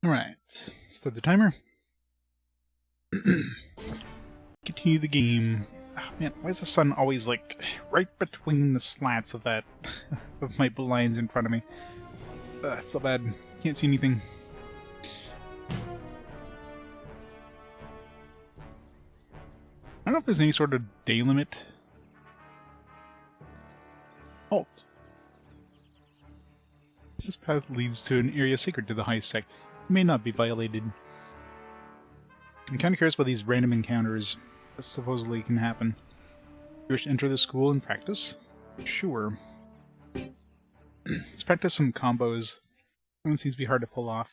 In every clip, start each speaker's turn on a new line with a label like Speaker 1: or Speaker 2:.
Speaker 1: Alright, start the timer. Continue the game. Oh, man, why is the sun always, like, right between the slats of that... of my blinds in front of me? It's so bad. Can't see anything. I don't know if there's any sort of day limit. Halt. This path leads to an area sacred to the high sect. It may not be violated. I'm kind of curious about these random encounters that supposedly can happen. You wish to enter the school and practice? Sure. Let's practice some combos. That one seems to be hard to pull off.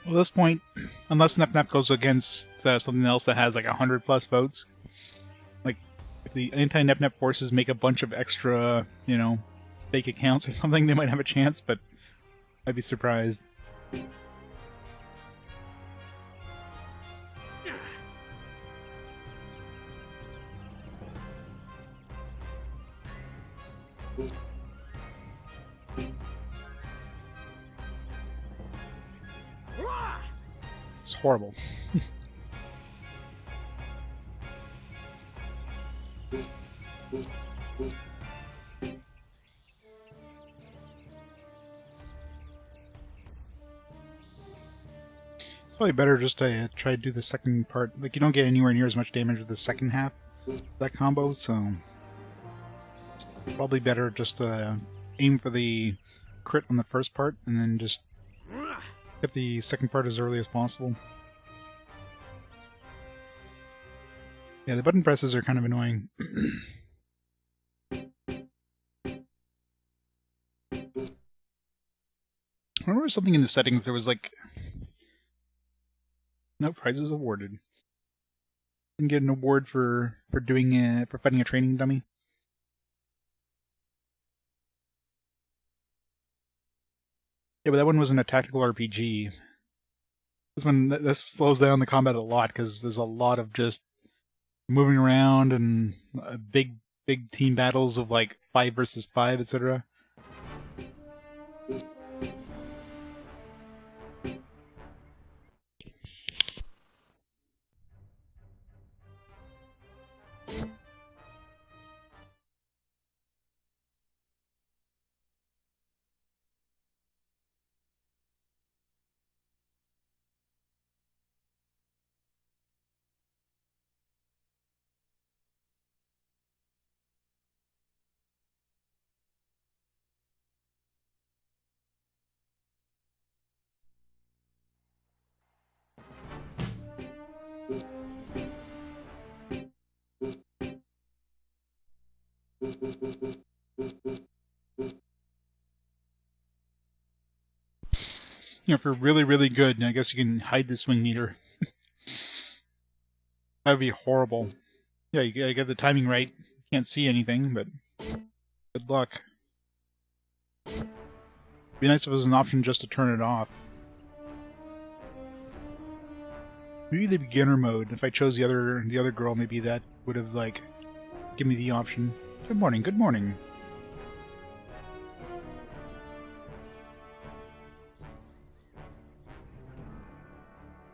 Speaker 1: Well, at this point, unless Nep goes against something else that has like 100+ votes, like if the anti-Nep forces make a bunch of extra, you know, fake accounts or something, they might have a chance, but I'd be surprised. It's horrible. It's probably better just to try to do the second part. Like, you don't get anywhere near as much damage with the second half of that combo, so it's probably better just to aim for the crit on the first part and then just get the second part as early as possible. Yeah, the button presses are kind of annoying. I remember something in the settings, there was like... No prizes awarded. Didn't get an award for doing for fighting a training dummy. Yeah, but that one wasn't a tactical RPG. This slows down the combat a lot because there's a lot of just moving around and big team battles of like 5 versus 5, etc. You know, if you're really good, I guess you can hide the swing meter. That would be horrible. Yeah, you gotta get the timing right. Can't see anything, but good luck. It'd be nice if it was an option just to turn it off. Maybe the beginner mode. If I chose the other girl, maybe that would have like given me the option. Good morning. Good morning.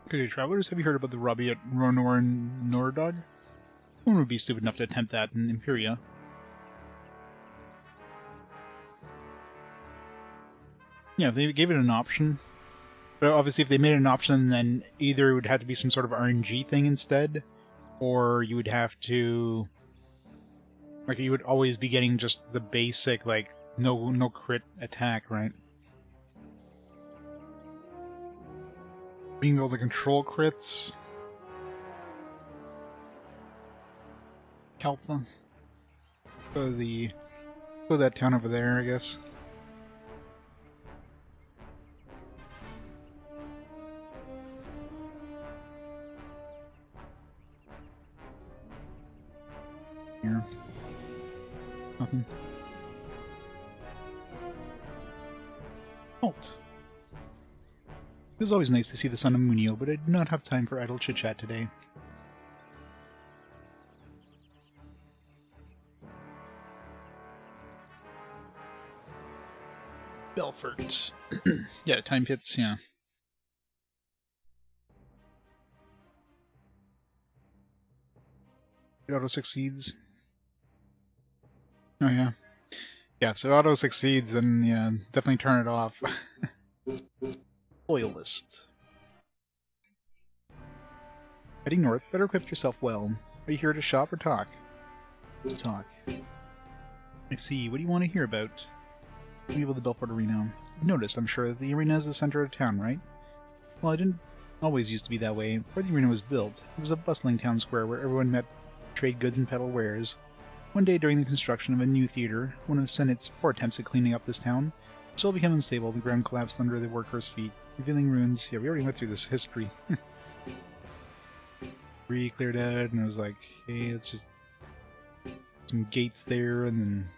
Speaker 1: Okay, travelers, have you heard about the Robbie at Nordagh? No one would be stupid enough to attempt that in Imperia. Yeah, if they gave it an option. But obviously if they made it an option, then either it would have to be some sort of RNG thing instead, or you would have to, like, you would always be getting just the basic, like, no crit attack, right? Being able to control crits. Kalpa. Go to that town over there, I guess. Here. Nothing. Halt. It was always nice to see the son of Munio, but I did not have time for idle chit-chat today. Belfort. Yeah, time pits, yeah. It auto succeeds. Oh yeah. Yeah, so auto succeeds, then yeah, definitely turn it off. Loyalist. Heading north, better equip yourself well. Are you here to shop or talk? Let's talk. I see, what do you want to hear about? People of the Belfort Arena. You've noticed, I'm sure, that the arena is the center of town, right? Well, it didn't always used to be that way. Before the arena was built, it was a bustling town square where everyone met to trade goods and peddle wares. One day during the construction of a new theater, one of the Senate's poor attempts at cleaning up this town, the soil became unstable, the ground collapsed under the workers' feet, revealing ruins. Yeah, we already went through this history. Cleared out, and I was like, hey, it's just some gates there, and then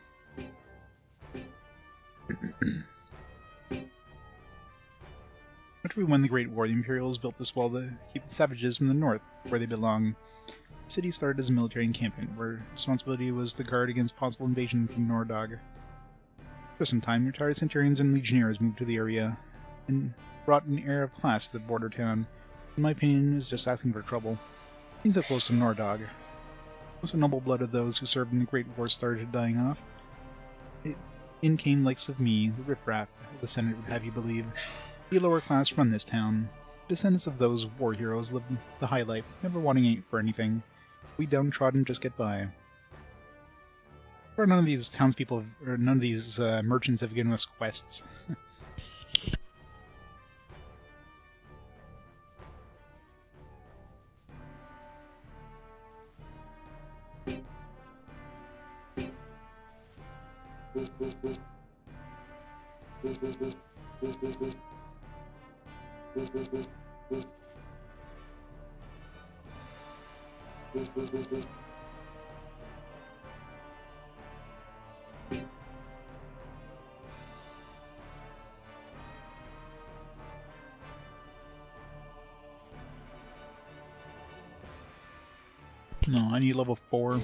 Speaker 1: after we won the Great War, the Imperials built this wall to keep the savages from the north, where they belong. The city started as a military encampment, where responsibility was to guard against possible invasion from Nordagh. For some time, retired centurions and legionnaires moved to the area, and brought an air of class to the border town. In my opinion, it was just asking for trouble. Being so close to Nordagh, once the noble blood of those who served in the Great War started dying off, in came likes of me, the riffraff, as the Senate would have you believe. The lower class run this town. Descendants of those war heroes live the high life, never wanting for anything. We downtrodden just get by. Or none of these townspeople, or none of these merchants have given us quests. No, I need level 4.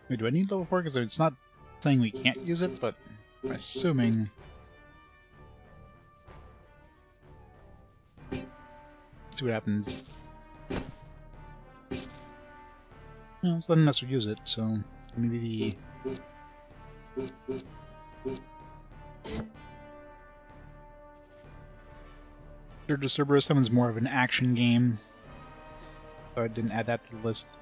Speaker 1: Wait, do I need level 4? Because it's not saying we can't use it, but I'm assuming... Let's see what happens. No, it's letting us use it, so maybe the... Dirge of Cerberus, that one's more of an action game, so I didn't add that to the list.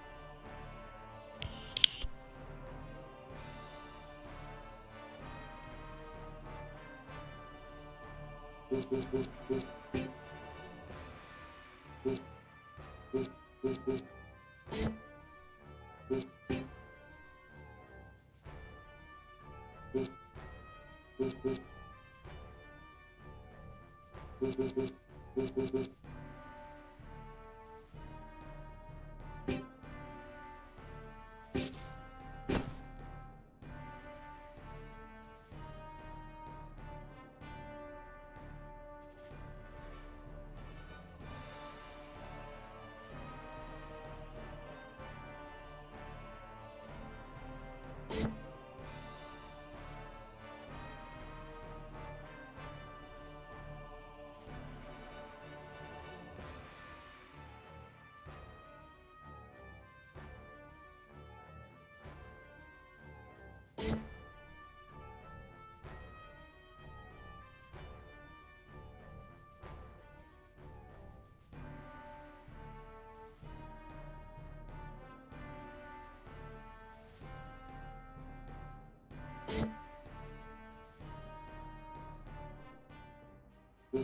Speaker 1: Alright,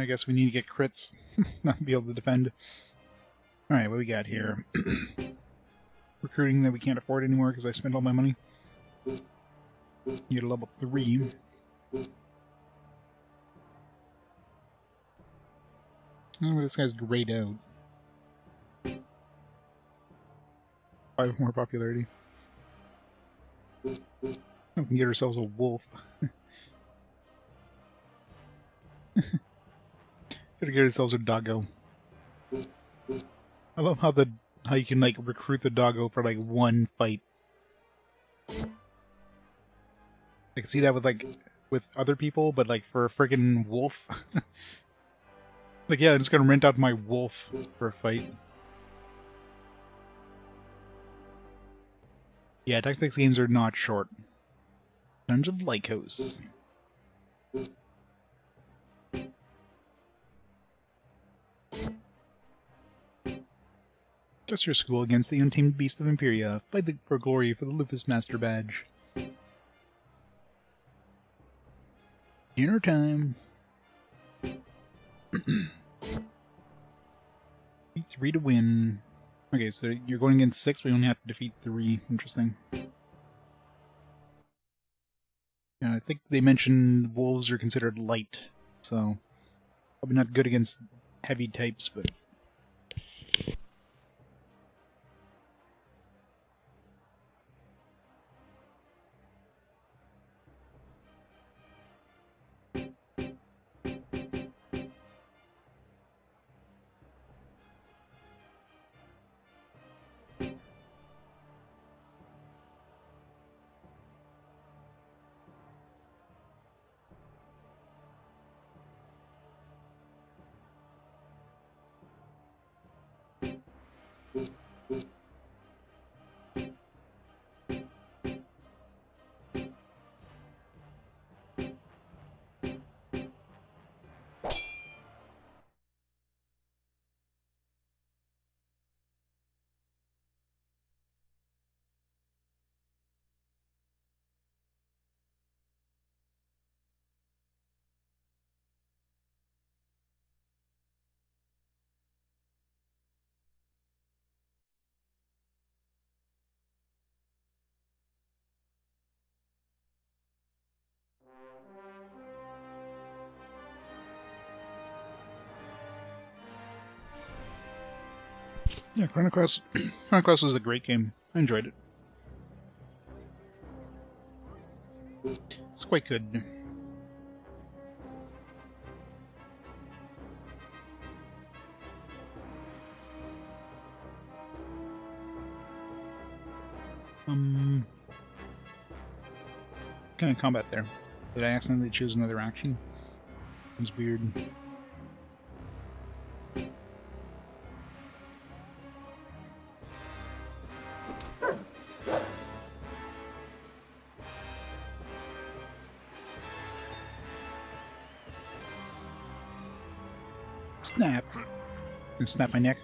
Speaker 1: I guess we need to get crits, not to be able to defend. Alright, what we got here? Recruiting that we can't afford anymore because I spent all my money. Get a level 3. Oh, this guy's grayed out. 5 more popularity. We can get ourselves a wolf. Gotta get ourselves a doggo. I love how you can like recruit the doggo for like one fight. I can see that with other people, but like for a friggin' wolf. Like yeah, I'm just gonna rent out my wolf for a fight. Yeah, tactics games are not short. Dungeons of Lycos. Just your school against the untamed beast of Imperia. Fight for glory for the Lupus Master Badge. Dinner time. Beat 3 to win. Okay, so you're going against 6, but you only have to defeat 3. Interesting. Yeah, I think they mentioned wolves are considered light, so probably not good against heavy types, but... Yeah, Chrono Cross was a great game. I enjoyed it. It's quite good. Kind of combat there. Did I accidentally choose another action? It's weird. Snap. And snap my neck.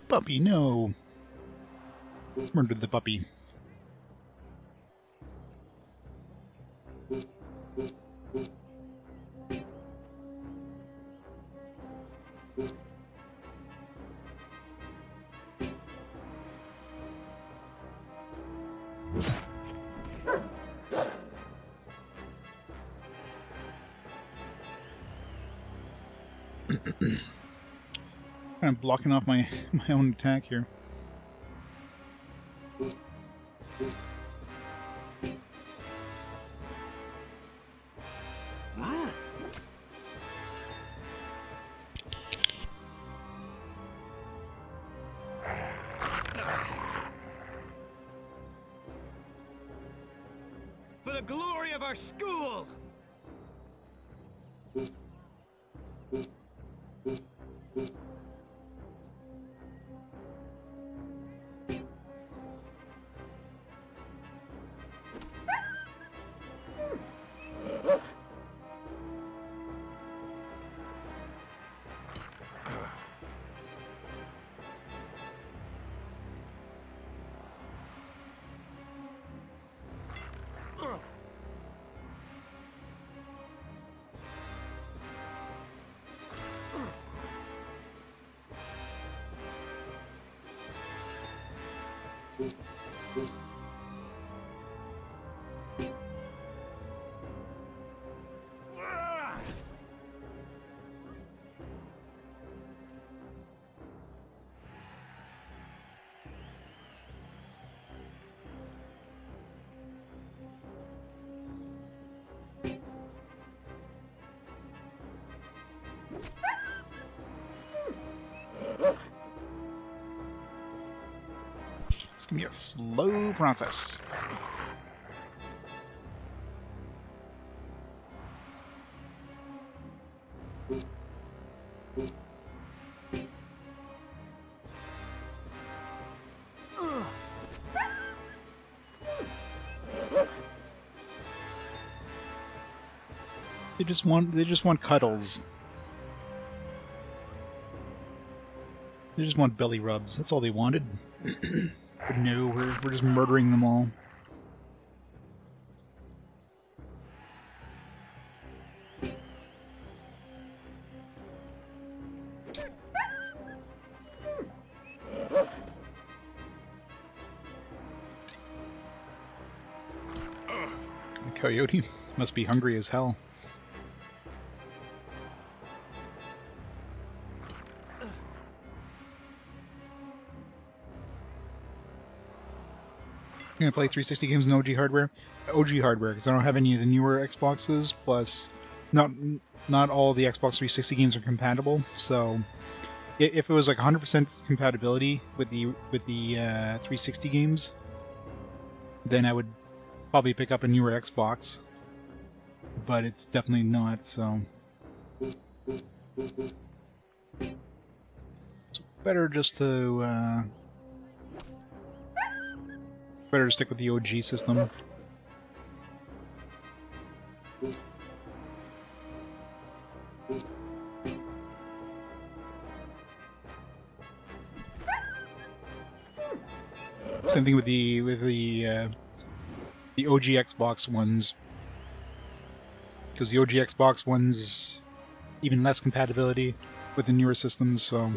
Speaker 1: Puppy, no! Murdered the puppy. Kind of blocking off my own attack here.
Speaker 2: For the glory of our school!
Speaker 1: It's gonna be a slow process. They just want cuddles. They just want belly rubs. That's all they wanted. But no, we're just murdering them all. The coyote must be hungry as hell. I'm gonna play 360 games in OG hardware. OG hardware, because I don't have any of the newer Xboxes. Plus, not all the Xbox 360 games are compatible. So, if it was like 100% compatibility with the 360 games, then I would probably pick up a newer Xbox. But it's definitely not. So, better just to. Better to stick with the OG system. Same thing with the OG Xbox ones, because the OG Xbox ones even less compatibility with the newer systems. So.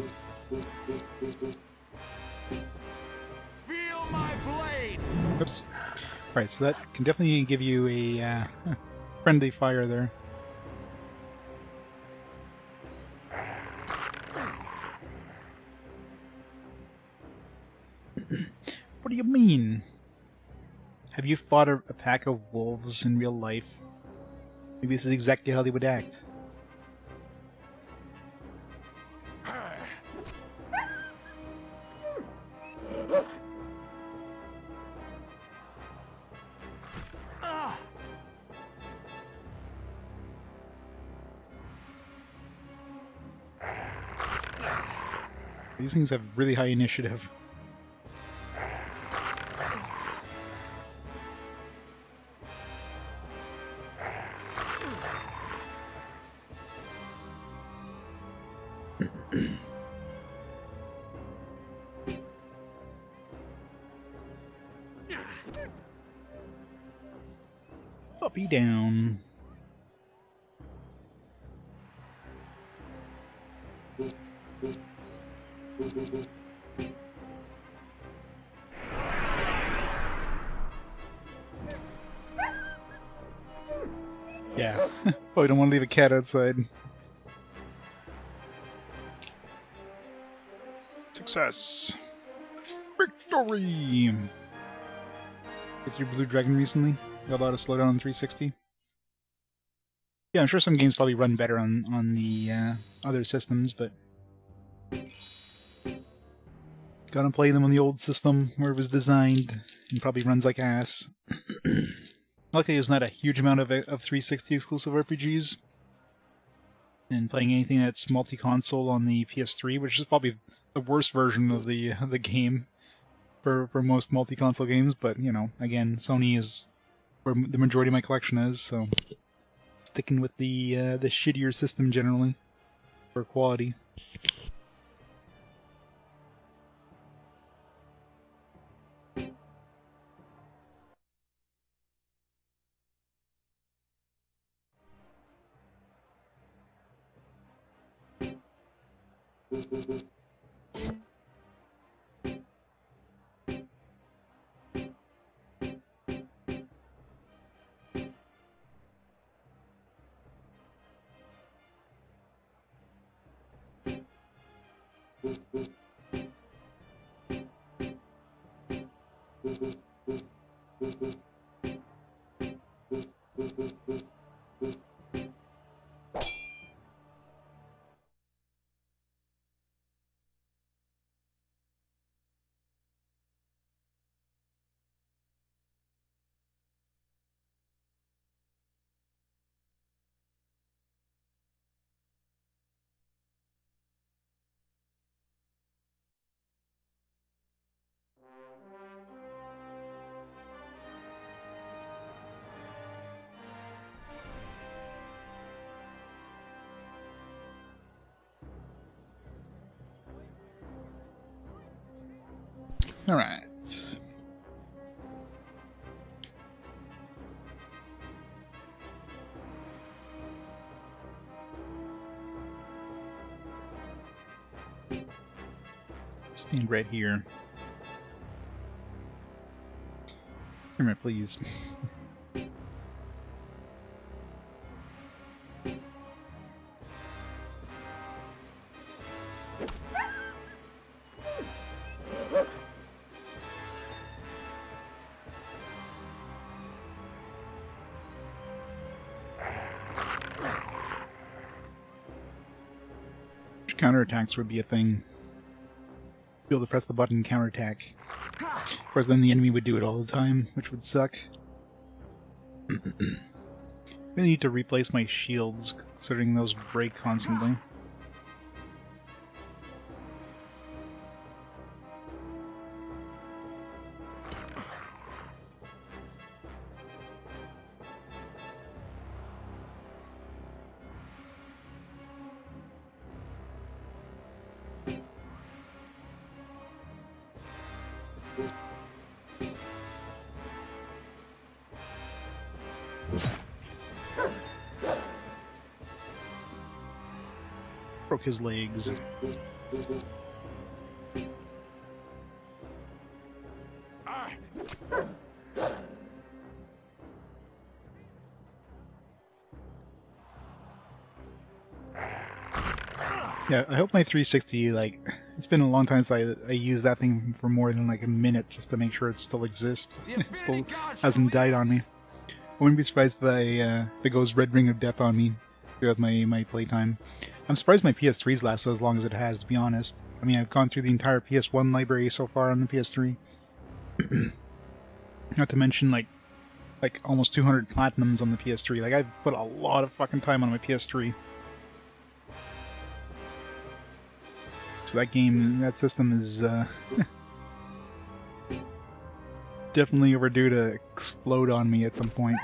Speaker 1: Oops. Alright, so that can definitely give you a friendly fire there. What do you mean? Have you fought a pack of wolves in real life? Maybe this is exactly how they would act. These things have really high initiative. Puppy down. Yeah, probably don't want to leave a cat outside. Success! Victory! Get through Blue Dragon recently? Got a lot of slowdown on 360. Yeah, I'm sure some games probably run better on the other systems, but gotta play them on the old system where it was designed, and probably runs like ass. Luckily, there's not a huge amount of 360 exclusive RPGs, and playing anything that's multi-console on the PS3, which is probably the worst version of the game for most multi-console games. But you know, again, Sony is where the majority of my collection is, so sticking with the shittier system generally for quality. Alright. Stand right here. Come here, please. Counterattacks would be a thing. Be able to press the button and counterattack. Of course, then the enemy would do it all the time, which would suck. I need to replace my shields, considering those break constantly. Broke his legs. Yeah, I hope my 360, like, it's been a long time since I used that thing for more than like a minute just to make sure it still exists. It still hasn't died on me. I wouldn't be surprised if it goes Red Ring of Death on me throughout my playtime. I'm surprised my PS3's lasted as long as it has, to be honest. I mean, I've gone through the entire PS1 library so far on the PS3. Not to mention, like almost 200 platinums on the PS3. Like, I've put a lot of fucking time on my PS3. So that game, that system is definitely overdue to explode on me at some point.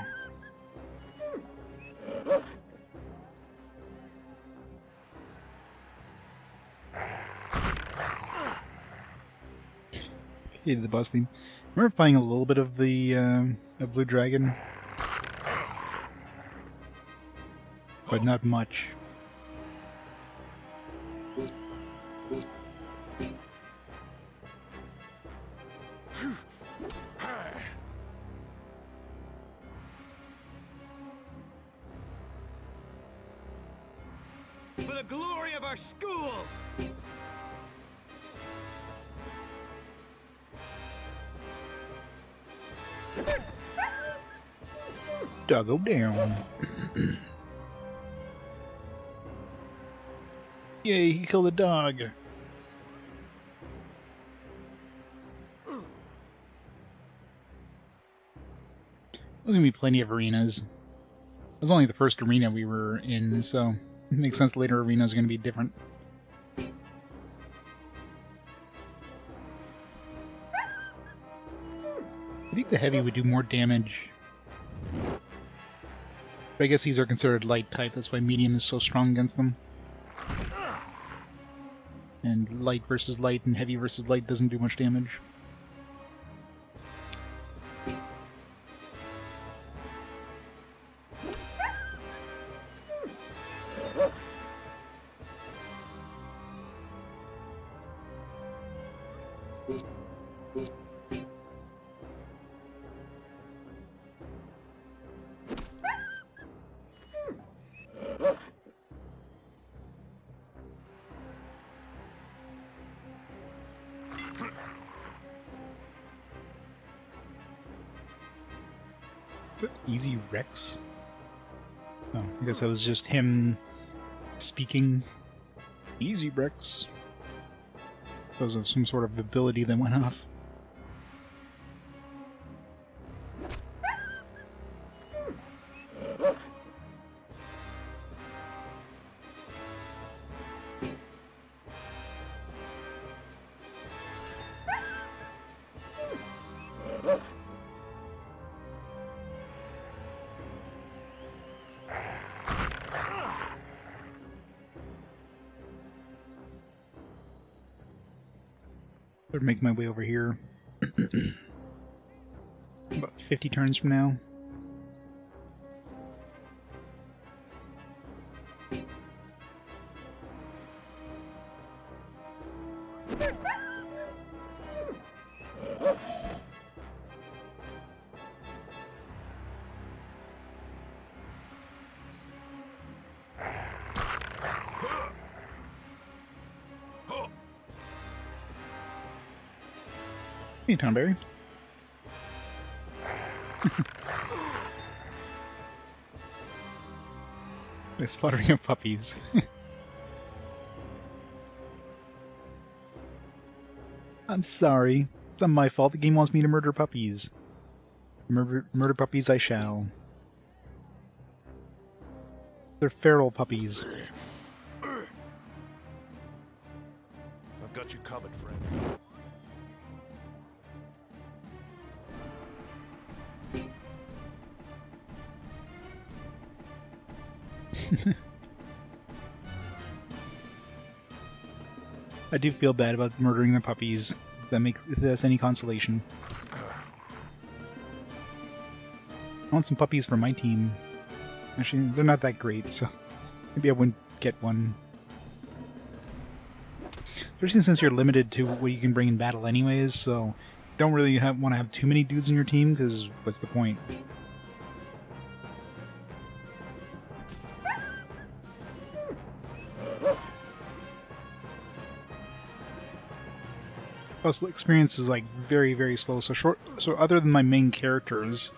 Speaker 1: Hated the boss theme. I remember playing a little bit of the of Blue Dragon, but not much.
Speaker 2: our school!
Speaker 1: Doggo down. Yay, he killed a dog. There's gonna be plenty of arenas. It was only the first arena we were in, so it makes sense later arenas are gonna be different. I think the heavy would do more damage. But I guess these are considered light type, that's why medium is so strong against them. And light versus light and heavy versus light doesn't do much damage. Easy Rex? Oh, I guess that was just him speaking. Easy Rex. Because of some sort of ability that went off. Better make my way over here. About 50 turns from now. Hey, Tomberry. The slaughtering of puppies. I'm sorry. It's not my fault. The game wants me to murder puppies. Murder puppies I shall. They're feral puppies.
Speaker 3: I've got you covered, friend.
Speaker 1: I do feel bad about murdering the puppies. If that's any consolation. I want some puppies for my team. Actually, they're not that great, so maybe I wouldn't get one. Especially since you're limited to what you can bring in battle anyways, so don't really want to have too many dudes in your team, because what's the point? Plus, the experience is like very, very slow. So other than my main characters,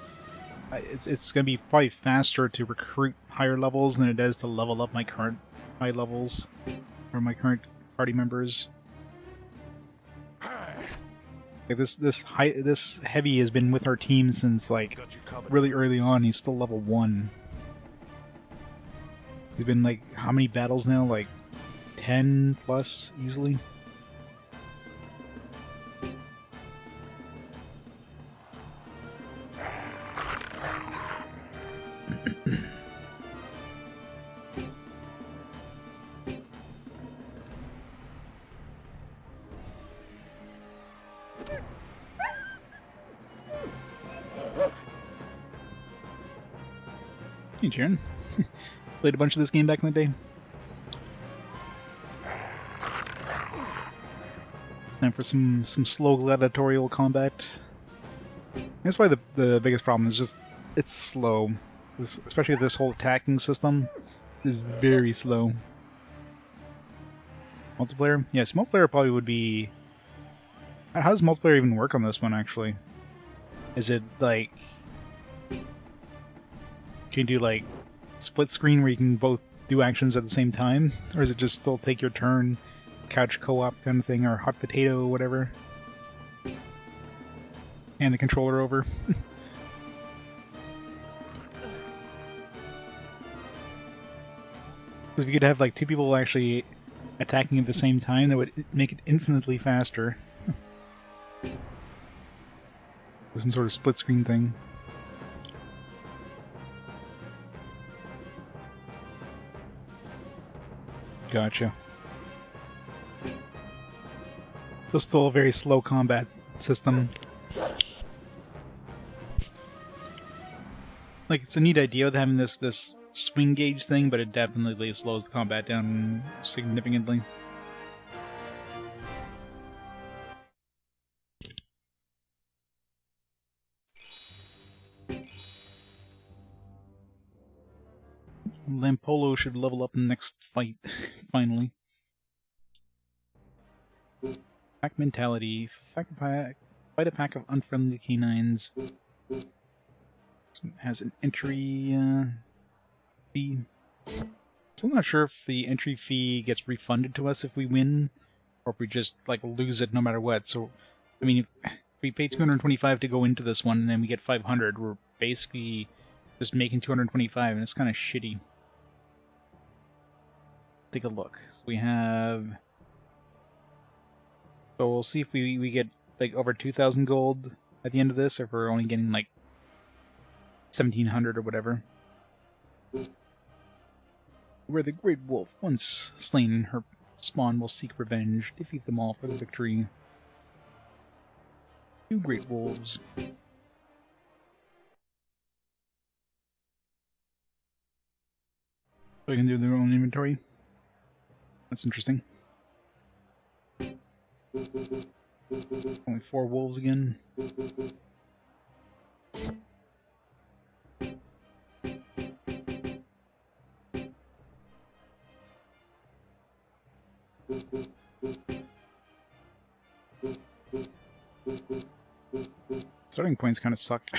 Speaker 1: it's going to be probably faster to recruit higher levels than it is to level up my current high levels or my current party members. Like this heavy has been with our team since like really early on. He's still level 1. We've been like how many battles now? Like 10 plus easily. Hey, Jaren. Played a bunch of this game back in the day. Time for some slow gladiatorial combat. That's why the biggest problem is just it's slow. Especially this whole attacking system is very slow. Multiplayer? Yes, multiplayer probably would be... How does multiplayer even work on this one, actually? Is it, like... Can you do, like, split screen where you can both do actions at the same time? Or is it just still take your turn, couch co-op kind of thing, or hot potato or whatever? Hand the controller over? Because if you could have, like, two people actually attacking at the same time, that would make it infinitely faster. Some sort of split screen thing. Gotcha. It's still a very slow combat system. Like, it's a neat idea with having this swing gauge thing, but it definitely slows the combat down significantly. Lampolo should level up in the next fight, finally. Pack mentality. Fight a pack of unfriendly canines. Has an entry fee. So I'm not sure if the entry fee gets refunded to us if we win, or if we just like lose it no matter what. So, I mean, if we pay 225 to go into this one, and then we get 500, we're basically just making 225, and it's kind of shitty. Take a look. So we have... So we'll see if we get like over 2,000 gold at the end of this, or if we're only getting like 1,700 or whatever. Where the great wolf, once slain, her spawn will seek revenge, defeat them all for the victory. 2 great wolves. So they can do their own inventory. That's interesting. Only 4 wolves again. Starting points kind of suck.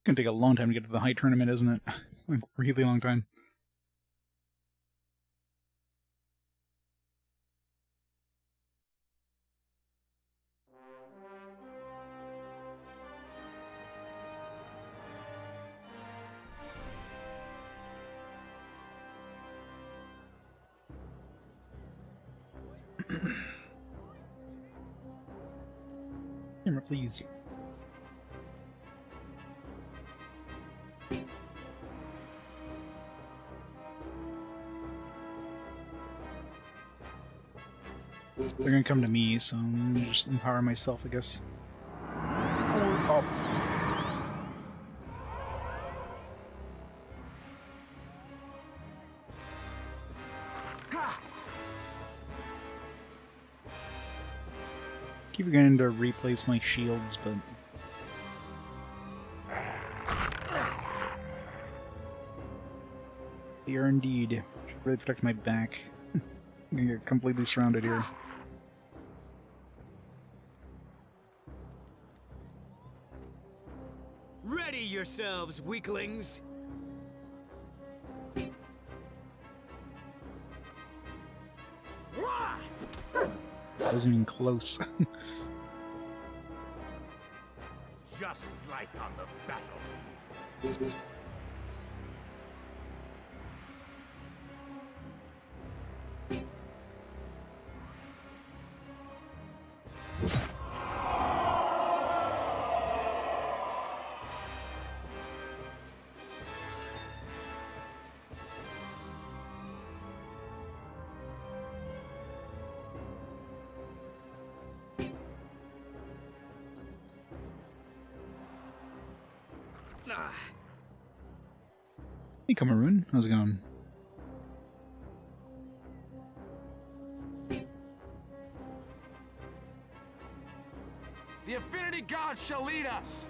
Speaker 1: It's gonna take a long time to get to the high tournament, isn't it? A really long time. Camera, please. They're gonna come to me, so I'm gonna just empower myself, I guess. Oh. Keep forgetting to replace my shields, but... They are indeed. Should really protect my back. I'm gonna get completely surrounded here.
Speaker 2: Ready yourselves, weaklings!
Speaker 1: Wasn't even close.
Speaker 3: Just like on the battlefield.
Speaker 1: Hey, Cameroon. How's it going?
Speaker 3: The Infinity God shall lead us!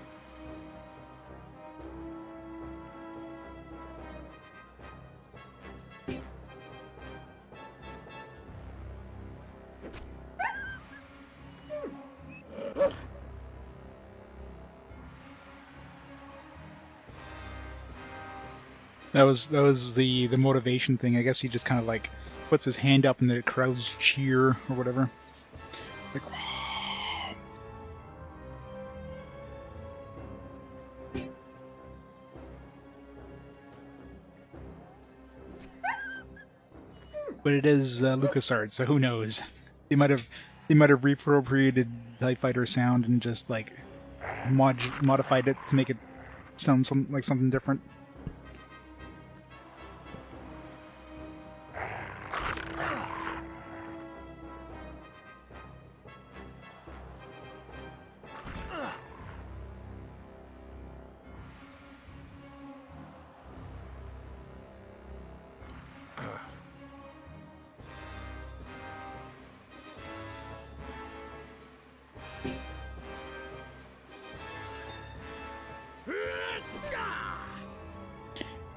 Speaker 1: That was the motivation thing. I guess he just kind of like puts his hand up and the crowds cheer or whatever. Like, but it is LucasArts, so who knows? They might have reappropriated TIE Fighter sound and just like modified it to make it sound like something different.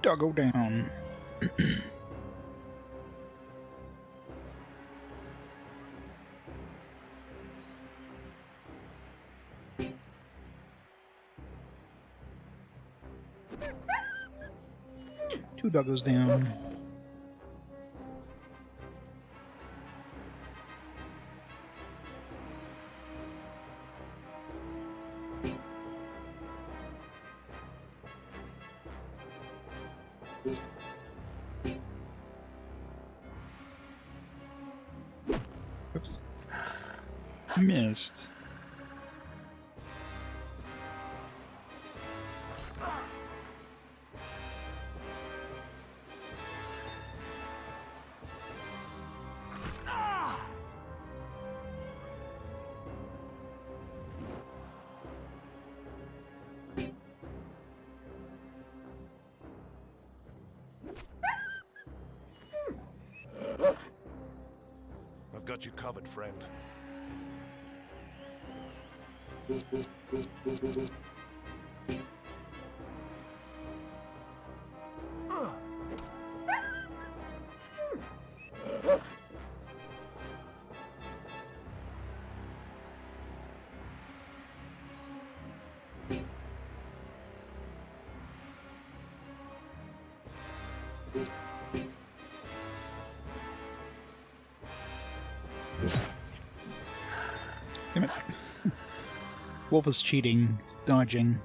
Speaker 1: Doggo down. Two doggos down. Oops. Missed.
Speaker 3: I've got you covered, friend.
Speaker 1: Damn it. Wolf is cheating, he's dodging.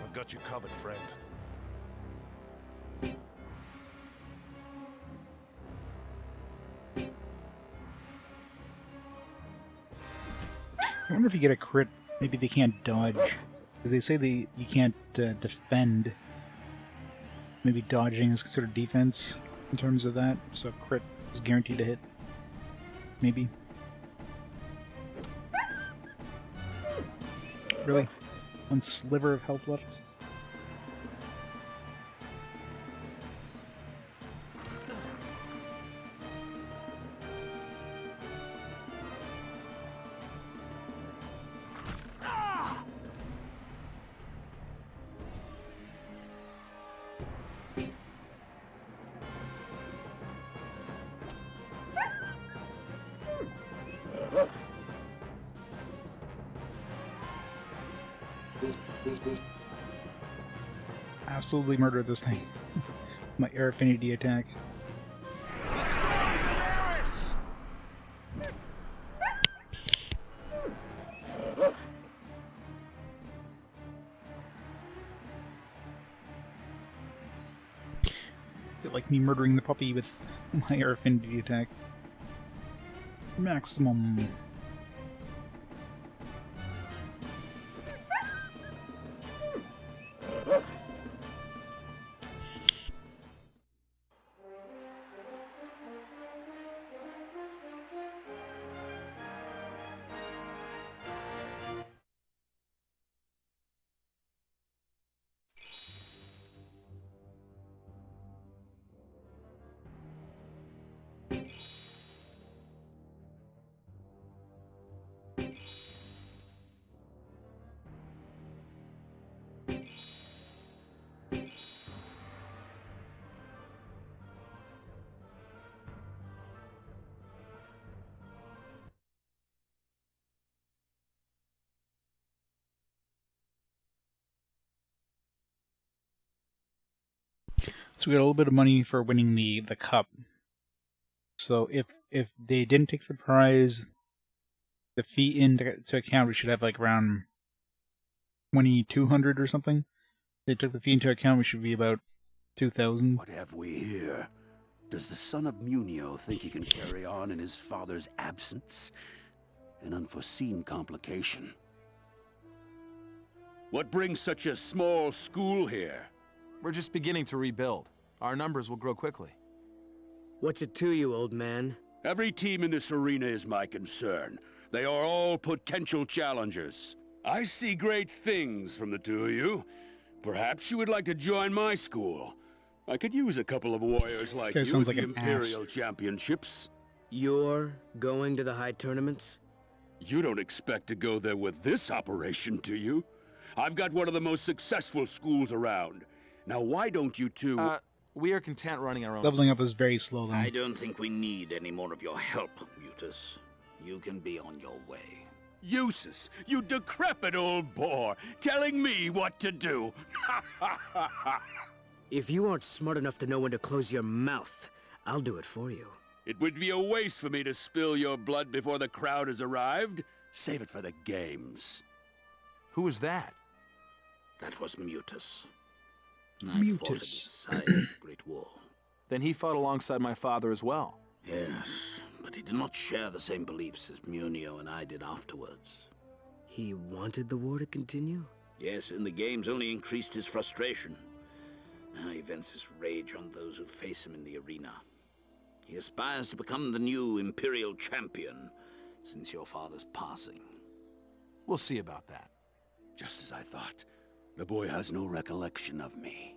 Speaker 3: I've got you covered, friend.
Speaker 1: I wonder if you get a crit, maybe they can't dodge. Because they say you can't defend. Maybe dodging is considered defense in terms of that, so a crit is guaranteed to hit. Maybe. Really? One sliver of health left? Absolutely murder this thing. My air affinity attack.
Speaker 3: The storms of Eris!
Speaker 1: bit like me murdering the puppy with my air affinity attack. Maximum. So we got a little bit of money for winning the cup. So if they didn't take the prize, the fee into account, we should have like around 2,200 or something. If they took the fee into account, we should be about 2,000.
Speaker 4: What have we here? Does the son of Munio think he can carry on in his father's absence? An unforeseen complication. What brings such a small school here?
Speaker 3: We're just beginning to rebuild. Our numbers will grow quickly.
Speaker 2: What's it to you, old man?
Speaker 4: Every team in this arena is my concern. They are all potential challengers. I see great things from the two of you. Perhaps you would like to join my school. I could use a couple of warriors like you
Speaker 1: sounds
Speaker 4: at
Speaker 1: like
Speaker 4: the
Speaker 1: an ass.
Speaker 4: Imperial Championships.
Speaker 2: You're going to the high tournaments?
Speaker 4: You don't expect to go there with this operation, do you? I've got one of the most successful schools around. Now why don't you two...
Speaker 3: We are content running our own.
Speaker 1: Leveling up is very slow though.
Speaker 5: I don't think we need any more of your help, Mutus. You can be on your way.
Speaker 4: Usus, you decrepit old bore, telling me what to do.
Speaker 2: If you aren't smart enough to know when to close your mouth, I'll do it for you.
Speaker 4: It would be a waste for me to spill your blood before the crowd has arrived. Save it for the games.
Speaker 3: Who is that?
Speaker 5: That was Mutus. I fought at his side in the Great War.
Speaker 3: Then he fought alongside my father as well.
Speaker 5: Yes, but he did not share the same beliefs as Munio and I did afterwards.
Speaker 2: He wanted the war to continue?
Speaker 5: Yes, and the games only increased his frustration. Now he vents his rage on those who face him in the arena. He aspires to become the new Imperial champion since your father's passing.
Speaker 3: We'll see about that.
Speaker 4: Just as I thought. The boy has no recollection of me.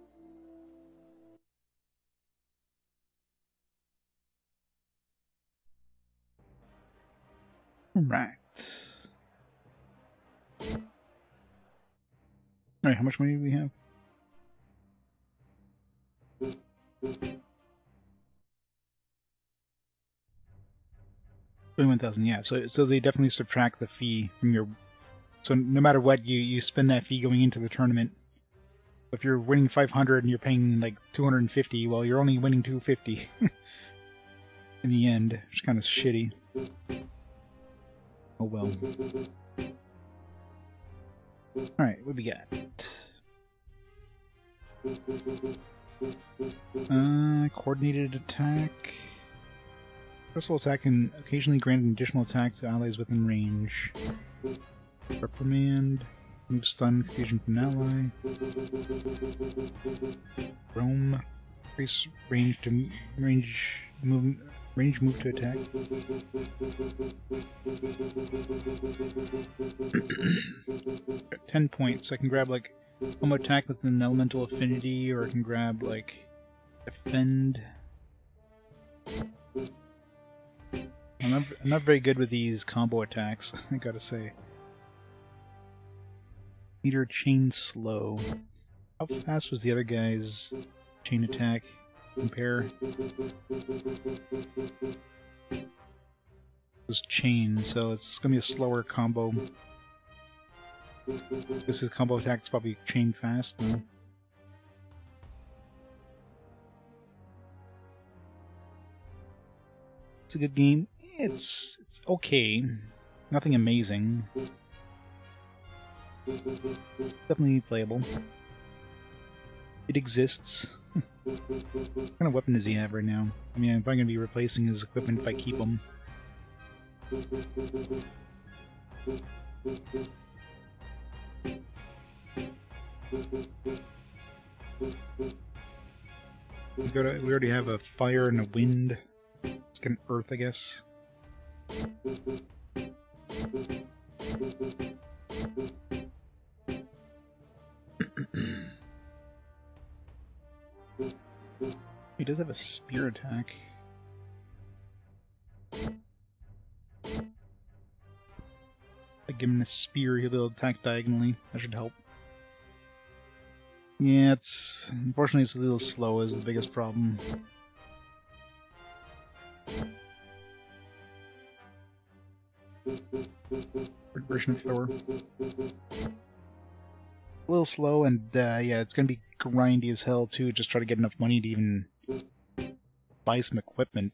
Speaker 1: Right. Alright, how much money do we have? $21,000, yeah. So they definitely subtract the fee from your... So no matter what, you spend that fee going into the tournament. If you're winning 500 and you're paying like 250, well, you're only winning 250 in the end. Which is kind of shitty. Oh well. Alright, what do we got? Coordinated attack. Successful attack can occasionally grant an additional attack to allies within range. Reprimand. Move stun, confusion from an ally. Roam. Increase range to move to attack. Got 10 points. I can grab like combo attack with an elemental affinity, or I can grab like defend. I'm not very good with these combo attacks, I gotta say. Meter chain slow. How fast was the other guy's chain attack? Compare. It was chain, so it's gonna be a slower combo. This is combo attack is probably chain fast. No? It's a good game. It's okay. Nothing amazing. Definitely playable. It exists. What kind of weapon does he have right now? I mean, I'm probably going to be replacing his equipment if I keep him. We already have a fire and a wind. Let's get an earth, I guess. He does have a spear attack. I give him a spear, he'll be able to attack diagonally. That should help. Yeah, unfortunately it's a little slow is the biggest problem. Version of Thor. A little slow, and yeah, it's gonna be grindy as hell too. Just try to get enough money to even buy some equipment.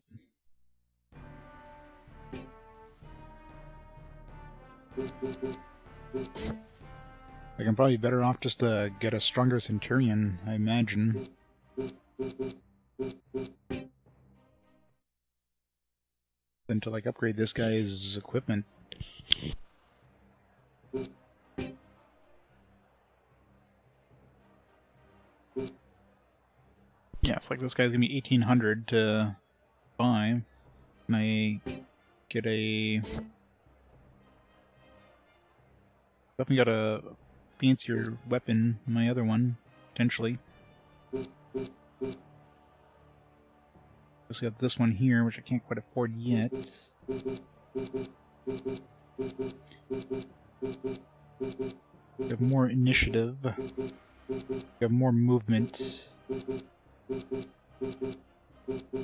Speaker 1: Like, I'm probably better off just to get a stronger Centurion, I imagine. Than to, like, upgrade this guy's equipment. Yeah, it's like this guy's gonna be 1,800 to buy. And I get a... Definitely got a fancier weapon, my other one, potentially. Just got this one here, which I can't quite afford yet. We have more initiative. We have more movement.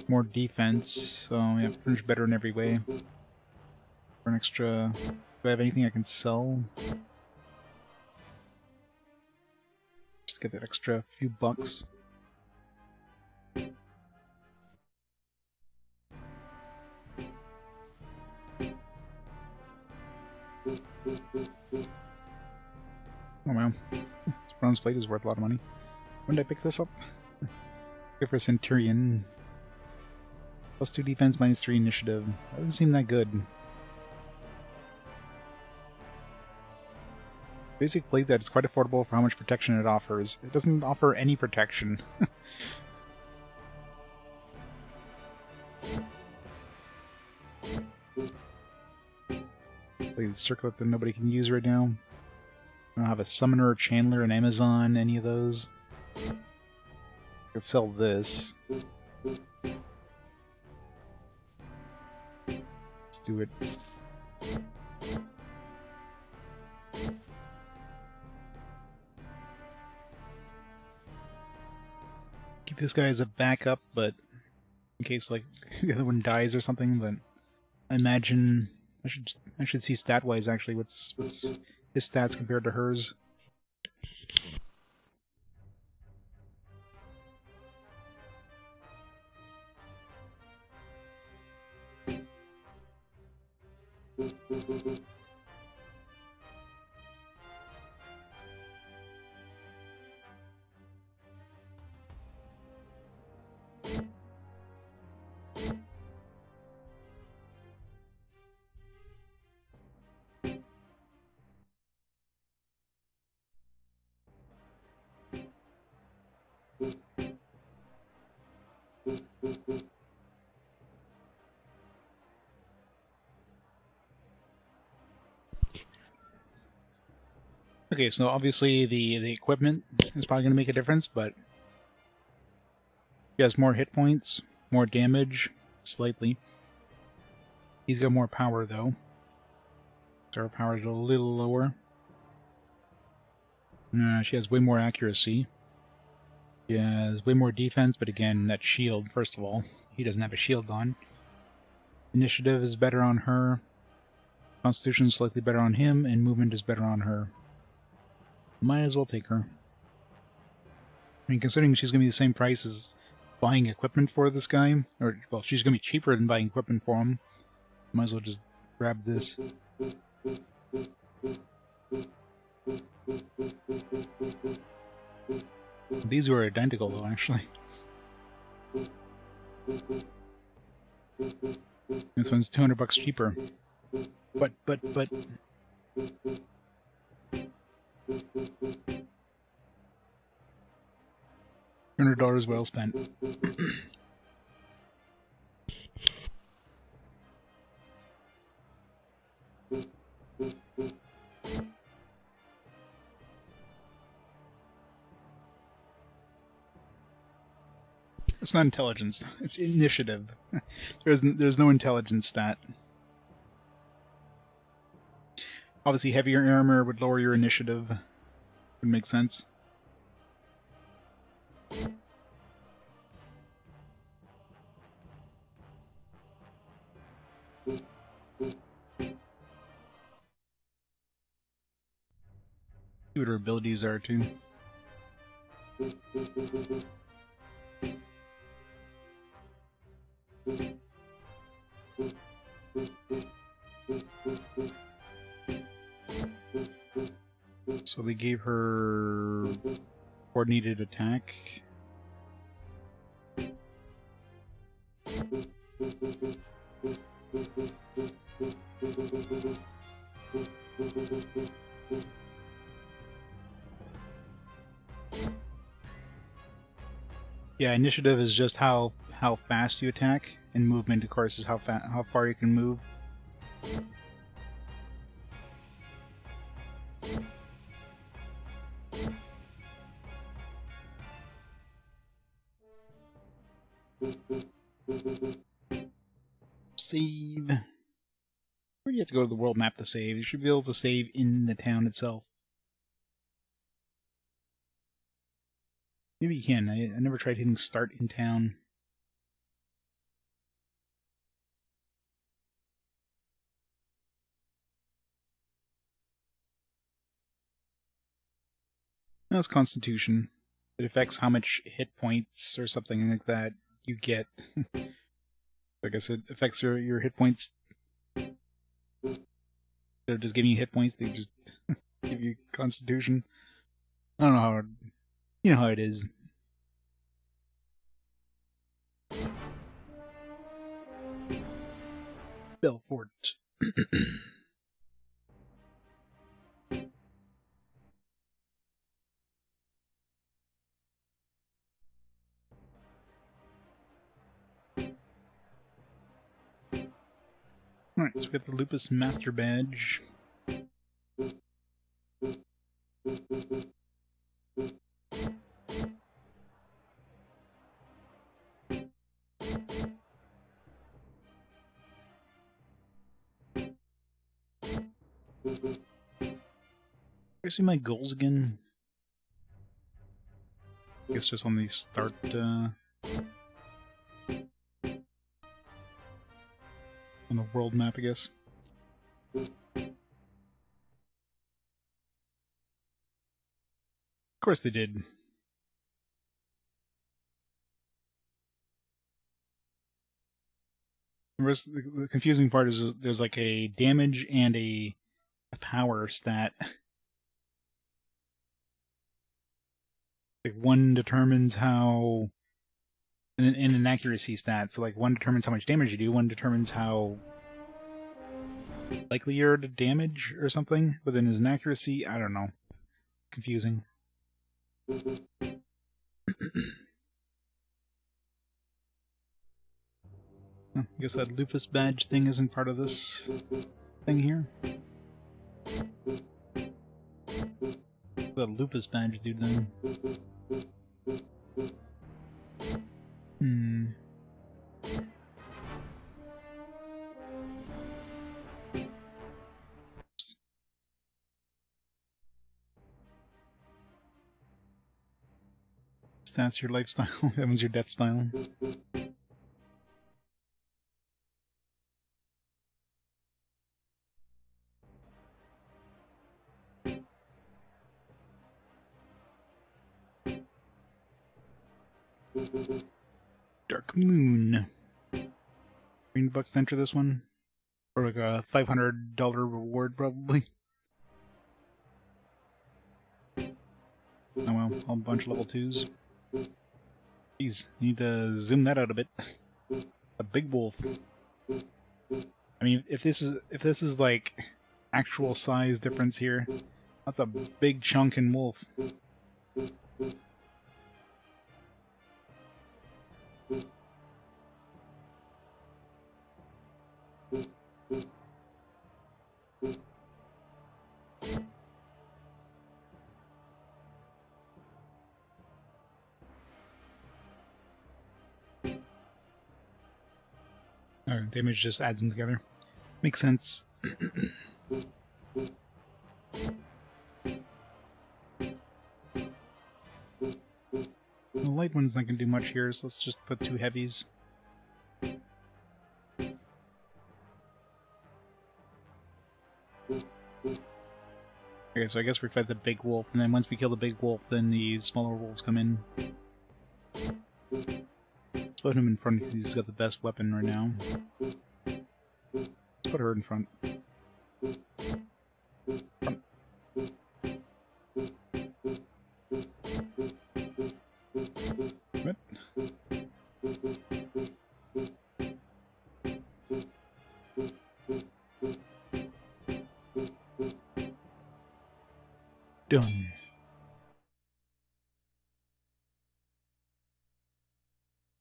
Speaker 1: More defense, so yeah, pretty much better in every way. For an extra... Do I have anything I can sell? Just get that extra few bucks. Oh wow. This bronze plate is worth a lot of money. When did I pick this up? Good for Centurion. +2 defense, -3 initiative. That doesn't seem that good. Basic plate that is quite affordable for how much protection it offers. It doesn't offer any protection. Play the circlet that nobody can use right now. I don't have a summoner, a chandler, an Amazon, any of those. I could sell this. Let's do it. Keep this guy as a backup, but in case like the other one dies or something. But I imagine I should see stat-wise actually what's his stats compared to hers. Okay, so obviously the equipment is probably going to make a difference, but he has more hit points, more damage, slightly. He's got more power, though. So her power is a little lower. She has way more accuracy. She has way more defense, but again, that shield, first of all. He doesn't have a shield on. Initiative is better on her. Constitution is slightly better on him, and movement is better on her. Might as well take her. I mean, considering she's going to be the same price as buying equipment for this guy, or, well, she's going to be cheaper than buying equipment for him. Might as well just grab this. These were identical, though, actually. This one's $200 cheaper. But... $100 well spent. It's not intelligence, it's initiative. There's no intelligence stat. Obviously, heavier armor would lower your initiative. Would make sense. See what her abilities are, too. So they gave her coordinated attack. Yeah, initiative is just how fast you attack, and movement, of course, is how far you can move. Save. Where do you have to go to the world map to save? You should be able to save in the town itself. Maybe you can. I never tried hitting start in town. That's Constitution. It affects how much hit points or something like that you get. I guess it affects your hit points. They're just giving you hit points, they just give you Constitution. I don't know how... You know how it is. Belfort. Alright, so we got the Lupus Master Badge. I see my goals again. I guess just on the start, on the world map, I guess. Of course they did. The confusing part is there's like a damage and a power stat. Like one determines how, and an accuracy stat. So like one determines how much damage you do, one determines how likely you're to damage or something. But then there's an accuracy. I don't know. Confusing. I guess that Lupus badge thing isn't part of this thing here. That Lupus badge dude then. That's your lifestyle. That was your death style. Dark Moon. $3 to enter this one. Or like a $500 reward, probably. Oh well, a bunch of level 2s. Jeez, need to zoom that out a bit. A big wolf. I mean, if this is like actual size difference here, that's a big chunkin' wolf. Or damage just adds them together. Makes sense. The light one's not going to do much here, so let's just put 2 heavies. Okay, so I guess we fight the big wolf, and then once we kill the big wolf, then the smaller wolves come in. Let's put him in front because he's got the best weapon right now. Let's put her in front. What? Done.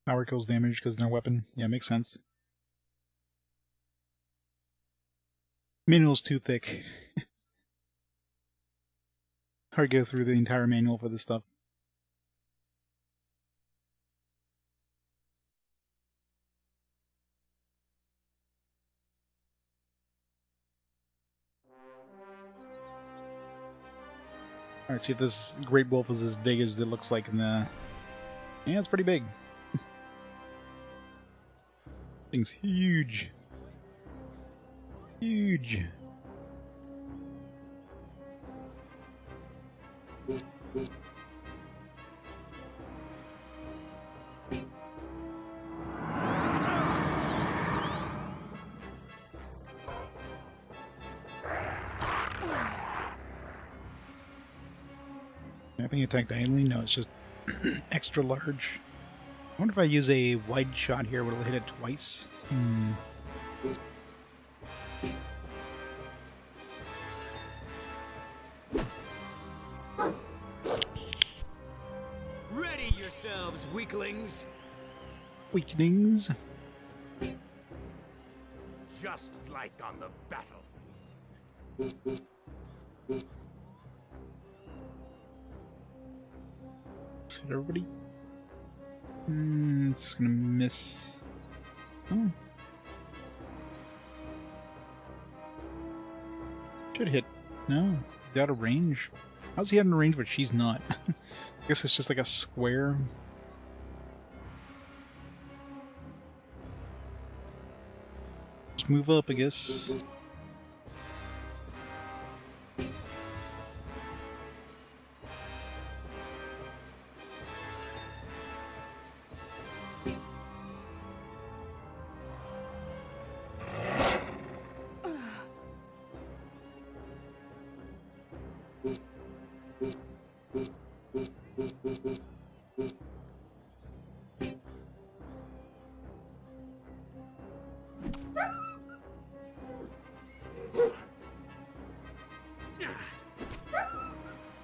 Speaker 1: Power kills damage because they're weapon. Yeah, makes sense. Manual's too thick. Hard to go through the entire manual for this stuff. Alright, see if this great wolf is as big as it looks like in the... Yeah, it's pretty big. Thing's huge. Huge. I think attack diagonally? No, it's just extra large. I wonder if I use a wide shot here, will it hit it twice?
Speaker 2: Ready yourselves, weaklings!
Speaker 1: Weakenings?
Speaker 3: Just like on the battlefield.
Speaker 1: Hit everybody? It's just gonna miss. Oh. Should hit. No, he's out of range. How's he out of range but she's not? I guess it's just like a square. Just move up, I guess.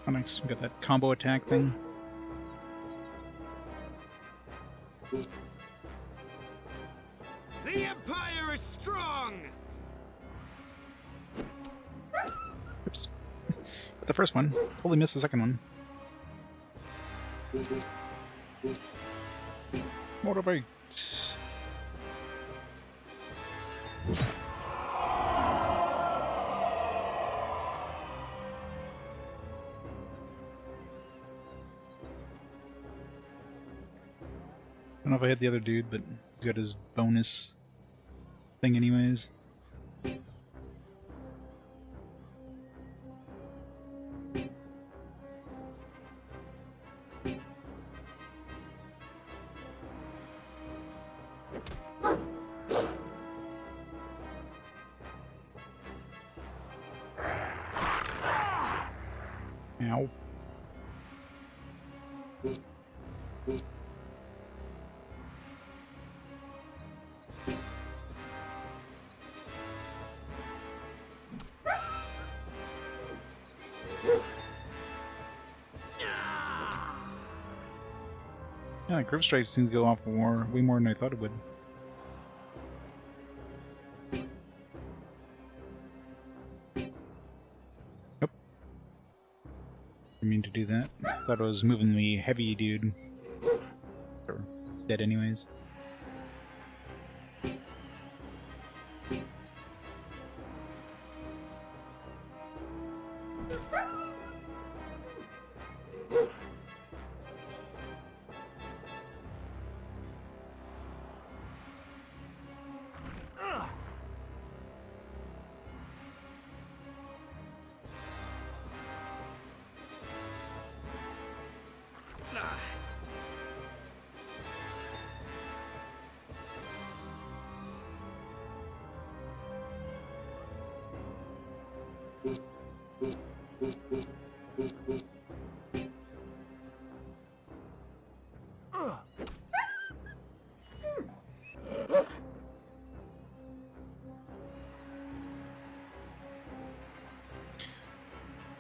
Speaker 1: Oh, nice. We got that combo attack thing.
Speaker 2: The Empire is strong!
Speaker 1: Oops. The first one. Totally missed the second one. Motorbike. I don't know if I hit the other dude, but he's got his bonus thing anyways. Ow. Yeah, Grip Strike seems to go off way more than I thought it would. Nope. Didn't mean to do that. Thought I was moving the heavy dude. Or dead anyways.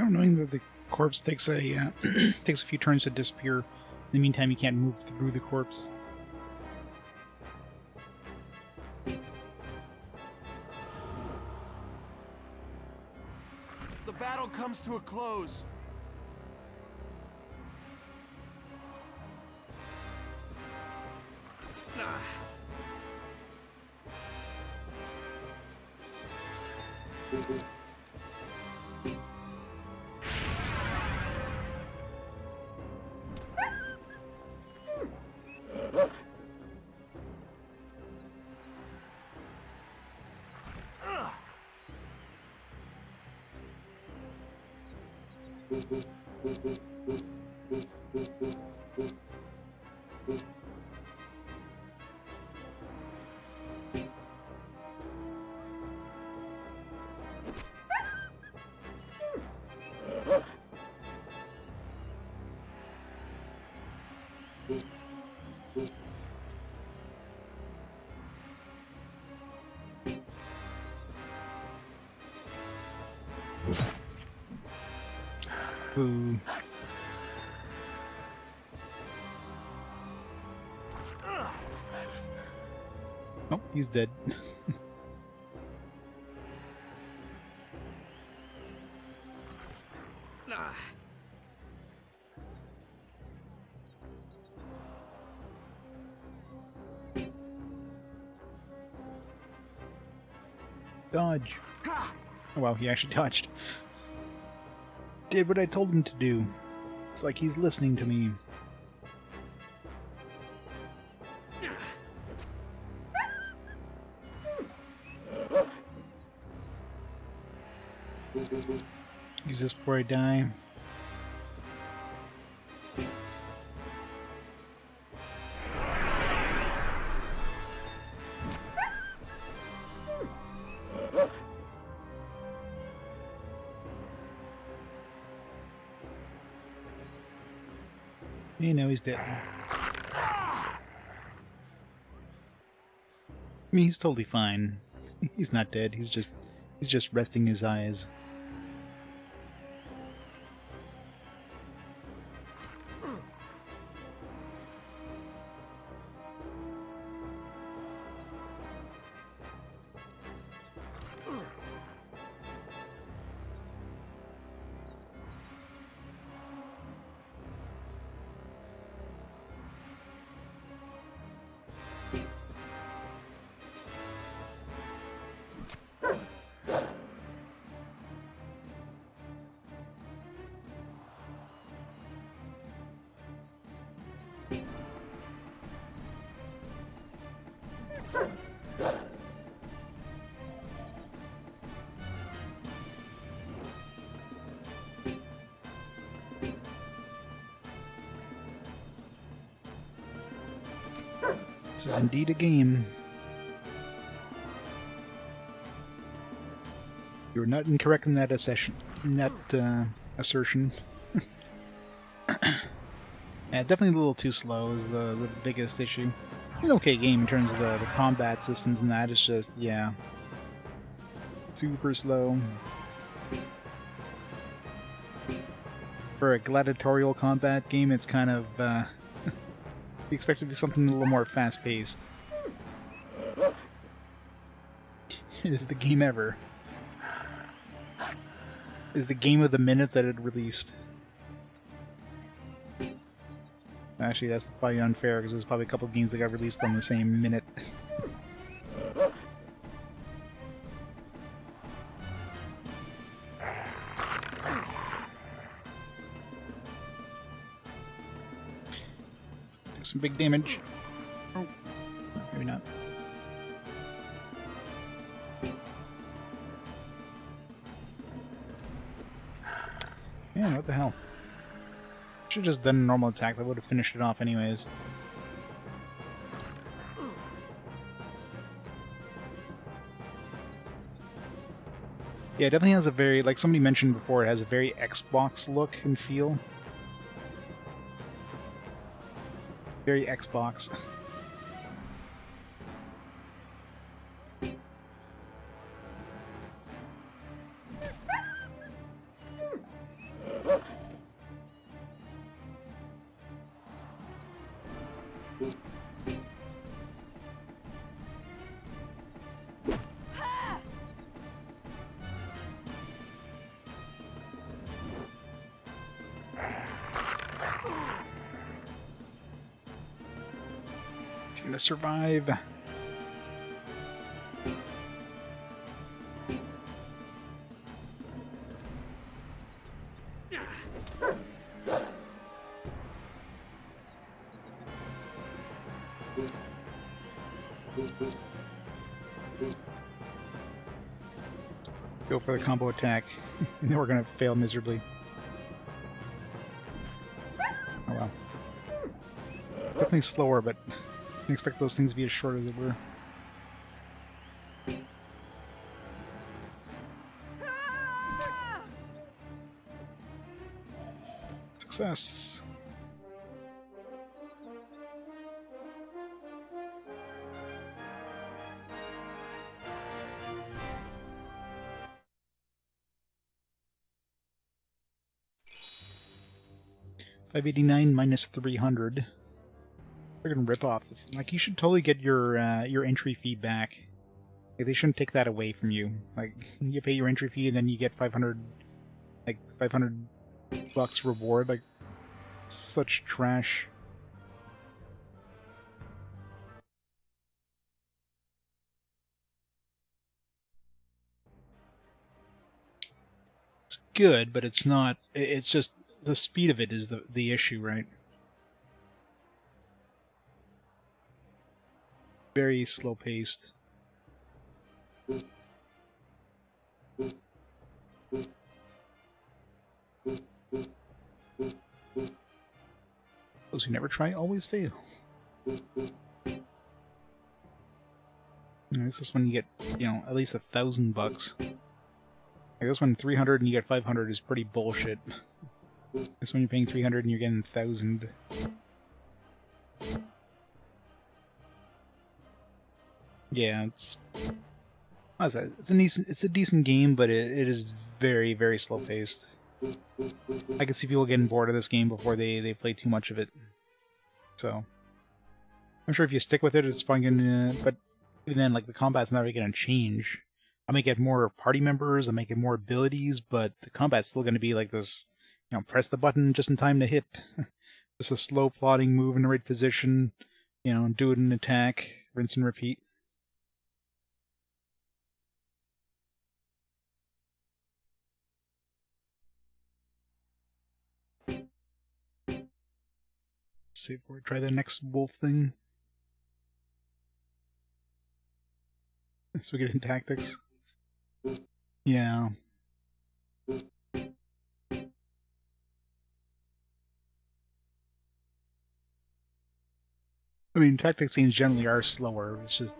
Speaker 1: I'm knowing that the corpse takes a takes a few turns to disappear. In the meantime, you can't move through the corpse.
Speaker 3: The battle comes to a close.
Speaker 1: Ooh. Oh, he's dead. Dodge. Oh wow, he actually dodged. Did what I told him to do. It's like he's listening to me. Use this before I die. You know he's dead. I mean, he's totally fine. He's not dead. He's just resting his eyes. This is indeed a game. You were not incorrect in that assertion. Yeah, definitely a little too slow is the biggest issue. It's an okay game in terms of the combat systems and that. It's just, yeah, super slow. For a gladiatorial combat game, it's kind of, you expect it to be something a little more fast-paced. Is the game ever. Is the game of the minute that it released. Actually, that's probably unfair, because there's probably a couple of games that got released on the same minute. Do some big damage. Oh, maybe not. Man, what the hell? Should have just done a normal attack. That would have finished it off anyways. Yeah, it definitely has a very, like somebody mentioned before, it has a very Xbox look and feel. Very Xbox. It's gonna survive. Go for the combo attack, and then we're gonna fail miserably. Oh well. Definitely slower, but I didn't expect those things to be as short as they were. Success! $589 minus 300. They're gonna rip off. Like, you should totally get your entry fee back. Like, they shouldn't take that away from you. Like, you pay your entry fee and then you get 500, like $500 reward. Like, such trash. It's good, but it's not. It's just the speed of it is the issue, right? Very slow paced. Those who never try always fail. This is when you get, at least $1,000. Like this one, 300 and you get 500 is pretty bullshit. This one you're paying 300 and you're getting 1,000. Yeah, it's a decent game, but it is very, very slow paced. I can see people getting bored of this game before they play too much of it. So I'm sure if you stick with it, it's probably gonna. But even then, like, the combat's not really gonna change. I may get more party members, I may get more abilities, but the combat's still gonna be like this. Press the button just in time to hit. Just a slow plodding move in the right position. Do it in attack, rinse and repeat. See if we try the next wolf thing. So we get in tactics. Yeah. I mean, tactics games generally are slower. It's just,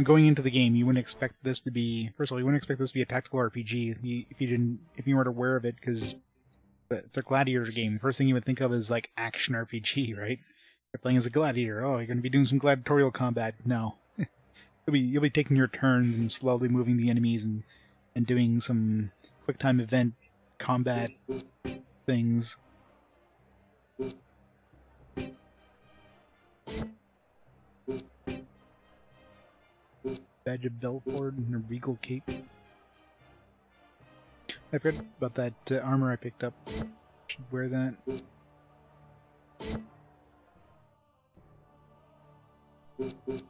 Speaker 1: going into the game, you wouldn't expect this to be. First of all, you wouldn't expect this to be a tactical RPG if you weren't aware of it, because It's a gladiator game. First thing you would think of is like action RPG, right? You're playing as a gladiator. Oh, you're going to be doing some gladiatorial combat. No, you'll be taking your turns and slowly moving the enemies and doing some quick time event combat things. Badge of Belford and a regal cape. I forgot about that armor I picked up. Should wear that.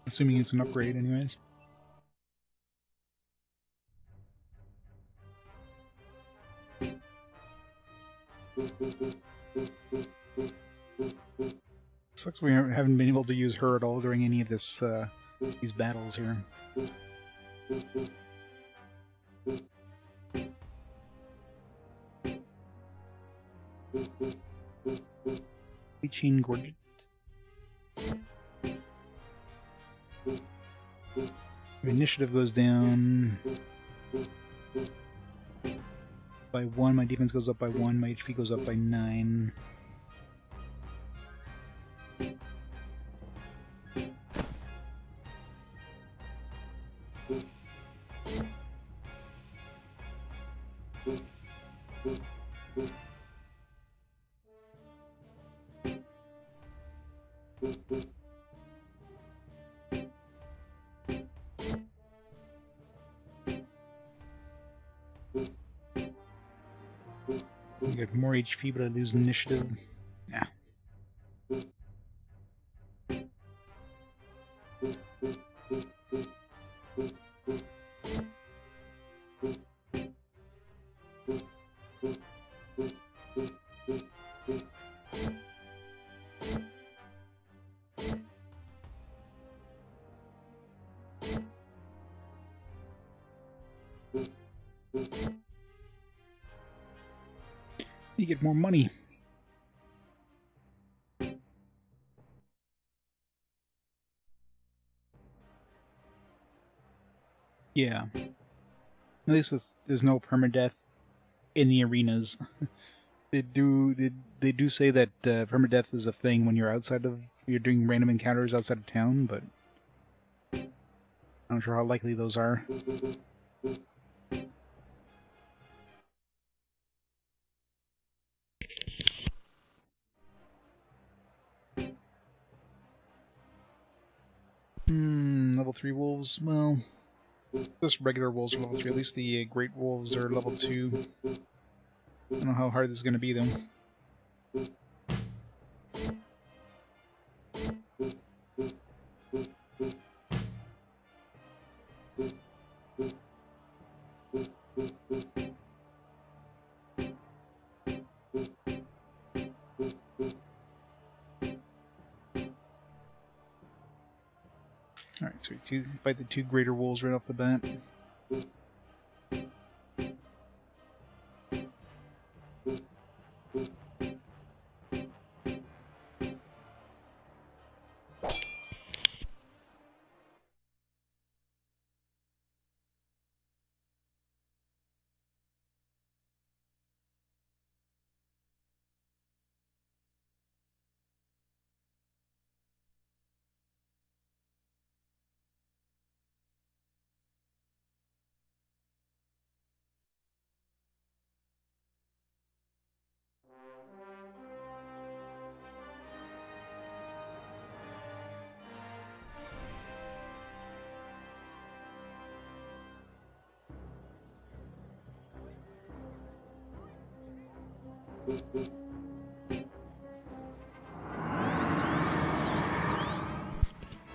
Speaker 1: Assuming it's an upgrade, anyways. Sucks we haven't been able to use her at all during any of this these battles here. Chain Gorget. My initiative goes down by 1, my defense goes up by 1, my HP goes up by 9. I get more HP, but I lose initiative. Yeah. You get more money. Yeah. At least there's no permadeath in the arenas. They do say that permadeath is a thing when you're doing random encounters outside of town, but I'm not sure how likely those are. Level 3 wolves, well, just regular wolves are level 3, at least the great wolves are level 2. I don't know how hard this is going to be, though. Alright, so we fight the 2 greater wolves right off the bat.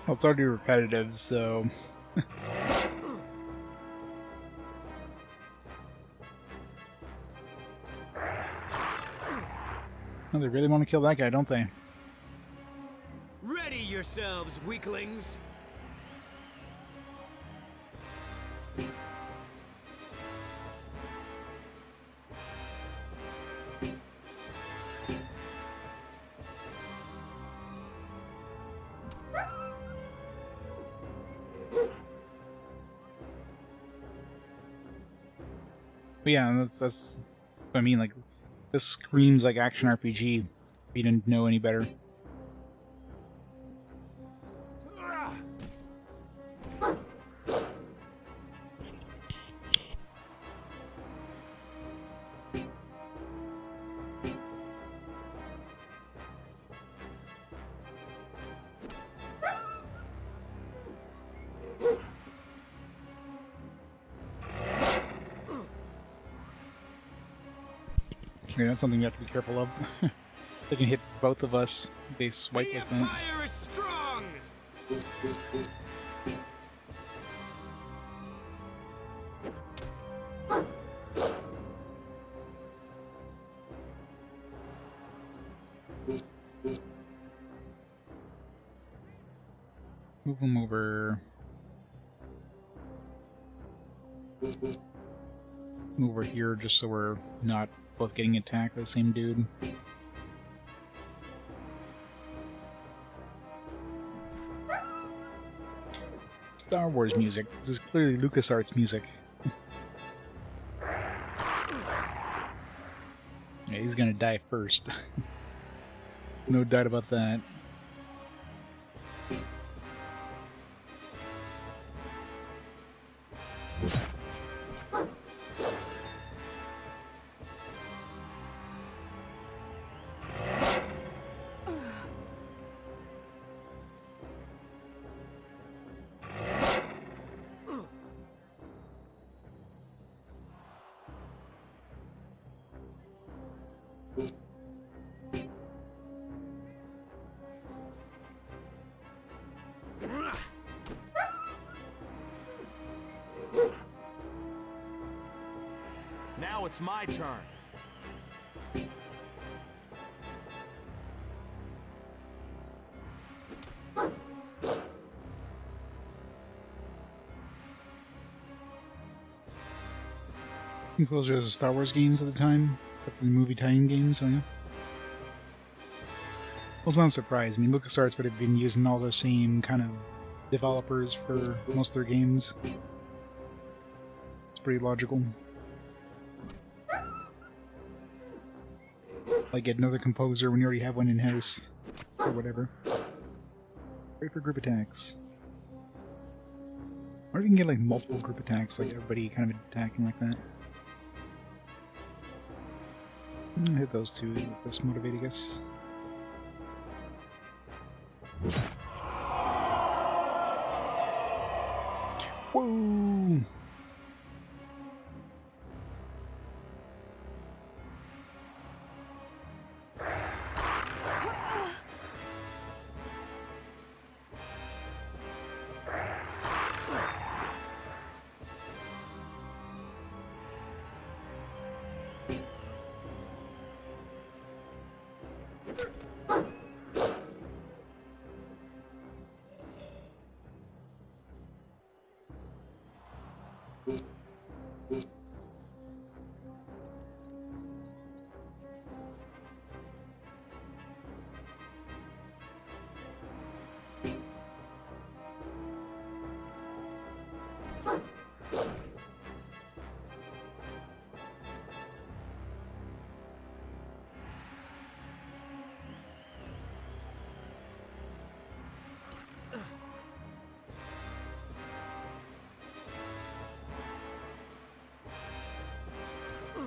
Speaker 1: Well, it's already repetitive, so... Oh, they really want to kill that guy, don't they?
Speaker 2: Ready yourselves, weaklings!
Speaker 1: But yeah, that's what I mean, like, This screams like action RPG. If you didn't know any better. Yeah, that's something you have to be careful of. They can hit both of us. They swipe like that.
Speaker 3: Empire is strong!
Speaker 1: Move them over. Move over here just so we're not both getting attacked by the same dude. Star Wars music. This is clearly LucasArts music. Yeah, he's gonna die first. No doubt about that.
Speaker 3: Now it's my turn.
Speaker 1: Those are Star Wars games at the time, except for the movie tie-in games, so yeah. Well, it's not a surprise. I mean, LucasArts would have been using all the same kind of developers for most of their games. It's pretty logical. Like, get another composer when you already have one in-house, or whatever. Great for group attacks. Or you can get, like, multiple group attacks, like everybody kind of attacking like that. Hit those two, let this motivate, I guess. Whoa!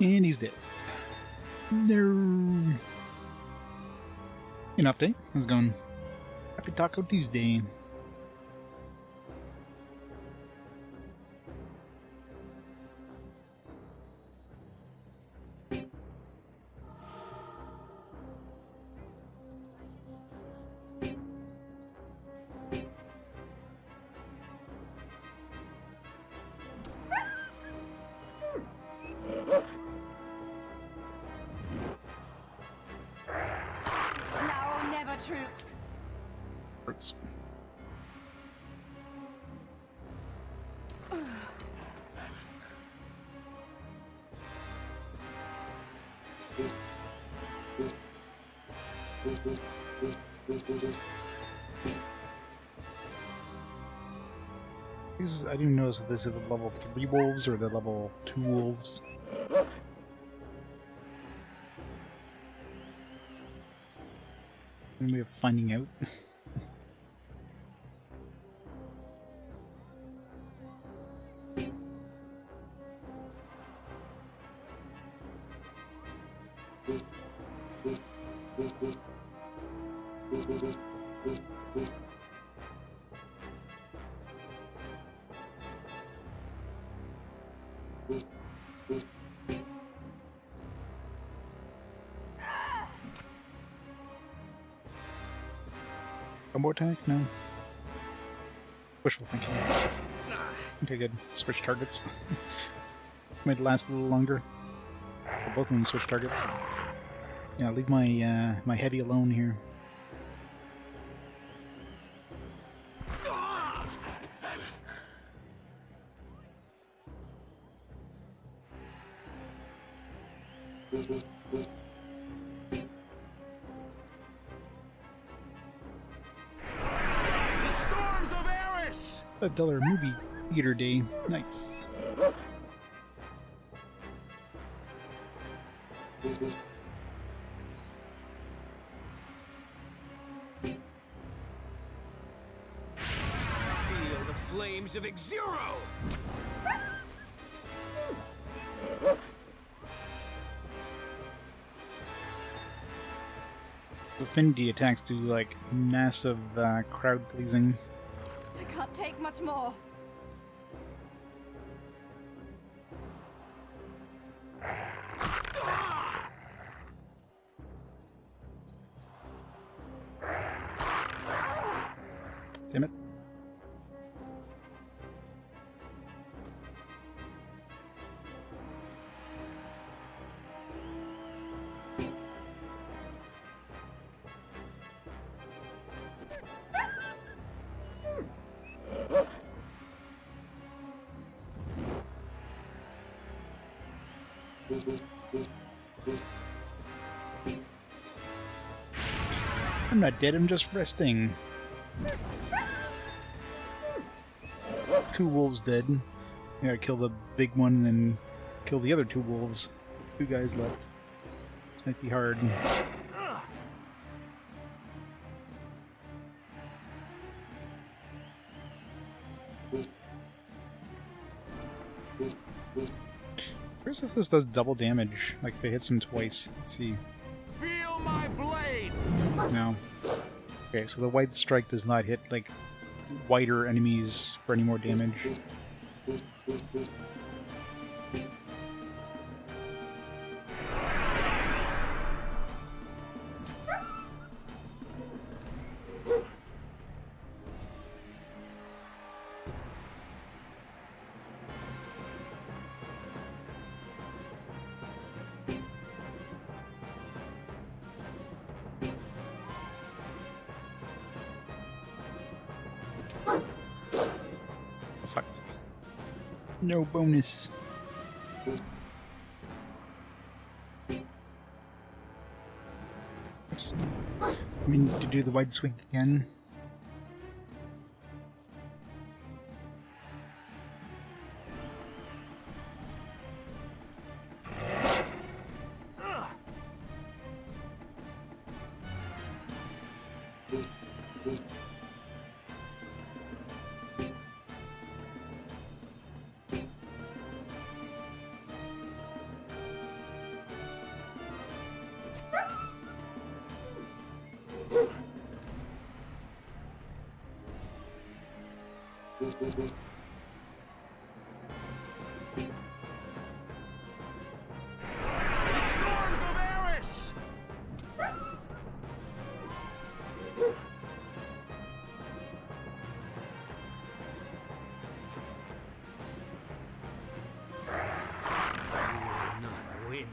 Speaker 1: And he's dead. No. An update. How's it going? Happy Taco Tuesday. Troops. I didn't notice if this is the level 3 wolves or the level 2 wolves. Any way of finding out? Combo attack? No. Wishful thinking. Okay, good. Switch targets. Might last a little longer. Both of them switch targets. Yeah, leave my my heavy alone here.
Speaker 3: The storms of Eris!
Speaker 1: $5 movie theater day. Nice.
Speaker 3: Feel the flames of Xero!
Speaker 1: Affinity attacks do like massive crowd pleasing.
Speaker 6: I can't take much more.
Speaker 1: Damn it. I'm not dead, I'm just resting. 2 wolves dead. I gotta kill the big one and then kill the other 2 wolves. 2 guys left. Might be hard. Curious if this does double damage, like if it hits him twice. Let's see.
Speaker 3: Feel my blade!
Speaker 1: No. Okay, so the white strike does not hit like whiter enemies for any more damage. Sucks. No bonus. Oops. I mean to do the wide swing again.
Speaker 3: The storms of Eris! You will not win.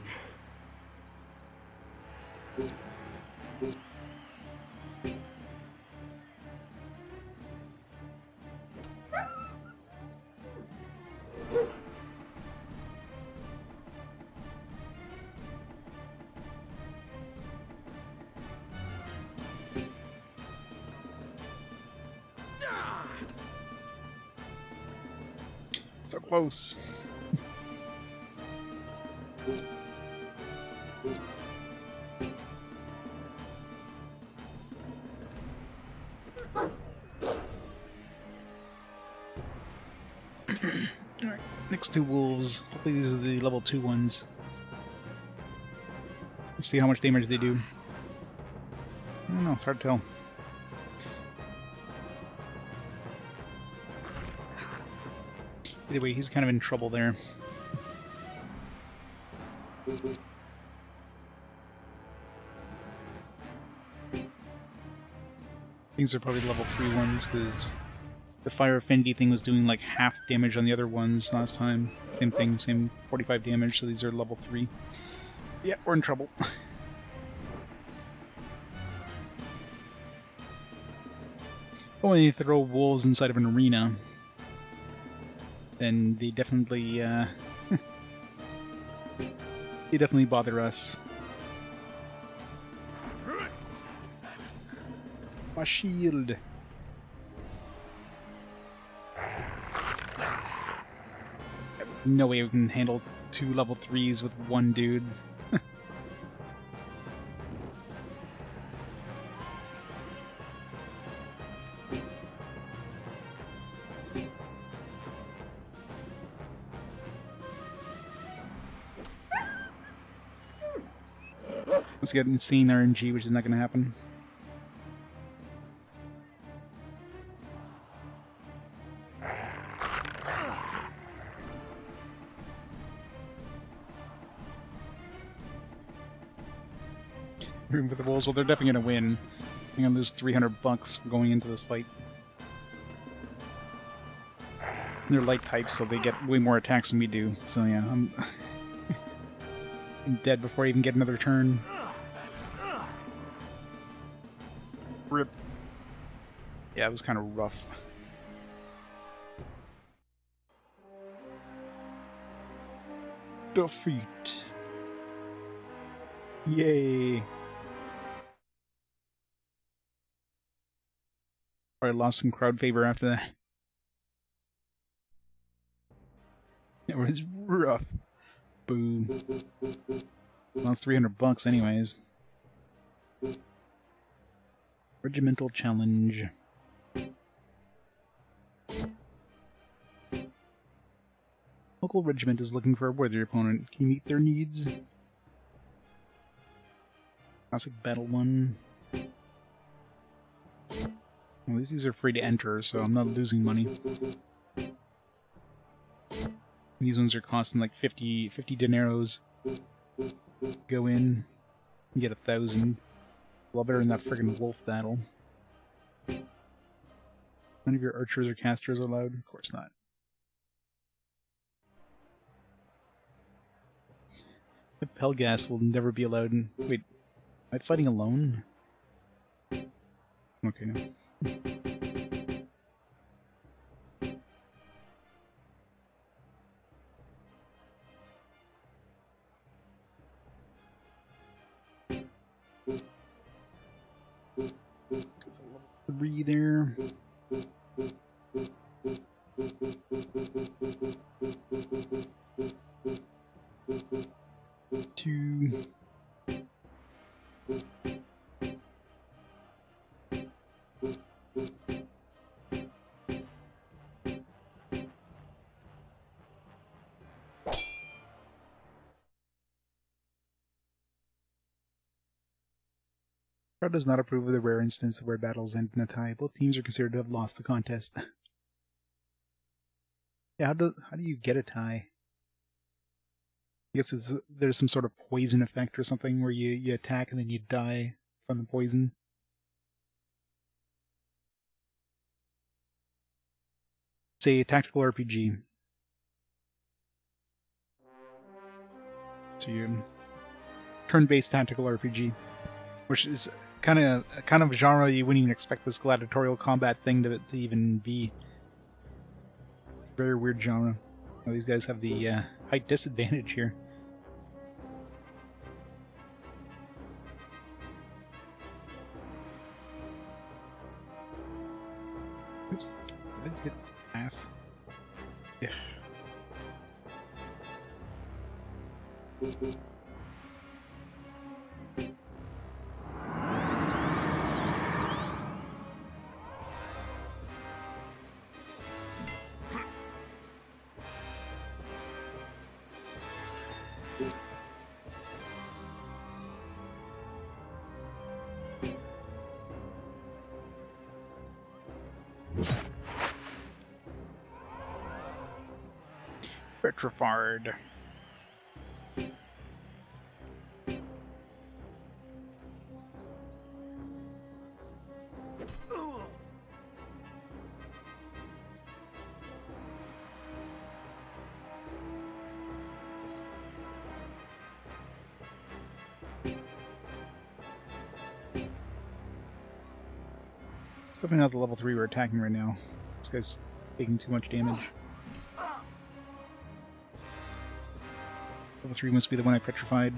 Speaker 1: So close. Alright, next two wolves. Hopefully these are the level 2 ones. Let's see how much damage they do. I don't know, it's hard to tell. Either way, he's kind of in trouble there. These are probably level 3 ones, because the fire affinity thing was doing like half damage on the other ones last time. Same thing, same 45 damage, so these are level 3. Yeah, we're in trouble. But when you throw wolves inside of an arena, then they definitely, they definitely bother us. My shield. No way we can handle 2 level 3s with one dude. Let's get insane RNG, which is not going to happen. Room for the wolves. Well, they're definitely going to win. I'm going to lose $300 going into this fight. They're light types, so they get way more attacks than we do. So yeah, I'm dead before I even get another turn. Rip. Yeah, it was kind of rough. Defeat. Yay. Probably lost some crowd favor after that. It was rough. Boom. Lost $300 anyways. Regimental challenge. Local regiment is looking for a worthy opponent. Can you meet their needs? Classic battle 1. Well, these are free to enter, so I'm not losing money. These ones are costing like 50 dineros. Go in, and get 1,000. A lot better than that friggin' wolf battle. None of your archers or casters allowed? Of course not. The Pelgast will never be allowed in... Wait, am I fighting alone? Okay, no. Three there. Two. Crowd does not approve of the rare instance where battles end in a tie. Both teams are considered to have lost the contest. Yeah, how do you get a tie? I guess there's some sort of poison effect or something where you attack and then you die from the poison. Say a tactical RPG. So you turn-based tactical RPG, which is kind of a genre you wouldn't even expect this gladiatorial combat thing to even be. Very weird genre. Oh, these guys have the height disadvantage here. Oops. Did I hit ass? Yeah. Petrified. It's definitely not the level 3 we're attacking right now. This guy's taking too much damage. Level 3 must be the one I petrified.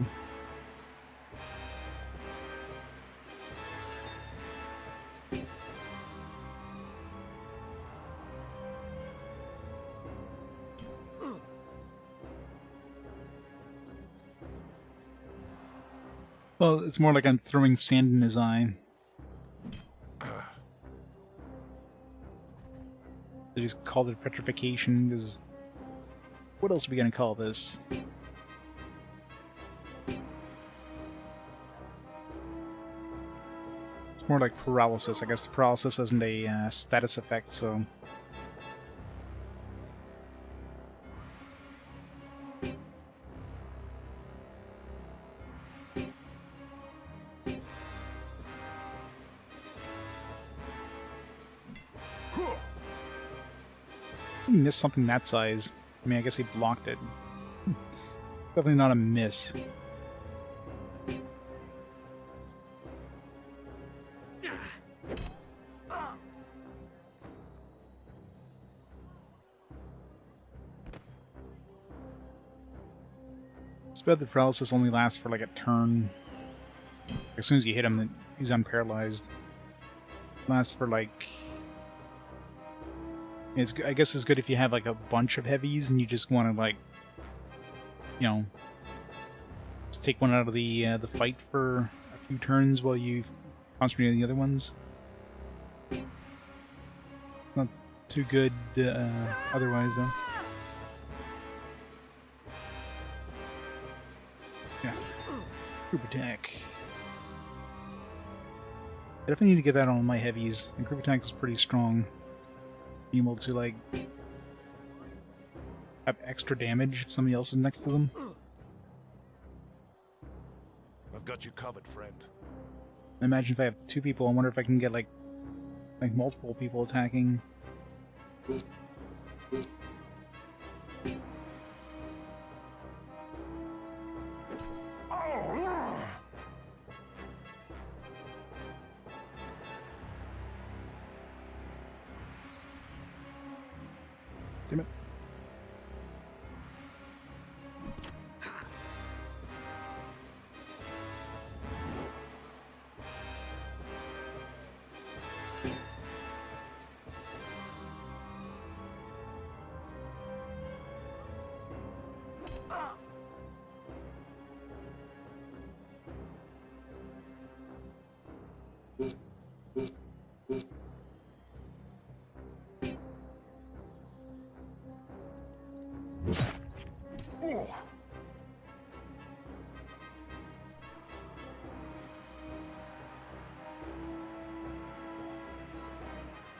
Speaker 1: Well, it's more like I'm throwing sand in his eye. They just called it petrification, because what else are we gonna call this? It's more like paralysis. I guess the paralysis isn't a status effect, so... He missed something that size. I mean, I guess he blocked it. Definitely not a miss. It's bad the paralysis only lasts for like a turn. As soon as you hit him, he's unparalyzed. Lasts for like... I guess it's good if you have like a bunch of heavies and you just want to like, you know, just take one out of the fight for a few turns while you concentrate on the other ones. Not too good otherwise though. Yeah, group attack. I definitely need to get that on my heavies. And group attack is pretty strong. Being able to, like, have extra damage if somebody else is next to them.
Speaker 7: I've got you covered, friend.
Speaker 1: I imagine if I have two people, I wonder if I can get, like multiple people attacking. Damn it.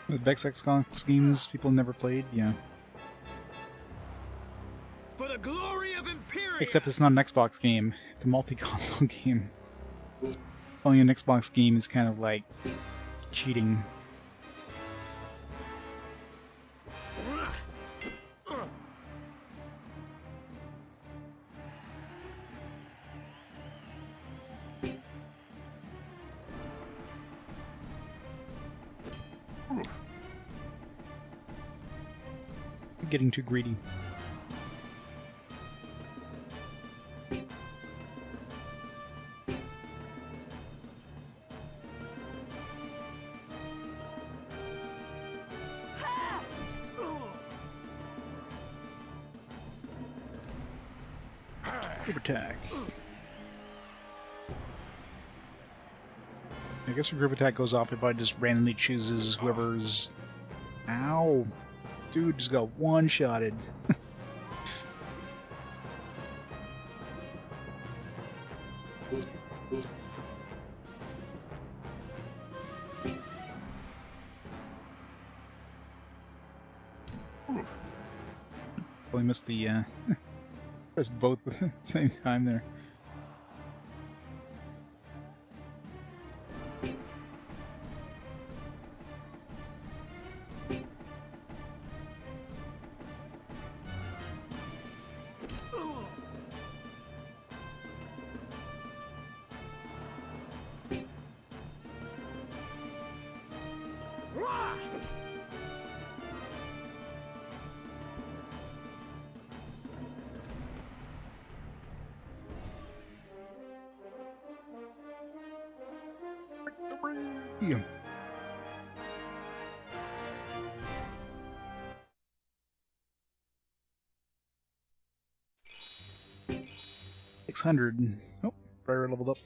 Speaker 1: The Vex schemes people never played, yeah.
Speaker 3: For the glory of Imperia!
Speaker 1: Except it's not an Xbox game, it's a multi-console game. Only an Xbox game is kind of like cheating. Getting too greedy. Group attack. I guess your group attack goes off if I just randomly chooses whoever's... Ow! Dude just got one-shotted. So I missed the press both at the same time there. Yeah. $600. Oh, Briar leveled up.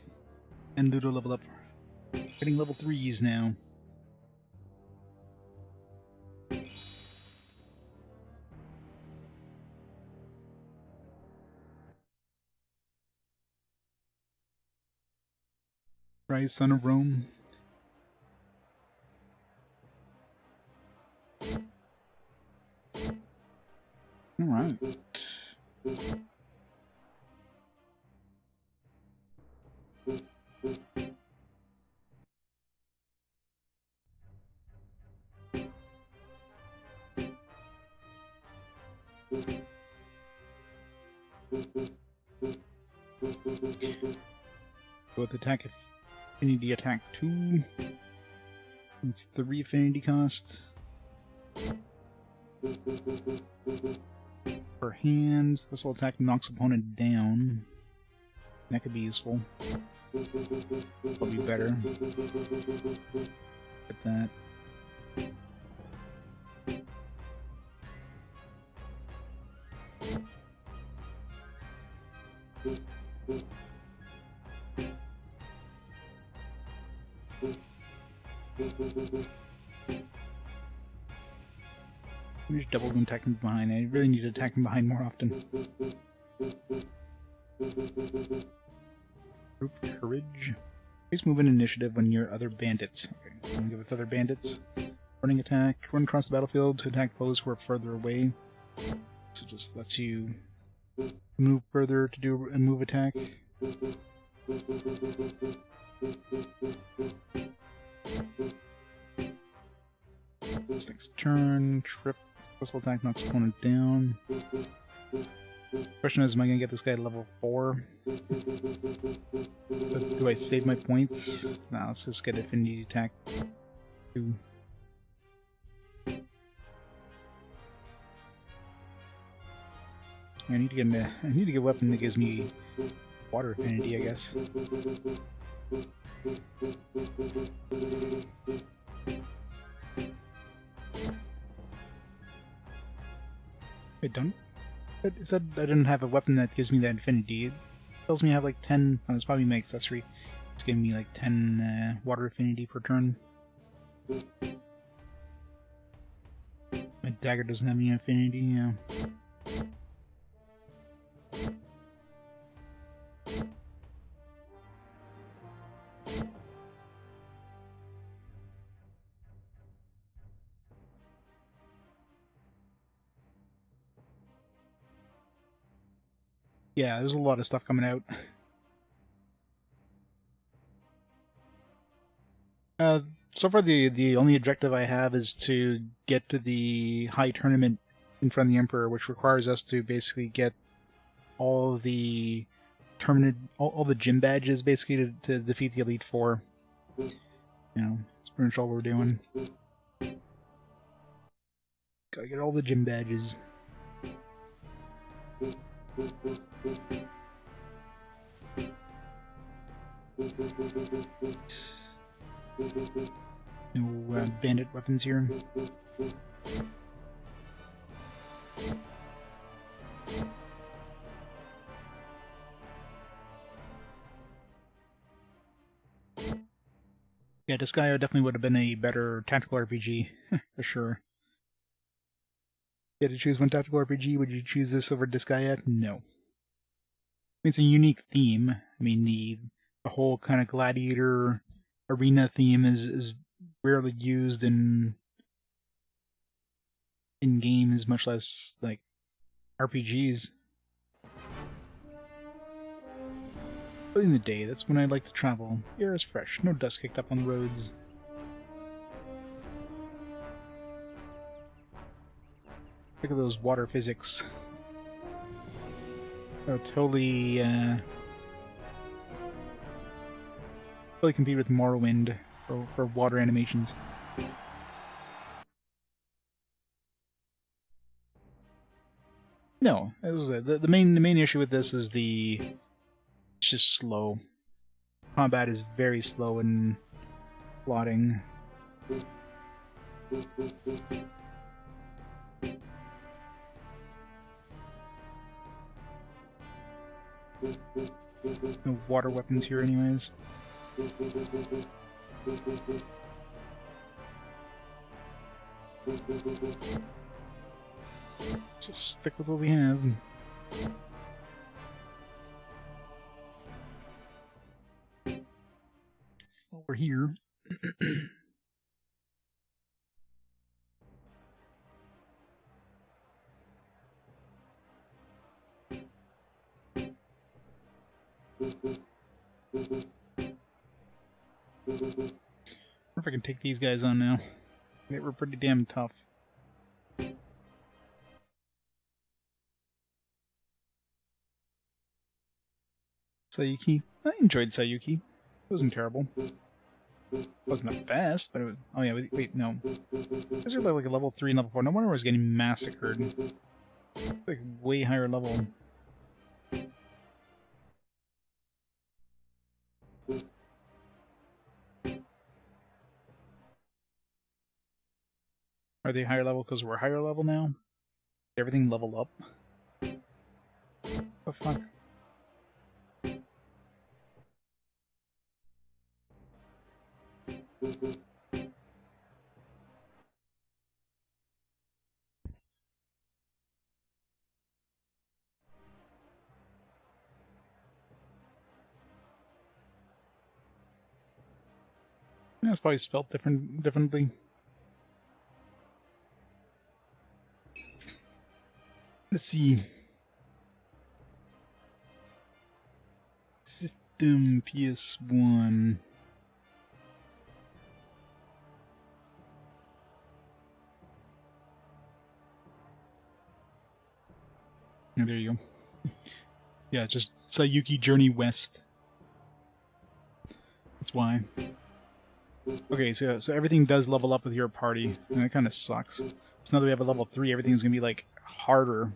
Speaker 1: And Ludo leveled up. Getting level 3s now. Rise, son of Rome. Alright. Go with attack affinity attack 2. It's 3 affinity cost. For hands, this will attack knocks opponent down. That could be useful. Probably better. Get that. I'm just double attack from behind. I really need to attack from behind more often. Group courage. Please move in initiative when you're other bandits. Okay, I'm good with other bandits. Running attack. Run across the battlefield to attack foes who are further away. So just lets you move further to do a move attack. This thing's turn. Trip. Successful attack knocks opponent down. Question is, am I going to get this guy to level 4? Do I save my points? No, let's just get affinity attack 2. I need to get a weapon that gives me water affinity, I guess. Wait, don't? It said I didn't have a weapon that gives me that affinity. It tells me I have like 10. Oh, that's probably my accessory. It's giving me like 10 water affinity per turn. My dagger doesn't have any affinity, yeah. Yeah, there's a lot of stuff coming out. So far the only objective I have is to get to the high tournament in front of the Emperor, which requires us to basically get all the all the gym badges basically to defeat the Elite Four. You know, that's pretty much all we're doing. Gotta get all the gym badges. No bandit weapons here. Yeah, Disgaea definitely would have been a better tactical RPG, for sure. You had to choose one tactical RPG, would you choose this over Disgaea? No. It's a unique theme. I mean, the whole kind of gladiator arena theme is rarely used in games, much less like RPGs. Early in the day, that's when I like to travel. The air is fresh, no dust kicked up on the roads. Look at those water physics. Oh, totally compete with Morrowind for water animations. No, as I said, the main issue with this is it's just slow. Combat is very slow and plodding. No water weapons here anyways. Just stick with what we have. Over here. I wonder if I can take these guys on now. They were pretty damn tough. Sayuki. I enjoyed Sayuki. It wasn't terrible. It wasn't the best, but it was... Oh yeah, wait, no. These are like a level 3 and level 4. No wonder I was getting massacred. Like, way higher level. Are they higher level because we're higher level now? Did everything level up? Oh fuck. Yeah, it's probably spelled differently. Let's see. System PS1. Oh, there you go. Yeah, just Sayuki Journey West. That's why. Okay, so everything does level up with your party, and that kind of sucks. So now that we have a level 3, everything's gonna be like harder.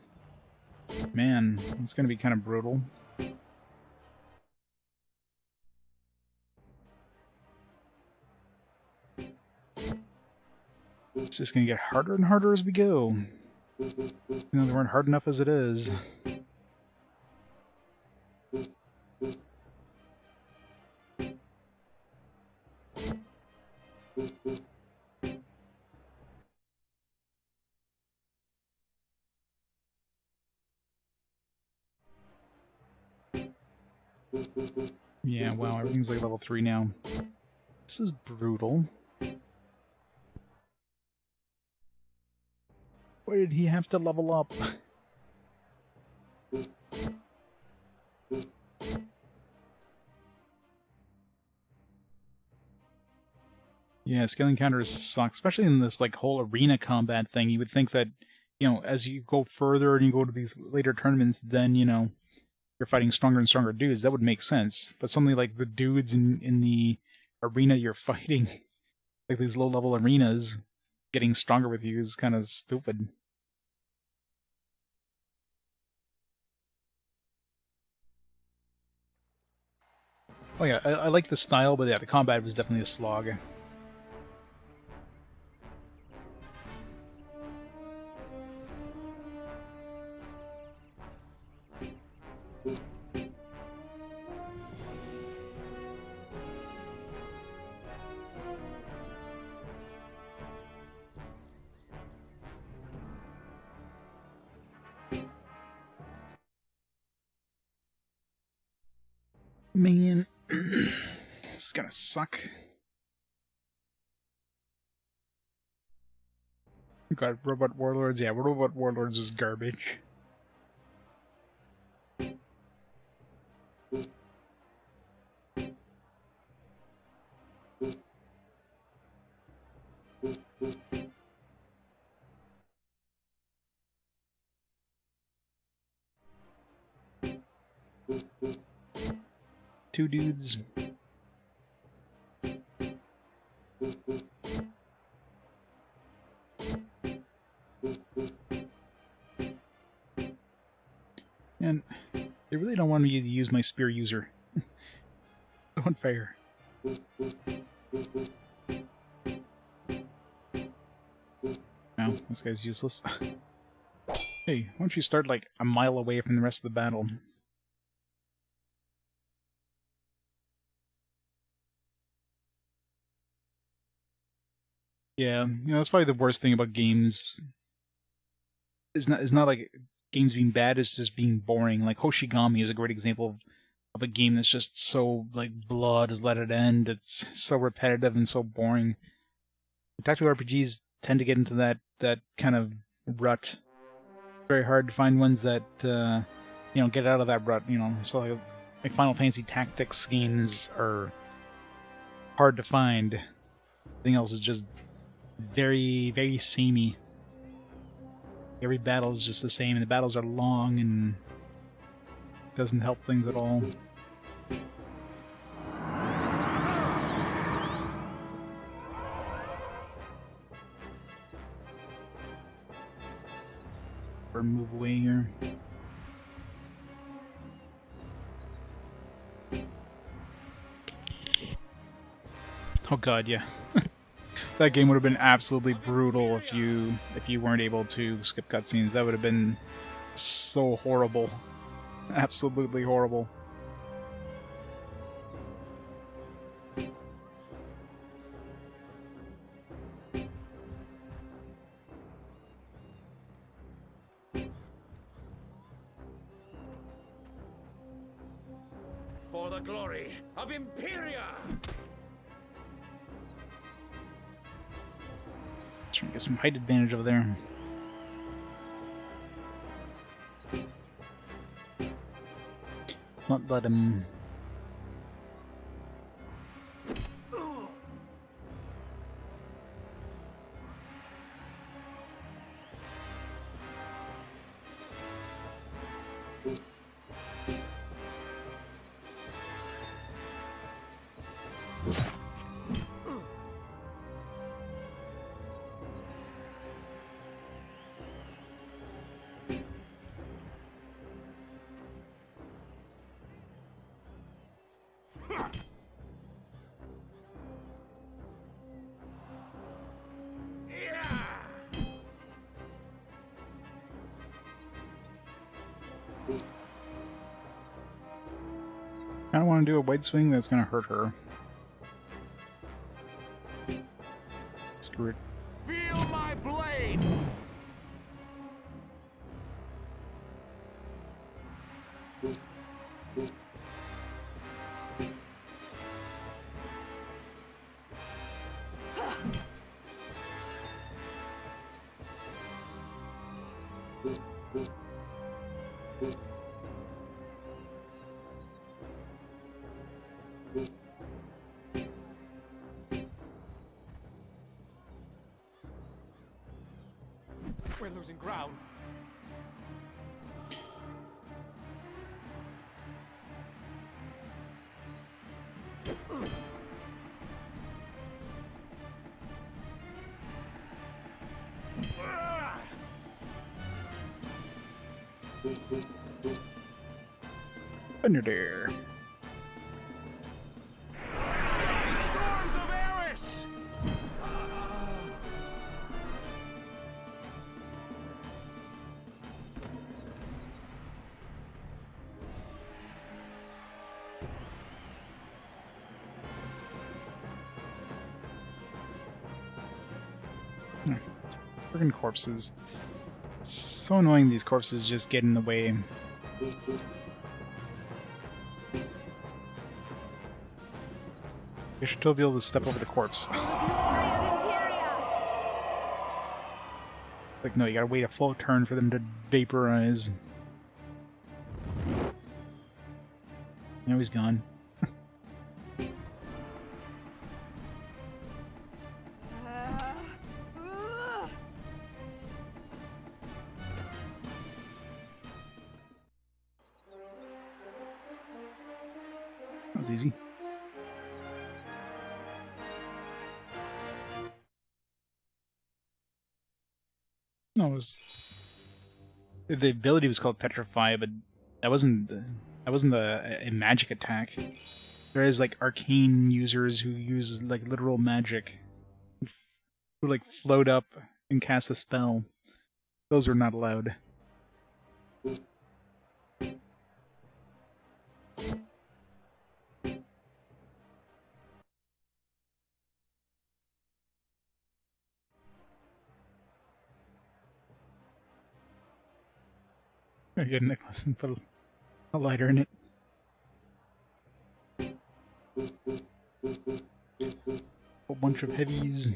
Speaker 1: Man, it's gonna be kind of brutal. It's just gonna get harder and harder as we go. You know, they weren't hard enough as it is. Yeah, wow, everything's like level 3 now. This is brutal. Why did he have to level up? Yeah, skill encounters suck, especially in this like whole arena combat thing. You would think that, you know, as you go further and you go to these later tournaments, then, you know, you're fighting stronger and stronger dudes. That would make sense. But something like the dudes in the arena you're fighting, like these low-level arenas, getting stronger with you is kind of stupid. Oh yeah, I like the style, but yeah, the combat was definitely a slog. Man, this is gonna suck. We got Robot Warlords. Yeah, Robot Warlords is garbage. Two dudes. And they really don't want me to use my spear user. So unfair. No, this guy's useless. Hey, why don't you start like a mile away from the rest of the battle? Yeah, that's probably the worst thing about games. It's not like games being bad, it's just being boring. Like Hoshigami is a great example of a game that's just so like blood has let it end. It's so repetitive and so boring. Tactical RPGs tend to get into that kind of rut. Very hard to find ones that get out of that rut. So like Final Fantasy Tactics games are hard to find. Everything else is just very, very samey. Every battle is just the same, and the battles are long, and doesn't help things at all. Or move away here. Oh god, yeah. That game would have been absolutely brutal if you weren't able to skip cutscenes. That would have been so horrible. Absolutely horrible.
Speaker 3: For the glory of Imperia!
Speaker 1: Trying to get some height advantage over there. Let's not let him... I don't want to do a wide swing, that's going to hurt her. Screw it.
Speaker 3: Feel my blade! We're losing ground.
Speaker 1: Under there.
Speaker 3: Storms of Eris!
Speaker 1: Friggin' corpses. It's so annoying these corpses just get in the way. You should still be able to step over the corpse.
Speaker 6: For the glory of Imperia!
Speaker 1: Like, no, you gotta wait a full turn for them to vaporize. Now he's gone. That was easy. No, it was... The ability was called Petrify, but that wasn't a magic attack. There is like arcane users who use like literal magic, who like float up and cast a spell. Those were not allowed. I get a necklace and put a lighter in it. A bunch of heavies.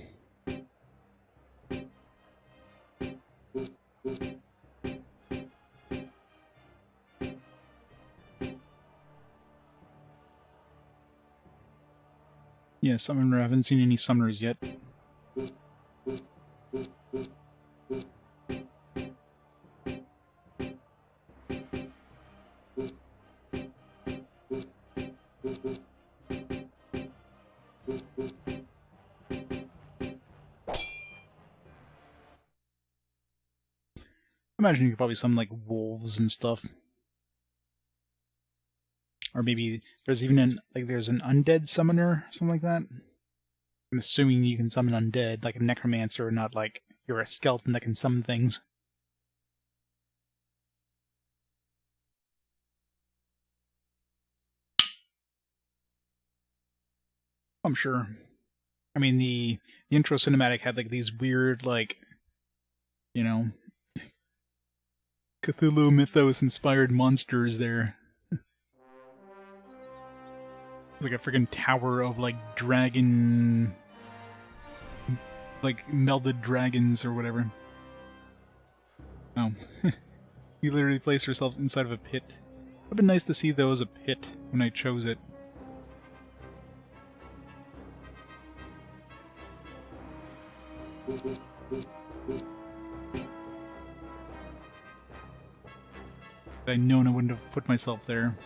Speaker 1: Yeah, summoner. I haven't seen any summoners yet. I imagine you could probably summon like wolves and stuff. Or maybe there's even there's an undead summoner, something like that. I'm assuming you can summon undead, like a necromancer, not like you're a skeleton that can summon things. I'm sure. I mean, the intro cinematic had like these weird, like, you know, Cthulhu mythos-inspired monsters there. It's like a freaking tower of like dragon, like melded dragons or whatever. Oh, you literally place yourselves inside of a pit. It would have been nice to see though as a pit when I chose it. I'd known I wouldn't have put myself there.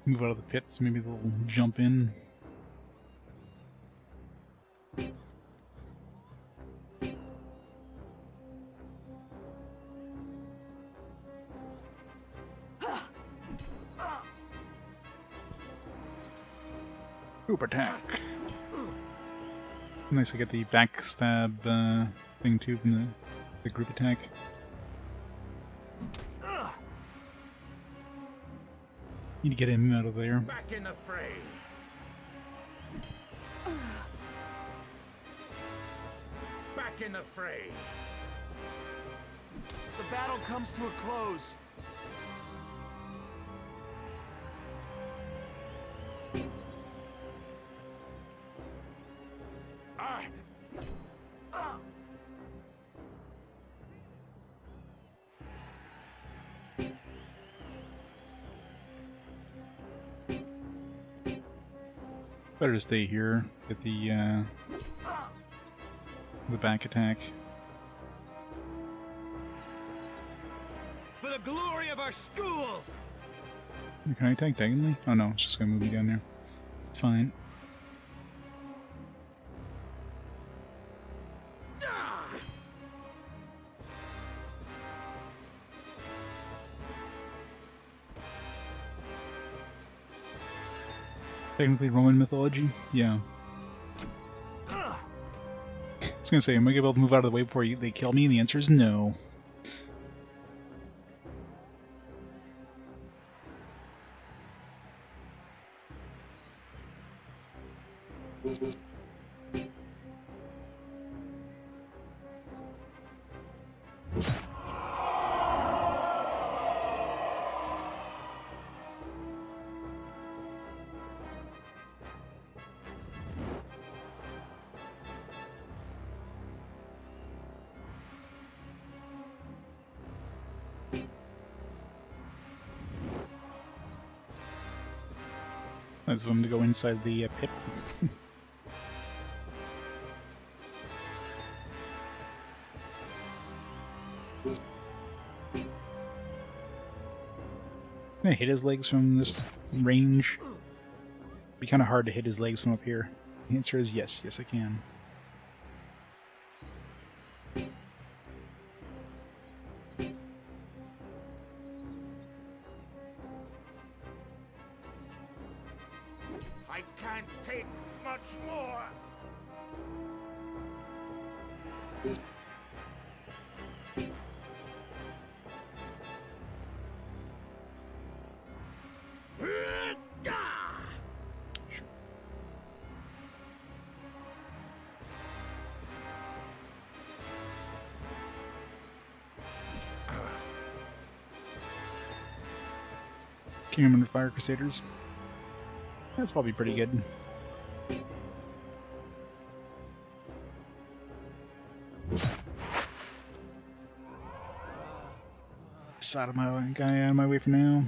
Speaker 1: Move out of the pit, so maybe they'll jump in. Group attack. Nice to get the backstab thing too from the group attack. Need to get him out of there.
Speaker 3: Back in the fray. Back in the fray.
Speaker 8: The battle comes to a close.
Speaker 1: Better to stay here. Get the back attack.
Speaker 3: For the glory of our school.
Speaker 1: Can I attack diagonally? Oh no, it's just gonna move me down there. It's fine. Technically Roman mythology? Yeah. I was gonna say, am I able to move out of the way before they kill me? And the answer is no. Nice of him to go inside the pit. Can I hit his legs from this range? It'd be kind of hard to hit his legs from up here. The answer is yes. Yes, I can.
Speaker 8: I can't take much more.
Speaker 1: Kingdom Under Fire Crusaders. That's probably pretty good. This out of my guy out of my way for now.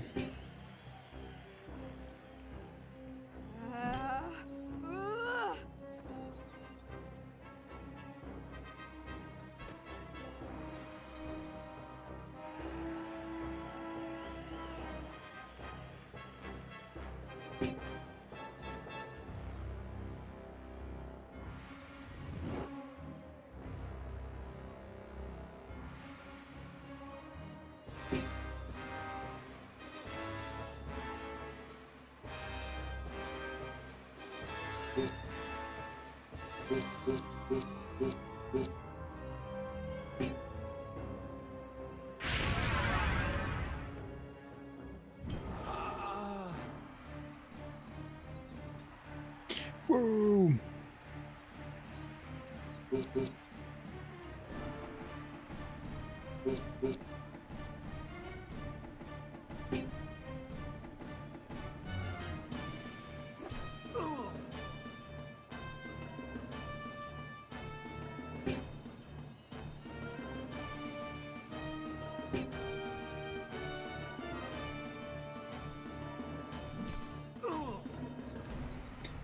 Speaker 1: Whoa!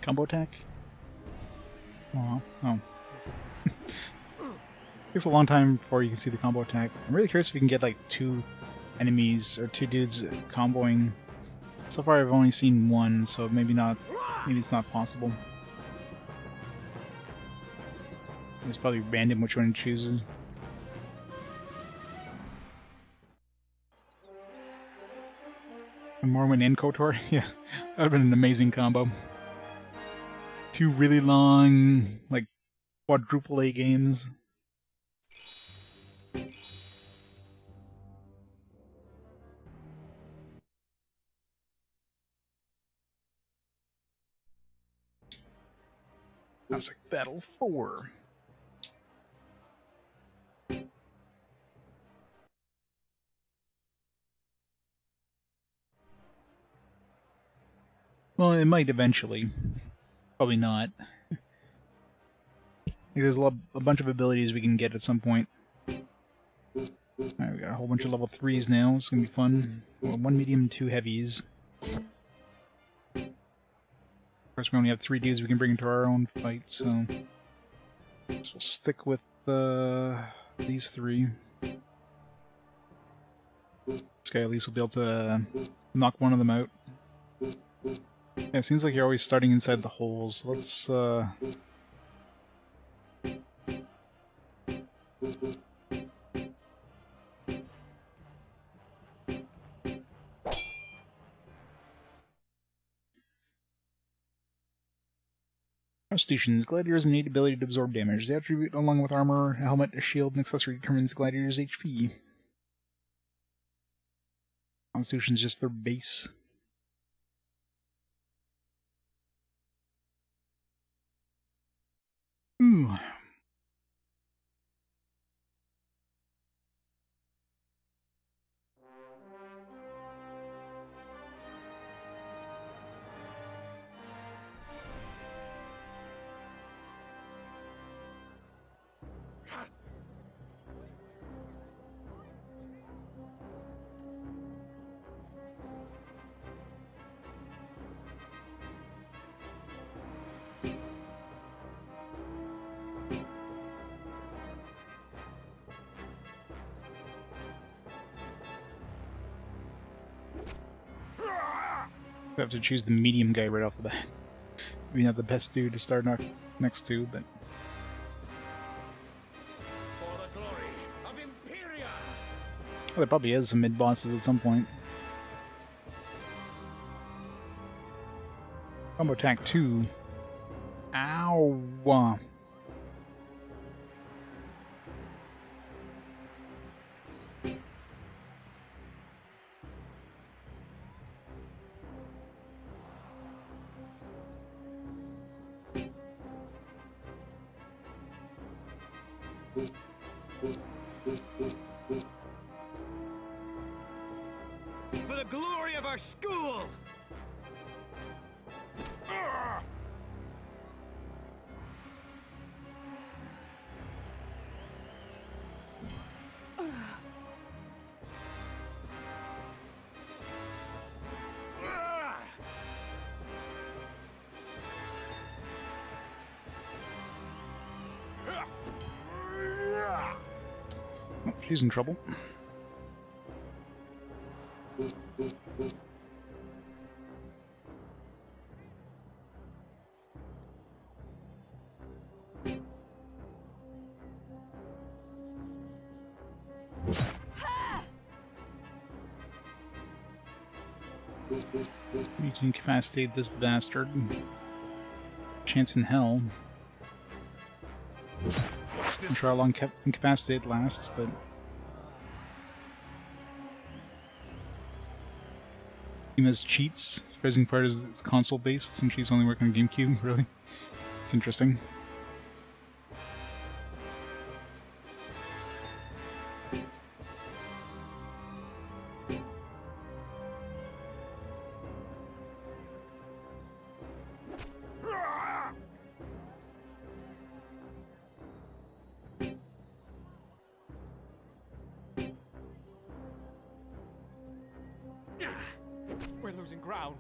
Speaker 1: Combo attack? Oh. Takes a long time before you can see the combo attack. I'm really curious if you can get like two enemies or two dudes comboing. So far I've only seen one, so maybe it's not possible. It's probably random which one it chooses. And Morwen and KOTOR? Yeah, that would have been an amazing combo. Two really long, like, quadruple A games. Classic Battle 4. Well, it might eventually. Probably not. There's a bunch of abilities we can get at some point. Alright, we got a whole bunch of level 3s now. It's gonna be fun. Well, 1 medium, 2 heavies. Of course, we only have 3 dudes we can bring into our own fight, so... we'll stick with these 3. This guy at least will be able to knock one of them out. Yeah, it seems like you're always starting inside the holes. Let's, Constitution. Gladiators' innate ability to absorb damage. The attribute, along with armor, a helmet, a shield, and accessory, determines the gladiator's HP. Constitution's just their base. Ooh. I have to choose the medium guy right off the bat. Maybe not the best dude to start next to, but...
Speaker 8: For the glory of Imperia!
Speaker 1: Well, there probably is some mid-bosses at some point. Combo attack 2. Ow!
Speaker 2: For the glory of our school!
Speaker 1: Oh, she's in trouble. You can incapacitate this bastard. Chance in hell. I'm sure how long incapacitated lasts, but... Game has cheats. The surprising part is that it's console-based, since she's only working on GameCube, really. It's interesting.
Speaker 8: We're losing ground.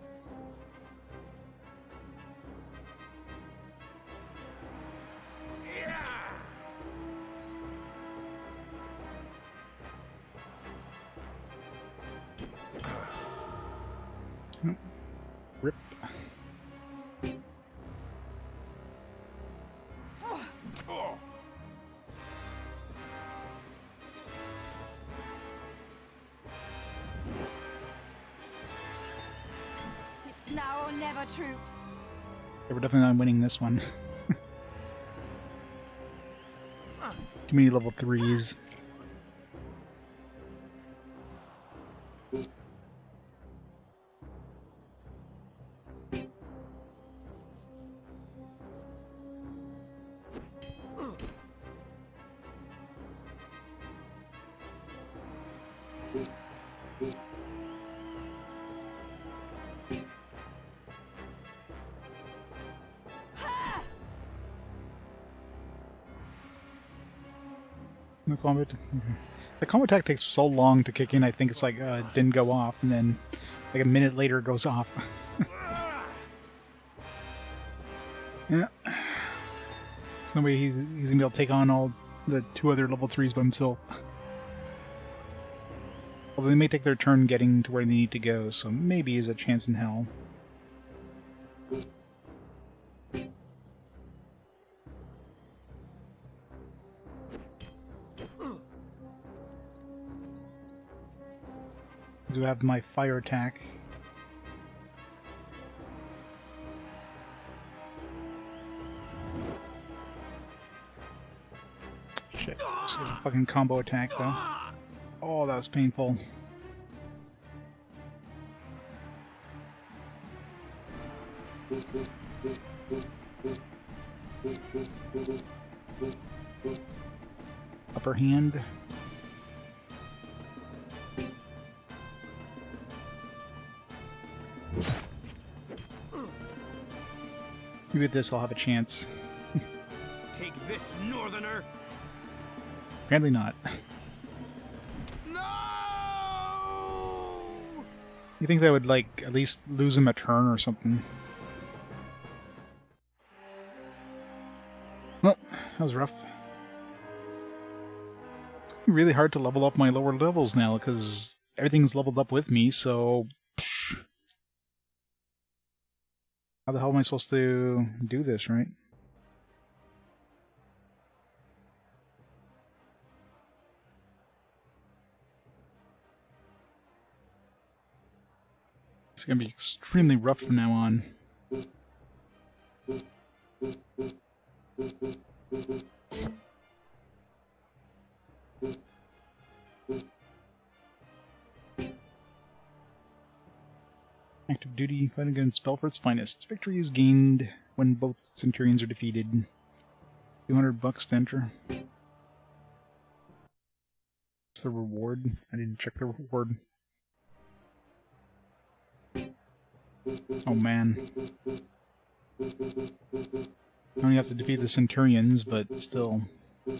Speaker 1: Rip.
Speaker 6: It's now or never, troops.
Speaker 1: Yeah, we're definitely not winning this one. Give me level 3s. The combat, the combat attack takes so long to kick in. I think it's like didn't go off, and then like a minute later it goes off. Yeah, there's no way he's gonna be able to take on all the 2 other level 3s by himself. Although they may take their turn getting to where they need to go, so maybe he's a chance in hell. Do I have my fire attack? Shit, this is a fucking combo attack though. Oh, that was painful. Upper hand. Maybe with this I'll have a chance.
Speaker 2: Take this, Northerner!
Speaker 1: Apparently not.
Speaker 2: No!
Speaker 1: You think that would, like, at least lose him a turn or something? Well, that was rough. It's gonna be really hard to level up my lower levels now, because everything's leveled up with me, so... How the hell am I supposed to do this, right? It's gonna be extremely rough from now on. Active duty, fight against Belford's finest. Victory is gained when both centurions are defeated. $200 to enter. What's the reward? I didn't check the reward. Oh man. I only have to defeat the centurions, but still. A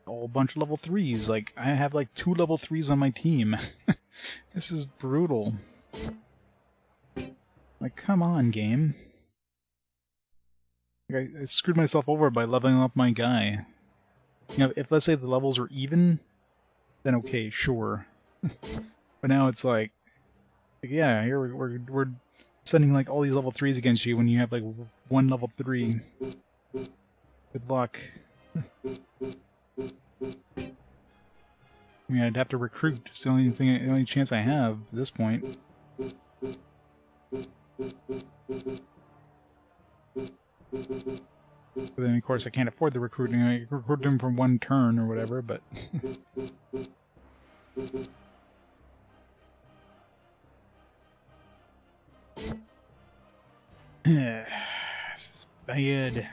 Speaker 1: whole bunch of level 3s. Like, I have like 2 level 3s on my team. This is brutal. Like, come on, game. Like, I screwed myself over by leveling up my guy. You know, if let's say the levels are even, then okay, sure. But now it's like yeah, here we're sending like all these level 3s against you when you have like 1 level 3. Good luck. I mean, I'd have to recruit. It's the only chance I have at this point. But then, of course, I can't afford the recruiting. I recruit them for 1 turn or whatever, but... This is bad.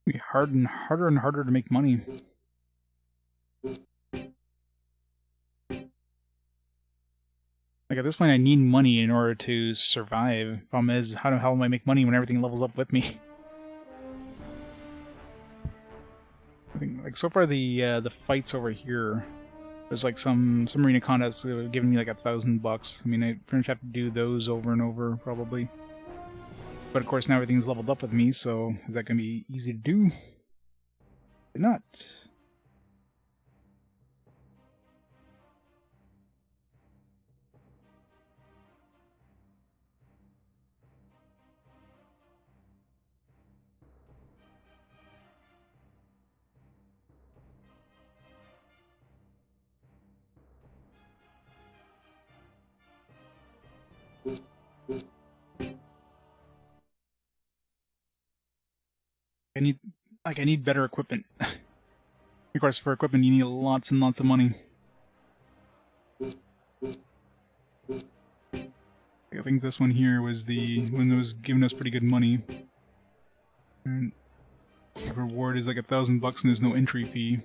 Speaker 1: Be harder and harder to make money. Like, at this point I need money in order to survive. Problem is, how the hell am I make money when everything levels up with me? I think, like, so far the fights over here, there's like some arena contests giving me like $1,000. I mean, I pretty much have to do those over and over, probably. But of course now everything's leveled up with me, so is that going to be easy to do? Probably not. I need better equipment. Of course, for equipment you need lots and lots of money. I think this one here was the one that was giving us pretty good money. And the reward is like $1,000 and there's no entry fee.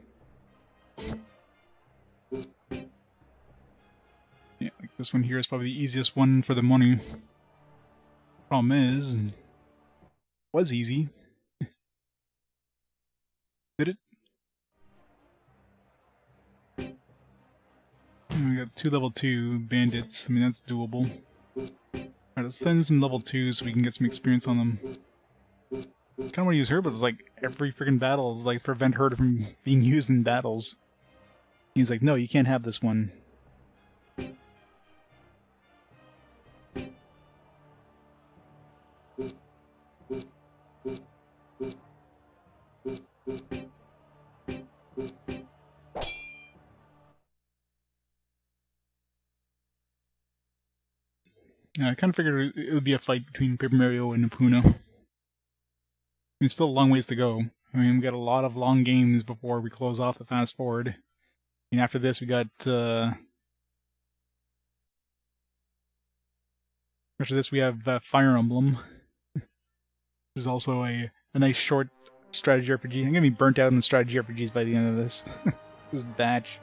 Speaker 1: Yeah, like this one here is probably the easiest one for the money. Problem is, it was easy. Did it? We got 2 level 2 bandits. I mean, that's doable. Alright, let's send some level 2 so we can get some experience on them. I kinda want to use her, but it's like every freaking battle, like, prevent her from being used in battles. He's like, no, you can't have this one. I kind of figured it would be a fight between Paper Mario and Epuna. It's still a long ways to go. I mean, we got a lot of long games before we close off the fast forward. And after this, we got after this, we have Fire Emblem. This is also a nice short strategy RPG. I'm gonna be burnt out in the strategy RPGs by the end of this batch.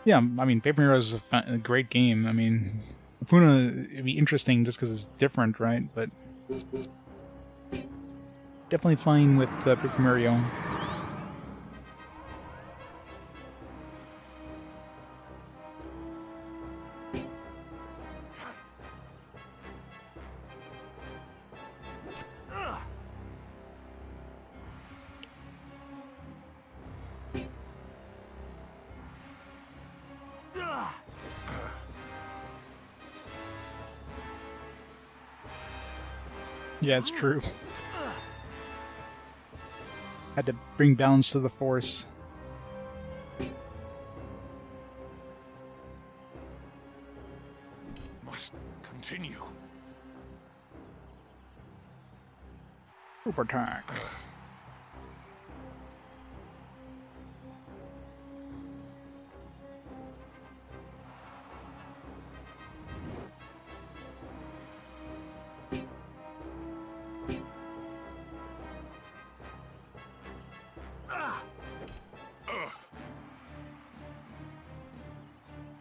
Speaker 1: Yeah, I mean, Paper Mario is a great game. I mean, Puna, it'd be interesting just because it's different, right? But definitely fine with Paper Mario. Yeah, it's true. Had to bring balance to the force.
Speaker 7: Must continue.
Speaker 1: Super attack.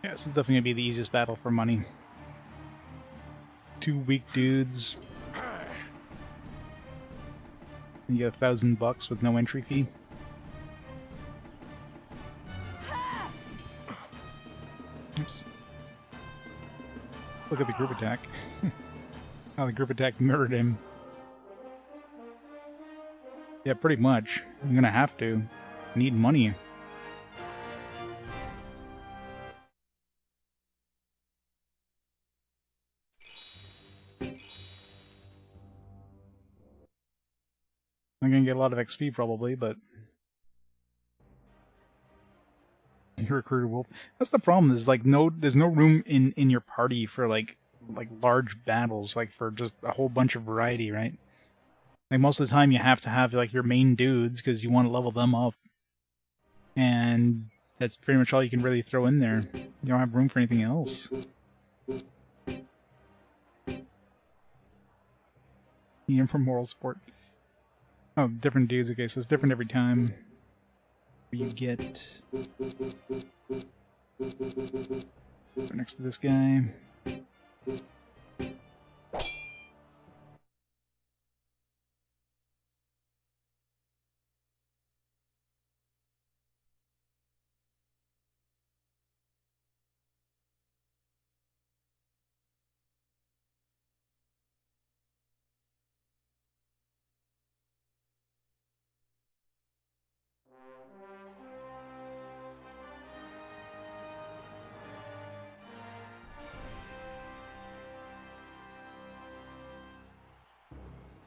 Speaker 1: Yeah, this is definitely gonna be the easiest battle for money. 2 weak dudes. And you get $1,000 with no entry fee. Oops. Look at the group attack. How the group attack murdered him. Yeah, pretty much. I'm gonna have to. I need money. I'm gonna get a lot of XP probably, but you recruited wolf. That's the problem. Is like there's no room in your party for like large battles, like for just a whole bunch of variety, right? Like most of the time, you have to have like your main dudes because you want to level them up, and that's pretty much all you can really throw in there. You don't have room for anything else. Even for moral support. Oh, different dudes. Okay, so it's different every time. You get right next to this guy.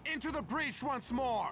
Speaker 3: Into the breach once more!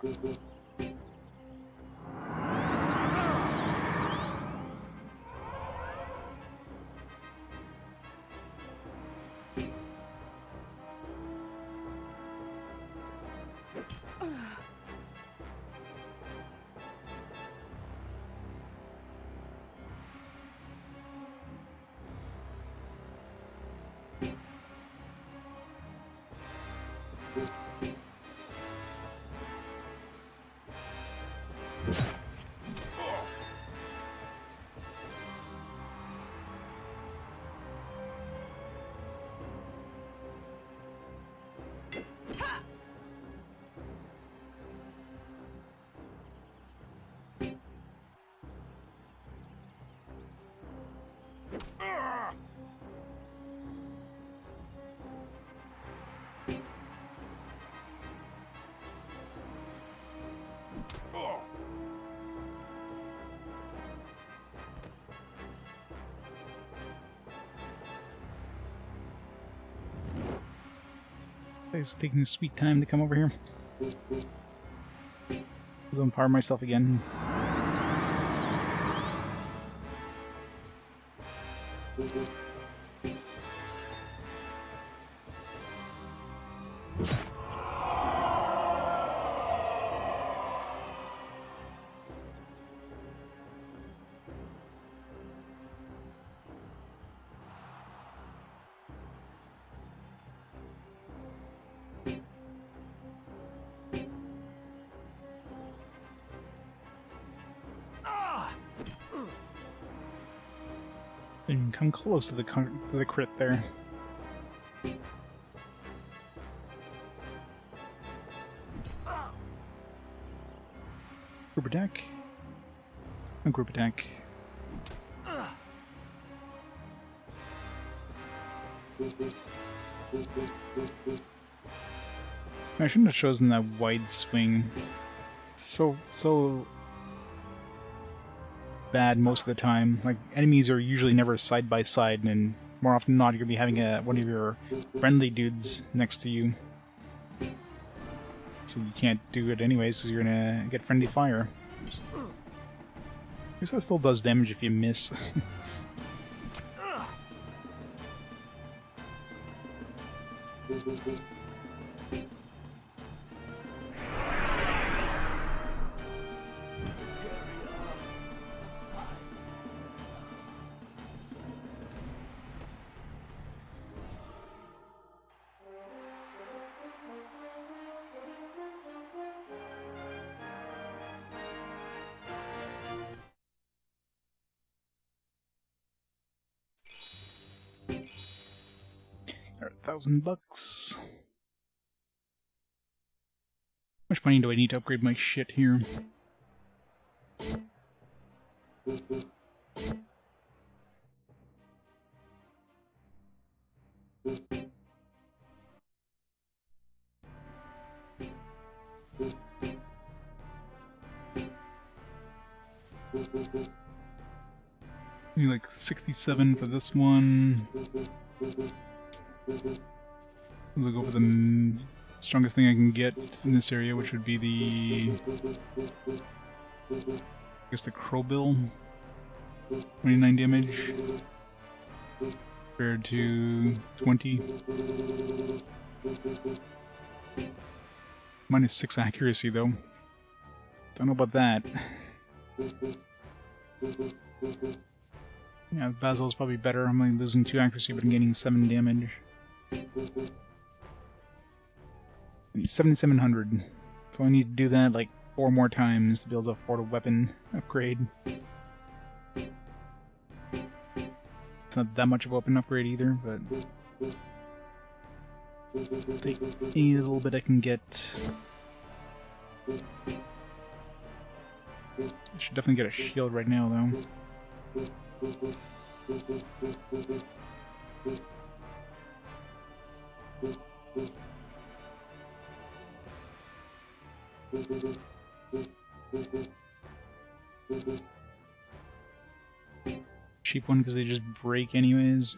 Speaker 3: He's taking his sweet time to come over here. I'll empower myself again.
Speaker 1: Didn't come close to the crit there. Group attack. No group attack. I shouldn't have chosen that wide swing. So bad most of the time. Like, enemies are usually never side by side, and more often than not, you're gonna be having one of your friendly dudes next to you. So you can't do it anyways, because you're gonna get friendly fire. I guess that still does damage if you miss. $1,000. How much money do I need to upgrade my shit here? Maybe like 67 for this one. I'll go for the strongest thing I can get in this area, which would be the... I guess the Crowbill. 29 damage. Compared to 20. Minus 6 accuracy, though. Don't know about that. Yeah, Basil's probably better. I'm only losing 2 accuracy, but I'm gaining 7 damage. 7,700. So I need to do that like 4 more times to be able to afford a weapon upgrade. It's not that much of a weapon upgrade either, but I'll take any little bit I can get. I should definitely get a shield right now, though. Cheap one because they just break anyways.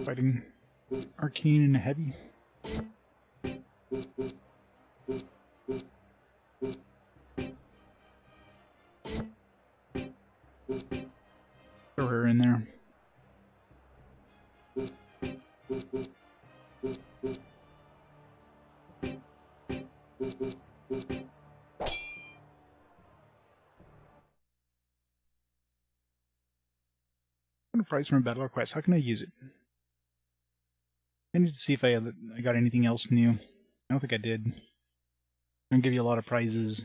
Speaker 1: Fighting arcane and heavy. Throw her in there. Prize from a battle request. How can I use it? I need to see if I got anything else new. I don't think I did. I'm gonna give you a lot of prizes.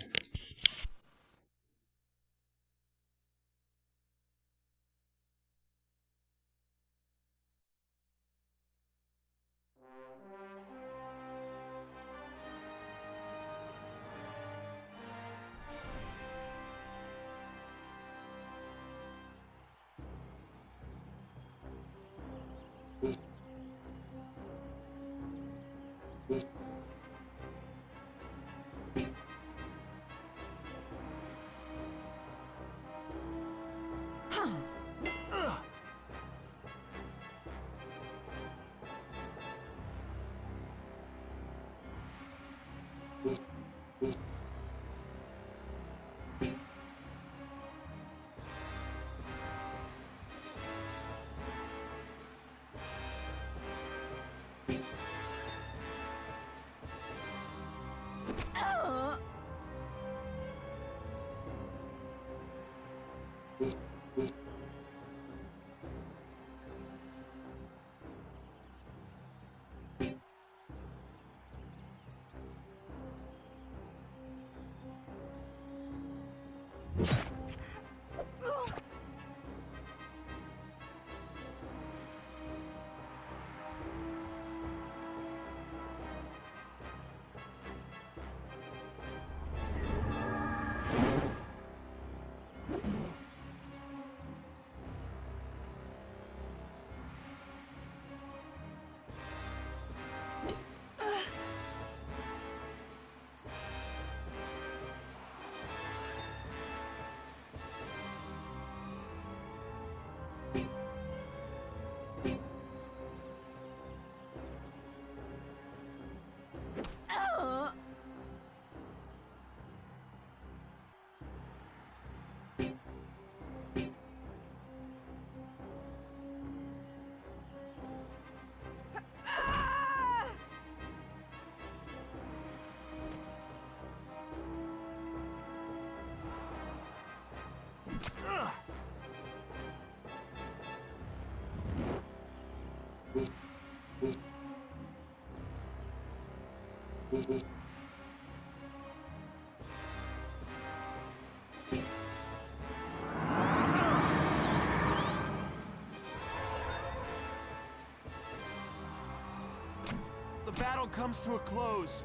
Speaker 3: The battle comes to a close.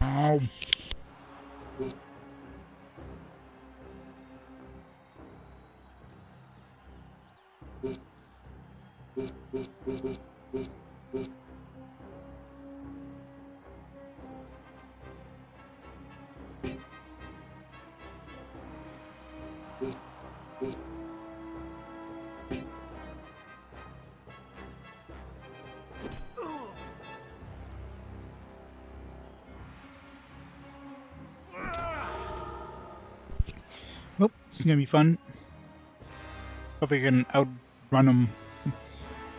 Speaker 1: Ow. Well, this is gonna be fun. Hope I can outrun him.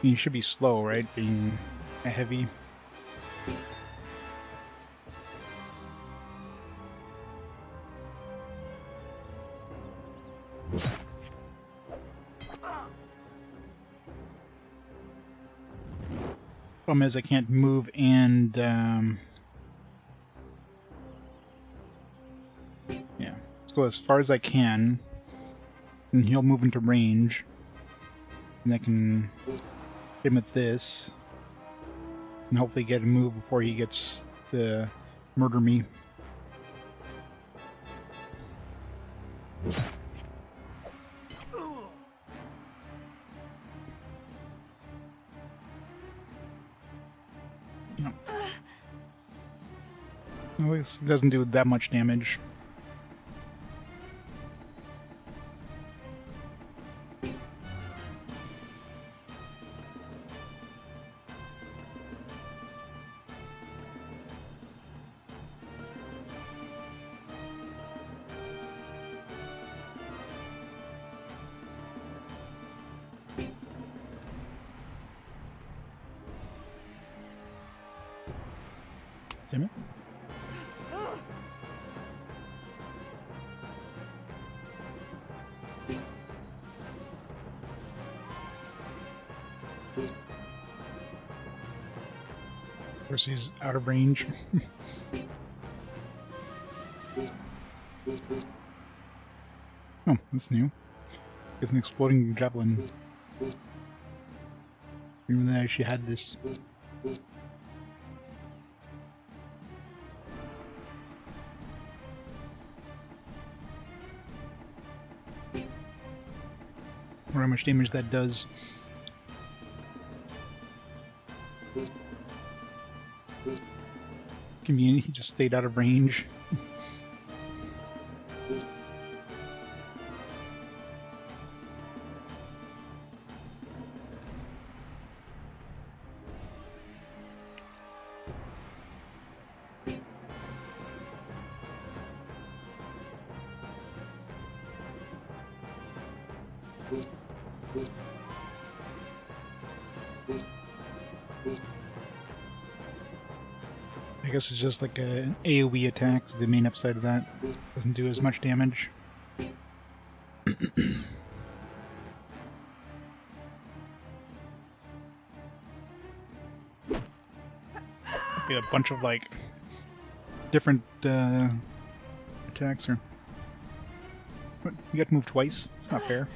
Speaker 1: He should be slow, right? Being a heavy. Problem is I can't move and yeah, let's go as far as I can, and he'll move into range, and I can hit him with this, and hopefully get a move before he gets to murder me. No. Well, this doesn't do that much damage. Damn it. Of course, he's out of range. Oh, that's new. It's an exploding javelin. Even though I actually had this. Or how much damage that does. Convenient, he just stayed out of range. I guess it's just like an AoE attack, is the main upside of that. Doesn't do as much damage. Be a bunch of like different attacks here. What? You got to move twice? It's not fair.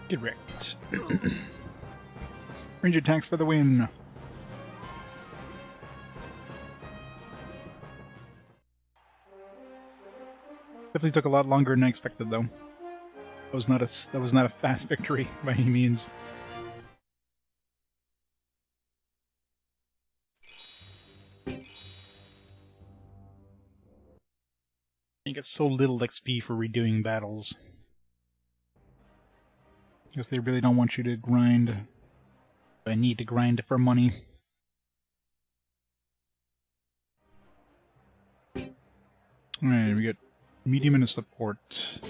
Speaker 1: Get wrecked. Range attacks for the win. Definitely took a lot longer than I expected, though. That was not a fast victory by any means. You get so little XP for redoing battles. Guess they really don't want you to grind. I need to grind for money. Alright, we got medium and a support.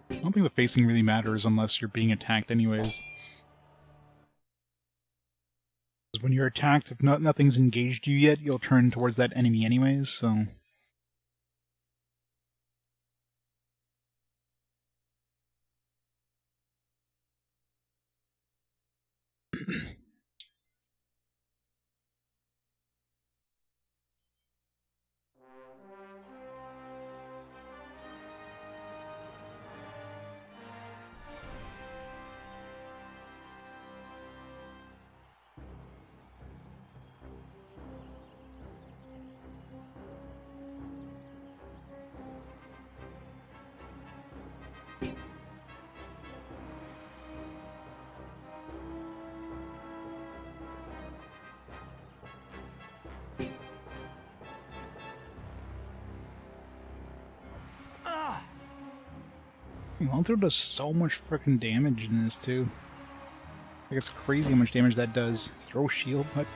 Speaker 1: I don't think the facing really matters unless you're being attacked anyways. Because when you're attacked, if nothing's engaged you yet, you'll turn towards that enemy anyways, so... Alter does so much freaking damage in this too. Like, it's crazy how much damage that does. Throw shield, but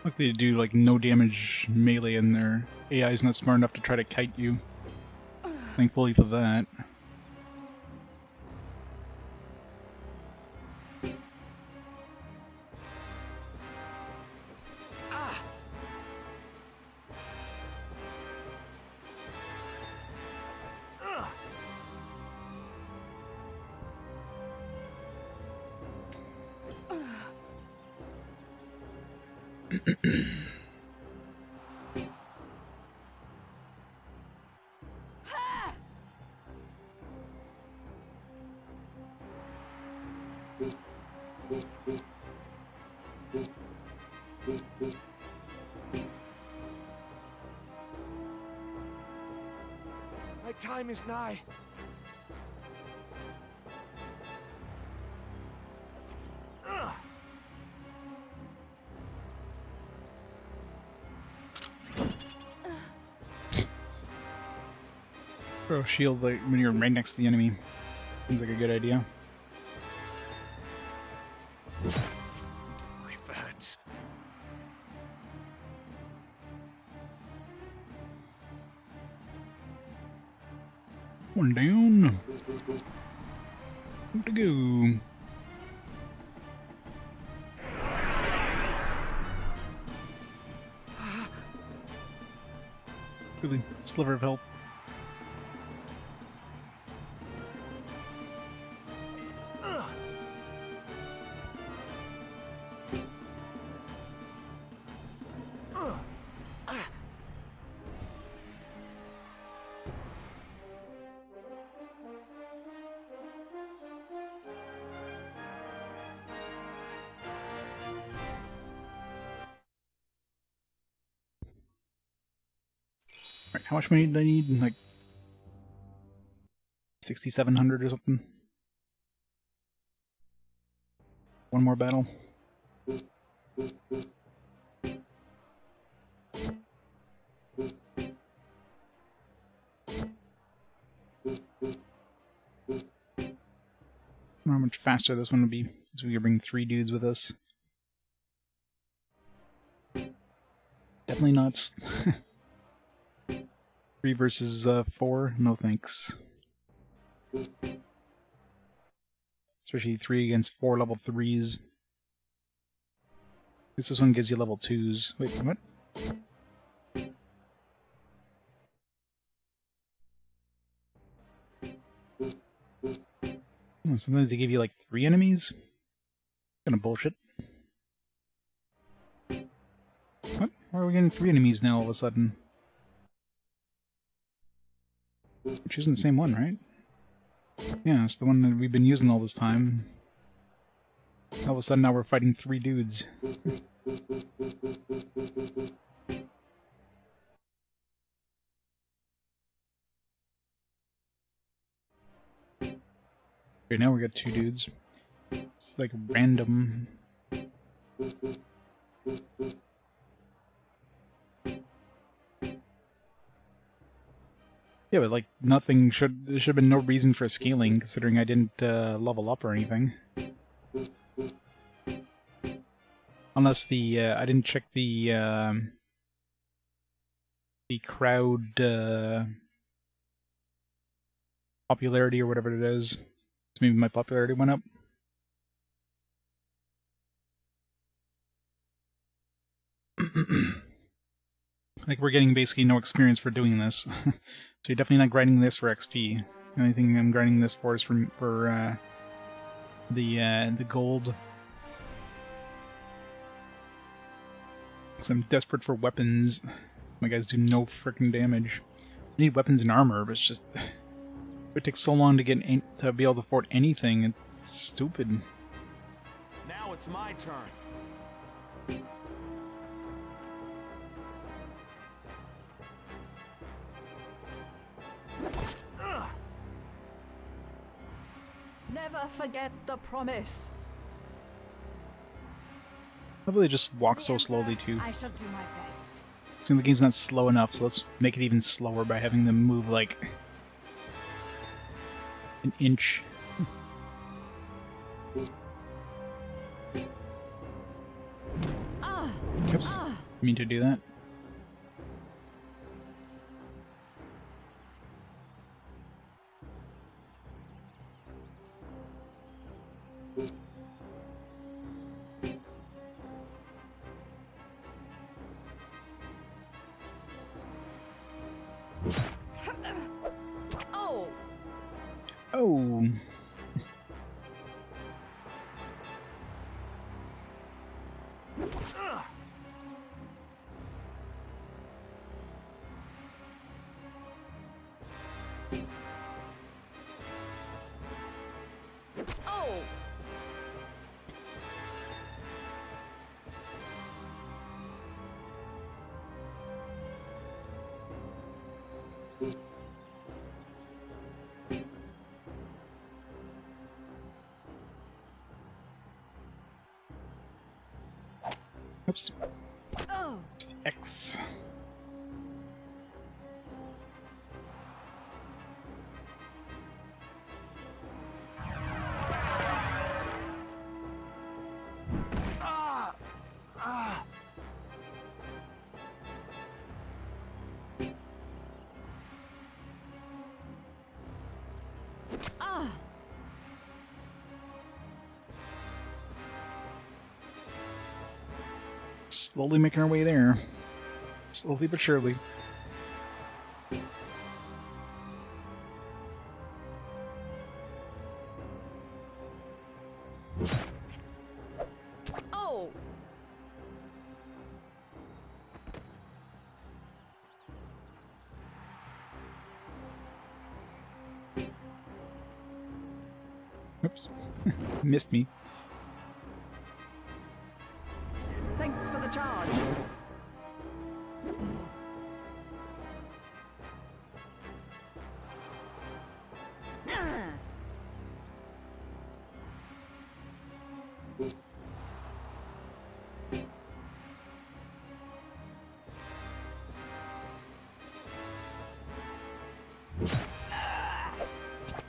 Speaker 1: like they do like no damage melee and their AI is not smart enough to try to kite you. Thankfully for that.
Speaker 3: My time is nigh.
Speaker 1: Throw a shield like when you're right next to the enemy. Seems like a good idea.
Speaker 7: Valens.
Speaker 1: One down. Time to go. Really sliver of health. Alright, how much money did I need? Like 6,700 or something? One more battle. I wonder how much faster this one would be, since we could bring 3 dudes with us. Definitely not 3 versus 4. No thanks. Especially 3 against 4 level 3s. This one gives you level 2s. Wait, what? Oh, sometimes they give you like 3 enemies? Kind of bullshit. What? Why are we getting 3 enemies now all of a sudden? Which isn't the same one, right? Yeah, it's the one that we've been using all this time. All of a sudden now we're fighting 3 dudes. Okay, now we got 2 dudes. It's like random. Yeah, but like nothing should. There should have been no reason for scaling, considering I didn't level up or anything. Unless the I didn't check the crowd popularity or whatever it is. So maybe my popularity went up. Like we're getting basically no experience for doing this, so you're definitely not grinding this for XP. The only thing I'm grinding this for is for the gold. Because I'm desperate for weapons. My guys do no frickin' damage. I need weapons and armor, but it's just it takes so long to get to be able to afford anything. It's stupid.
Speaker 3: Now it's my turn.
Speaker 6: Never forget the promise.
Speaker 1: Probably just walk so slowly too.
Speaker 6: I shall do my best.
Speaker 1: So the game's not slow enough, so let's make it even slower by having them move like an inch. Oops, I mean to do that.
Speaker 6: Oh!
Speaker 1: Oh!
Speaker 6: Oh!
Speaker 1: Oops.
Speaker 6: Oh!
Speaker 1: It's the X.
Speaker 6: Ah!
Speaker 1: Slowly making our way there. Slowly but surely. Missed me.
Speaker 6: Thanks for the charge.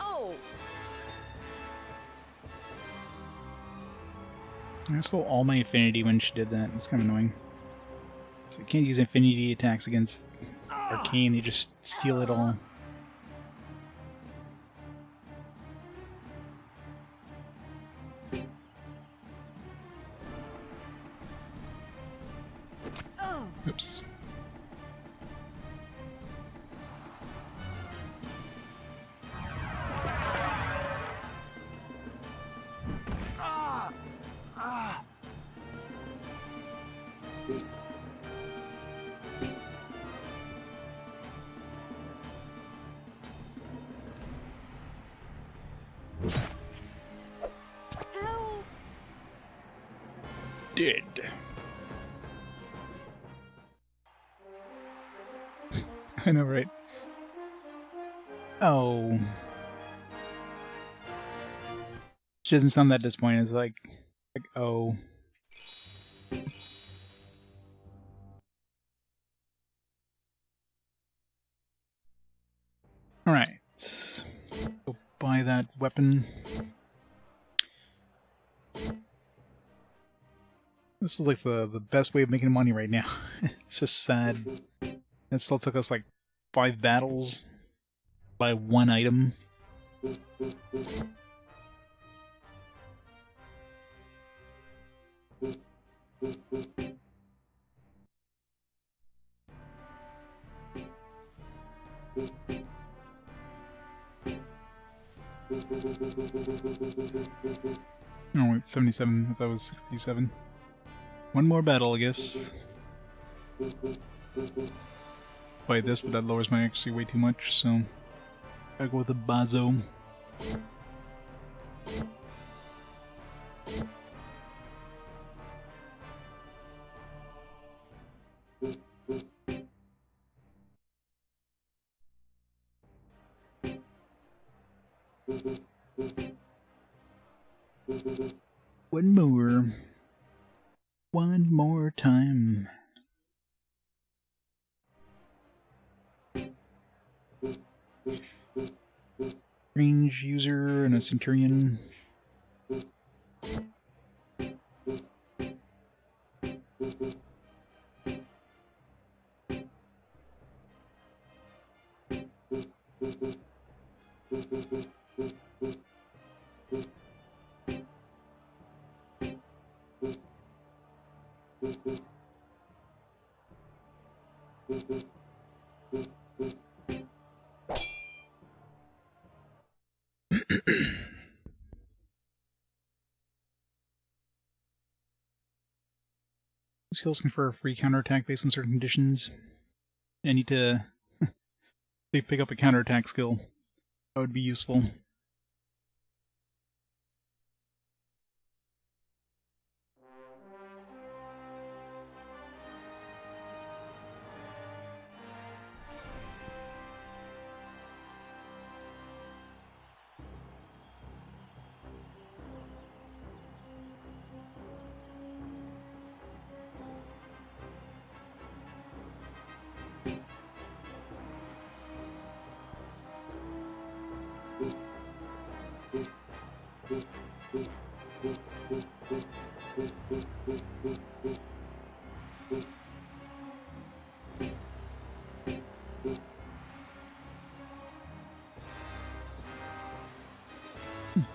Speaker 6: Oh!
Speaker 1: I stole all my affinity when she did that. It's kind of annoying. So you can't use affinity attacks against Arcane, they just steal it all.
Speaker 6: Oh!
Speaker 1: Oops.
Speaker 6: Help!
Speaker 1: Dead. I know, right? Oh. She doesn't sound that disappointed. It's like oh. Alright. Go buy that weapon. This is like the best way of making money right now. It's just sad. It still took us like 5 battles by 1 item. Oh, wait, 77. I thought it was 67. One more battle, I guess. Fight this, but that lowers my accuracy way too much, so gotta go with the Bazo. One more. One more time. Range user and a centurion. Skills confer a free counterattack based on certain conditions. I need to pick up a counterattack skill. That would be useful.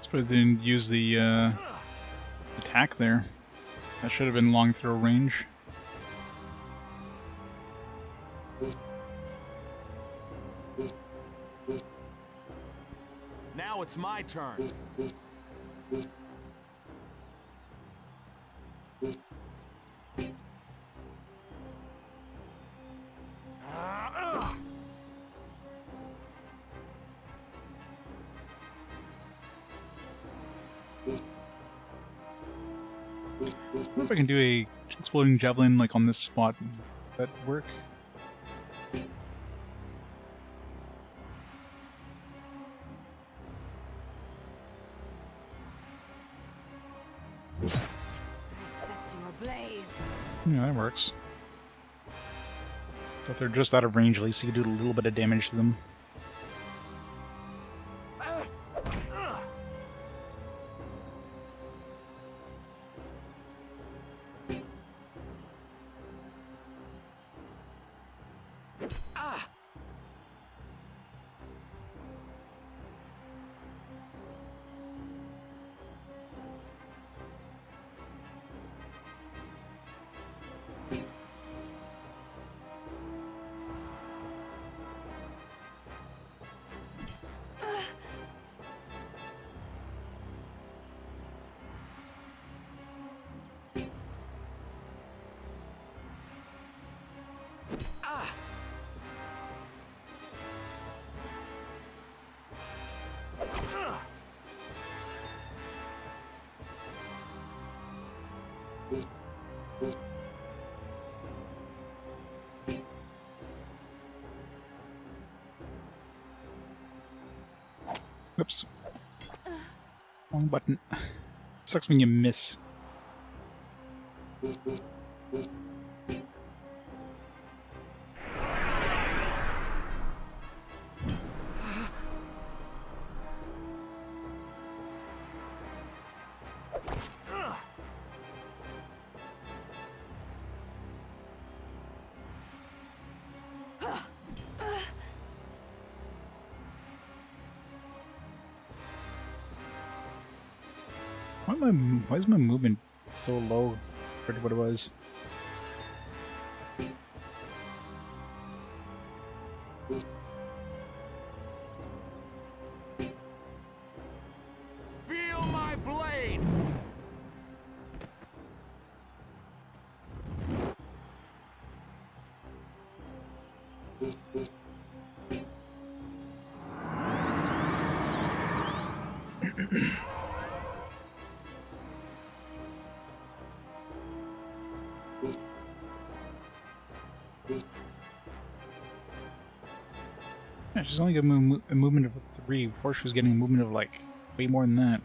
Speaker 1: Suppose they didn't use the attack there. That should have been long throw range.
Speaker 3: Now it's my turn.
Speaker 1: if I can do a exploding javelin like on this spot. Would that work?
Speaker 6: I set you ablaze.
Speaker 1: Yeah, that works. So if they're just out of range, at least you can do a little bit of damage to them. Oops. Wrong button. Sucks when you miss. Why is my movement so low compared to what it was?
Speaker 3: Feel my blade!
Speaker 1: Yeah, she's only got a movement of 3. Before she was getting a movement of like way more than that.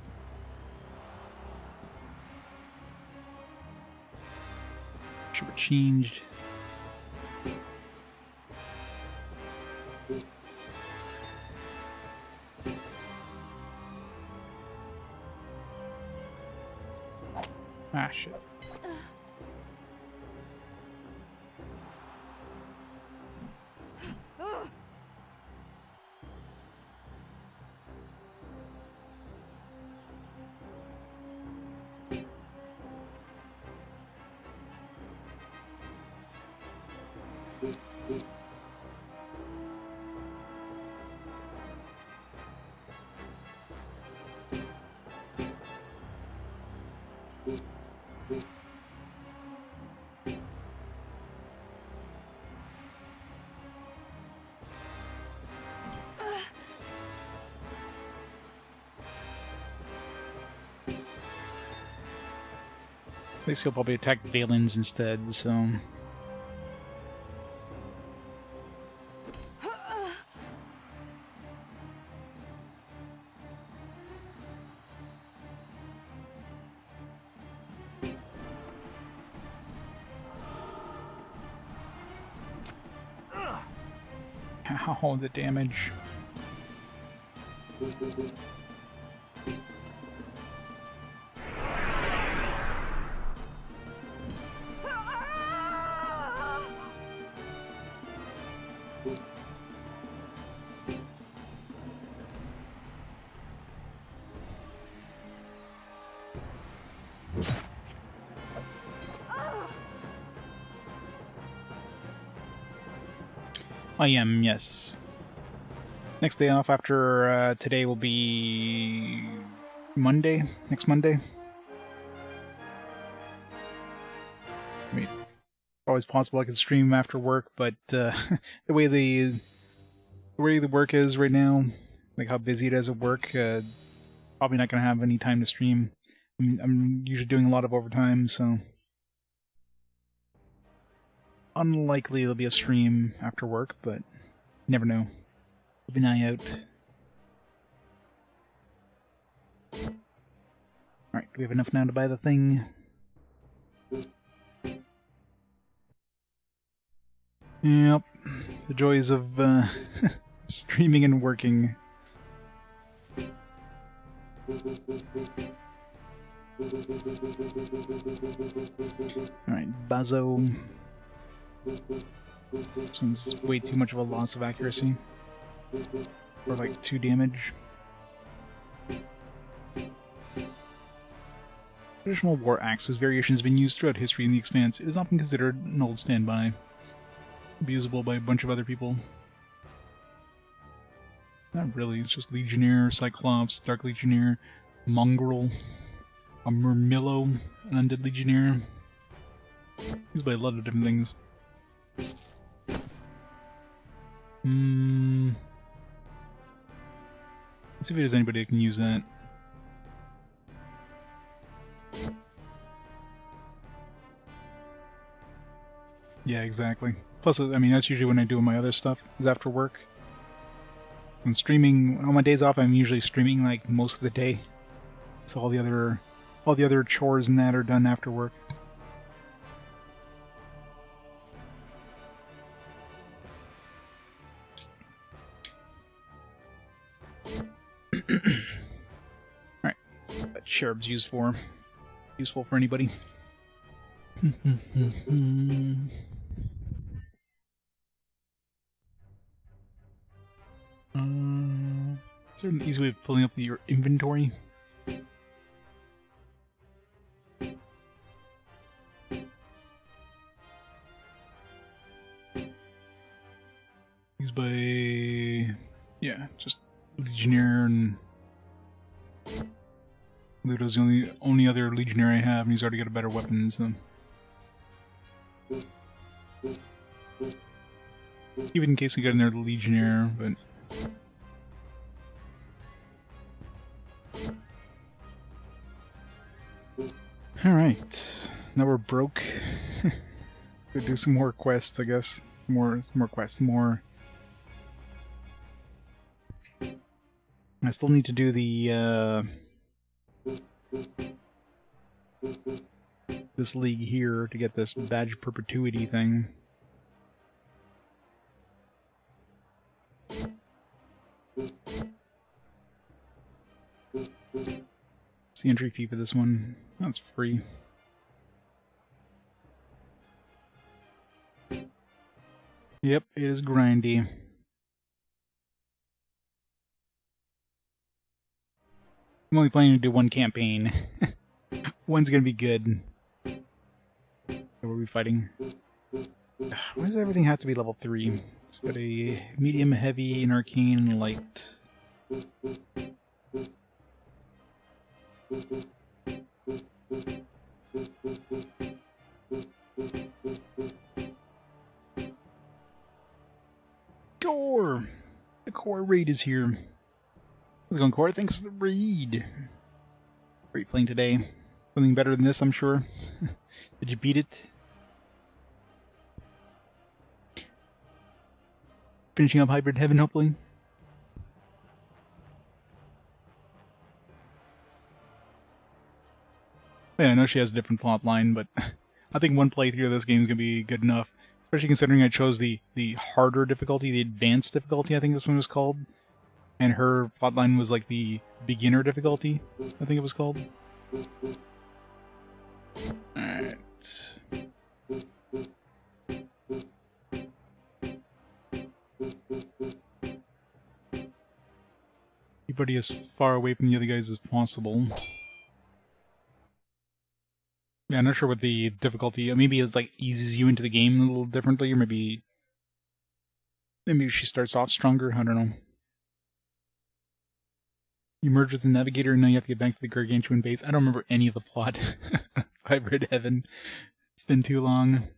Speaker 1: Should have changed. Ah, shit. At least he'll probably attack Valens instead, so... Ow, the damage. I am, yes. Next day off after today will be Monday, next Monday. I mean, always possible I could stream after work, but the way the work is right now, like how busy it is at work, probably not going to have any time to stream. I'm usually doing a lot of overtime, so... unlikely there'll be a stream after work, but you never know. Keep an eye out. Alright, do we have enough now to buy the thing? Yep. The joys of streaming and working. Alright, Bazo. This one's way too much of a loss of accuracy. For like 2 damage. Traditional war axe, whose variations have been used throughout history in the Expanse, it has often considered an old standby. Abusable by a bunch of other people. Not really, it's just Legionnaire, Cyclops, Dark Legionnaire, Mongrel, a Murmillo, an Undead Legionnaire. Used by a lot of different things. Let's see if there's anybody that can use that. Yeah, exactly. Plus, I mean, that's usually when I do my other stuff, is after work. When streaming, on my days off, I'm usually streaming like most of the day. So all the other chores and that are done after work. Alright. That cherub's useful for anybody. Is there an easy way of pulling up your inventory? Used by... yeah, just Legionnaire and... Ludo's the only other Legionnaire I have, and he's already got a better weapon, so... Even in case we got another Legionnaire, but... Alright, now we're broke. Let's go do some more quests, I guess. More quests, more... I still need to do the, this league here to get this badge perpetuity thing. It's the entry fee for this one. That's free. Yep, it is grindy. I'm only planning to do one campaign. One's gonna be good. So what are we fighting? Why does everything have to be level 3? It's got a medium, heavy, an arcane, and light. Core! The core raid is here. How's it going, Core? Thanks for the raid. How are you playing today? Something better than this, I'm sure. Did you beat it? Finishing up Hybrid Heaven, hopefully. Yeah, I know she has a different plot line, but I think one playthrough of this game is going to be good enough. Especially considering I chose the harder difficulty, the advanced difficulty, I think this one was called. And her plotline was like the beginner difficulty, I think it was called. Alright. Everybody as far away from the other guys as possible. Yeah, I'm not sure what the difficulty... Maybe it's like eases you into the game a little differently, or maybe she starts off stronger, I don't know. You merge with the Navigator and now you have to get back to the Gargantuan base. I don't remember any of the plot. Hybrid Heaven. It's been too long.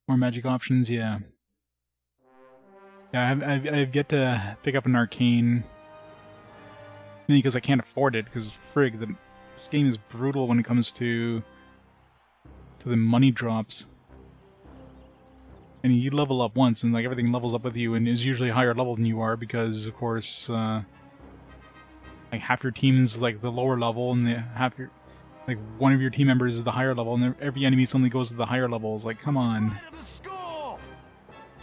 Speaker 1: More magic options, yeah. Yeah, I've yet to pick up an arcane. Mainly because I can't afford it, because frig, this game is brutal when it comes to the money drops. And you level up once, and like everything levels up with you, and is usually a higher level than you are, because of course, like half your team's like the lower level, and like one of your team members is the higher level, and every enemy suddenly goes to the higher level. It's like, come on,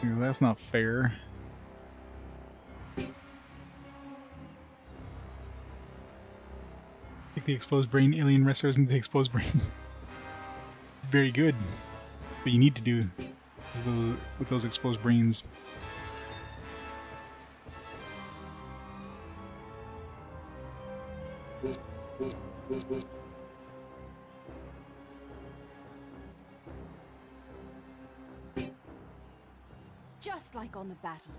Speaker 1: that's not fair. Like the exposed brain, alien wrestlers into the exposed brain. It's very good. What you need to do is with those exposed brains.
Speaker 6: Just like on the battlefield.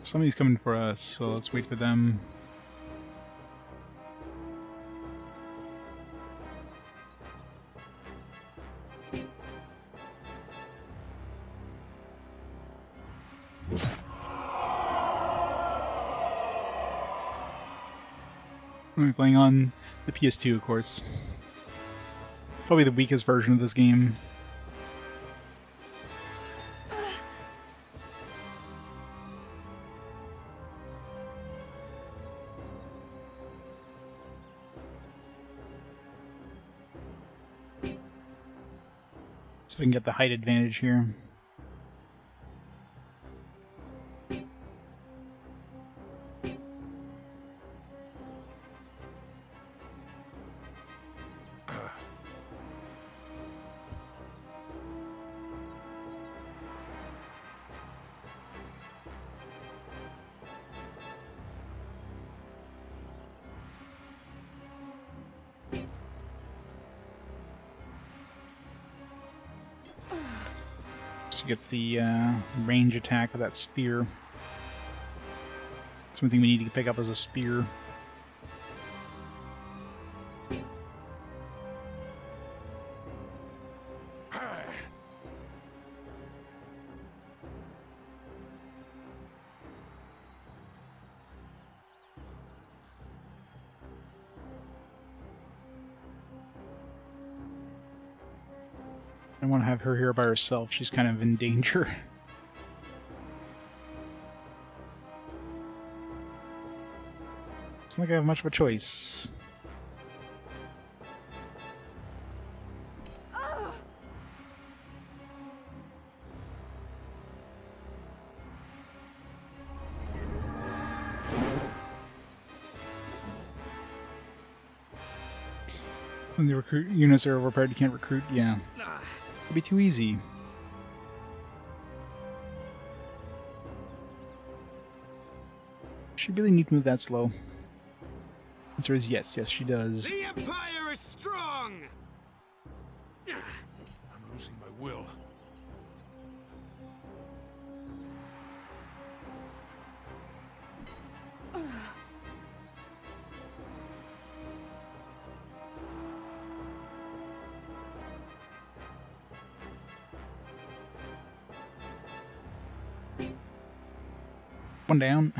Speaker 1: Somebody's coming for us, so let's wait for them. We're playing on the PS2, of course. Probably the weakest version of this game. So we can get the height advantage here. So gets the range attack with that spear. That's one thing we need to pick up as a spear. I don't want to have her here by herself. She's kind of in danger. It's not like I have much of a choice. When the recruit units are overpowered, you can't recruit. Yeah. It'd be too easy. She really need to move that slow. Answer is yes. Yes, she does.
Speaker 3: The Empire is strong!
Speaker 7: I'm losing my will.
Speaker 1: One down.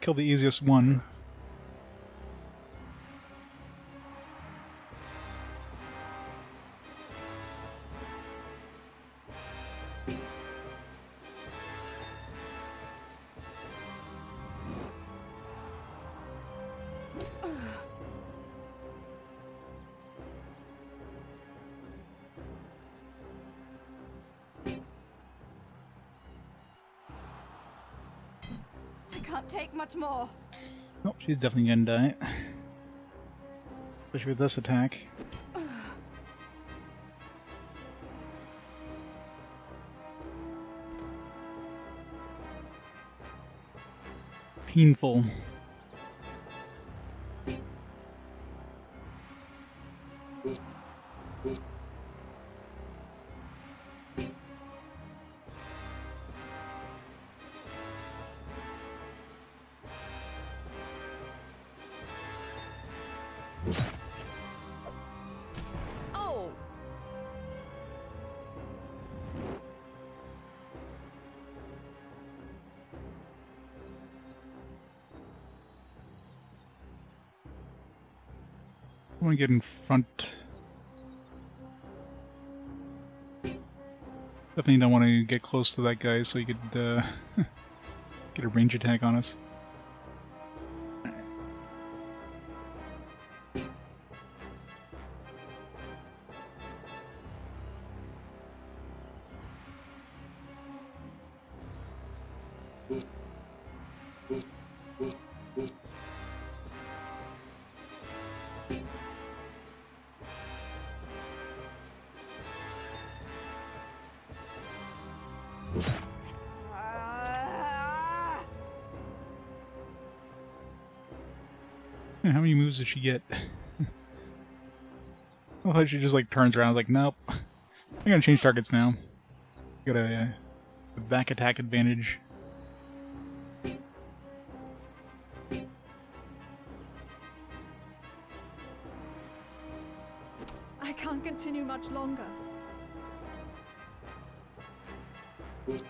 Speaker 1: Kill the easiest one.
Speaker 6: Can't take much more.
Speaker 1: Oh, she's definitely gonna die. Especially with this attack. Painful. want to get in front. Definitely don't want to get close to that guy so he could get a range attack on us. Man, how many moves did she get? Oh, she just like turns around like, nope. I'm gonna change targets now. Got a back attack advantage.
Speaker 6: I can't continue much longer.
Speaker 1: These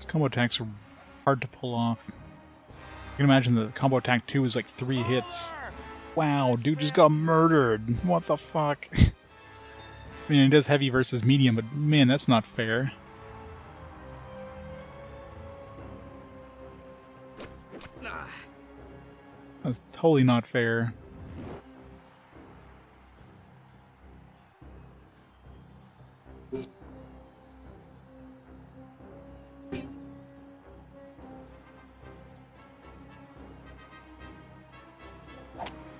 Speaker 1: combo attacks are hard to pull off. You can imagine the combo attack 2 is like 3 hits. Wow, dude just got murdered. What the fuck? I mean, it does heavy versus medium, but man, that's not fair. That's totally not fair.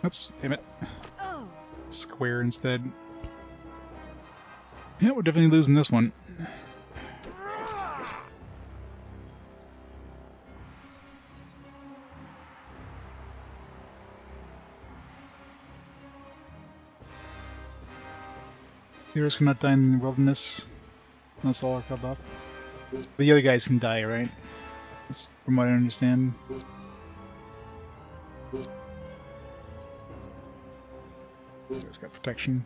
Speaker 1: Oops, damn it.
Speaker 6: Oh.
Speaker 1: Square instead. Yeah, we're definitely losing this one. Heroes cannot die in the wilderness. That's all I off. The other guys can die, right? That's from what I understand. This guy's got protection.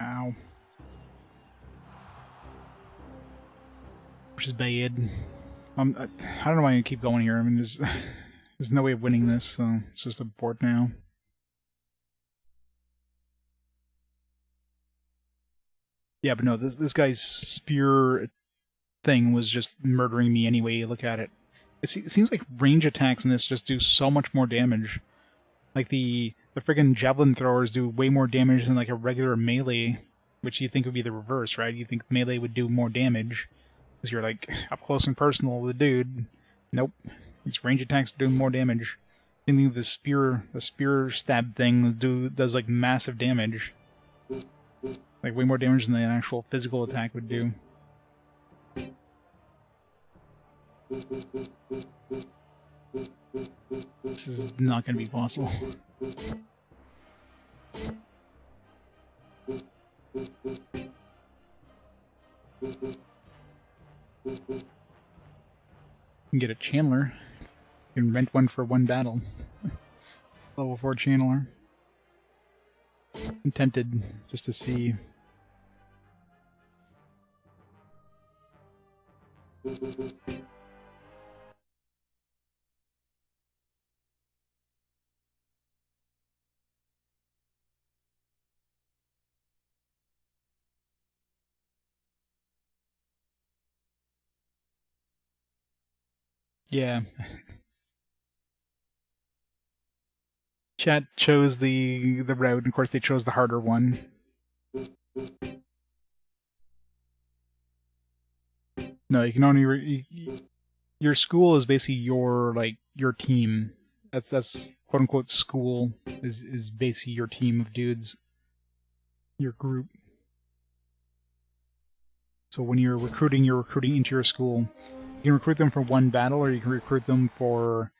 Speaker 1: Ow. Which is bad. I don't know why I keep going here. I mean, there's no way of winning this, so it's just a board now. Yeah, but no, this guy's spear thing was just murdering me anyway. Look at it. It seems like range attacks in this just do so much more damage. Like the friggin' javelin throwers do way more damage than like a regular melee, which you think would be the reverse, right? You think melee would do more damage because you're like up close and personal with the dude. Nope, these range attacks are doing more damage. I think the spear stab thing does like massive damage, like way more damage than the actual physical attack would do. This is not going to be possible. You can get a Chandler. You can rent one for one battle. Level 4 Chandler. I'm tempted just to see. Yeah. Chat chose the route, and of course they chose the harder one. No, you can only your school is basically your team. That's quote unquote school is basically your team of dudes. Your group. So when you're recruiting into your school. You can recruit them for one battle, or you can recruit them for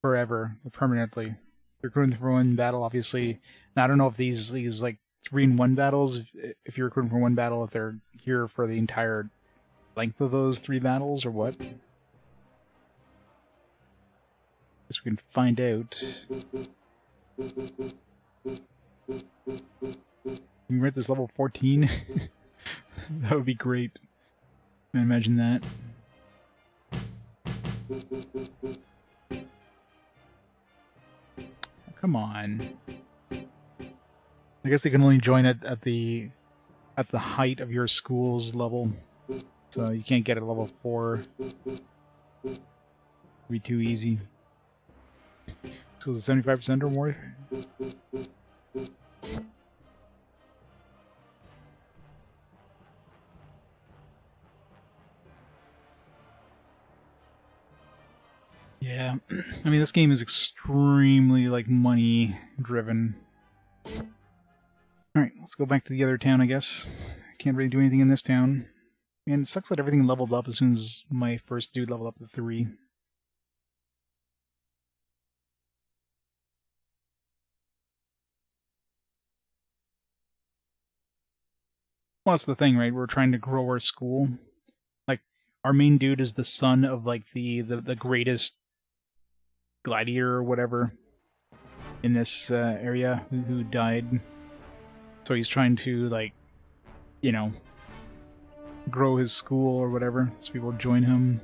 Speaker 1: forever, permanently. Recruiting them for one battle, obviously. Now, I don't know if these like 3-in-1 battles, if you're recruiting for one battle, if they're here for the entire length of those 3 battles, or what. Guess we can find out. You can rate this level 14. That would be great. I imagine that. Come on. I guess they can only join it at the height of your school's level. So you can't get it at level 4. It'd be too easy. So is it 75% or more? Yeah, I mean, this game is extremely, like, money-driven. Alright, let's go back to the other town, I guess. Can't really do anything in this town. And it sucks that everything leveled up as soon as my first dude leveled up to 3. Well, that's the thing, right? We're trying to grow our school. Like, our main dude is the son of, like, the greatest gladiator or whatever in this area who died. So he's trying to, like, you know, grow his school or whatever, so people join him.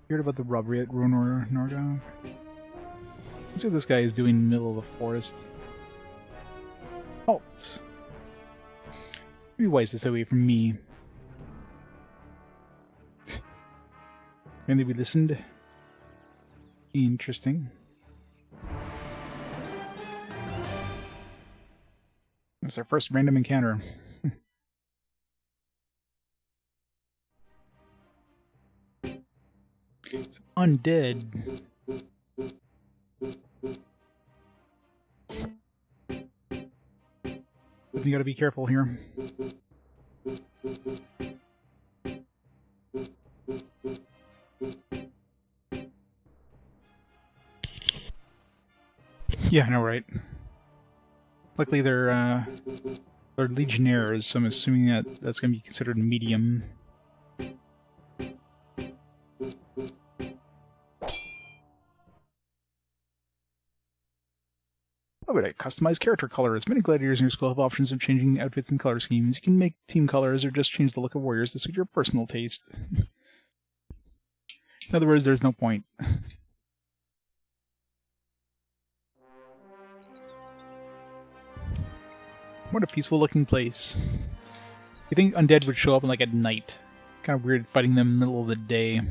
Speaker 1: Heard about the robbery at Nordagh? Let's see what this guy is doing in the middle of the forest. Halt! Maybe wise to stay away from me. Maybe we listened. Interesting. That's our first random encounter. It's undead. But you gotta be careful here. Yeah, I know, right? Luckily, they're legionnaires, so I'm assuming that that's going to be considered medium. Oh, but I customize character colors. Many gladiators in your school have options of changing outfits and color schemes. You can make team colors or just change the look of warriors to suit your personal taste. In other words, there's no point. What a peaceful looking place. You think undead would show up like at night? Kind of weird fighting them in the middle of the day.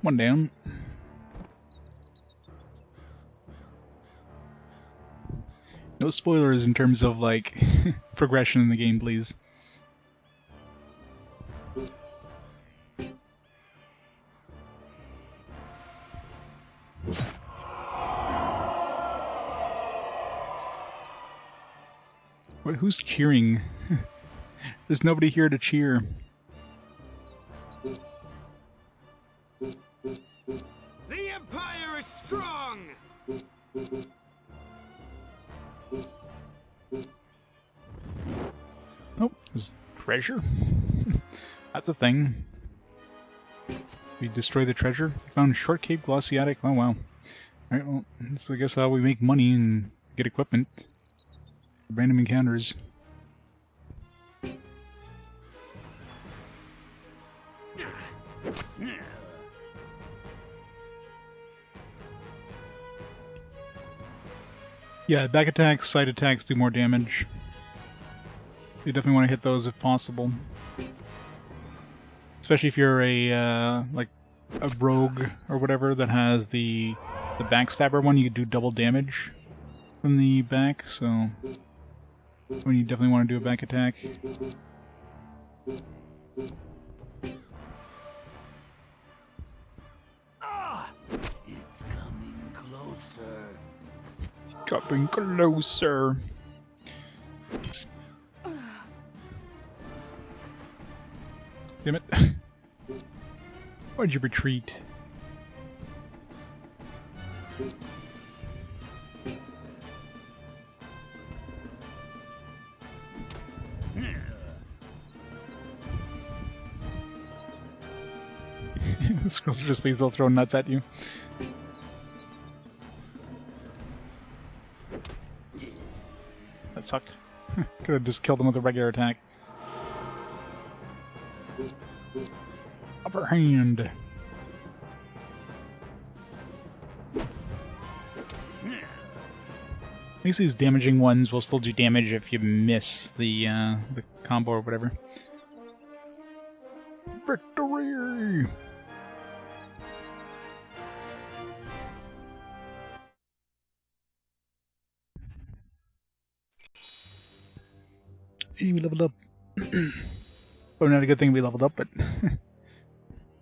Speaker 1: One down. No spoilers in terms of, like, progression in the game, please. What, who's cheering? There's nobody here to cheer.
Speaker 3: The Empire is strong!
Speaker 1: Oh, there's treasure? That's a thing. We destroy the treasure. We found short cave glaciatic. Oh wow. Alright, well, that's I guess how we make money and get equipment. Random encounters. Yeah, back attacks, side attacks do more damage. You definitely want to hit those if possible. Especially if you're a like a rogue or whatever that has the backstabber one, you can do double damage from the back, so when you definitely want to do a back attack.
Speaker 3: It's coming closer.
Speaker 1: It's coming closer. Damn it. Why'd you retreat? The squirrels are just pleased they'll throw nuts at you. That sucked. Could have just killed them with a regular attack. Upper hand. At least these damaging ones will still do damage if you miss the combo or whatever. Victory! Hey, we leveled up. Probably not a good thing we leveled up, but at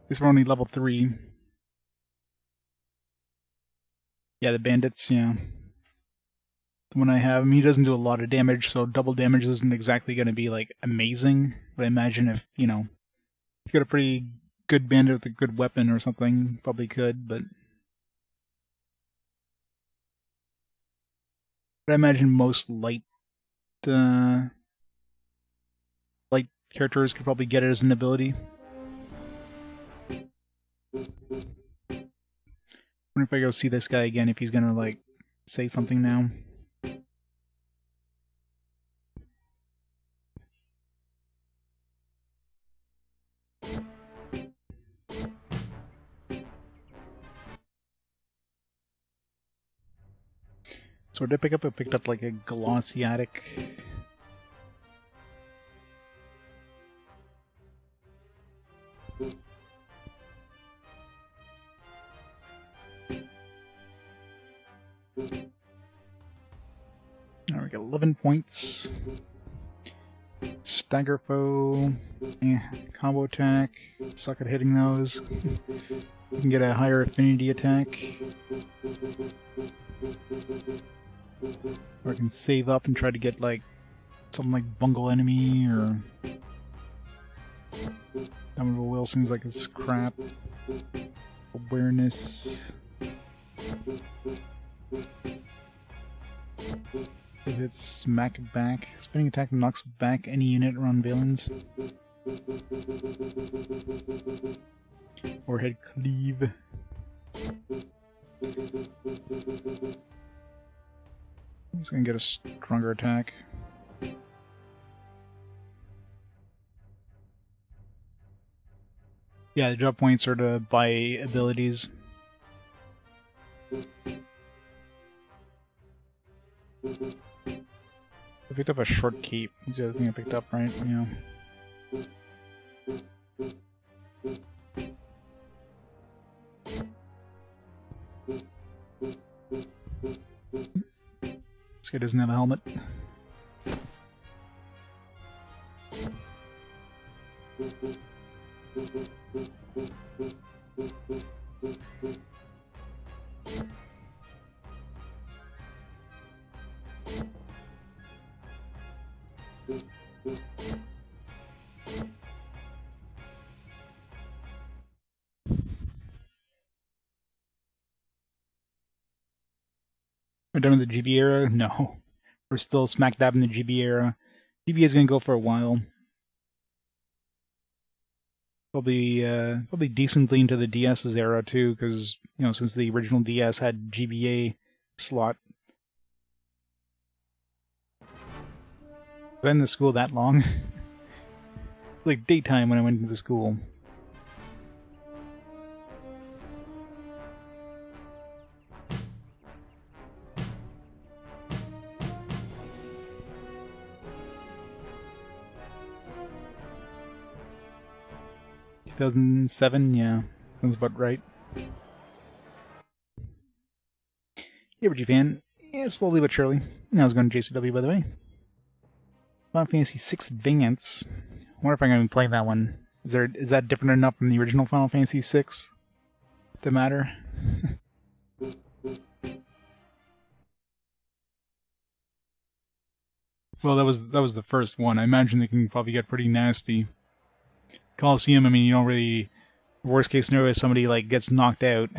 Speaker 1: least we're only level 3. Yeah, the bandits, yeah. The one I have, I mean, he doesn't do a lot of damage, so double damage isn't exactly going to be, like, amazing. But I imagine if, you know, you got a pretty good bandit with a good weapon or something, probably could, but I imagine most light characters could probably get it as an ability. I wonder if I go see this guy again, if he's gonna, like, say something now. So what did I pick up? I picked up, like, a glossiatic. Now we got 11 points. Stagger foe. Combo attack. Suck at hitting those. You can get a higher affinity attack. Or I can save up and try to get, like, something like Bungle Enemy or Dominable Will seems like it's crap. Awareness. It hits smack back. Spinning attack knocks back any unit around Valens. Or head cleave. I'm just gonna get a stronger attack. Yeah, the drop points are to buy abilities. I picked up a short keep. That's the other thing I picked up, right? Yeah. This guy doesn't have a helmet. We're done with the GB era? No. We're still smack dab in the GB era. GB is going to go for a while. Probably decently into the DS's era too, because, you know, since the original DS had GBA slot. Been in the school that long? Like daytime when I went into the school. 2007, yeah. Sounds about right. Hey, Reggie fan. Yeah, slowly but surely. How's it going, JCW, by the way? Final Fantasy VI Advance. I wonder if I'm going to play that one. Is that different enough from the original Final Fantasy VI to matter? Well, that was the first one. I imagine they can probably get pretty nasty. Coliseum, I mean, you don't really... Worst case scenario is somebody, like, gets knocked out.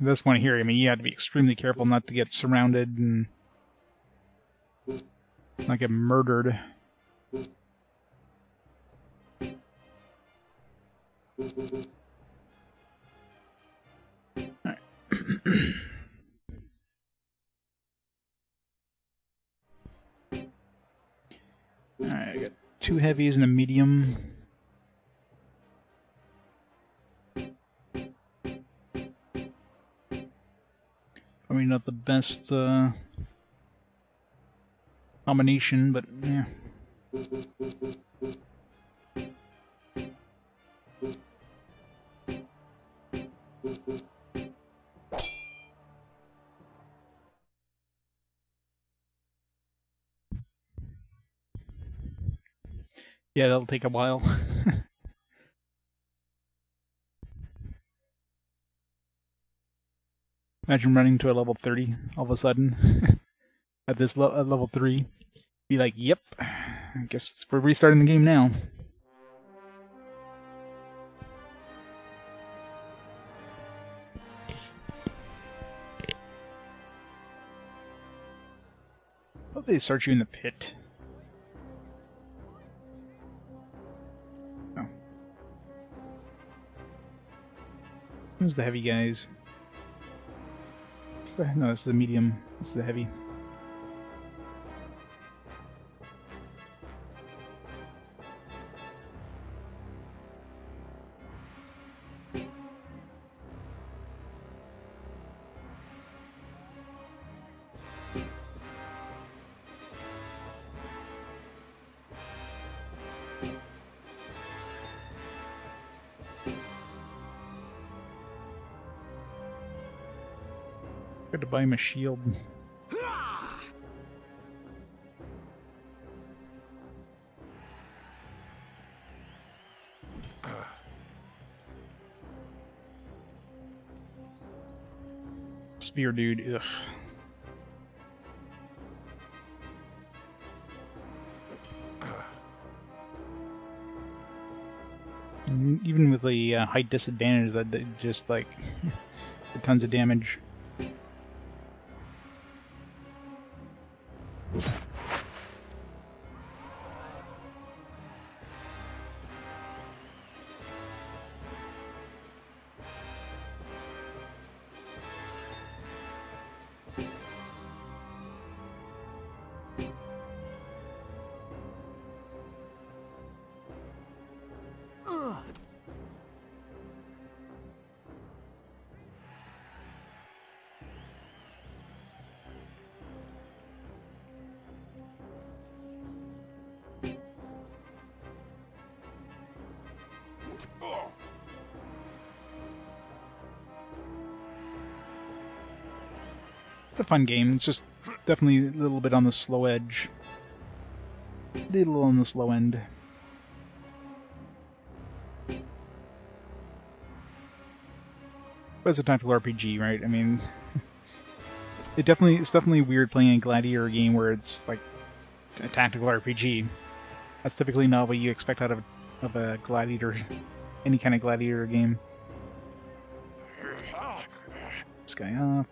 Speaker 1: This one here, I mean, you have to be extremely careful not to get surrounded and... not get murdered. Alright. Alright, I got 2 heavies and a medium. Probably not the best combination, but yeah. Yeah, that'll take a while. Imagine running to a level 30 all of a sudden. At this at level 3. Be like, yep, I guess we're restarting the game now. Hope they start you in the pit. Oh. Who's the heavy guys? No, this is a medium. This is a heavy. Got to buy him a shield. Spear dude, ugh. Even with the height disadvantage, that just like tons of damage. It's a fun game. It's just definitely a little bit on the slow edge. A little on the slow end. But it's a tactical RPG, right? I mean, it's definitely weird playing a gladiator game where it's like a tactical RPG. That's typically not what you expect out of a gladiator, any kind of gladiator game. This guy up.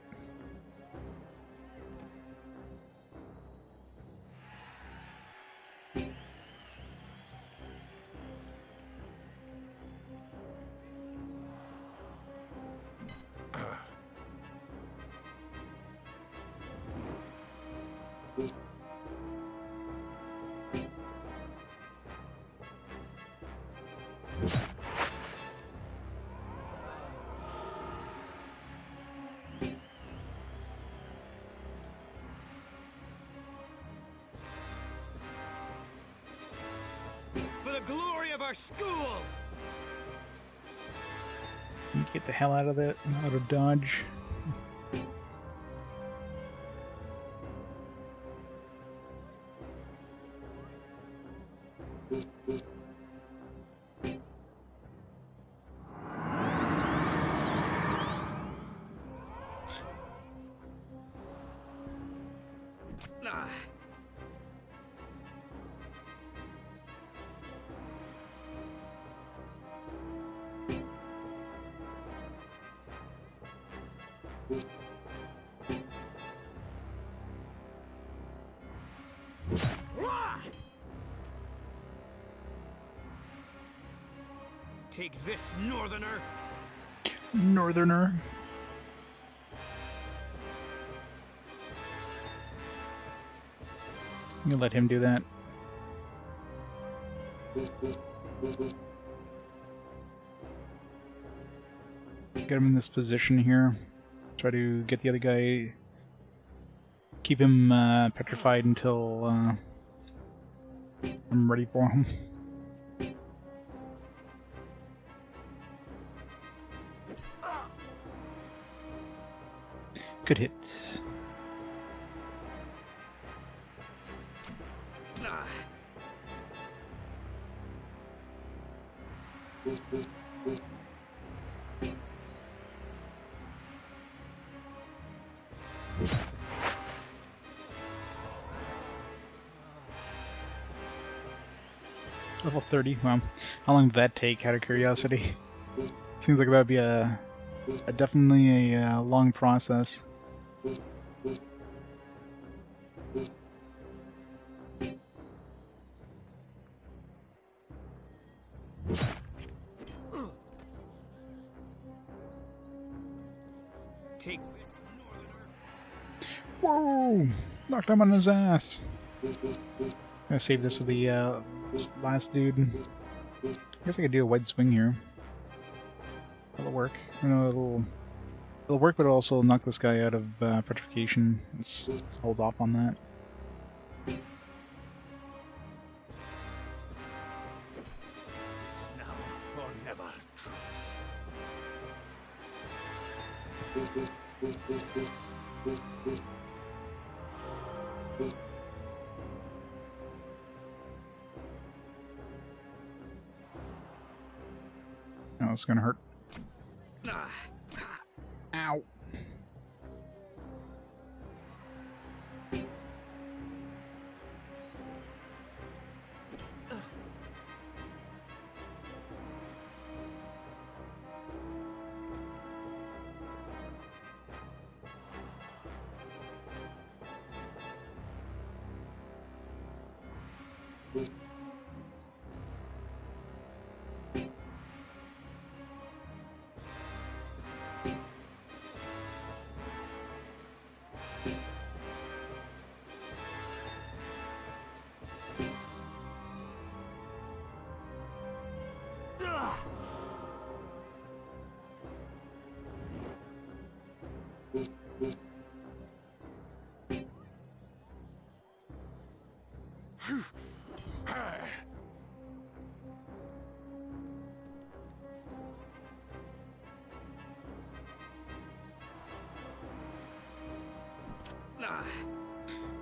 Speaker 2: For the glory of our school!
Speaker 1: You get the hell out of that, out of dodge.
Speaker 8: Take this, Northerner!
Speaker 1: Northerner. You let him do that. Get him in this position here. Try to get the other guy. Keep him petrified until I'm ready for him. Good hit. Level 30. Wow. How long did that take, out of curiosity? Seems like that would be a definitely a long process.
Speaker 8: Take this, Northerner!
Speaker 1: Whoa! Knocked him on his ass. I'm gonna save this for the this last dude. I guess I could do a wide swing here. That'll work. You know, it'll work, but it'll also knock this guy out of petrification. Let's hold off on that.
Speaker 8: It's now or never.
Speaker 1: Oh, it's gonna hurt. Ow.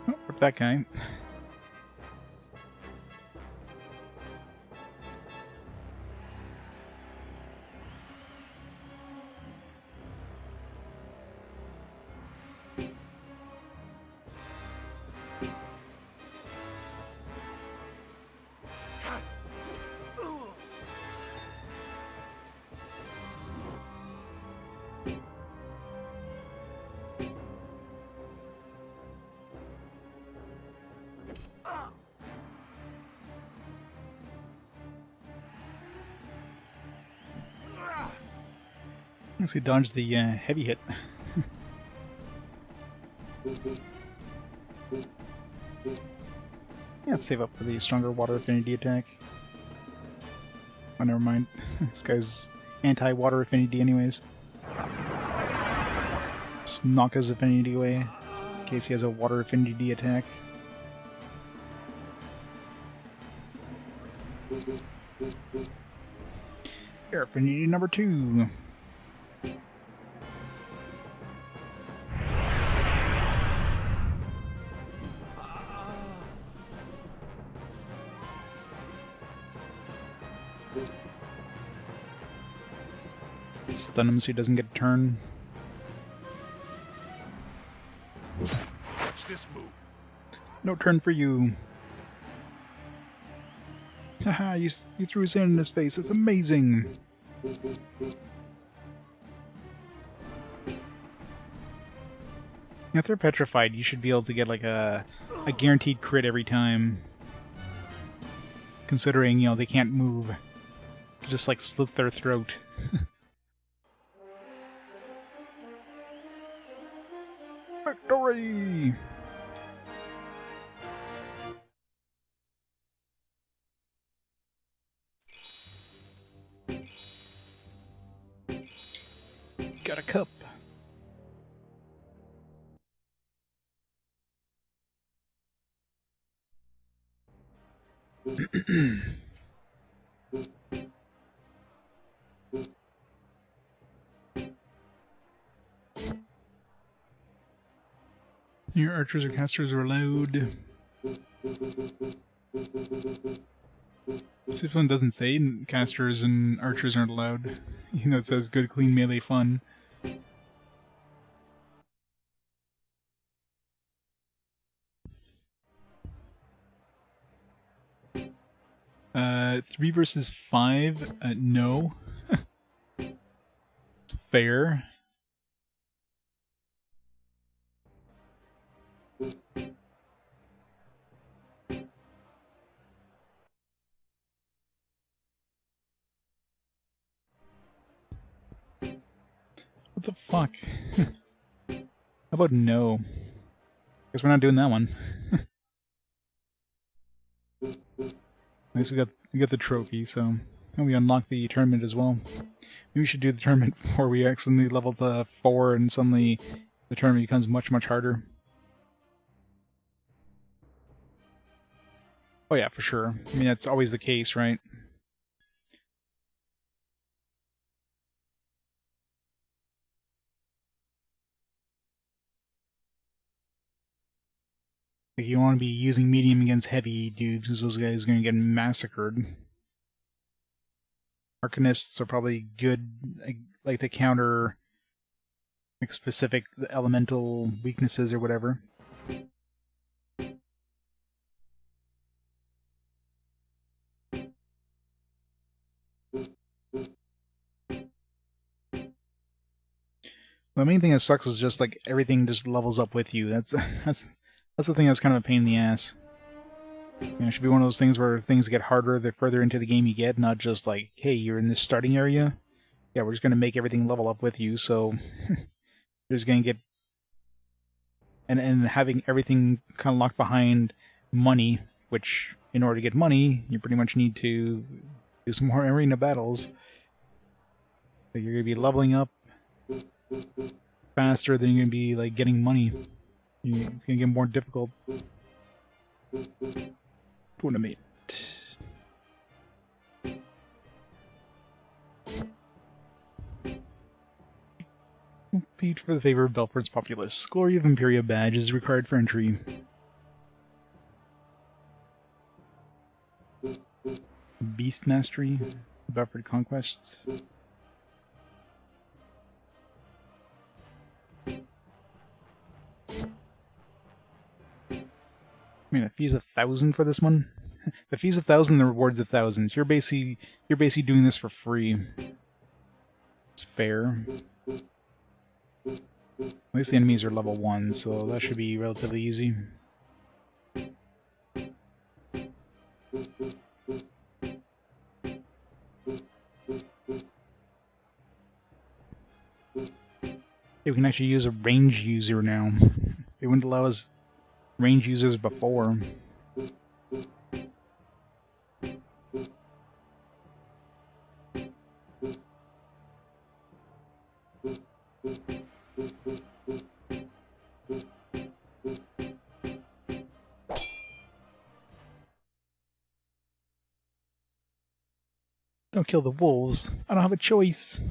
Speaker 1: Oh, rip that guy. I guess he dodged the heavy hit. Yeah, save up for the stronger water affinity attack. Oh, never mind. This guy's anti-water affinity anyways. Just knock his affinity away in case he has a water affinity attack. Air affinity number 2. Stun him so he doesn't get a turn.
Speaker 7: Watch this move.
Speaker 1: No turn for you. Haha, you threw sand in his face. That's amazing. If they're petrified, you should be able to get like a guaranteed crit every time. Considering, you know, they can't move. Just like slit their throat. Victory! Got a cup. Your archers or casters are allowed. See if one doesn't say casters and archers aren't allowed. You know, it says good, clean melee fun. 3 versus 5? No. Fair. What the fuck? How about no? Guess we're not doing that one. At least we got the trophy, so and we unlock the tournament as well. Maybe we should do the tournament before we accidentally level to 4 and suddenly the tournament becomes much harder. Oh yeah, for sure. I mean, that's always the case, right? Like, you want to be using medium against heavy dudes, because those guys are going to get massacred. Arcanists are probably good, like to counter like specific elemental weaknesses or whatever. The main thing that sucks is just like everything just levels up with you. That's the thing that's kind of a pain in the ass. You know, it should be one of those things where things get harder the further into the game you get, not just like, hey, you're in this starting area. Yeah, we're just going to make everything level up with you, so you're just going to get... And having everything kind of locked behind money, which, in order to get money, you pretty much need to do some more arena battles. So you're going to be leveling up faster than you're going to be, like, getting money. It's going to get more difficult. Tournament. Page for the favor of Belford's populace. Glory of Imperia badge is required for entry. Beast Mastery. Belford Conquest. I mean, a fee's 1,000 for this one. If a fee's 1,000, the reward's 1,000. You're basically doing this for free. It's fair. At least the enemies are level 1, so that should be relatively easy. We can actually use a range user now. They wouldn't allow us range users before. Don't kill the wolves. I don't have a choice.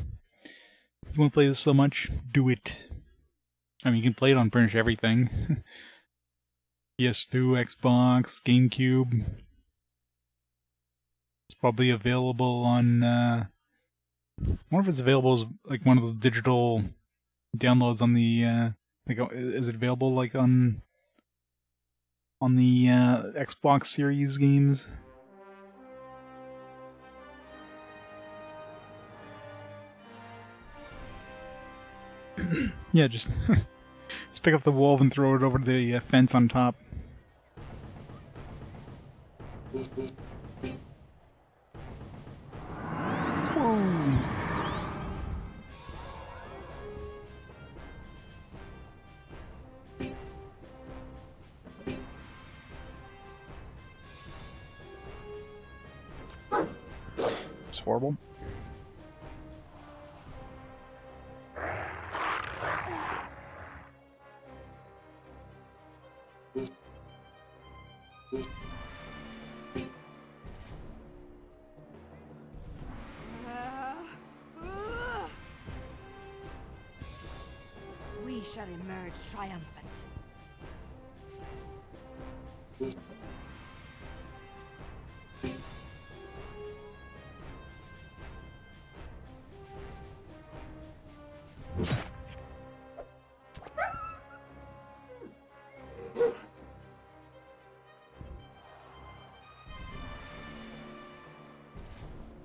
Speaker 1: If you want to play this so much, do it. I mean, you can play it on pretty much everything. PS2, Xbox, GameCube. It's probably available on wonder if it's available as like one of those digital downloads on the like, is it available like on the Xbox Series games? Yeah, just just pick up the wolf and throw it over the fence on top. Whoa. It's horrible.
Speaker 6: We shall emerge triumphant.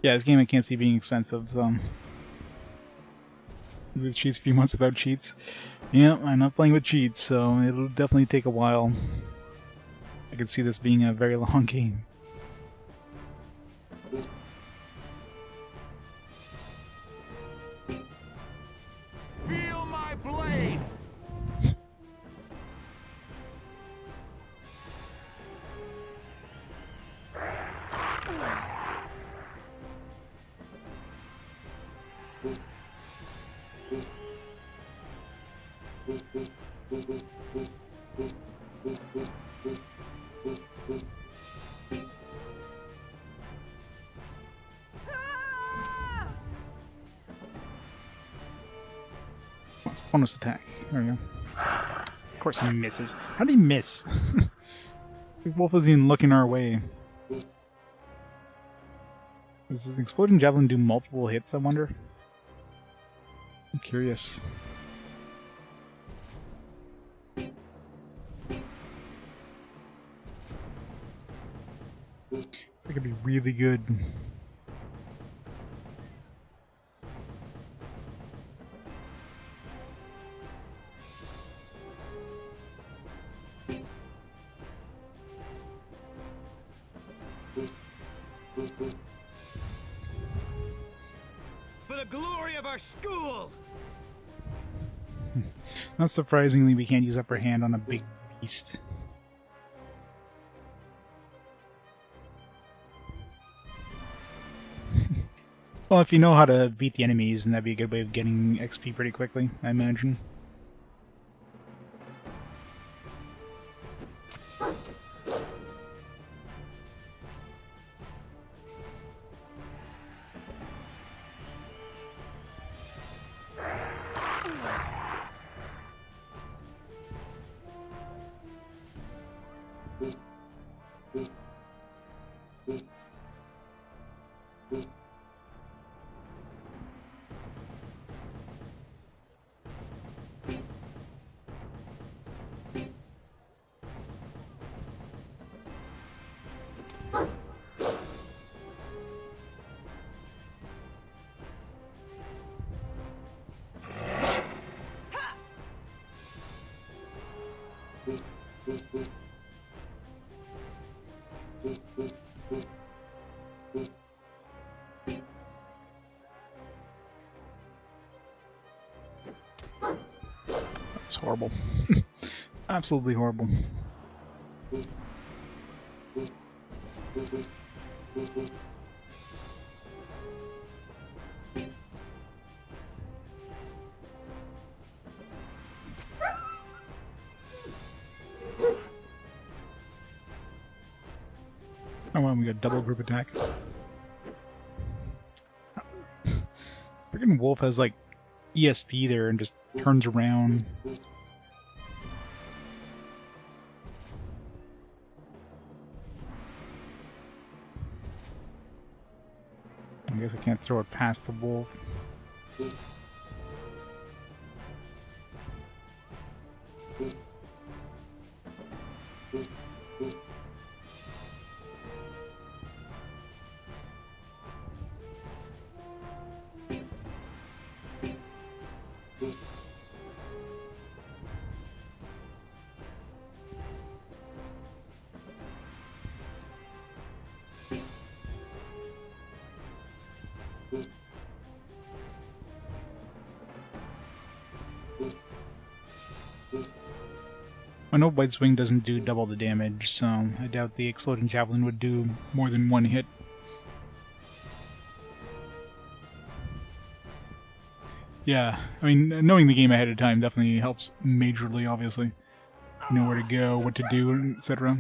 Speaker 1: Yeah, this game I can't see being expensive, so... With cheats, a few months without cheats. Yeah, I'm not playing with cheats, so it'll definitely take a while. I could see this being a very long game.
Speaker 3: Feel my blade!
Speaker 1: Bonus attack. There we go. Of course he misses. How did he miss? The wolf isn't even looking our way. Does the exploding javelin do multiple hits, I wonder? I'm curious. It could be really good.
Speaker 8: For the glory of our school!
Speaker 1: Not surprisingly, we can't use upper hand on a big beast. Well, if you know how to beat the enemies, then that'd be a good way of getting XP pretty quickly, I imagine. It's horrible. Absolutely horrible. Oh wow, we got double group attack. Freaking wolf has like ESP there and just turns around. I guess I can't throw it past the wolf. I know White Swing doesn't do double the damage, so I doubt the Exploding Javelin would do more than one hit. Yeah, I mean, knowing the game ahead of time definitely helps majorly, obviously. You know where to go, what to do, etc.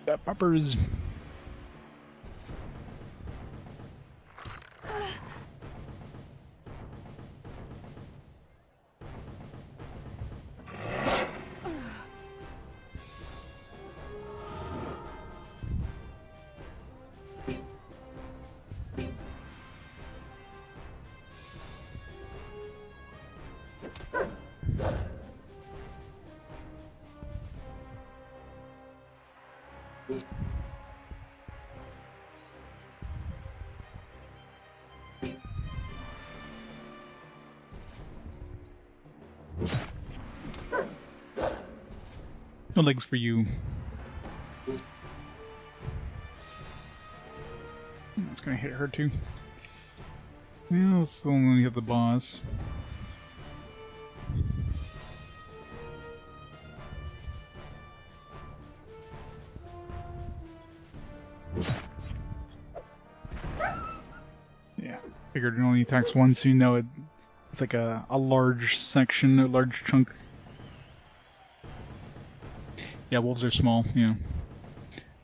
Speaker 1: Got poppers. No legs for you. That's gonna hit her too. Well, let's only hit the boss. Yeah, figured it only attacks once, so you know it's like a large section, a large chunk. Yeah, wolves are small, yeah. I don't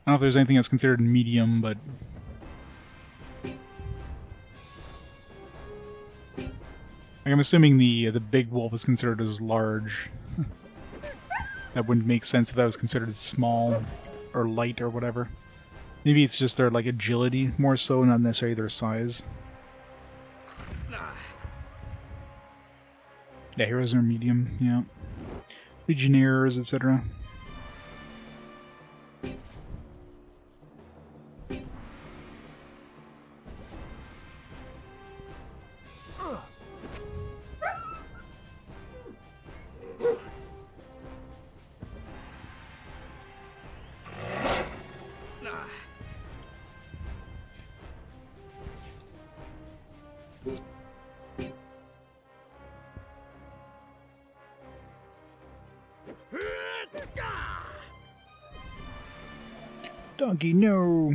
Speaker 1: know if there's anything that's considered medium, but... like, I'm assuming the big wolf is considered as large. That wouldn't make sense if that was considered small, or light, or whatever. Maybe it's just their, like, agility, more so, not necessarily their size. Yeah, heroes are medium, yeah. Legionnaires, etc. Donkey, no!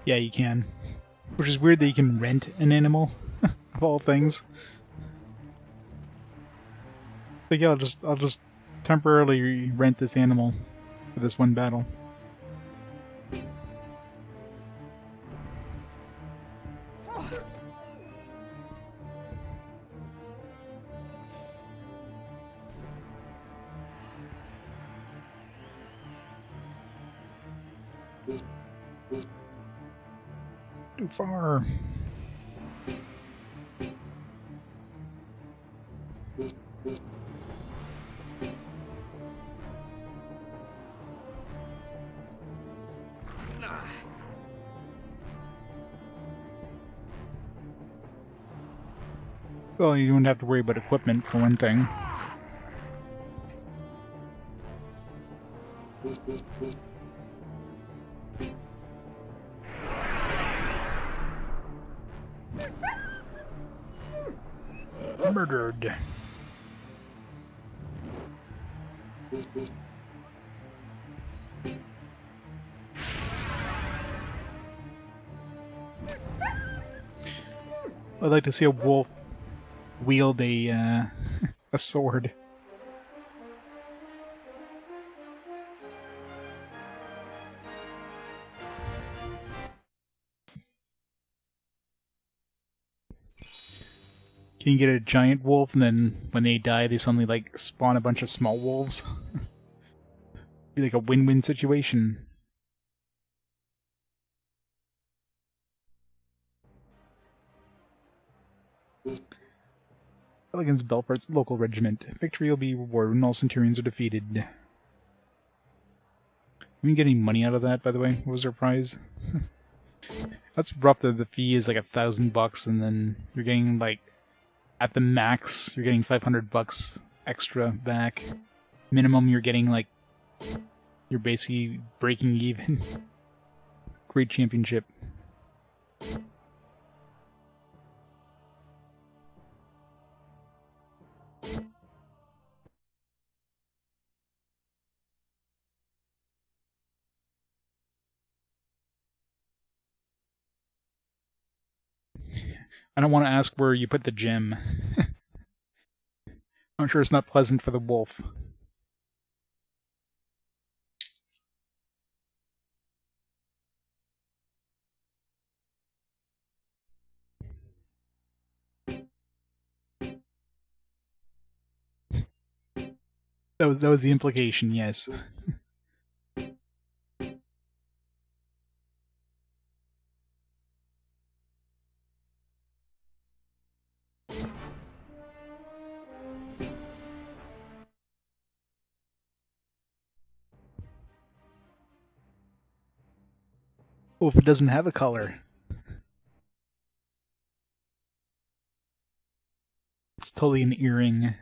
Speaker 1: Yeah, you can. Which is weird that you can rent an animal, of all things. Like, yeah, I'll just temporarily rent this animal for this one battle. Too far. Well, you don't have to worry about equipment, for one thing. Murdered. I'd like to see a wolf wield a sword. Can you get a giant wolf and then when they die they suddenly like spawn a bunch of small wolves? Be like a win-win situation. Against Belfort's local regiment. Victory will be rewarded when all centurions are defeated. We can get any money out of that, by the way? What was our prize? That's rough that the fee is like $1,000 and then you're getting like at the max you're getting $500 extra back. Minimum you're getting like you're basically breaking even. Great championship. I don't want to ask where you put the gem. I'm sure it's not pleasant for the wolf. That was the implication, yes. Oh, if it doesn't have a color. It's totally an earring.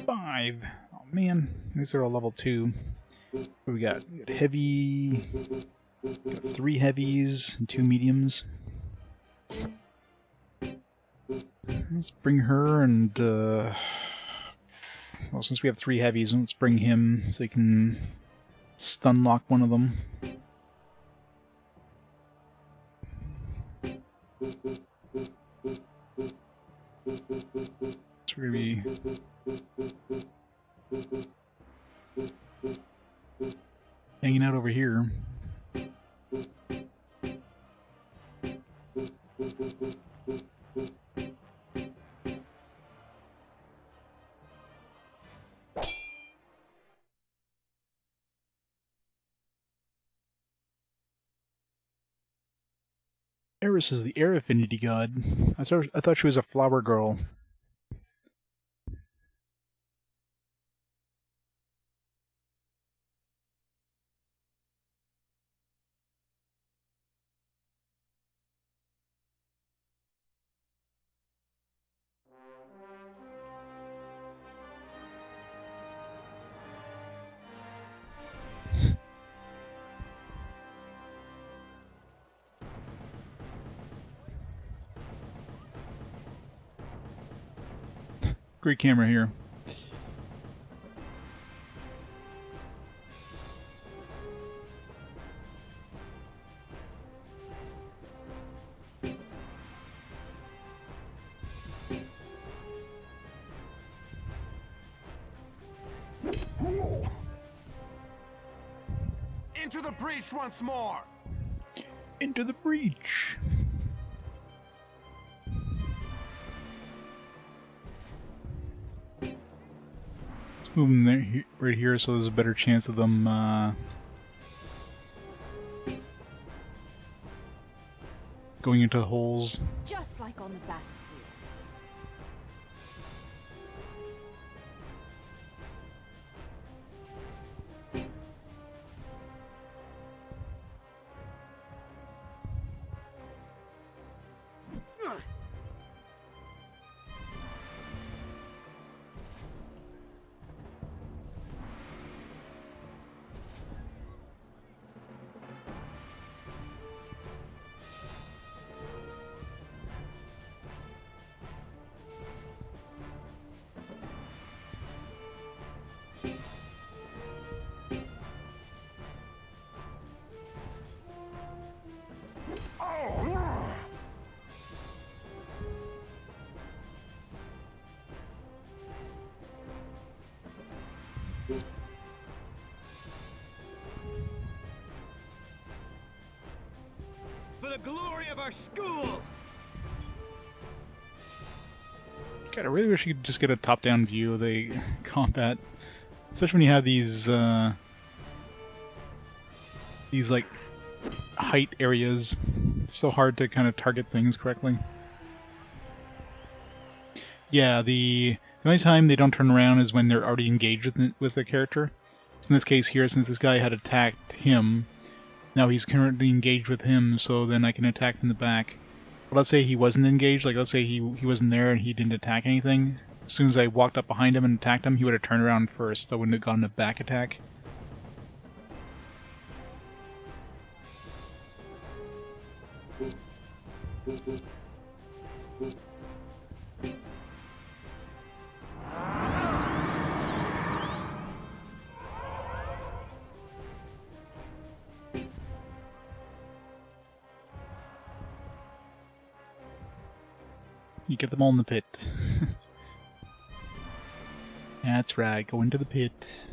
Speaker 1: Five. Oh man, these are all level 2. What do we got? We got heavy. Got 3 heavies and 2 mediums. Let's bring her and well, since we have 3 heavies, let's bring him so he can stun lock one of them. So we're gonna be hanging out over here. Eris is the air affinity god. I thought she was a flower girl. Great camera here.
Speaker 3: Into the breach once more!
Speaker 1: Into the breach! Let's move them there, right here so there's a better chance of them going into the holes.
Speaker 6: Just like on the battlefield.
Speaker 8: For the glory of our school!
Speaker 1: God, I really wish you could just get a top-down view of the combat, especially when you have these like height areas. It's so hard to kind of target things correctly. Yeah, the only time they don't turn around is when they're already engaged with the character. So in this case here, since this guy had attacked him, now he's currently engaged with him, so then I can attack from the back. But let's say he wasn't engaged, like let's say he wasn't there and he didn't attack anything. As soon as I walked up behind him and attacked him, he would have turned around first. I wouldn't have gotten a back attack. You get them all in the pit. That's right, go into the pit.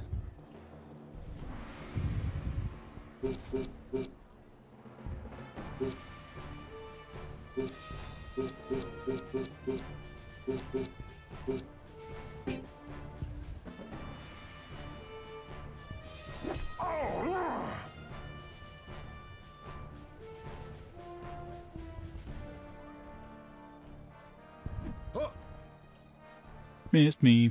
Speaker 1: Missed me.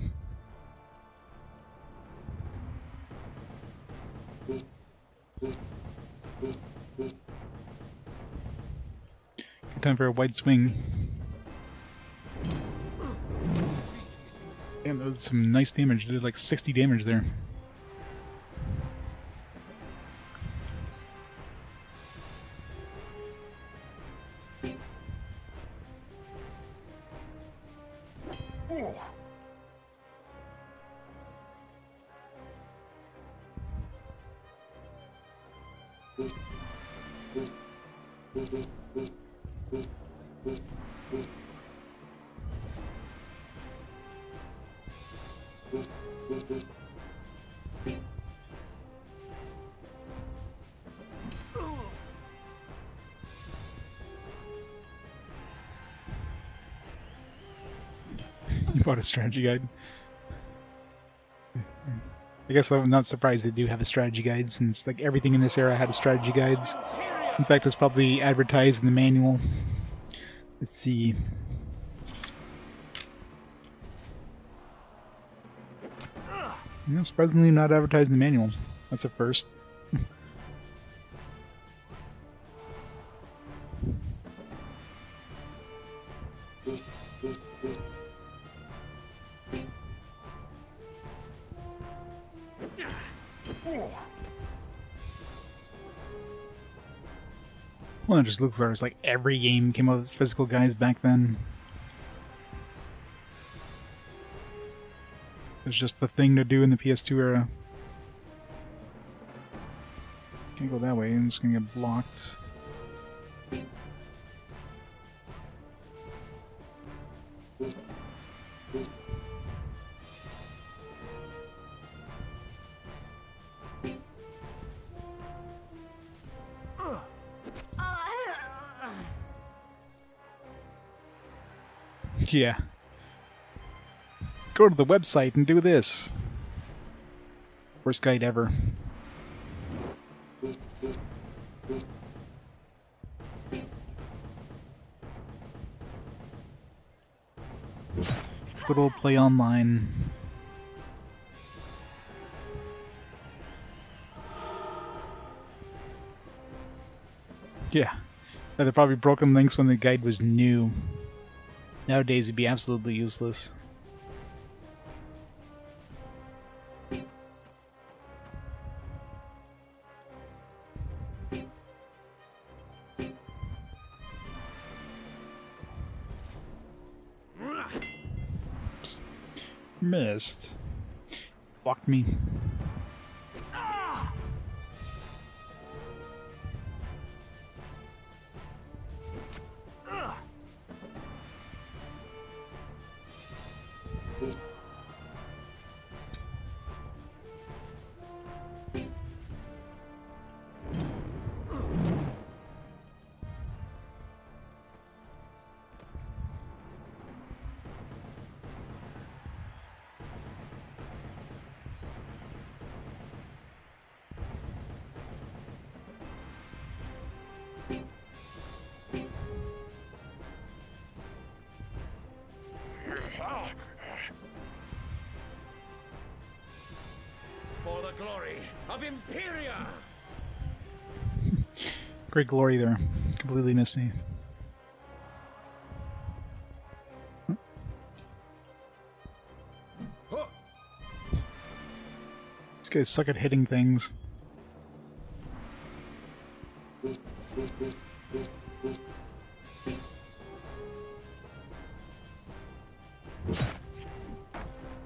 Speaker 1: Good time for a wide swing. Damn, that was some nice damage. They did like 60 damage there. You bought a strategy guide. I guess I'm not surprised they do have a strategy guide, since like everything in this era had a strategy guides. In fact, it's probably advertised in the manual. Let's see. Yeah, surprisingly not advertised in the manual. That's a first. Well, it just looks like it's like every game came out with physical guides back then. It's just the thing to do in the PS2 era. Can't go that way, I'm just gonna get blocked. Yeah. Go to the website and do this. Worst guide ever. good old play online. Yeah. They're probably broken links when the guide was new. Nowadays it'd be absolutely useless. Oops. Missed. Blocked me.
Speaker 7: For the glory of Imperia!
Speaker 1: Great glory there. Completely missed me. These guys suck at hitting things.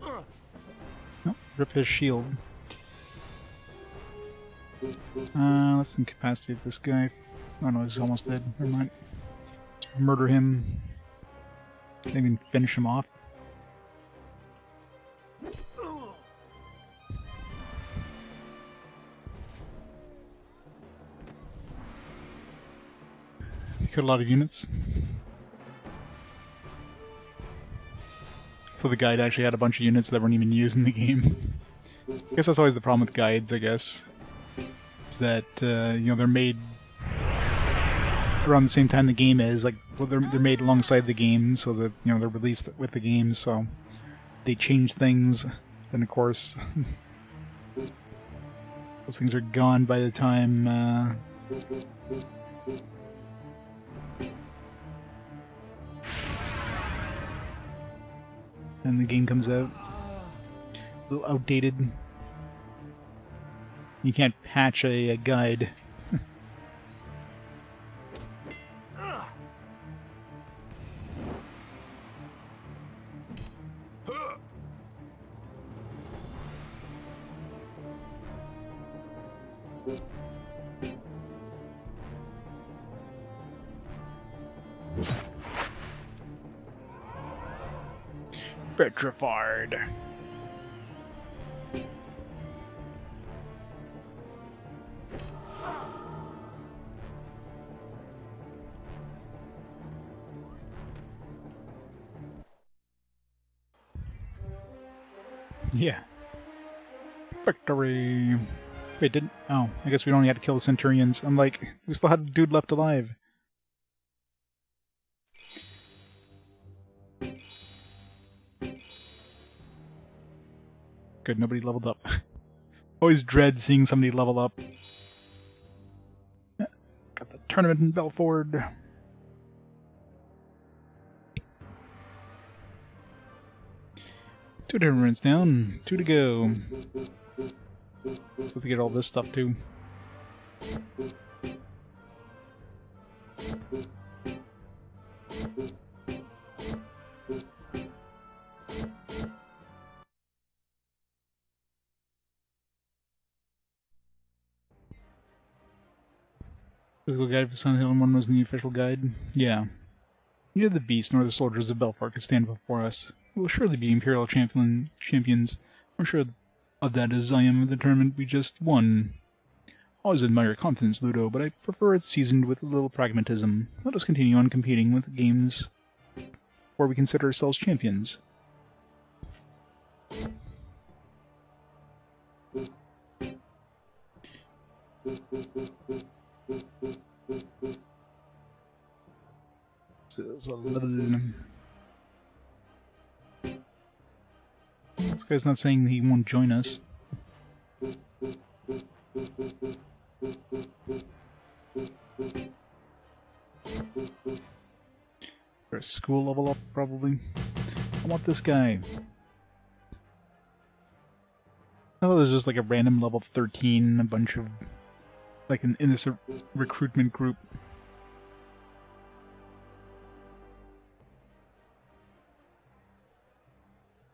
Speaker 1: Oh, rip his shield. Let's incapacitate this guy. Oh no, he's almost dead. Never mind. Murder him. Maybe finish him off. Cut a lot of units. So the guide actually had a bunch of units that weren't even used in the game. I guess that's always the problem with guides, I guess. Is that, you know, they're made around the same time the game is. Like, well, they're made alongside the game, so that, you know, they're released with the game, so they change things. Then, of course, those things are gone by the time, and the game comes out. A little outdated. You can't patch a guide. Petrified. Yeah. Victory. Wait, didn't... Oh, I guess we only had to kill the Centurions. I'm like, we still had a dude left alive. Good, nobody leveled up. Always dread seeing somebody level up. Got the tournament in Belford. Two tournaments down, 2 to go. So let's get all this stuff too. Physical guide for Sun Hill and 1 was the official guide. Yeah. Neither the beast nor the soldiers of Belfort could stand before us. We will surely be Imperial champions. I'm sure of that as I am of the tournament we just won. Always admire your confidence, Ludo, but I prefer it seasoned with a little pragmatism. Let us continue on competing with the games before we consider ourselves champions. So it's a level... This guy's not saying he won't join us. For a school level up, probably. I want this guy. Oh, there's just like a random level 13, a bunch of... like in this recruitment group.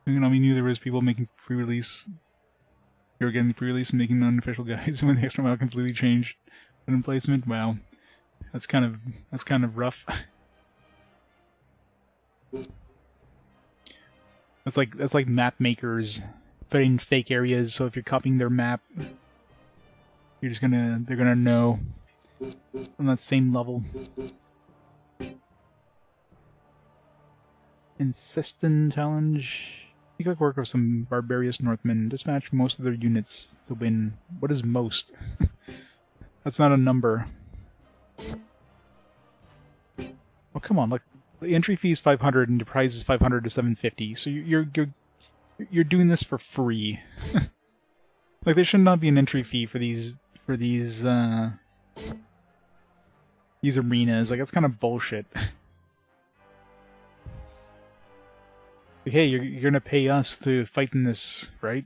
Speaker 1: You know, I mean, there was people making pre-release. They were getting pre-release and making non-official guides when the extra mile completely changed an emplacement. Wow, that's kind of rough. That's like map makers putting fake areas. So if you're copying their map, they're gonna know on that same level. Insistent challenge. You could work with some barbarous Northmen. Dispatch most of their units to win. What is most? That's not a number. Oh, come on! Look, the entry fee is 500 and the prize is 500 to 750. So you're doing this for free. Like, there should not be an entry fee for these arenas. Like, that's kind of bullshit. Like, hey, you're gonna pay us to fight in this, right?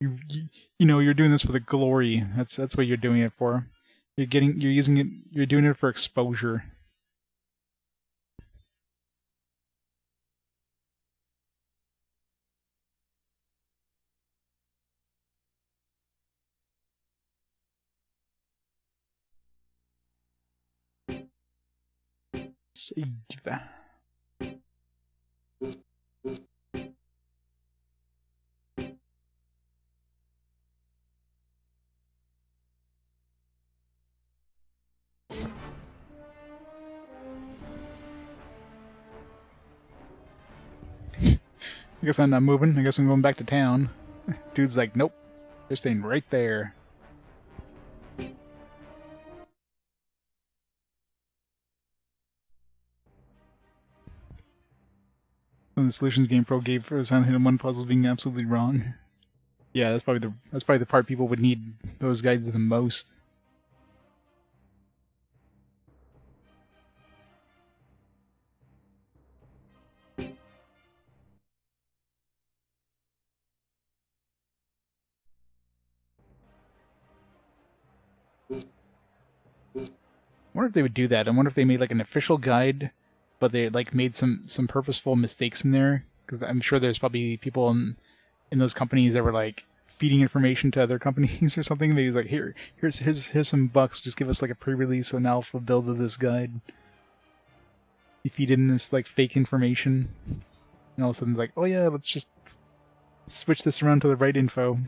Speaker 1: you know, you're doing this for the glory. That's what you're doing it for. You're doing it for exposure. Save. I guess I'm not moving. I guess I'm going back to town. Dude's like, nope. They're staying right there. When the solutions game pro gave for Silent Hill 1 puzzles being absolutely wrong. Yeah, that's probably the part people would need those guides the most. I wonder if they would do that. I wonder if they made like an official guide, but they like made some purposeful mistakes in there. Because I'm sure there's probably people in those companies that were like feeding information to other companies or something. Maybe it's like, here's some bucks. Just give us like a pre-release and alpha build of this guide. You feed in this like fake information, and all of a sudden like, oh yeah, let's just switch this around to the right info.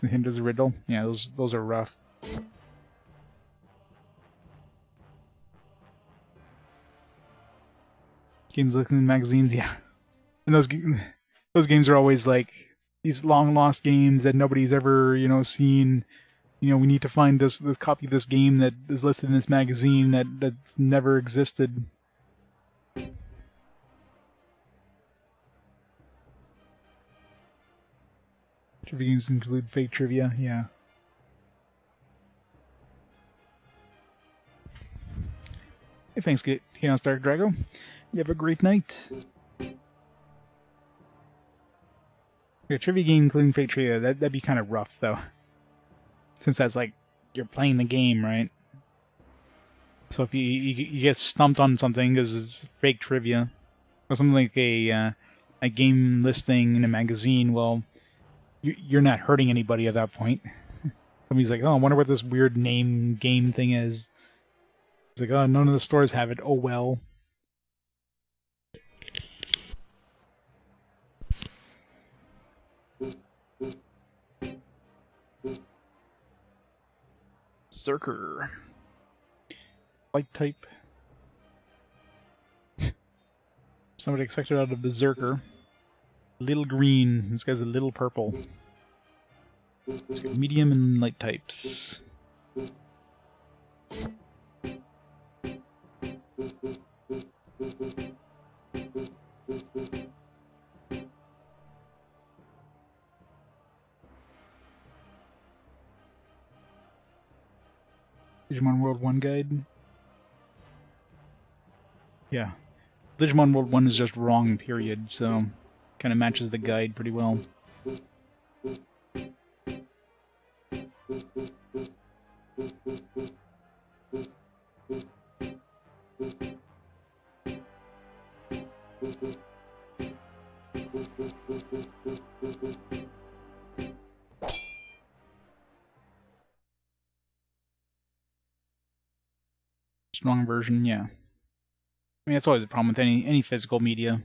Speaker 1: The hint is a riddle. Yeah, those are rough. Games looking in magazines, yeah. And those games are always like these long lost games that nobody's ever, seen. We need to find this copy of this game that is listed in this magazine that's never existed. Trivia games include fake trivia, yeah. Hey, thanks, Chaos Dark Drago. You have a great night. A trivia game including fake trivia, that'd be kind of rough, though. Since that's like, you're playing the game, right? So if you get stumped on something because it's fake trivia, or something like a game listing in a magazine, well, you're not hurting anybody at that point. Somebody's like, oh, I wonder what this weird name game thing is. It's like, oh, none of the stores have it. Oh, well. Berserker. Light type. Somebody expected out of Berserker. Little green. This guy's a little purple. Let's go medium and light types. Digimon World 1 guide. Yeah. Digimon World 1 is just wrong, period, so kind of matches the guide pretty well. Wrong version, yeah. I mean, that's always a problem with any physical media.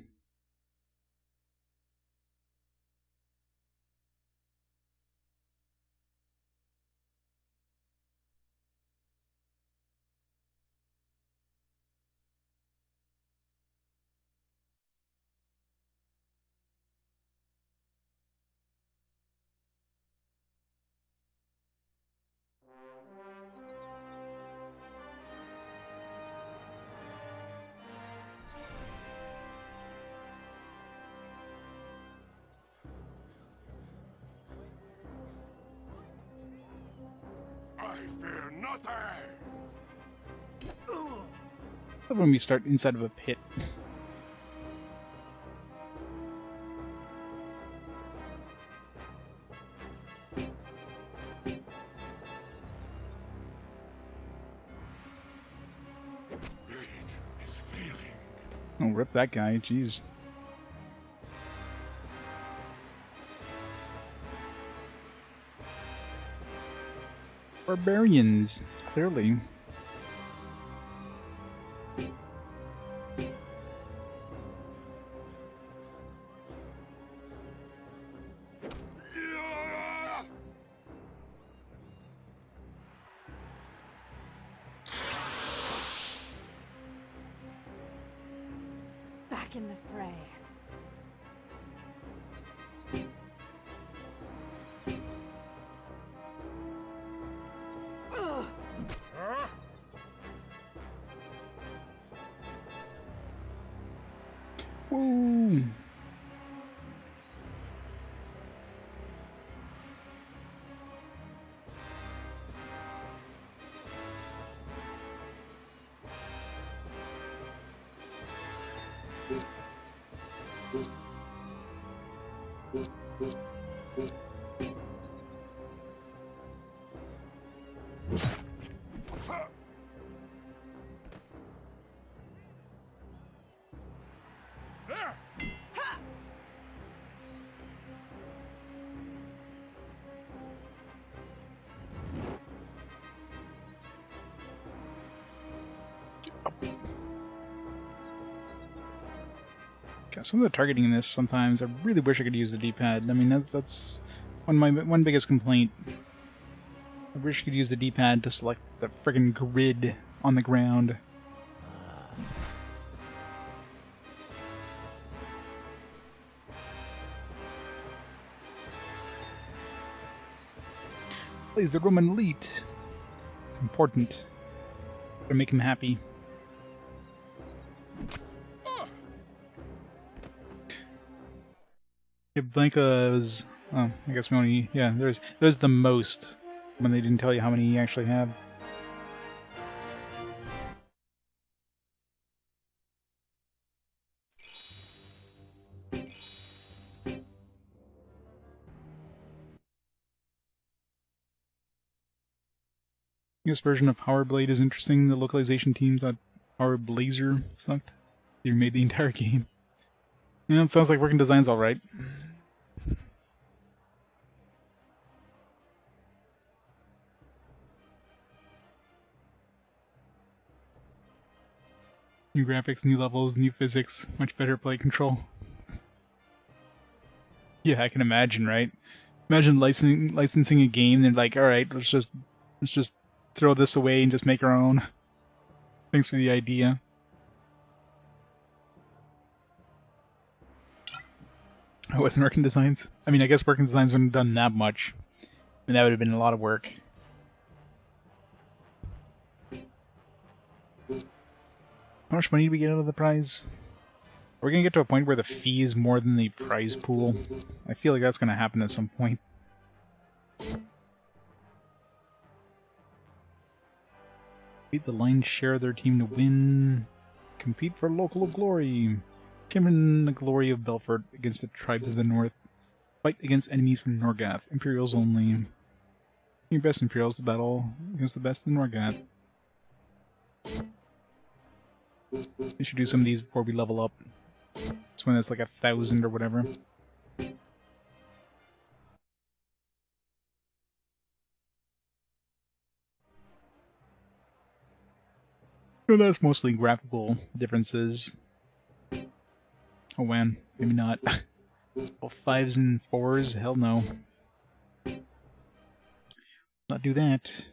Speaker 3: I fear nothing!
Speaker 1: When we start inside of a pit.
Speaker 3: Rage is failing.
Speaker 1: Oh, rip that guy, jeez. Barbarians, clearly.
Speaker 6: Back in the fray.
Speaker 1: Woo! God, some of the targeting in this sometimes, I really wish I could use the D-pad. I mean, that's one biggest complaint. I wish I could use the D-pad to select the friggin' grid on the ground. Plays the Roman elite. It's important. Gotta make him happy. Yeah, Blanca was... Oh, I guess we only... Yeah, there's the most when they didn't tell you how many you actually have. This version of Power Blade is interesting. The localization team thought Power Blazer sucked. They remade the entire game. Yeah, it sounds like working design's alright. New graphics, new levels, new physics, much better play control. Yeah, I can imagine, right? Imagine licensing a game, they're like, alright, let's just throw this away and just make our own. Thanks for the idea. Oh, it wasn't Working Designs? I mean, I guess Working Designs wouldn't have done that much. And that would have been a lot of work. How much money do we get out of the prize? We're gonna get to a point where the fee is more than the prize pool. I feel like that's gonna happen at some point. Beat the lion's share of their team to win. Compete for local glory. Champion the glory of Belfort against the tribes of the north. Fight against enemies from Nordagh. Imperials only. Your best Imperials to battle against the best in Nordagh. We should do some of these before we level up. It's when it's like 1,000 or whatever. So that's mostly graphical differences. Oh man, maybe not. Well, 5s and 4s? Hell no. Not do that.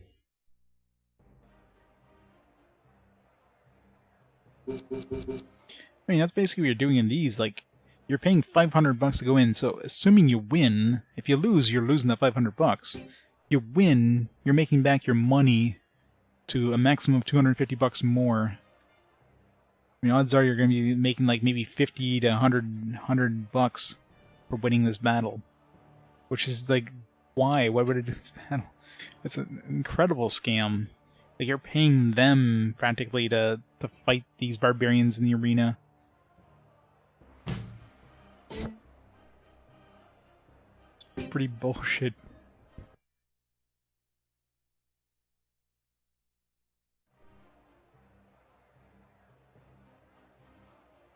Speaker 1: I mean, that's basically what you're doing in these. Like, you're paying $500 to go in, so assuming you win, if you lose, you're losing that $500. You win, you're making back your money to a maximum of $250 more. I mean, odds are you're going to be making like maybe 50 to 100 bucks for winning this battle. Which is like, why? Why would I do this battle? It's an incredible scam. Like, you're paying them practically to fight these barbarians in the arena. It's pretty bullshit.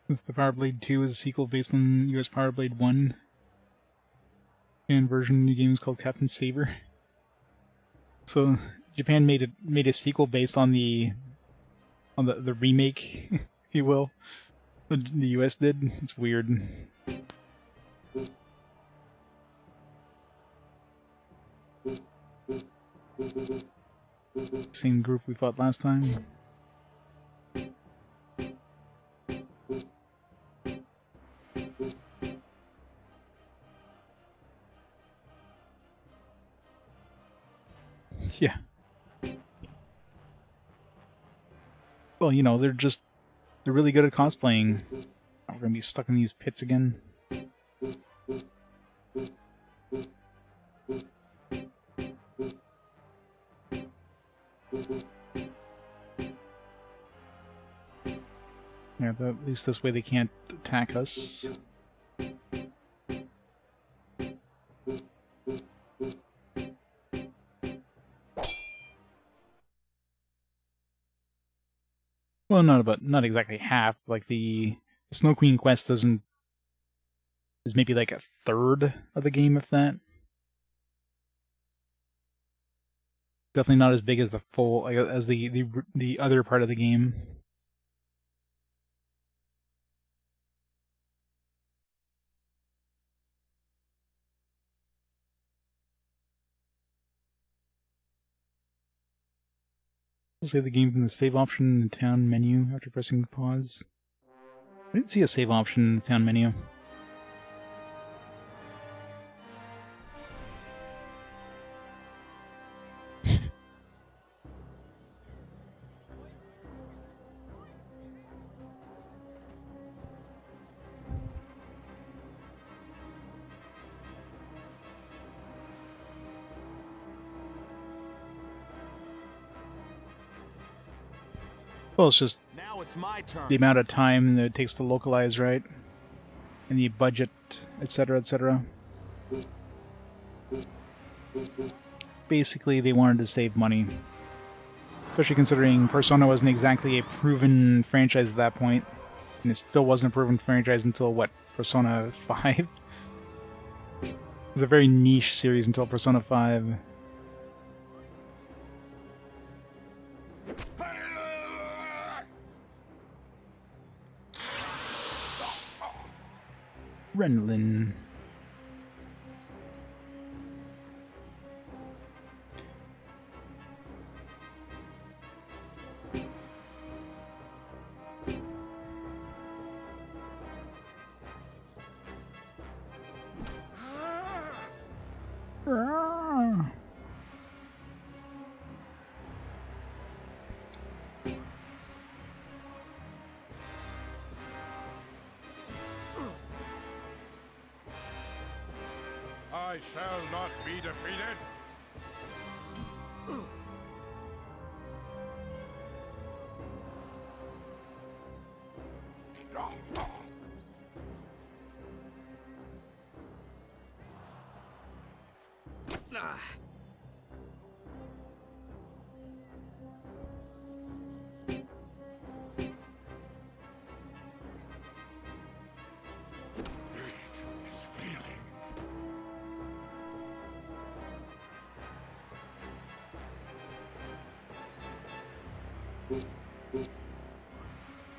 Speaker 1: Since the Power Blade 2 is a sequel based on US Power Blade 1, and version of the new game is called Captain Saber. So Japan made a sequel based on the remake, if you will. The US did. It's weird. Same group we fought last time. Yeah. Well, you know, they're really good at cosplaying. We're gonna be stuck in these pits again. Yeah, but at least this way they can't attack us. Well, not exactly half. Like the Snow Queen quest is maybe like a third of the game, if that. Definitely not as big as the full as the other part of the game. Save the game from the save option in the town menu after pressing pause. I didn't see a save option in the town menu. Well, it's just
Speaker 3: Now it's my turn.
Speaker 1: the amount of time that it takes to localize, right? And the budget, etc., etc. Basically, they wanted to save money. Especially considering Persona wasn't exactly a proven franchise at that point. And it still wasn't a proven franchise until, what, Persona 5? It was a very niche series until Persona 5. Renlin.
Speaker 7: I shall not be defeated.
Speaker 8: Ah.
Speaker 7: It's failing.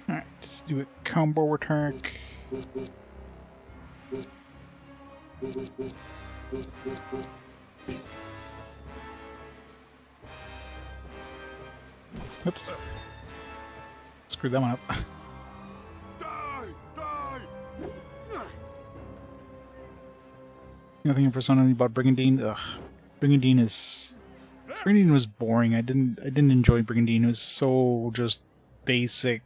Speaker 1: Alright, let's do a combo attack. Oops. Screwed that one up.
Speaker 7: Die! Die!
Speaker 1: Nothing in Persona about Brigandine. Ugh. Brigandine was boring. I didn't enjoy Brigandine. It was so just basic.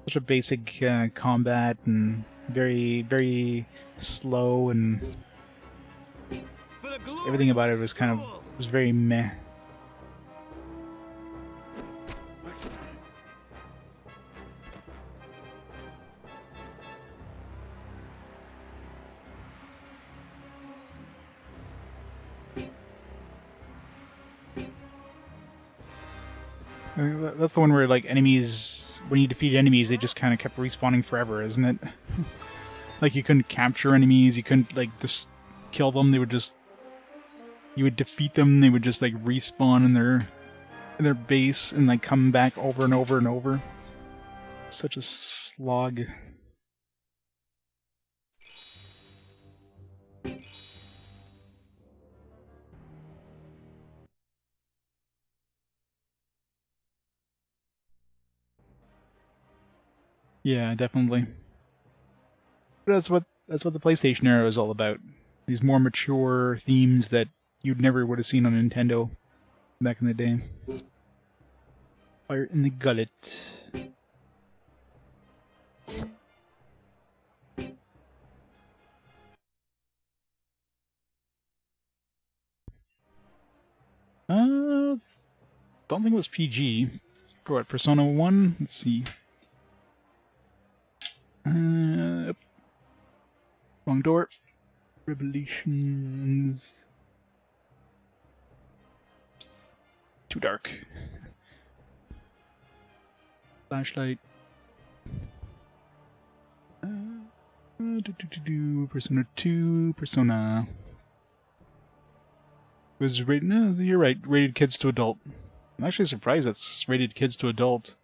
Speaker 1: Such a basic combat and very, very slow, and everything about it was very meh. That's the one where, like, enemies, when you defeat enemies, they just kind of kept respawning forever, isn't it? Like, you couldn't capture enemies, you couldn't, like, just kill them, they would just... You would defeat them, they would just, like, respawn in their base and, like, come back over and over and over. Such a slog. Yeah, definitely. That's what the PlayStation era was all about. These more mature themes that you'd never would have seen on Nintendo back in the day. Fire in the gullet. Don't think it was PG. For what, Persona 1? Let's see. Wrong door. Revelations. Oops. Too dark. Flashlight. Persona 2. Persona. It was rated. No, you're right. Rated kids to adult. I'm actually surprised that's rated kids to adult.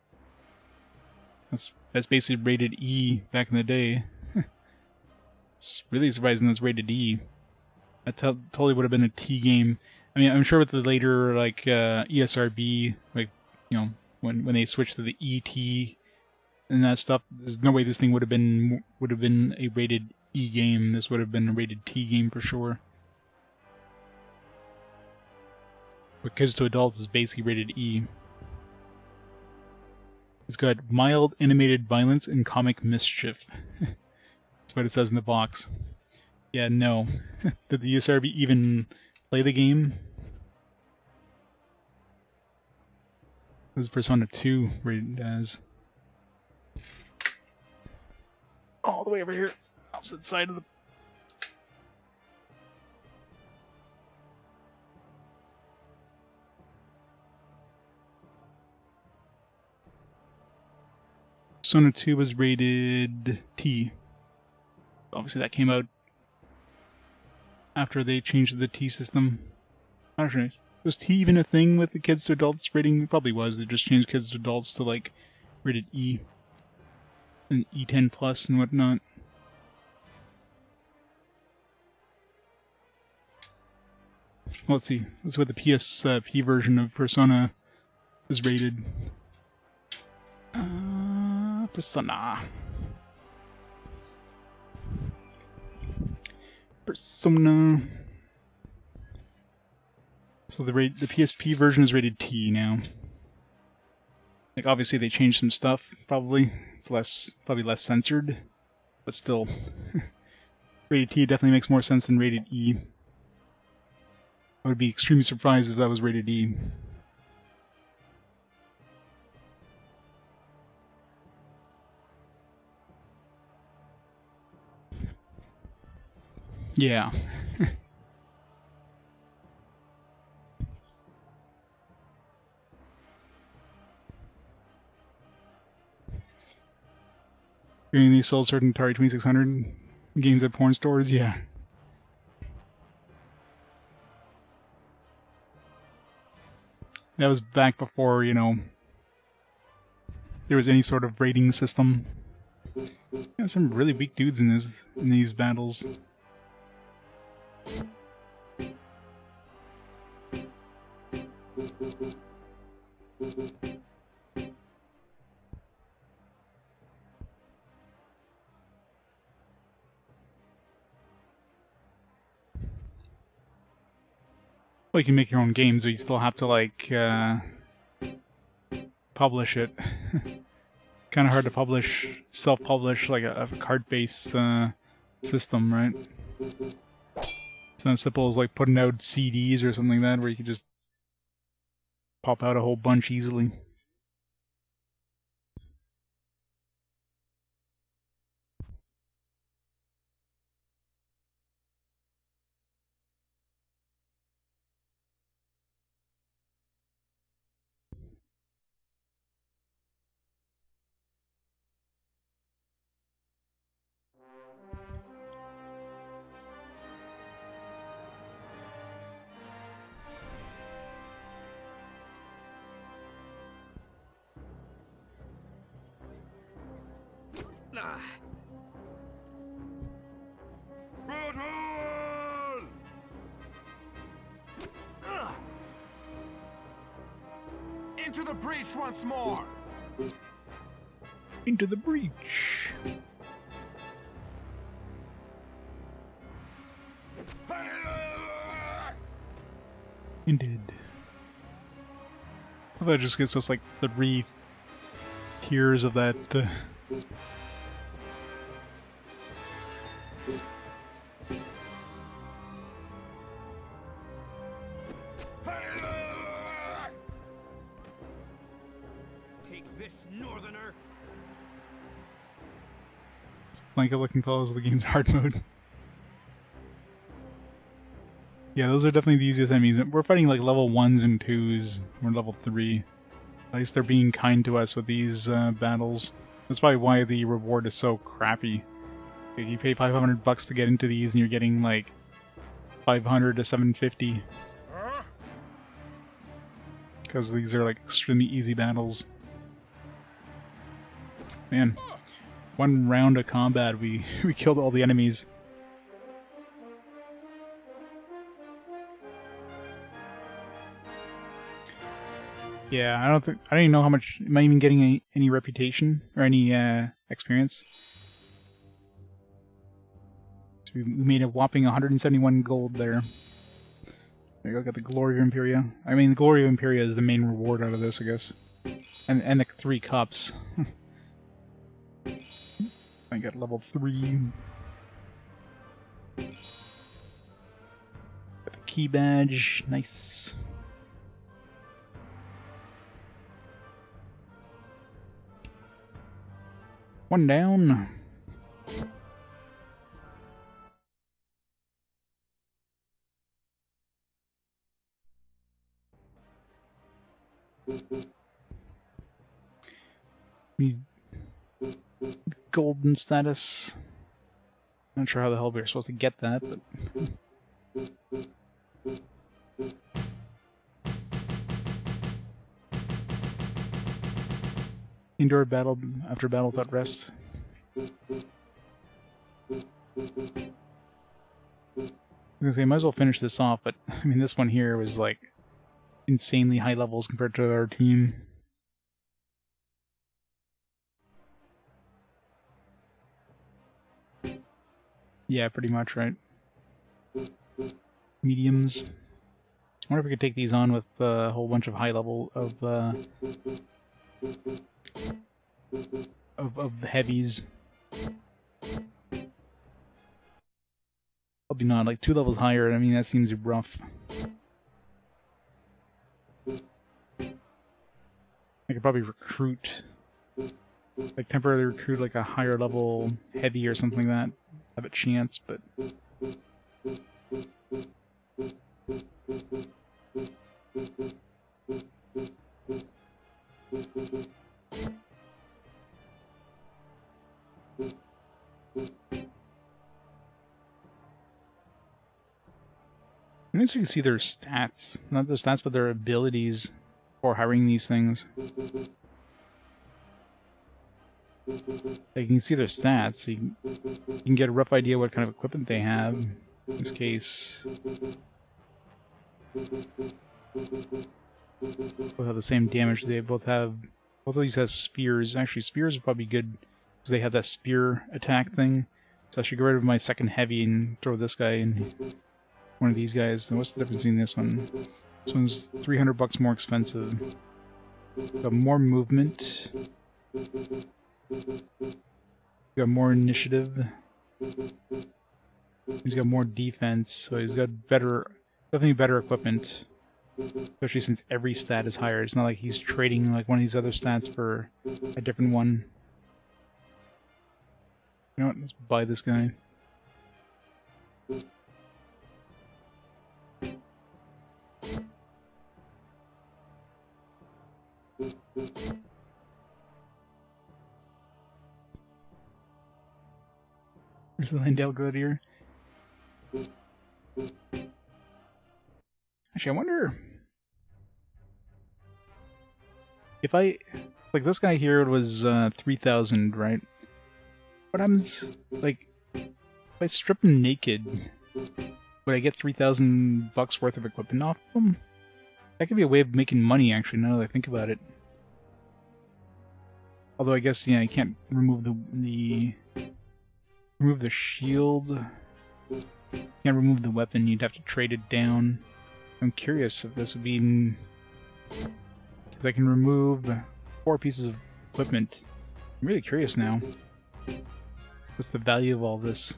Speaker 1: That's basically rated E back in the day. It's really surprising that's rated E. That totally would have been a T game. I mean, I'm sure with the later, like, ESRB, like, you know, when they switched to the ET and that stuff, there's no way this thing would have been a rated E game. This would have been a rated T game for sure. But kids to adults is basically rated E. It's got mild animated violence and comic mischief. That's what it says in the box. Yeah, no. Did the ESRB even play the game? This is Persona 2 rated as. All the way over here. Opposite side of the... Persona 2 was rated T. Obviously that came out after they changed the T system. Actually, was T even a thing with the kids to adults rating? It probably was. They just changed kids to adults to, like, rated E. And E10 plus and whatnot. Well, let's see. That's what the PSP version of Persona is rated. Persona. So the PSP version is rated T now. Like, obviously they changed some stuff, probably. It's probably less censored, but still. Rated T definitely makes more sense than rated E. I would be extremely surprised if that was rated E. Yeah. They sold certain Atari 2600 games at porn stores, yeah. That was back before, you know, there was any sort of rating system. Yeah, some really weak dudes in these battles. Well, you can make your own games, but you still have to, like, publish it. Kind of hard to self-publish, like a card-based system, right? It's not as simple as, like, putting out CDs or something like that, where you can just pop out a whole bunch easily.
Speaker 7: Battle!
Speaker 3: Into the breach once more!
Speaker 1: Into the breach. Indeed. I thought it just gets us like the tiers of that.
Speaker 8: Take this, Northerner!
Speaker 1: Blanket looking fellows of the game's hard mode. Yeah, those are definitely the easiest enemies. We're fighting like level 1s and 2s. We're level 3. At least they're being kind to us with these battles. That's probably why the reward is so crappy. Like, you pay $500 to get into these and you're getting like 500 to 750. Because these are like extremely easy battles. Man, one round of combat we killed all the enemies. Yeah, I don't even know how much. Am I even getting any reputation or any experience? So we made a whopping 171 gold there. There you go, got the glory of Imperia. I mean, the glory of Imperia is the main reward out of this, I guess. And the 3 cups. I got level 3. Got the key badge, nice. One down. Golden status. Not sure how the hell we were supposed to get that, but... Endure battle after battle without rest. I was gonna say, I might as well finish this off, but I mean, this one here was like insanely high levels compared to our team. Yeah, pretty much, right? Mediums. I wonder if we could take these on with a whole bunch of high level of heavies. Probably not. Like 2 levels higher, I mean, that seems rough. I could probably recruit, like temporarily recruit like a higher level heavy or something like that. Have a chance, but... I guess you can see their stats. Not their stats, but their abilities for hiring these things. You can see their stats. You can get a rough idea what kind of equipment they have. In this case, both have the same damage. They both have... Both of these have spears. Actually, spears are probably good because they have that spear attack thing. So I should get rid of my second heavy and throw this guy in. One of these guys. And what's the difference in this one? This one's $300 more expensive. Got more movement. Got more initiative. He's got more defense, so he's got better, definitely better equipment. Especially since every stat is higher. It's not like he's trading like one of these other stats for a different one. You know what? Let's buy this guy. There's the Landale Gladiator. Actually, I wonder if I... Like, this guy here was 3,000, right? What happens, like, if I strip him naked, would I get $3,000 worth of equipment off him? That could be a way of making money, actually, now that I think about it. Although I guess, yeah, you can't remove the remove the shield. You can't remove the weapon, you'd have to trade it down. I'm curious if this would be... Because I can remove 4 pieces of equipment. I'm really curious now. What's the value of all this?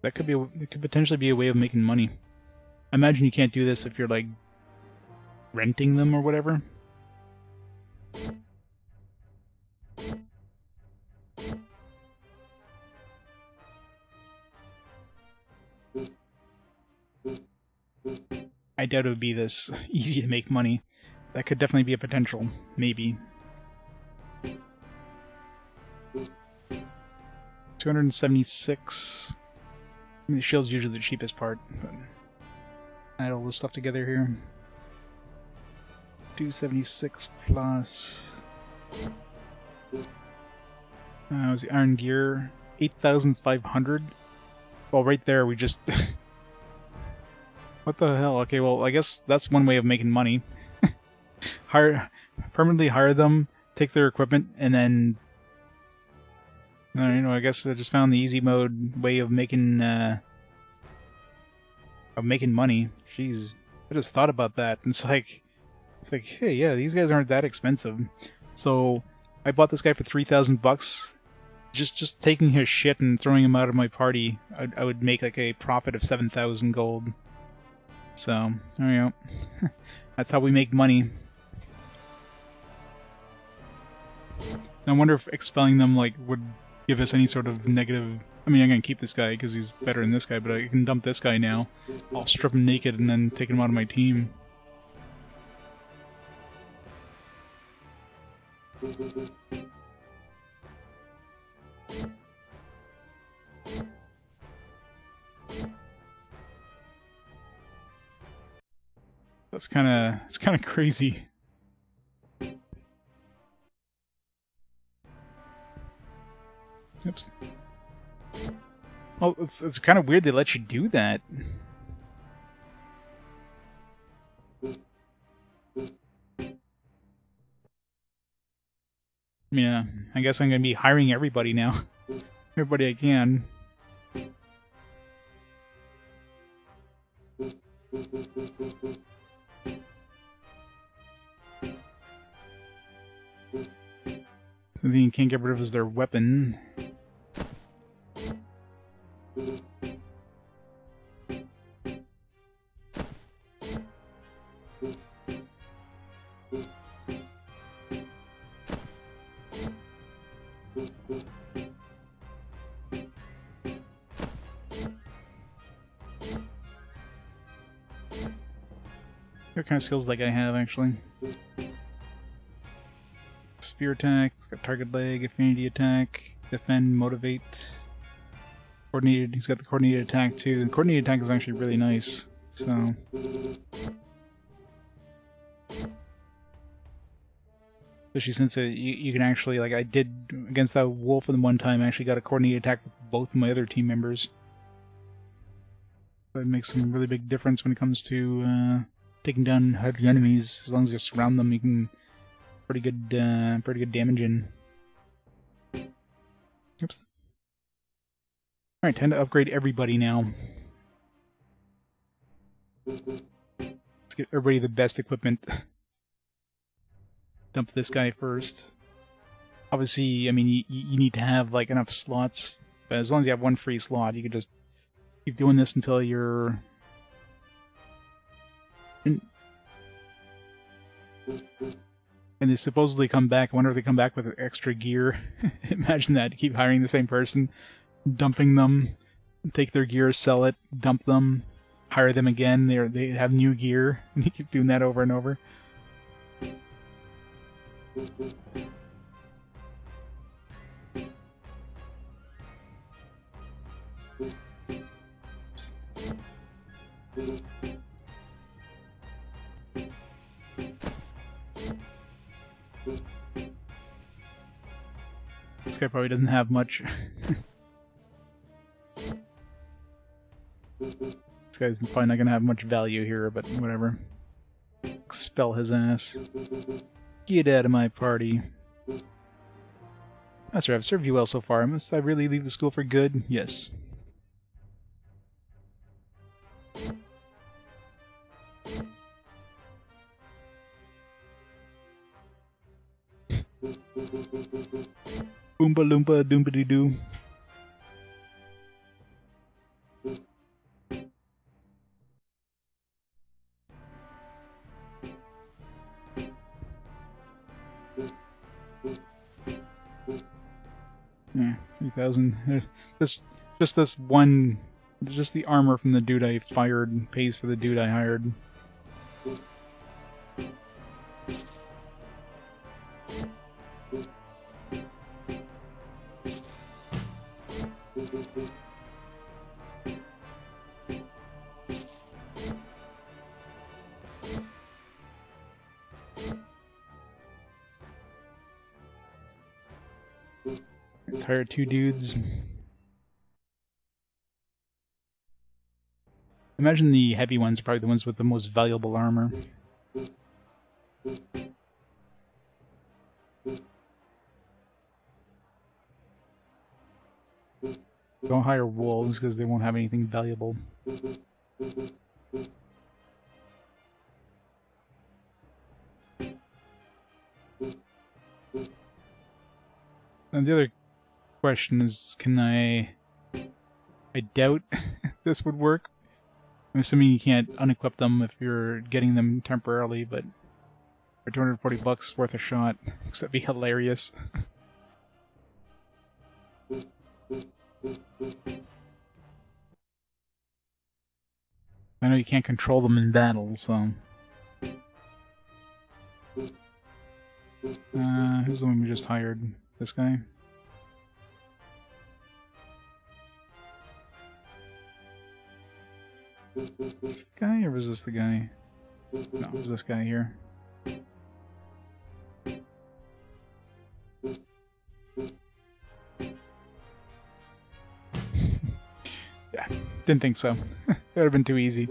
Speaker 1: That could be. It could potentially be a way of making money. I imagine you can't do this if you're like renting them or whatever. I doubt it would be this easy to make money. That could definitely be a potential, maybe. 276. I mean, the shield's usually the cheapest part, but add all this stuff together here. 276 plus... was the iron gear 8,500? Well, right there we just... What the hell? Okay, well, I guess that's one way of making money. Permanently hire them, take their equipment, and then... I guess I just found the easy mode way of making money. Jeez, I just thought about that. It's like, hey, yeah, these guys aren't that expensive. So I bought this guy for $3,000. Just taking his shit and throwing him out of my party, I would make like a profit of 7,000 gold. So there we go. That's how we make money. I wonder if expelling them like would give us any sort of negative... I mean, I'm gonna keep this guy because he's better than this guy, but I can dump this guy now. I'll strip him naked and then take him out of my team. It's kind of crazy. Oops. Well, it's kind of weird they let you do that. Yeah, I guess I'm gonna be hiring everybody now. everybody I can. The thing you can't get rid of is their weapon. What kind of skills that guy have, actually? Spear attack, he's got target leg, affinity attack, defend, motivate, coordinated, he's got the coordinated attack too. The coordinated attack is actually really nice, so... Especially since you can actually, like I did against that wolf in one time, I actually got a coordinated attack with both of my other team members. That makes some really big difference when it comes to taking down heavy enemies. As long as you surround them, you can pretty good damage in. Oops. Alright, time to upgrade everybody now. Let's get everybody the best equipment. Dump this guy first. Obviously, I mean, you need to have like enough slots, but as long as you have one free slot, you can just keep doing this until you're... And they supposedly come back. I wonder if they come back with extra gear. Imagine that. Keep hiring the same person, dumping them, take their gear, sell it, dump them, hire them again. They have new gear, and you keep doing that over and over. This guy probably doesn't have much. This guy's probably not gonna have much value here, but whatever. Expel his ass. Get out of my party. That's right, I've served you well so far. Must I really leave the school for good? Yes. Oompa loompa doompity doo. Yeah, 3,000. Just this one, just the armor from the dude I fired pays for the dude I hired. Let's hire 2 dudes. Imagine the heavy ones are probably the ones with the most valuable armor. Don't hire wolves because they won't have anything valuable. And the other question is, can I doubt this would work. I'm assuming you can't unequip them if you're getting them temporarily, but for 240 bucks worth a shot, because that'd be hilarious. I know you can't control them in battle, so... who's the one we just hired? This guy? Is this the guy, or was this the guy? No, it was this guy here. Yeah, didn't think so. That would have been too easy.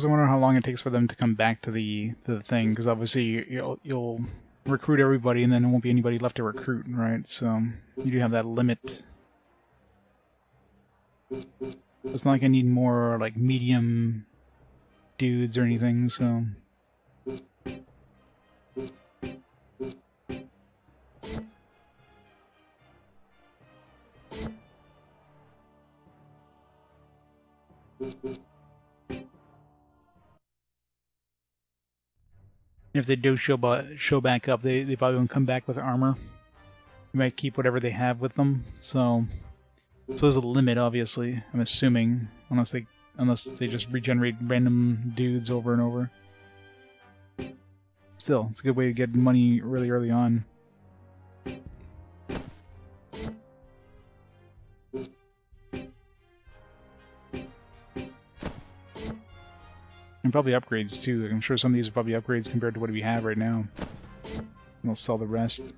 Speaker 1: I wonder how long it takes for them to come back to the thing, because obviously you'll recruit everybody, and then there won't be anybody left to recruit, right? So you do have that limit. It's not like I need more like medium dudes or anything, so. If they do show back up, they probably won't come back with armor. You might keep whatever they have with them. So there's a limit, obviously. I'm assuming, unless they just regenerate random dudes over and over. Still, it's a good way to get money really early on. And probably upgrades too. I'm sure some of these are probably upgrades compared to what we have right now. And we'll sell the rest.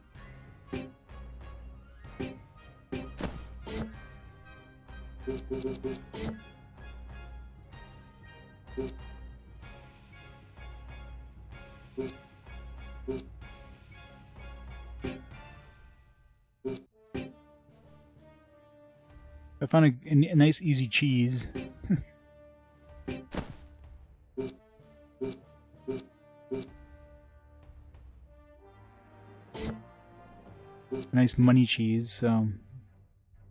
Speaker 1: I found a nice easy cheese. Nice money cheese, so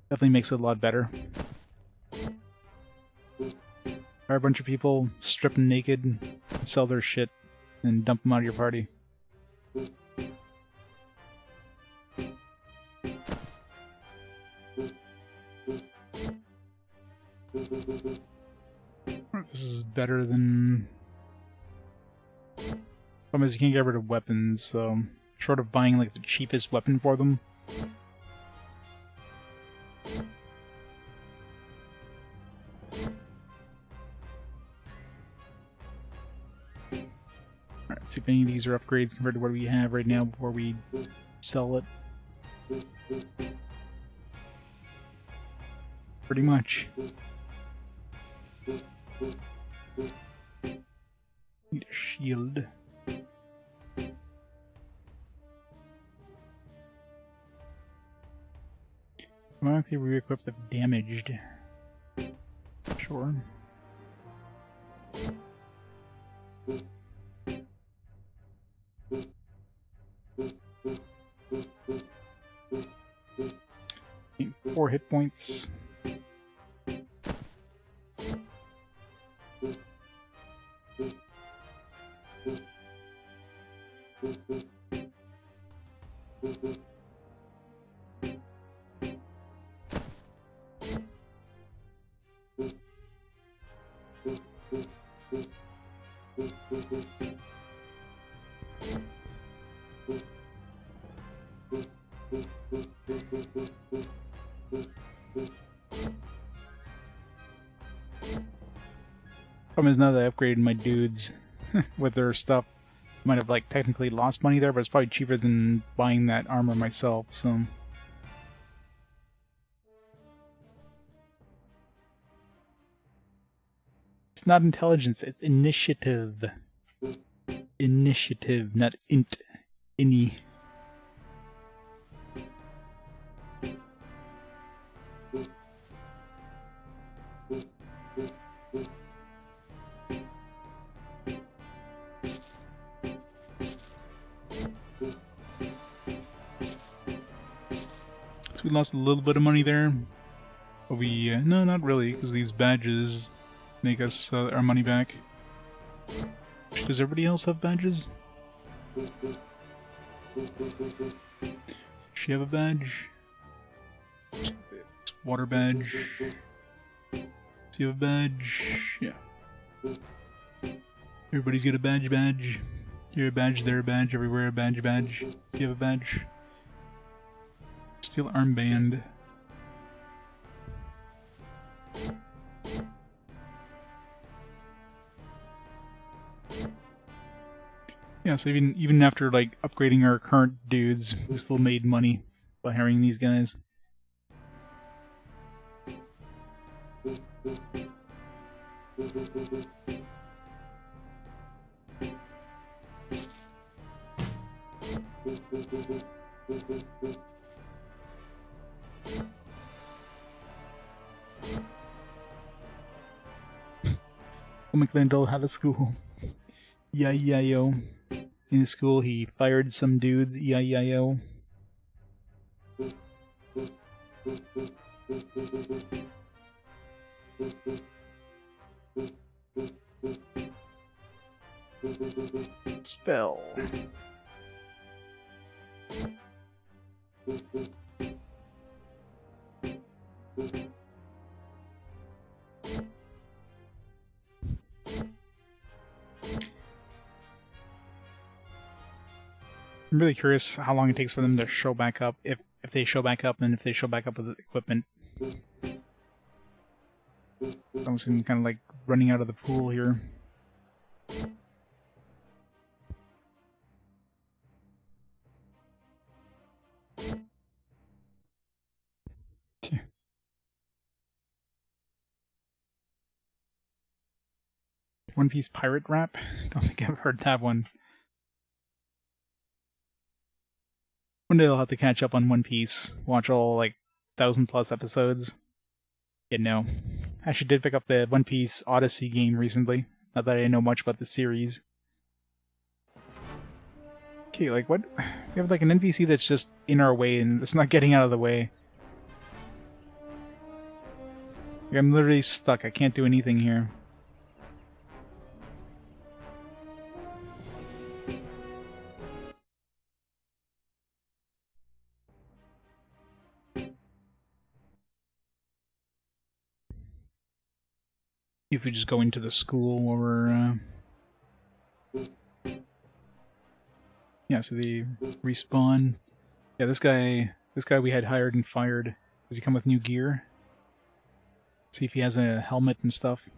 Speaker 1: definitely makes it a lot better. Hire a bunch of people, strip them naked, and sell their shit, and dump them out of your party. This is better than... Problem is you can't get rid of weapons, so... Short of buying like the cheapest weapon for them. Alright, see if any of these are upgrades compared to what we have right now before we sell it. Pretty much. Need a shield. Why don't they re-equip the damaged? Sure. Okay, 4 hit points. Problem is now that I upgraded my dudes with their stuff, might have like technically lost money there, but it's probably cheaper than buying that armor myself, so... It's not intelligence, it's initiative. Initiative, not int. Any. So we lost a little bit of money there. But we, no, not really, because these badges make us our money back. Does everybody else have badges? Does she have a badge? Water badge. Does he have a badge? Yeah. Everybody's got a badge. Here a badge, there a badge, everywhere a badge. Does he have a badge? Steel armband. Yeah, so even after like upgrading our current dudes, we still made money by hiring these guys. McLindle had a school. E-I-E-I-O. In his school, he fired some dudes. E-I-E-I-O. Spell. I'm really curious how long it takes for them to show back up, if they show back up, and if they show back up with the equipment. I'm kind of like running out of the pool here. One Piece pirate rap? Don't think I've heard that one. One day I'll have to catch up on One Piece. Watch all, like, 1,000+ episodes. Yeah, no. I actually did pick up the One Piece Odyssey game recently. Not that I know much about the series. Okay, like, what? We have, like, an NPC that's just in our way and it's not getting out of the way. Like, I'm literally stuck. I can't do anything here. If we just go into the school where we're, yeah, so they respawn. Yeah, this guy we had hired and fired. Does he come with new gear? See if he has a helmet and stuff.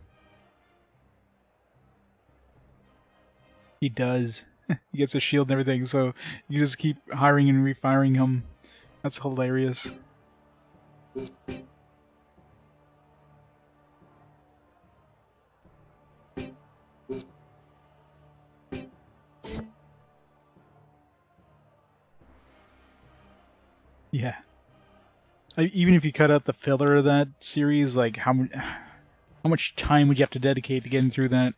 Speaker 1: He does. He gets a shield and everything, so you just keep hiring and refiring him. That's hilarious. Yeah. Even if you cut out the filler of that series, like how much time would you have to dedicate to getting through that?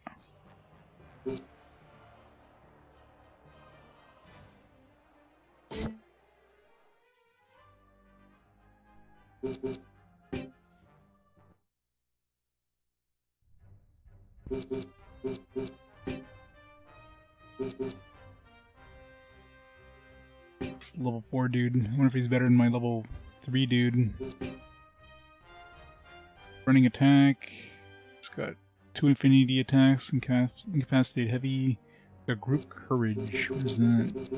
Speaker 1: This level 4 dude. I wonder if he's better than my level 3 dude. Running attack. It's got 2 infinity attacks, incapacitate heavy. Got group courage. What is that?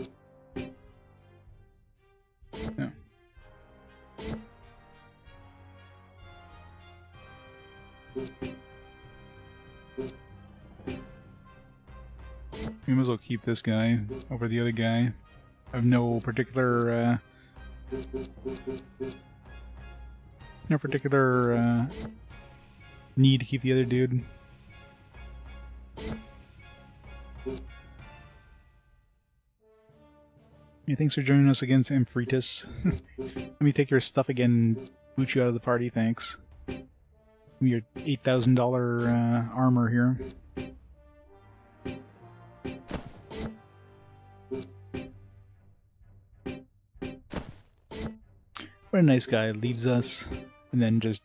Speaker 1: No. We might as well keep this guy over the other guy. I have no particular need to keep the other dude. Yeah, thanks for joining us against Amphritus. Let me take your stuff again and boot you out of the party, thanks. Give me your $8,000 armor here. What a nice guy, leaves us, and then just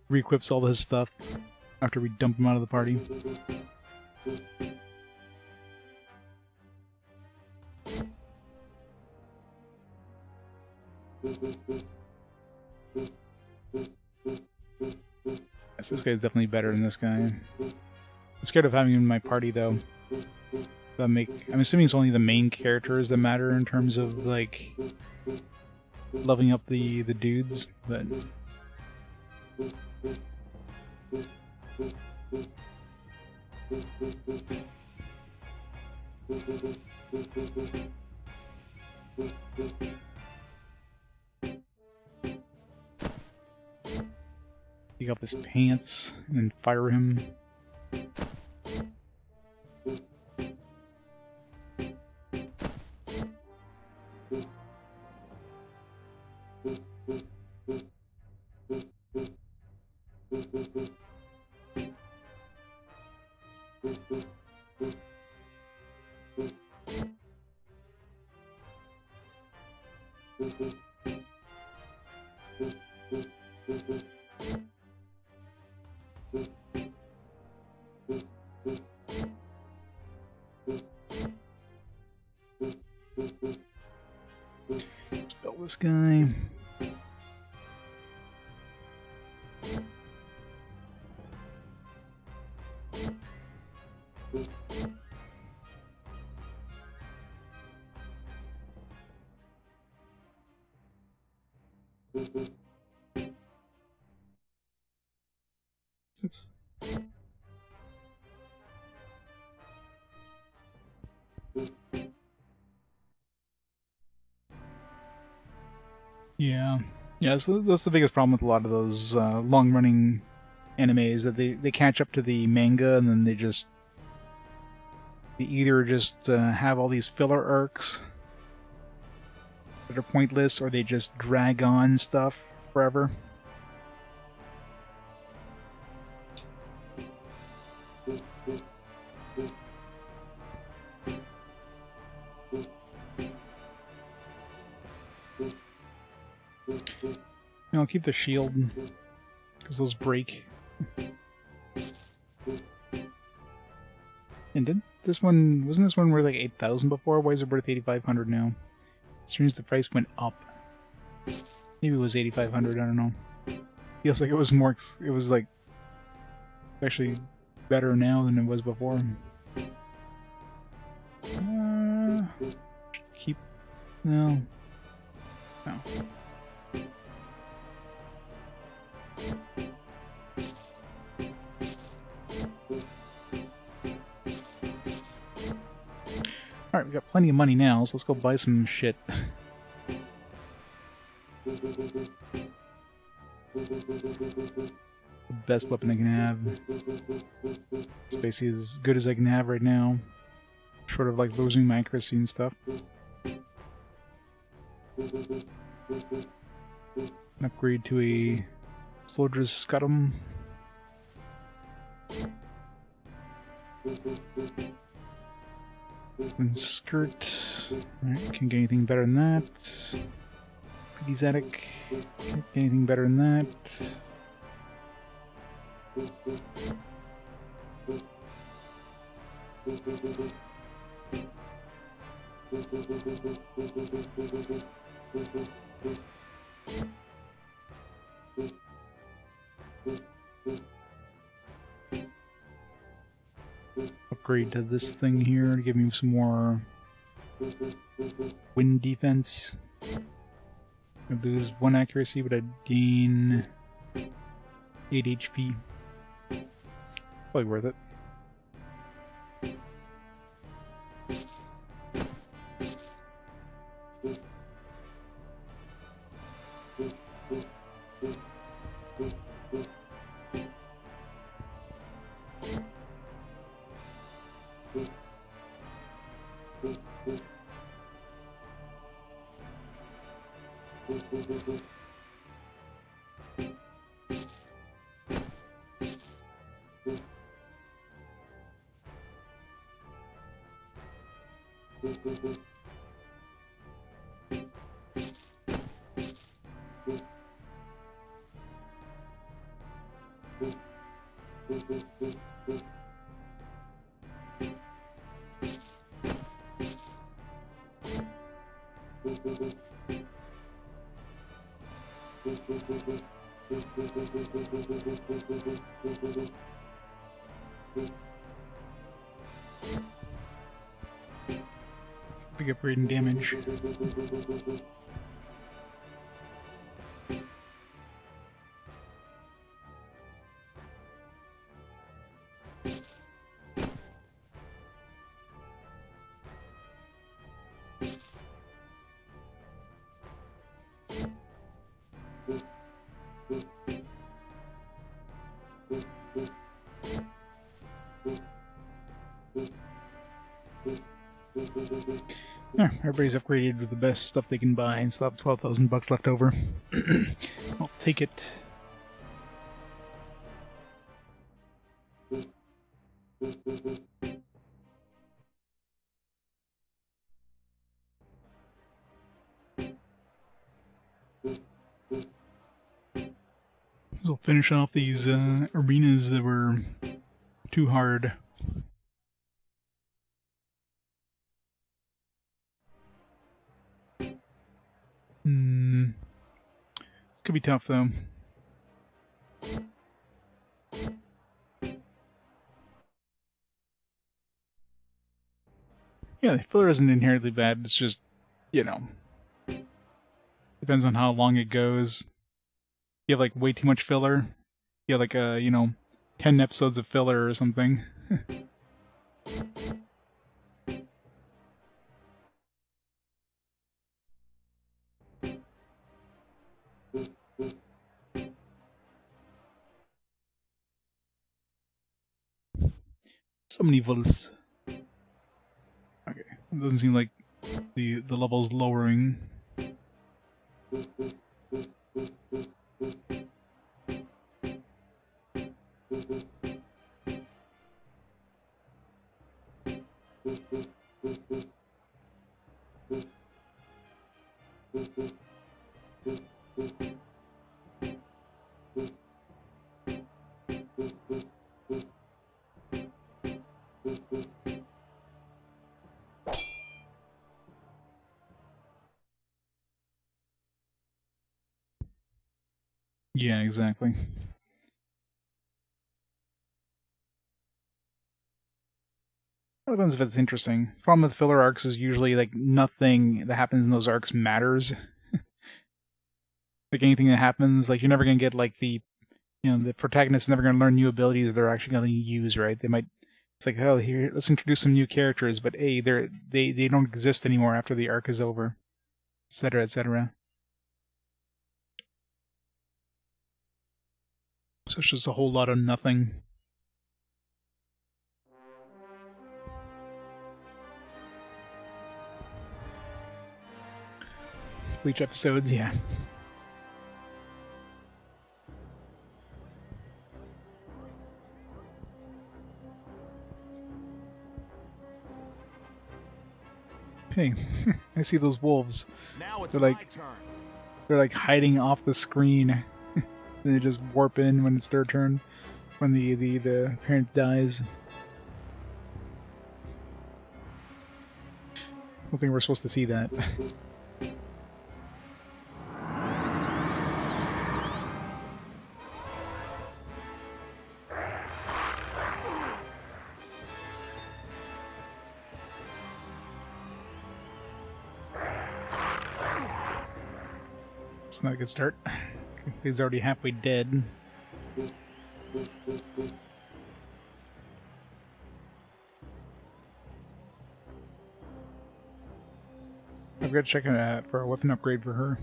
Speaker 1: re-equips all his stuff after we dump him out of the party. Yes, this guy's definitely better than this guy. I'm scared of having him in my party, though. I'm assuming it's only the main characters that matter in terms of, like, leveling up the dudes, but... Pick up his pants and then fire him. Spell this guy. Oops. Yeah, so that's the biggest problem with a lot of those long-running animes, that they catch up to the manga and then they either just have all these filler arcs that are pointless, or they just drag on stuff forever. I'll keep the shield, because those break. And wasn't this one worth like 8,000 before? Why is it worth 8,500 now? Seems the price went up. Maybe it was 8,500, I don't know. Feels like it was more, it was like actually better now than it was before. No. Alright, we got plenty of money now, so let's go buy some shit. The best weapon I can have. It's basically as good as I can have right now. Short of like losing my accuracy and stuff. An upgrade to a soldier's scuttum. And skirt. Alright, can't get anything better than that. Pretty Zatic. Can't get anything better than that. Upgrade to this thing here to give me some more wind defense. I lose 1 accuracy, but I gain 8 HP. Probably worth it. It's a big upgrade in damage. Everybody's upgraded with the best stuff they can buy and still have 12,000 bucks left over. I'll take it. So finish off these arenas that were too hard. This could be tough though. Yeah, the filler isn't inherently bad, it's just, you know, depends on how long it goes. You have like way too much filler. You have like 10 episodes of filler or something. So many wolves. Okay, it doesn't seem like the level's lowering. Yeah, exactly. It depends if it's interesting. Problem with filler arcs is usually like nothing that happens in those arcs matters. Like anything that happens, like you're never gonna get like the protagonist is never gonna learn new abilities that they're actually gonna use, right? They might it's like, oh, here, let's introduce some new characters, but hey, they don't exist anymore after the arc is over, etc., etc. So it's just a whole lot of nothing. Bleach episodes, yeah. Hey, I see those wolves.
Speaker 3: Now it's
Speaker 1: They're
Speaker 3: my
Speaker 1: like
Speaker 3: turn.
Speaker 1: they're like hiding off the screen. And they just warp in when it's their turn. When the parent dies. I don't think we're supposed to see that. It's not a good start. He's already halfway dead. I've got to check for a weapon upgrade for her.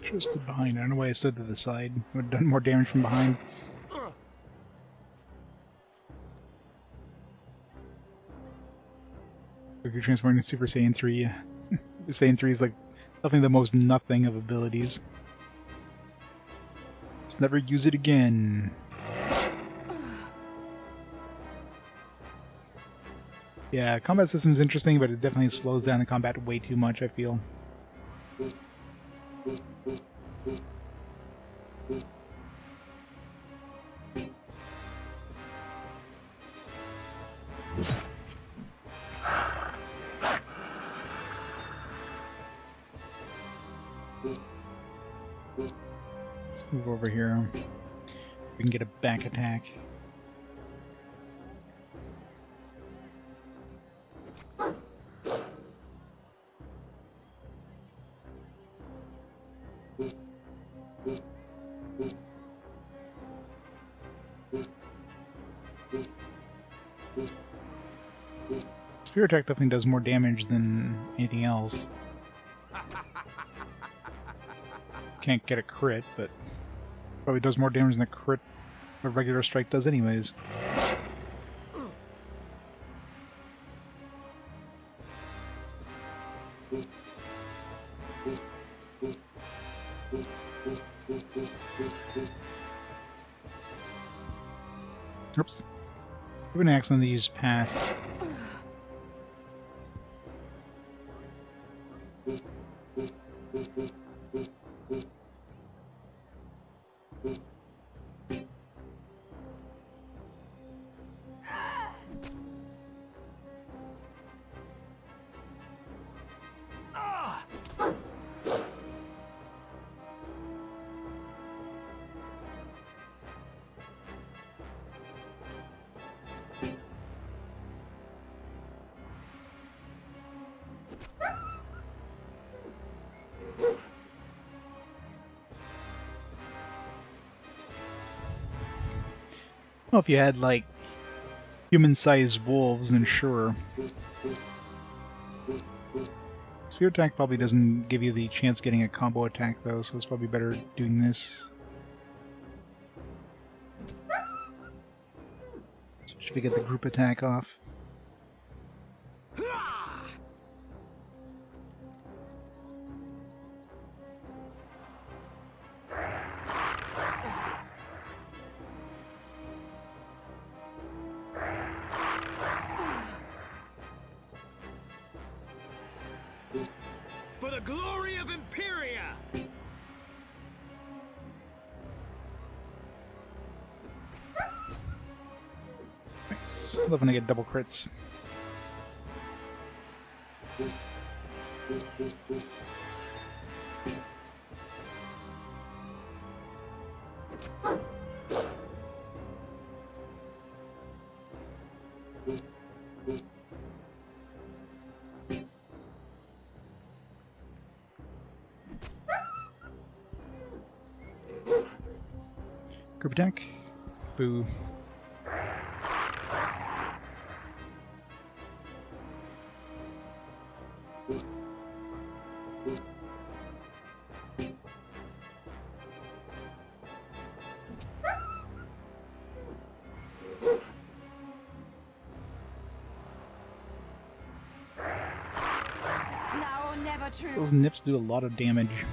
Speaker 1: Should have stood behind. I don't know why I stood to the side. Would have done more damage from behind. If you're transforming to Super Saiyan 3, Saiyan 3 is like definitely the most nothing of abilities. Let's never use it again. Yeah, combat system's interesting, but it definitely slows down the combat way too much, I feel. Let's move over here. We can get a back attack. Spear attack definitely does more damage than anything else. Can't get a crit, but probably does more damage than a crit a regular strike does anyways. Oops. I've been accidentally used pass. Well, if you had, like, human-sized wolves, then sure. Spear attack probably doesn't give you the chance of getting a combo attack, though, so it's probably better doing this. Especially if you get the group attack off.
Speaker 8: For the glory of Imperia!
Speaker 1: Nice. I love when I get double crits. Group attack. Boo.
Speaker 6: It's now or never true.
Speaker 1: Those nips do a lot of damage.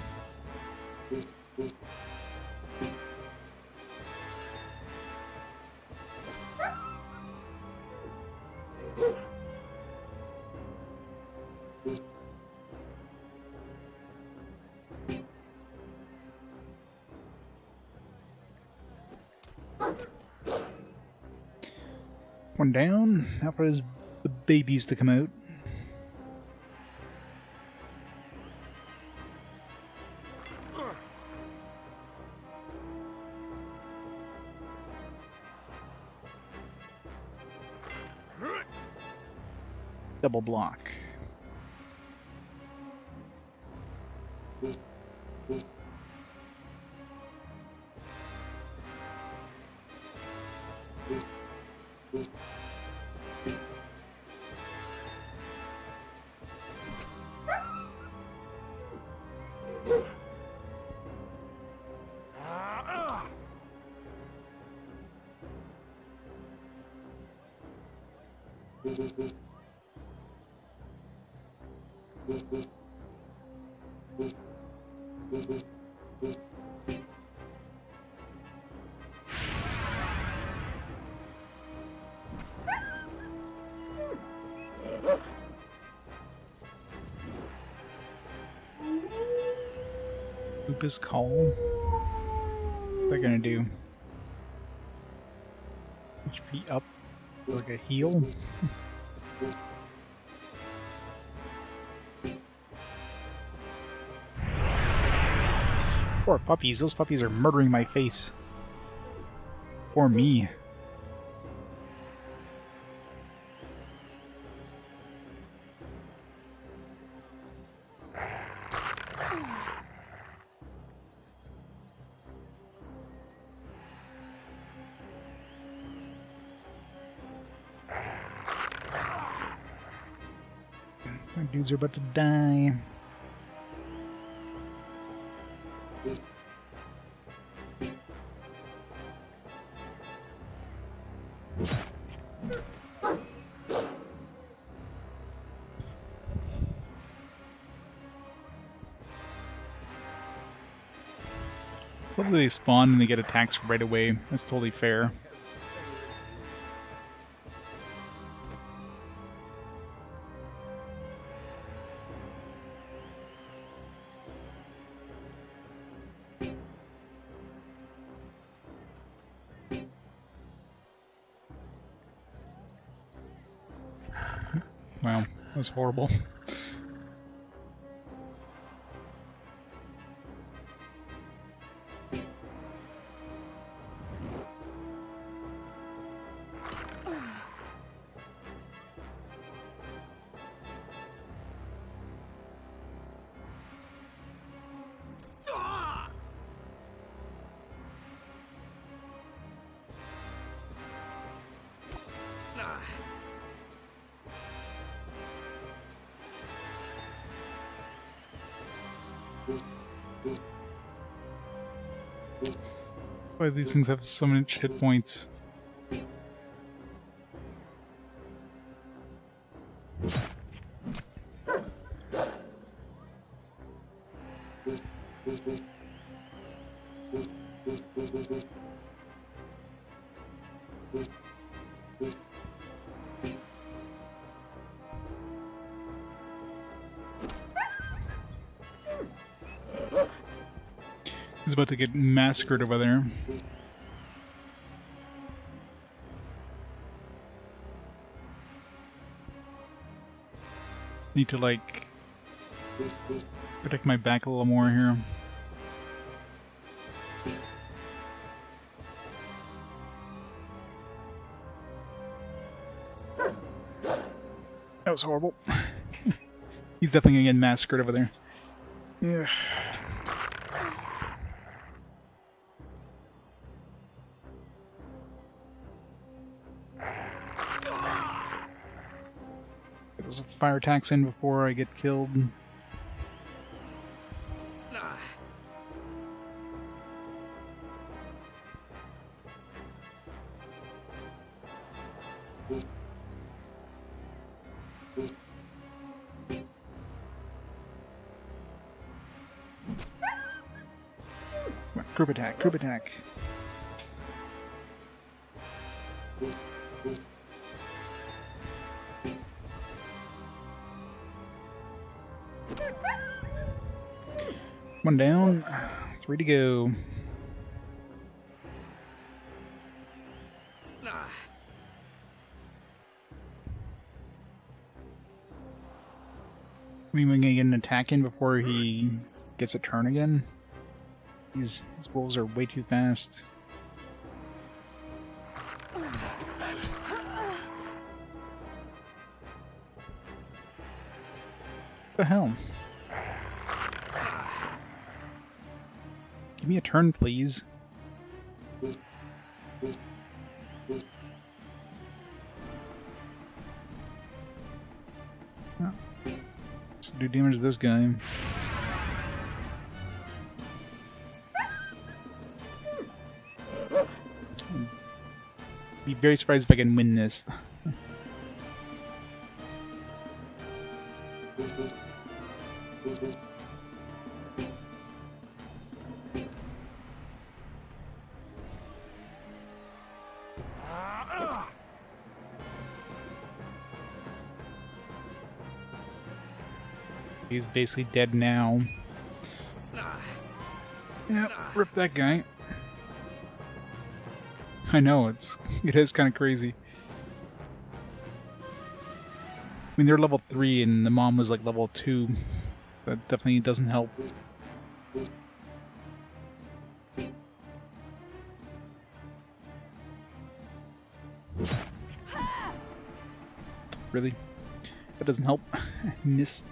Speaker 1: One down. Now for the babies to come out. Double block. Lupus Call. What are they gonna do? HP up like a heal? Poor puppies. Those puppies are murdering my face. Or me. My dudes are about to die. Probably they spawn and they get attacks right away. That's totally fair. Wow, that was horrible. Why these things have so many hit points? He's about to get massacred over there. Need to, like, protect my back a little more here. That was horrible. He's definitely gonna get massacred over there. Yeah. Get those fire attacks in before I get killed. Group attack, group attack. One down, 3 to go. We gonna get an attack in before he gets a turn again? His rolls are way too fast. What the hell? Give me a turn, please. Oh. Let's do damage to this guy. Be very surprised if I can win this. He's basically dead now. Yep, rip that guy. I know, it is kind of crazy. I mean, they're level 3 and the mom was like level 2, so that definitely doesn't help. Really? That doesn't help. Missed.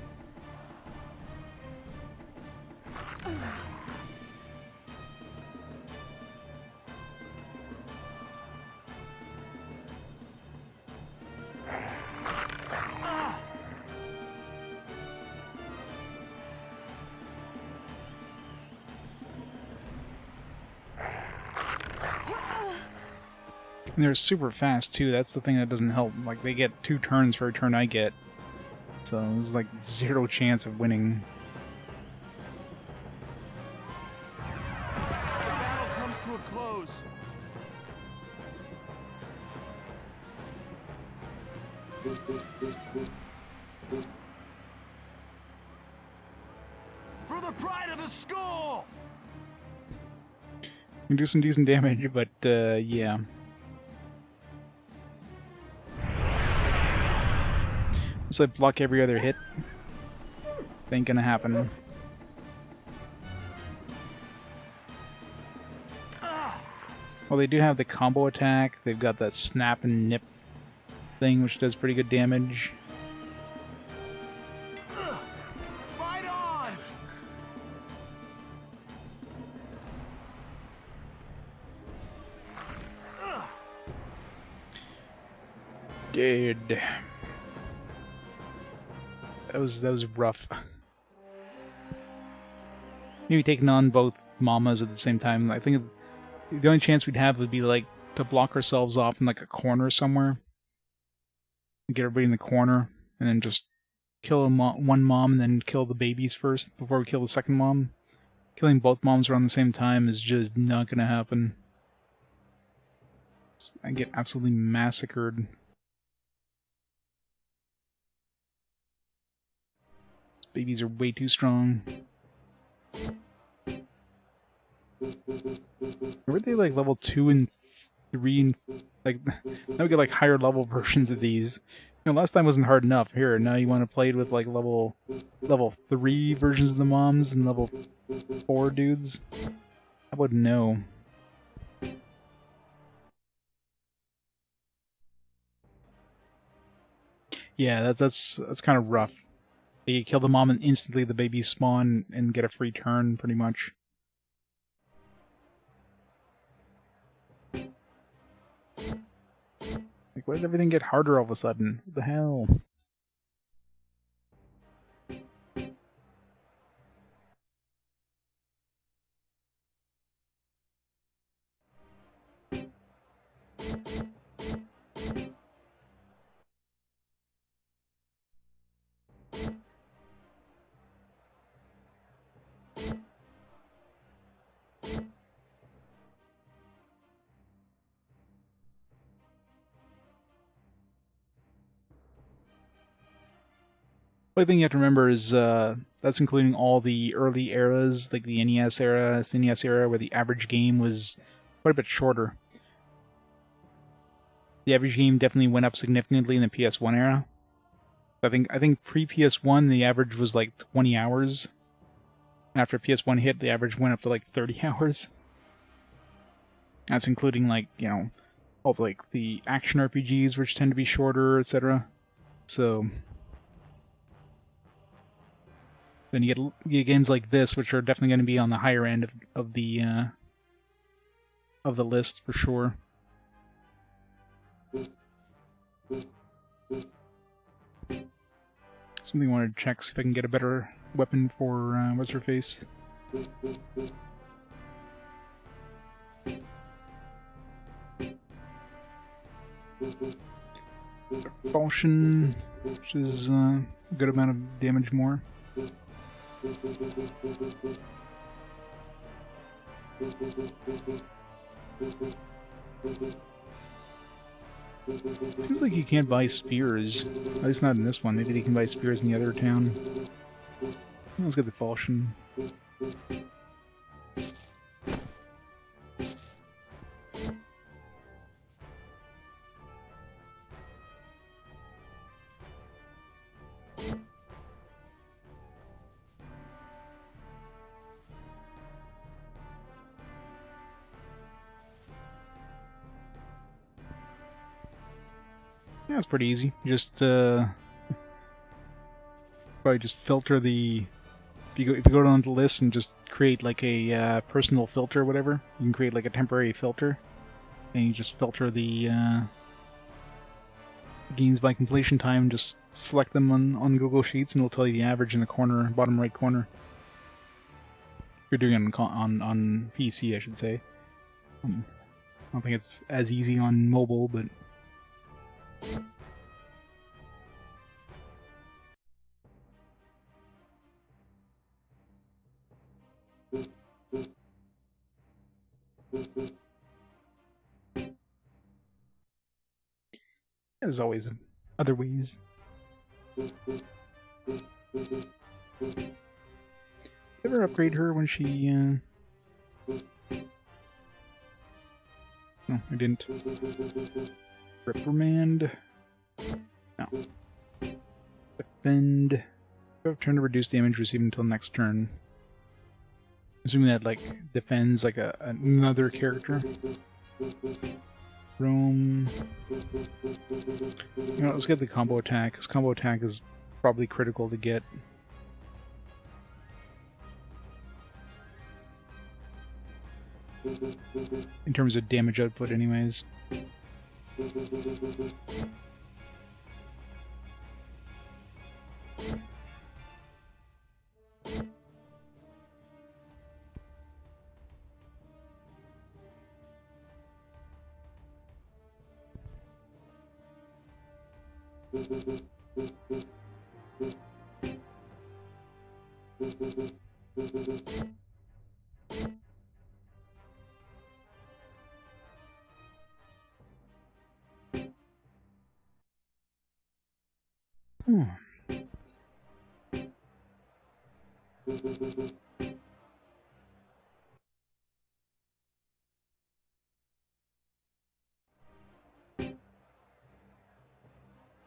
Speaker 1: And they're super fast too. That's the thing that doesn't help. Like, they get 2 turns for every turn I get. So there's like 0 chance of winning.
Speaker 3: The battle comes to a close. For the pride of the school!
Speaker 1: You can do some decent damage, but yeah. Unless I block every other hit, ain't gonna happen. Well, they do have the combo attack. They've got that snap and nip thing, which does pretty good damage.
Speaker 3: Fight on!
Speaker 1: Dude. That was rough. Maybe taking on both mamas at the same time. I think the only chance we'd have would be like to block ourselves off in like a corner somewhere. Get everybody in the corner and then just kill one mom and then kill the babies first before we kill the second mom. Killing both moms around the same time is just not gonna happen. I get absolutely massacred. Babies are way too strong. Were they like level 2 and 3 and like now we get like higher level versions of these. You know, last time wasn't hard enough. Here, now you want to play it with like level 3 versions of the moms and level 4 dudes? I wouldn't know. Yeah, that's kind of rough. You kill the mom and instantly the babies spawn and get a free turn, pretty much. Like, why did everything get harder all of a sudden? What the hell? The thing you have to remember is that's including all the early eras, like the NES era, SNES era, where the average game was quite a bit shorter. The average game definitely went up significantly in the PS1 era. I think pre-PS1 the average was like 20 hours. After PS1 hit, the average went up to like 30 hours. That's including like, you know, all the, like the action RPGs, which tend to be shorter, etc. So then you get games like this, which are definitely going to be on the higher end of the list for sure. Something I wanted to check, see if I can get a better weapon for what's her face. Falchion, which is a good amount of damage more. Seems like you can't buy spears. At least not in this one. Maybe they can buy spears in the other town. Let's get the falchion. Yeah, it's pretty easy. You just probably just filter the. If you go down the list and just create like a personal filter or whatever, you can create like a temporary filter, and you just filter the games by completion time. Just select them on Google Sheets, and it'll tell you the average in the corner, bottom right corner. If you're doing it on PC, I should say. don't think it's as easy on mobile, but... There's always other ways. Ever upgrade her when she, No, I didn't. Reprimand. No. Defend. You have turn to reduce damage received until next turn. Assuming that, like, defends, like, another character. Roam. You know, let's get the combo attack, because combo attack is probably critical to get. In terms of damage output, anyways.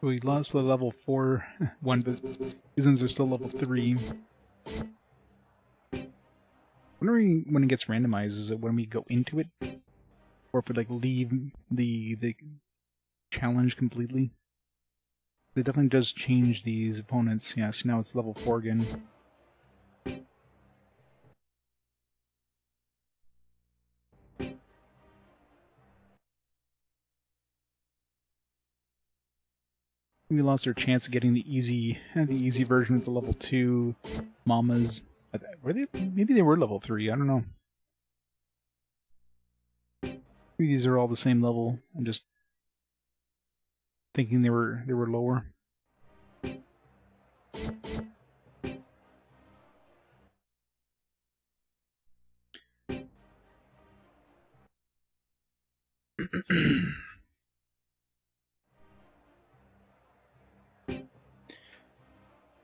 Speaker 1: We lost the level 4 one, but these ones are still level 3. Wondering when it gets randomized, is it when we go into it? Or if we like leave the challenge completely? It definitely does change these opponents. Yeah, so now it's level 4 again. We lost our chance of getting the easy version with the level 2 mamas. Were they? Maybe they were level 3. I don't know. Maybe these are all the same level. I'm just thinking they were lower.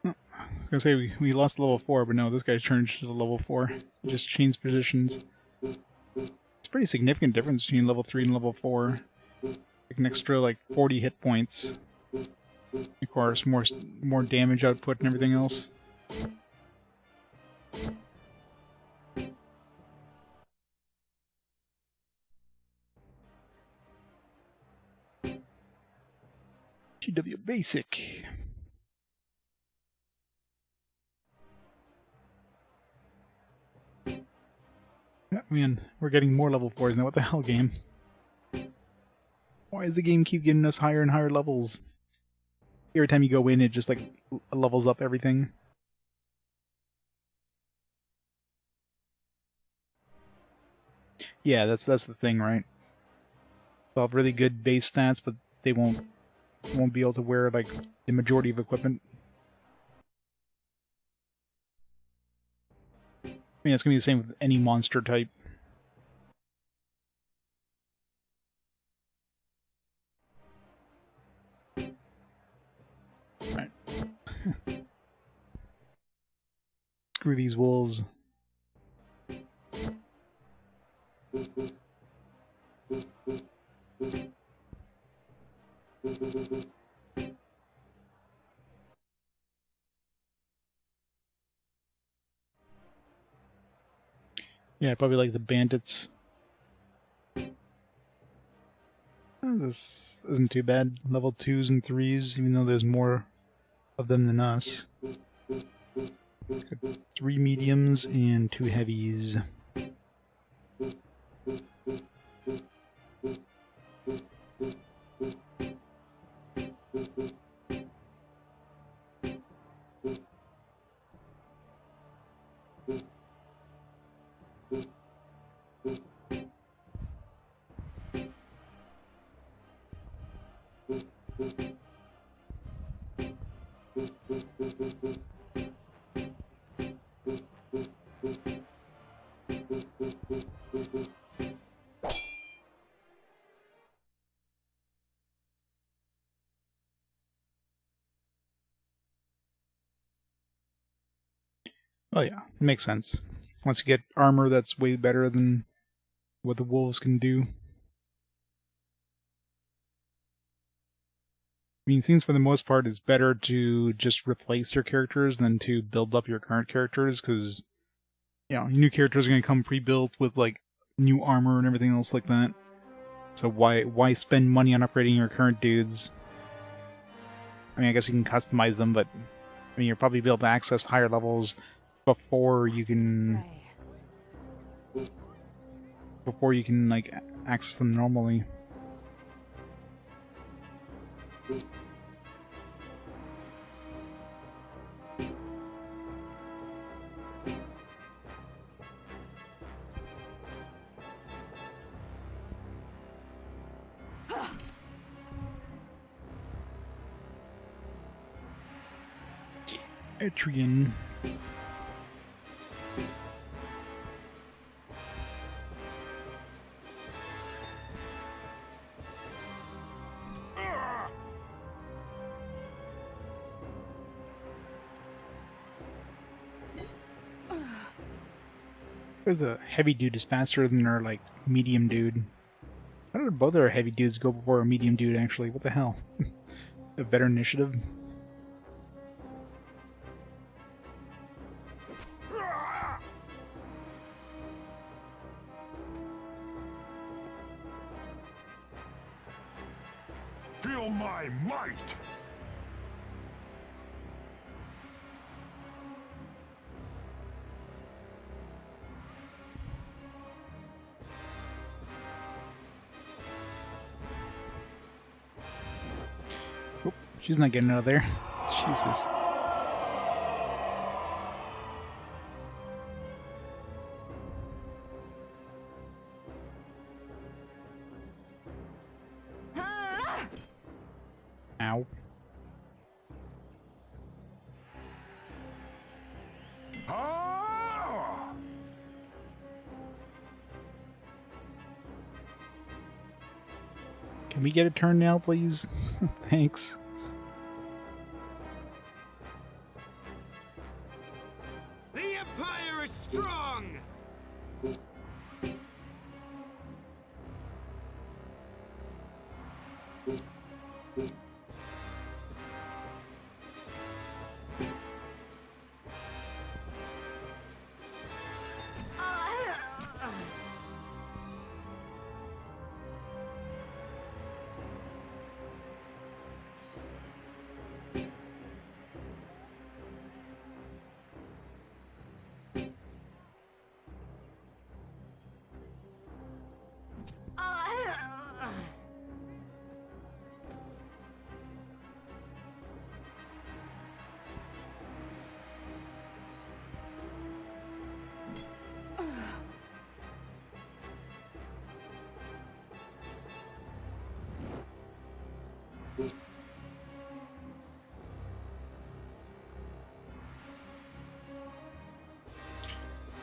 Speaker 1: I was gonna say we lost level 4, but no, this guy's turned to the level 4. He just changed positions. It's a pretty significant difference between level 3 and level 4. Like an extra like 40 hit points. Of course, more damage output and everything else. GW Basic. Man, we're getting more level 4s now. What the hell, game? Why does the game keep giving us higher and higher levels? Every time you go in, it just like levels up everything. Yeah, that's the thing, right? They'll have really good base stats, but they won't be able to wear like the majority of equipment. I mean, it's gonna be the same with any monster type. Right. Screw these wolves. Yeah, probably like the bandits. This isn't too bad. Level 2s and 3s, even though there's more of them than us. Got 3 mediums and 2 heavies. Oh yeah, it makes sense. Once you get armor that's way better than what the wolves can do. I mean, it seems for the most part it's better to just replace your characters than to build up your current characters, because, you know, new characters are going to come pre-built with, like, new armor and everything else like that. So why spend money on upgrading your current dudes? I mean, I guess you can customize them, but I mean, you'll probably be able to access higher levels before you can like access them normally. Etrian. There's the heavy dude is faster than our, like, medium dude. How did both our heavy dudes go before a medium dude, actually? What the hell? A better initiative?
Speaker 7: Feel my might!
Speaker 1: Oh, she's not getting out of there. Jesus. Ow.
Speaker 7: Ah!
Speaker 1: Can we get a turn now, please? Thanks.
Speaker 8: The Empire is strong!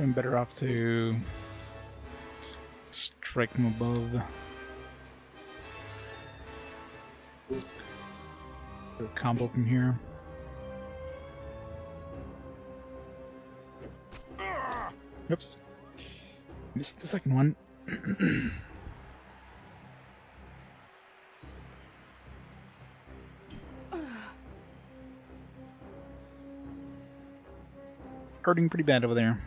Speaker 1: I'm better off to strike from above. Do a combo from here. Oops. Missed the second one. Hurting pretty bad over there.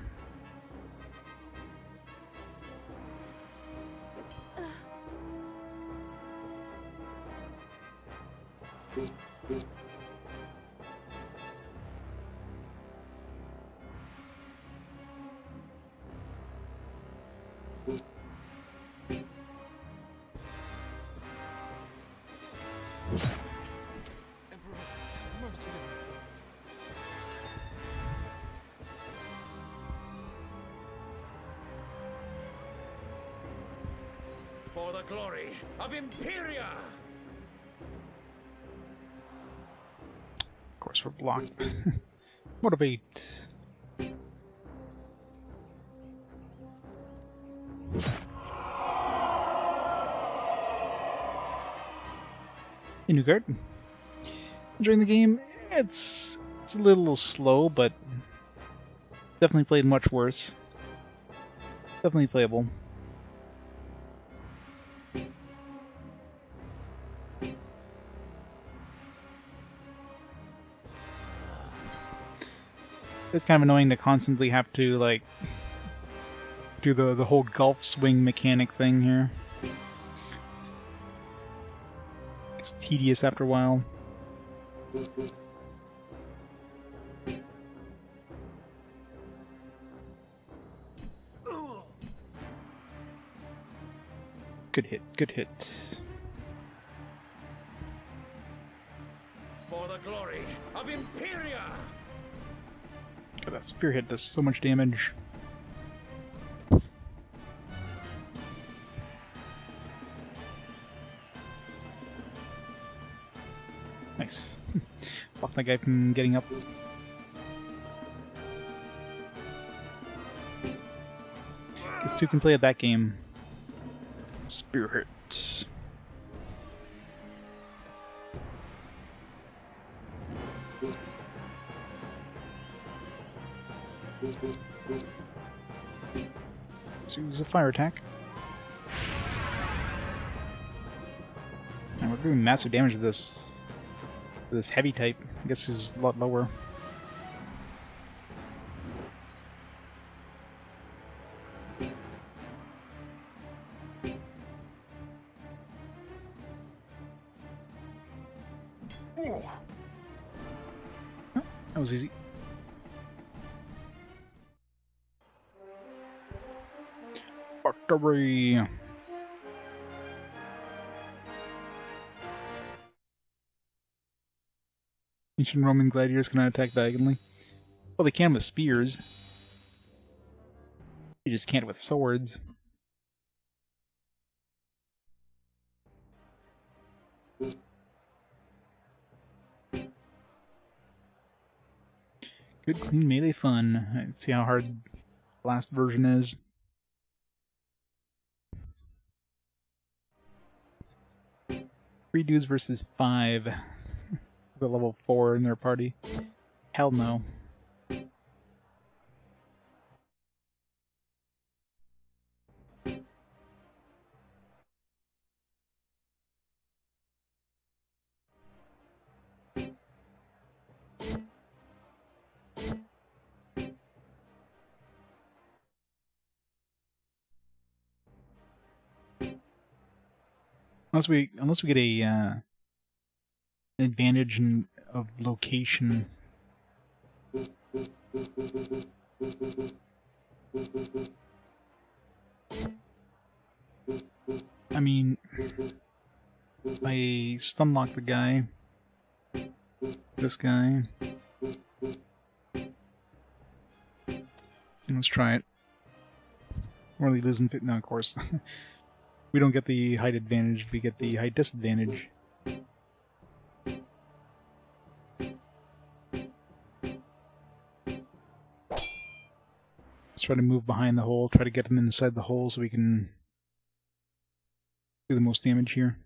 Speaker 8: For the glory of Imperia!
Speaker 1: Of course, we're blocked. Motivate. Hey, Newgard. Enjoying the game? It's a little slow, but Definitely played much worse. Definitely playable. It's kind of annoying to constantly have to, like, do the whole golf swing mechanic thing here. It's tedious after a while. Good hit, good hit.
Speaker 8: For the glory of Imperia!
Speaker 1: God, that spear hit does so much damage. Nice. Block that guy from getting up. Guess two can play at that game. Spear hit. Let's use a fire attack. And we're doing massive damage to this heavy type. I guess is a lot lower. That was easy. Victory! Ancient Roman gladiators cannot attack diagonally. Well, they can with spears. You just can't with swords. Good, clean melee fun. Let's see how hard the last version is. Three dudes versus 5. The level 4 in their party. Hell no. Unless we get a an advantage of location. I mean, I stun lock the guy. This guy. Let's try it. We're only losing. No, of course. We don't get the height advantage, we get the height disadvantage. Let's try to move behind the hole, try to get them inside the hole so we can do the most damage here.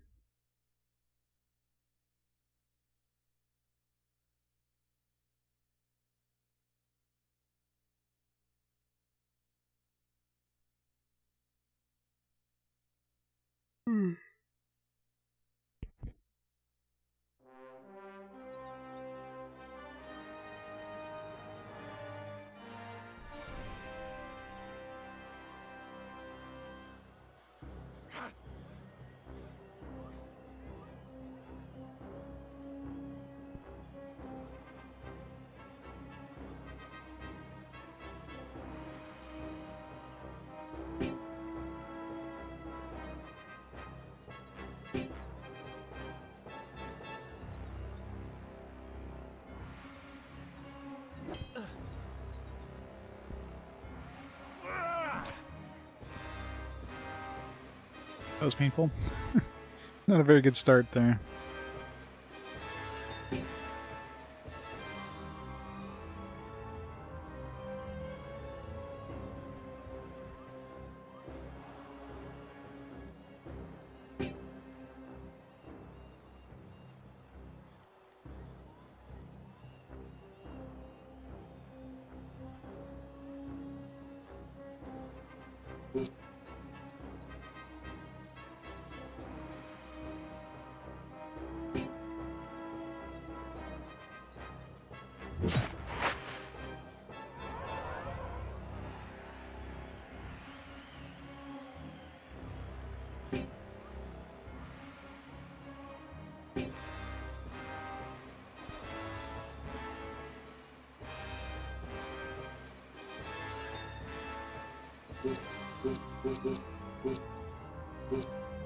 Speaker 1: That was painful. Not a very good start there.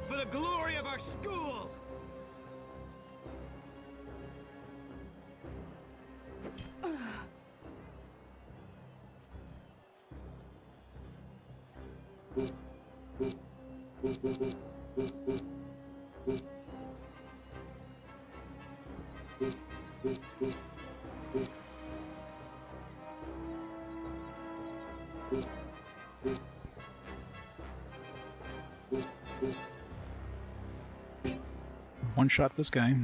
Speaker 2: For the glory of our school!
Speaker 1: One shot this guy.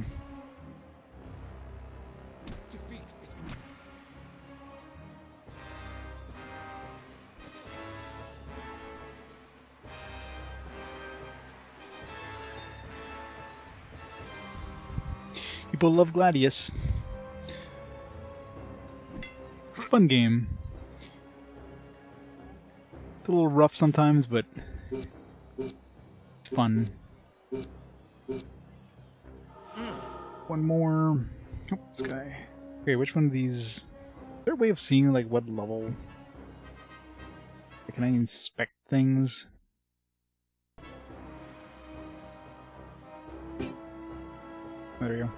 Speaker 8: Defeat is imminent.
Speaker 1: People love Gladius. It's a fun game. It's a little rough sometimes, but it's fun. One more. Oh, this guy. Okay, which one of these? Is there a way of seeing like what level? Can I inspect things? There we go.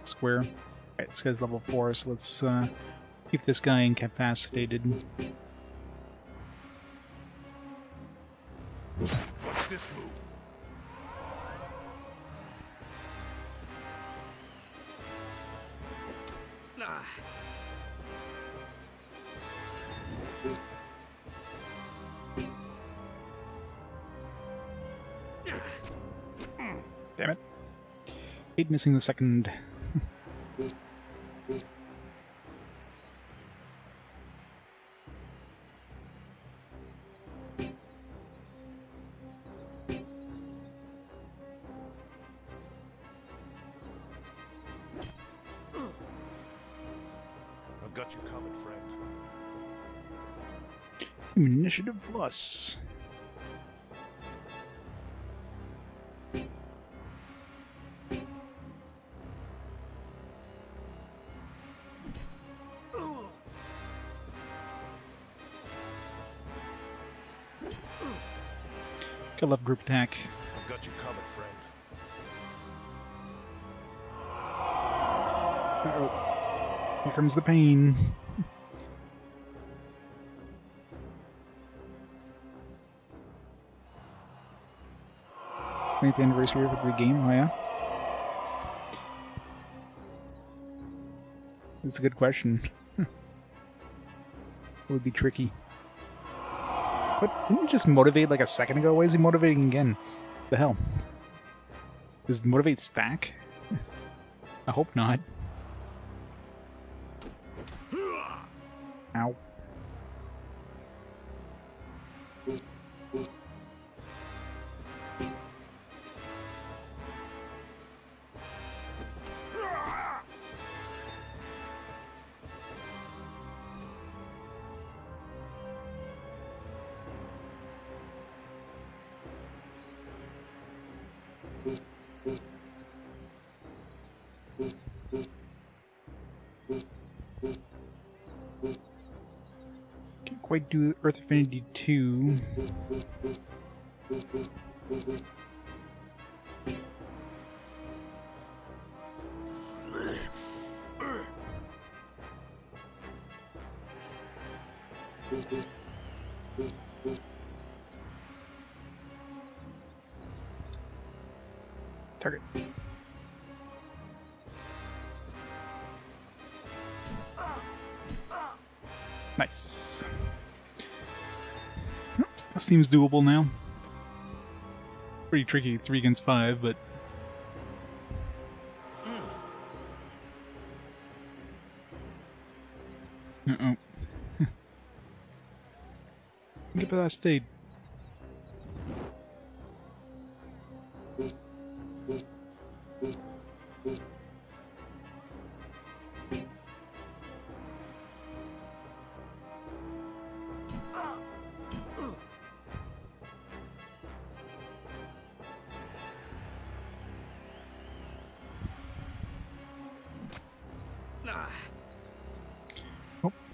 Speaker 1: Square. Alright, this guy's level 4, so let's keep this guy incapacitated.
Speaker 7: Watch this move.
Speaker 2: Ah.
Speaker 1: Damn it. Hate missing the second.
Speaker 7: I've got you covered, friend.
Speaker 1: Initiative plus. I love group attack.
Speaker 7: I've got you covered, friend.
Speaker 1: Uh-oh. Here comes the pain. 20th anniversary of the game, oh yeah? That's a good question. It would be tricky. But didn't he just motivate like a second ago? Why is he motivating again? The hell? Does motivate stack? I hope not. Ow. Can't quite do Earth Affinity 2. Target. Nice. That seems doable now. Pretty tricky, 3 against 5, but... Uh-oh. Get to that state.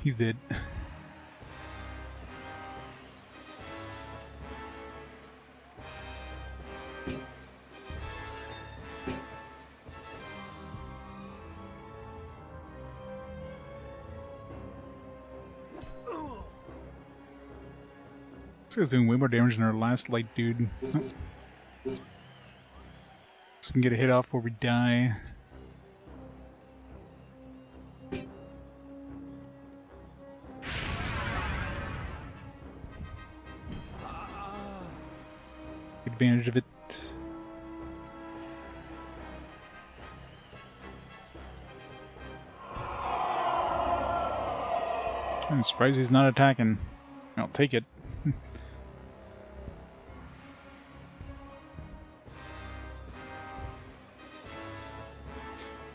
Speaker 1: He's dead. This guy's doing way more damage than our last light dude. Oh. So we can get a hit off before we die. Take advantage of it. I'm surprised he's not attacking. I'll take it.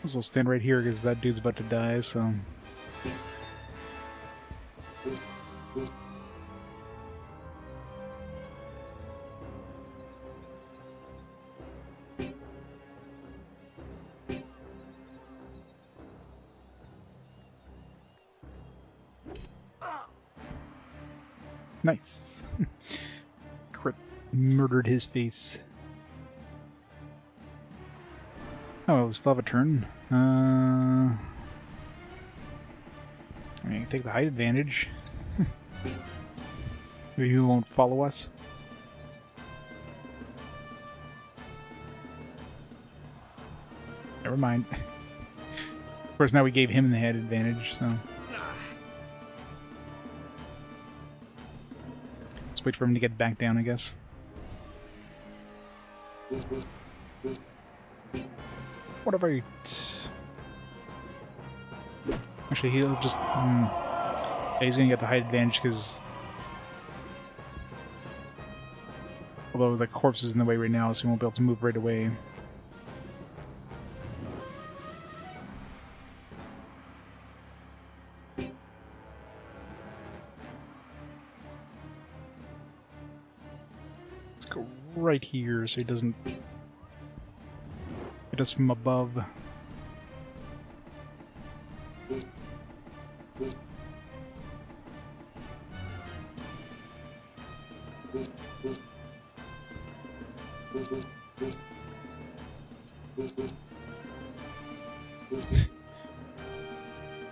Speaker 1: I'll stand right here because that dude's about to die, so... Nice. Crit murdered his face. Oh, we still have a turn. I mean, take the height advantage. Maybe he won't follow us. Never mind. Of course, now we gave him the height advantage, so... Let's wait for him to get back down, I guess. What about... Actually, he'll just... Yeah, he's gonna get the height advantage because... Although the corpse is in the way right now, so he won't be able to move right away. Let's go right here so he doesn't hit us from above.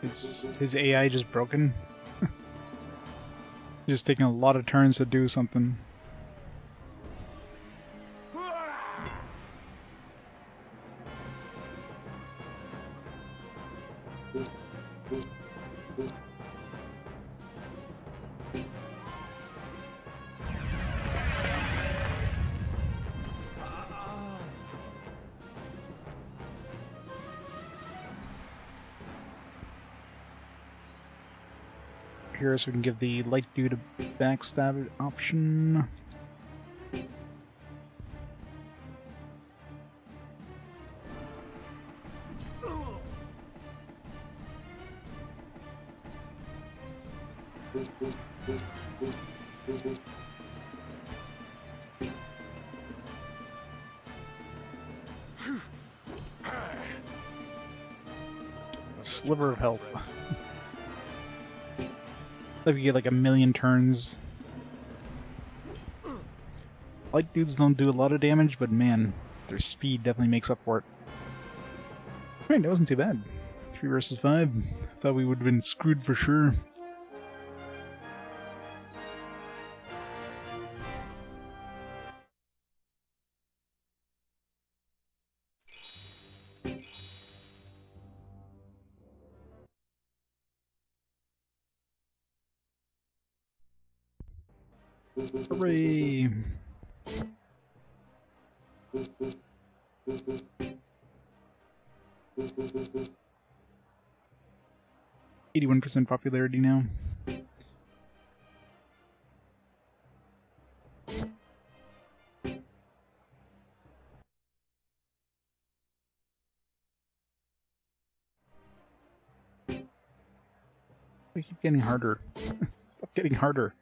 Speaker 1: Is his AI just broken? Just taking a lot of turns to do something. Here, so we can give the light dude a backstab option. A sliver of health. Like we get like 1,000,000 turns. Light dudes don't do a lot of damage, but man, their speed definitely makes up for it. Alright, that wasn't too bad. 3 versus 5. Thought we would have been screwed for sure. Hooray! %81 popularity now. They keep getting harder. Stop getting harder.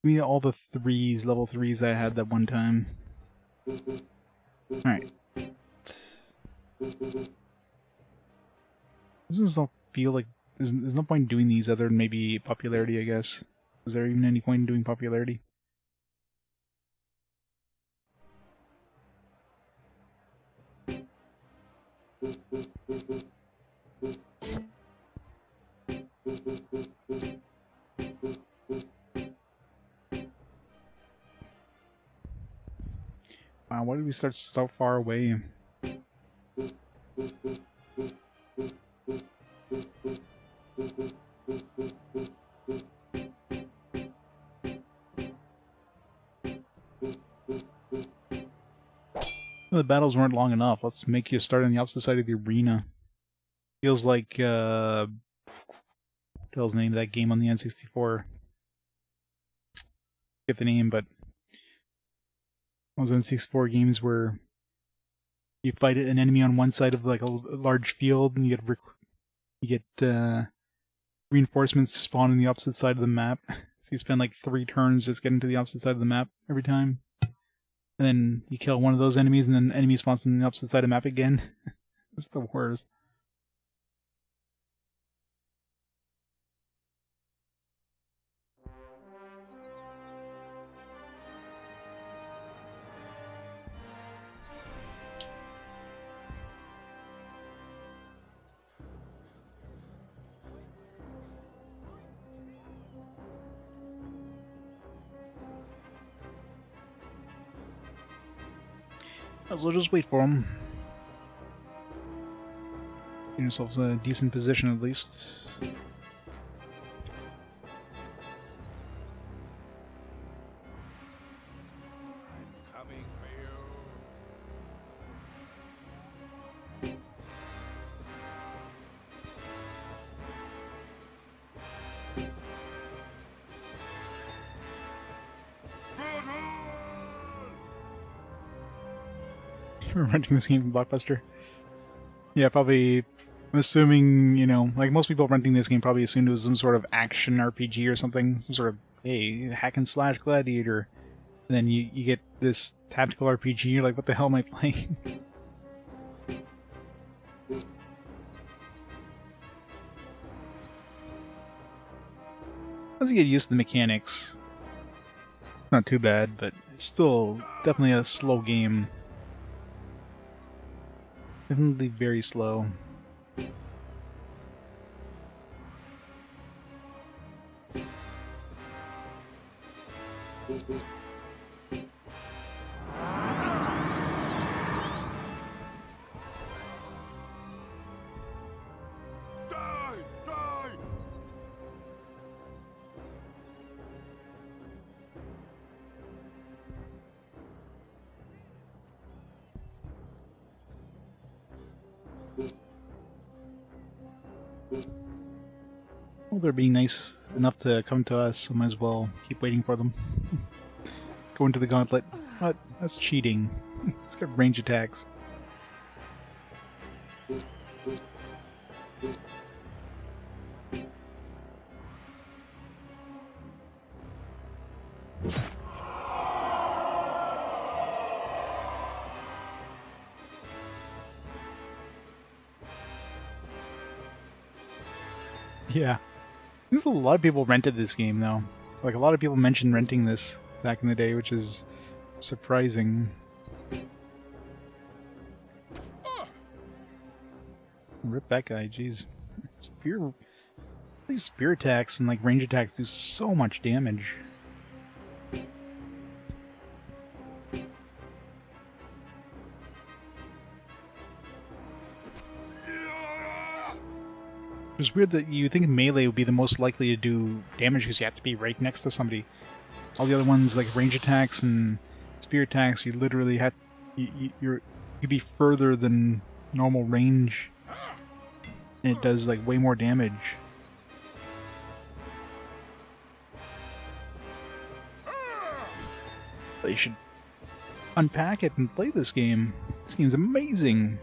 Speaker 1: Give me all the threes, level 3s I had that one time. Alright. Doesn't this all feel like there's no point in doing these other than maybe popularity, I guess. Is there even any point in doing popularity? Wow, why did we start so far away? The battles weren't long enough. Let's make you start on the opposite side of the arena. Feels like, what the hell's the name of that game on the N64? Get the name, but those N64 games where you fight an enemy on one side of like a large field, and you get reinforcements to spawn on the opposite side of the map. So you spend like 3 turns just getting to the opposite side of the map every time. And then you kill one of those enemies, and then enemy spawns on the opposite side of the map again. It's the worst. So we'll just wait for him. Get yourselves a decent position at least.
Speaker 7: I'm coming for you.
Speaker 1: We're renting this game from Blockbuster. Yeah, probably. I'm assuming, you know, like most people renting this game probably assumed it was some sort of action RPG or something. Some sort of, hey, hack and slash gladiator. And then you get this tactical RPG, you're like, what the hell am I playing? Once you get used to the mechanics, not too bad, but it's still definitely a slow game. Definitely very slow. Well, they're being nice enough to come to us, so might as well keep waiting for them. Go into the gauntlet. What? That's cheating. It's got range attacks. Yeah. There's a lot of people rented this game, though. Like, a lot of people mentioned renting this back in the day, which is surprising. Rip that guy, jeez. These spear attacks and, like, range attacks do so much damage. It's weird that you think melee would be the most likely to do damage because you have to be right next to somebody. All the other ones, like range attacks and spear attacks, you literally have you'd be further than normal range, and it does like way more damage. But you should unpack it and play this game. This game's amazing.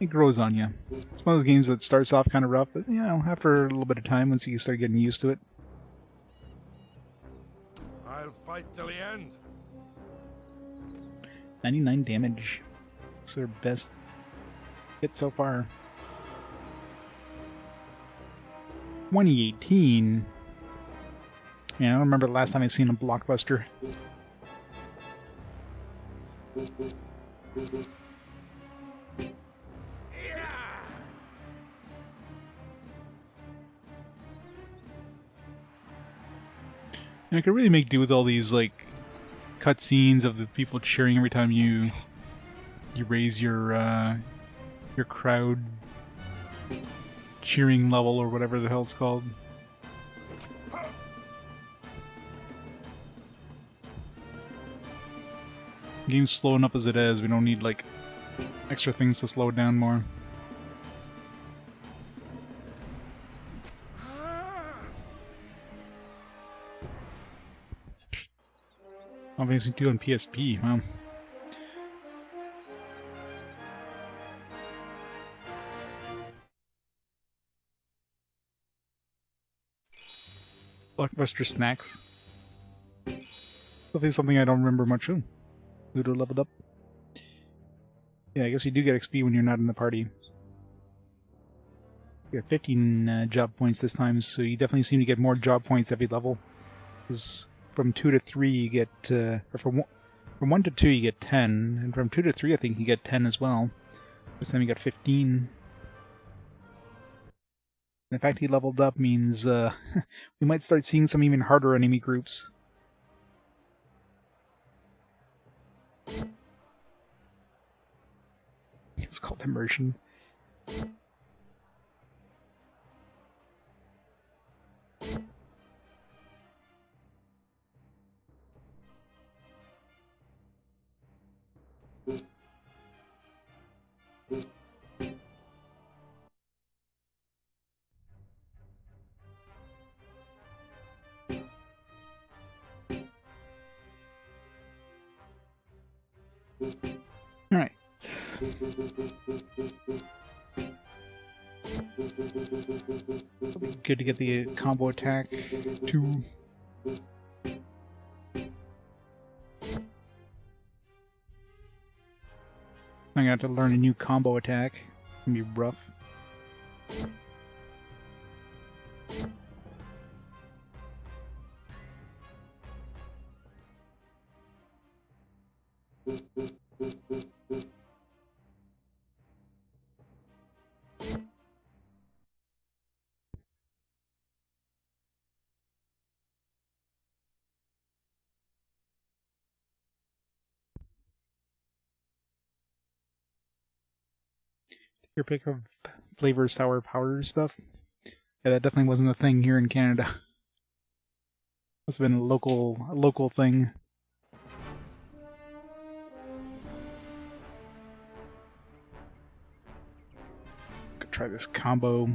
Speaker 1: It grows on you. It's one of those games that starts off kind of rough, but, you know, after a little bit of time, once you start getting used to it.
Speaker 7: I'll fight till the end.
Speaker 1: 99 damage. It's their best hit so far. 2018. Yeah, I don't remember the last time I seen a blockbuster. And I could really make do with all these like cutscenes of the people cheering every time you raise your crowd cheering level or whatever the hell it's called. The game's slow enough as it is. We don't need like extra things to slow it down more. Obviously, do on PSP. Wow. Blockbuster snacks. Something I don't remember much of. Ludo leveled up. Yeah, I guess you do get XP when you're not in the party. You got 15 job points this time, so you definitely seem to get more job points every level. Because from 2 to 3 you get, or from 1 to 2 you get 10, and from 2 to 3 I think you get 10 as well. This time you got 15. The fact he leveled up means we might start seeing some even harder enemy groups. It's called immersion. Alright. It'll be good to get the combo attack too. I'm gonna have to learn a new combo attack. It's gonna be rough. Your pick of flavor sour powder stuff. Yeah, that definitely wasn't a thing here in Canada. Must have been a local thing. Could try this combo.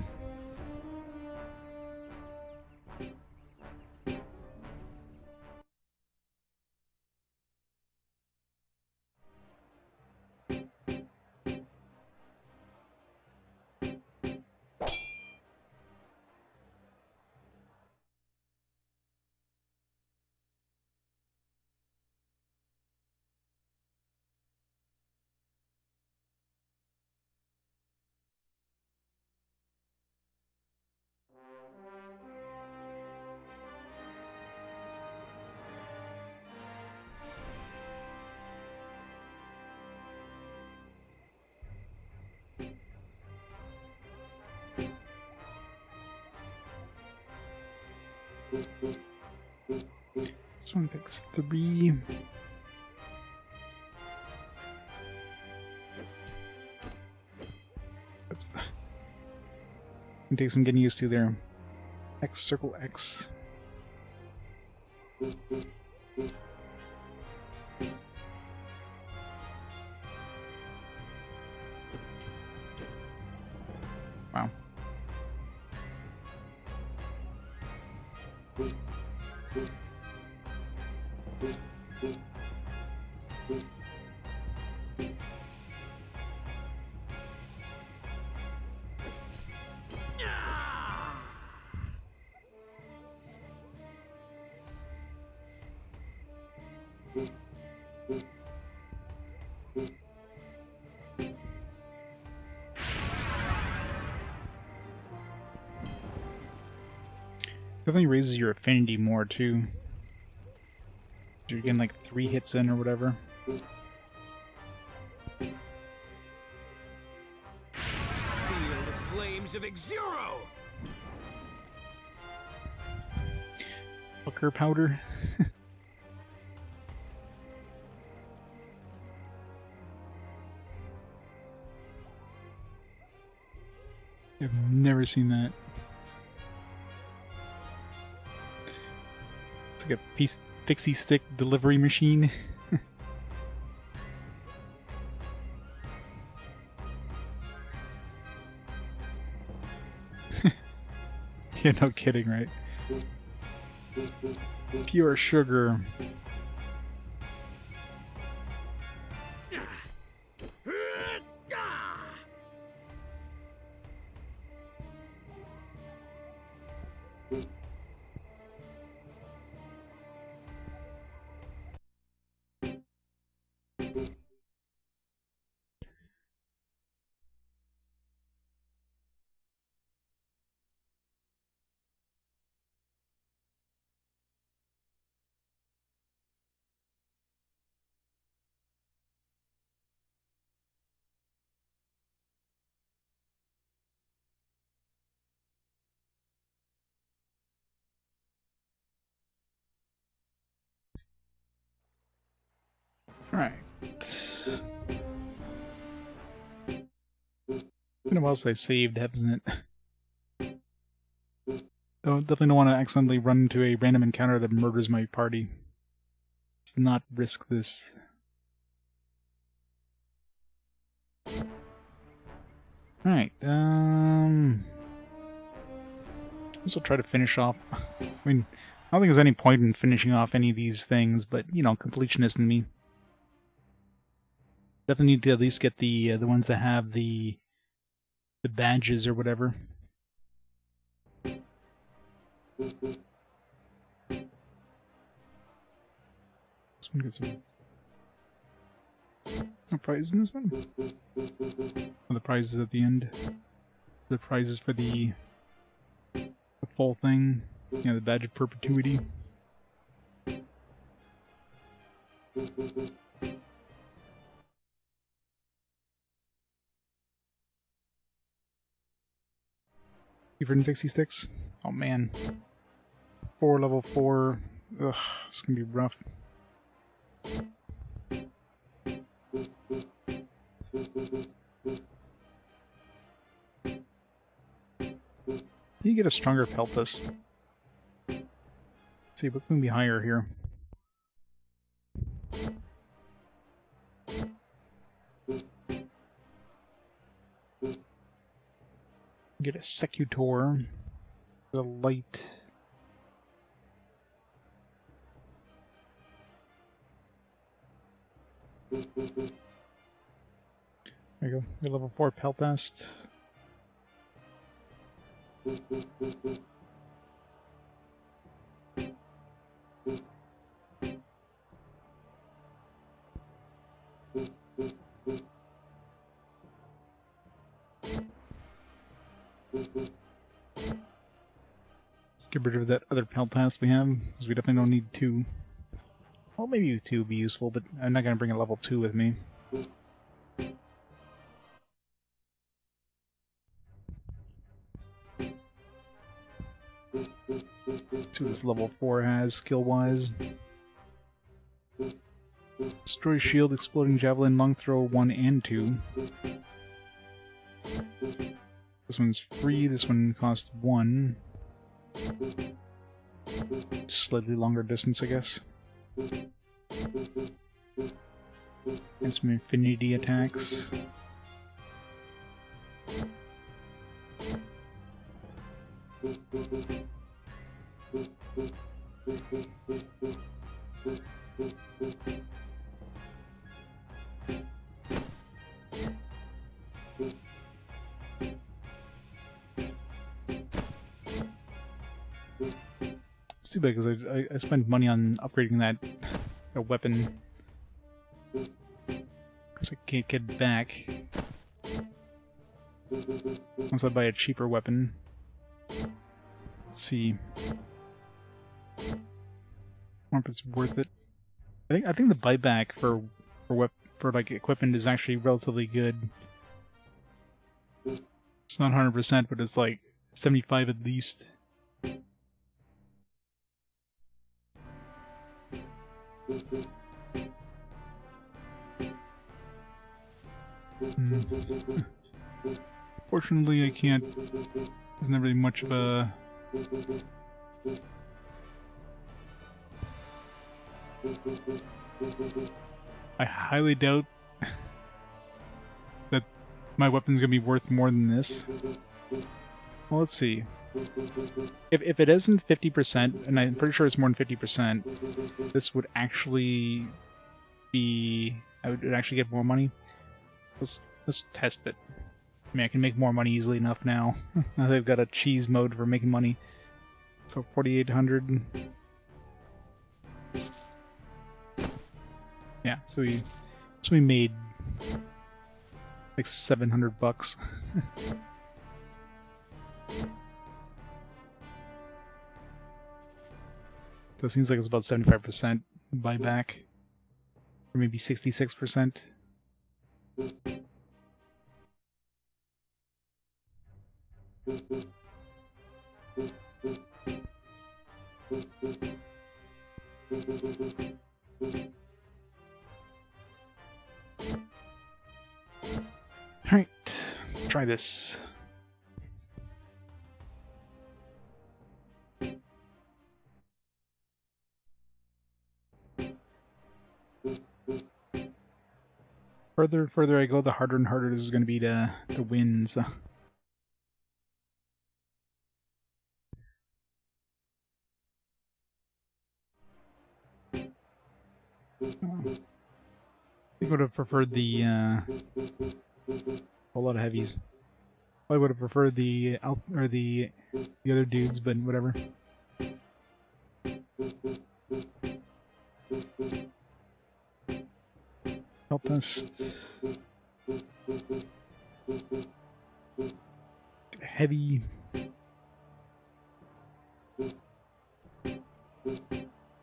Speaker 1: This one takes 3. Oops. It takes some getting used to there. X, circle X. Wow. Definitely raises your affinity more too. You're getting like 3 hits in or whatever.
Speaker 2: Feel the flames of Xero!
Speaker 1: Fucker powder. I've never seen that. It's like a pixie stick delivery machine. Yeah, no kidding, right? Pure sugar. Alright. Been a while since I saved, hasn't it? Definitely don't want to accidentally run into a random encounter that murders my party. Let's not risk this. Alright, this will try to finish off. I mean, I don't think there's any point in finishing off any of these things, but, you know, completionist in me. Definitely need to at least get the ones that have the badges or whatever. This one gets some. No prizes in this one? Oh, the prizes at the end. The prizes for the full thing. Yeah, the badge of perpetuity. You've ridden Pixie Sticks? Oh man. 4 level 4. Ugh, it's gonna be rough. You get a stronger Peltus. Let's see, what can be higher here? Get a Secutor. The light. There you go. Your level 4 Peltast. Let's get rid of that other Peltast we have, because we definitely don't need 2. Well, maybe 2 would be useful, but I'm not going to bring a level 2 with me. See what this level 4 has, skill-wise. Destroy shield, exploding javelin, long throw 1 and 2. This one's free, this one costs 1. Just slightly longer distance, I guess. And some infinity attacks. It's too bad because I spent money on upgrading that weapon. Because I can't get it back unless I buy a cheaper weapon. Let's see. know if it's worth it. I think the buyback for like equipment is actually relatively good. It's not 100%, but it's like 75 at least. Fortunately, I can't. There's not really much of a. I highly doubt that my weapon's gonna be worth more than this. Well, let's see. If it isn't 50%, and I'm pretty sure it's more than 50%, this would actually be. I would actually get more money. Let's test it. I mean, I can make more money easily enough now. Now they've got a cheese mode for making money. So 4,800. Yeah, so we made like 700 bucks. So it seems like it's about 75% buyback, or maybe 66%. Alright, try this. Further I go, the harder and harder this is going to be to win, so. I would have preferred the, a whole lot of heavies. I would have preferred the other dudes, but whatever. Help test. Heavy.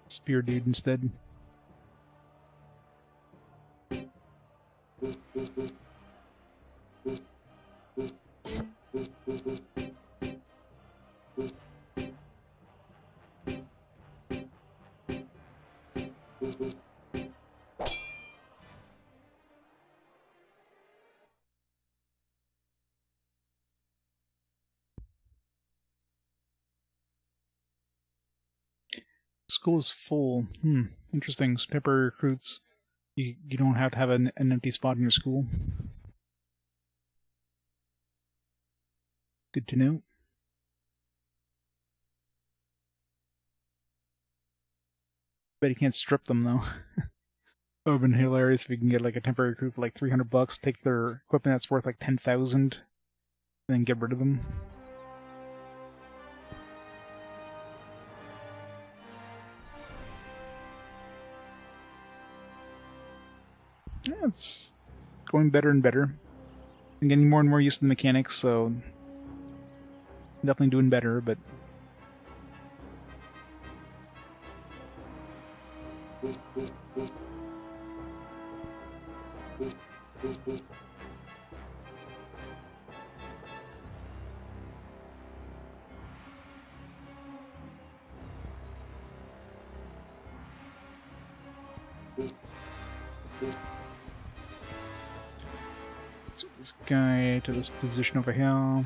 Speaker 1: Spear dude instead. School is full. Interesting. So temporary recruits. You don't have to have an empty spot in your school. Good to know. Bet you can't strip them though. That would have been hilarious if you can get like a temporary recruit for like 300 bucks, take their equipment that's worth like 10,000, and then get rid of them. Yeah, it's going better and better. I'm getting more and more used to the mechanics, so definitely doing better, but let's move this guy to this position over here.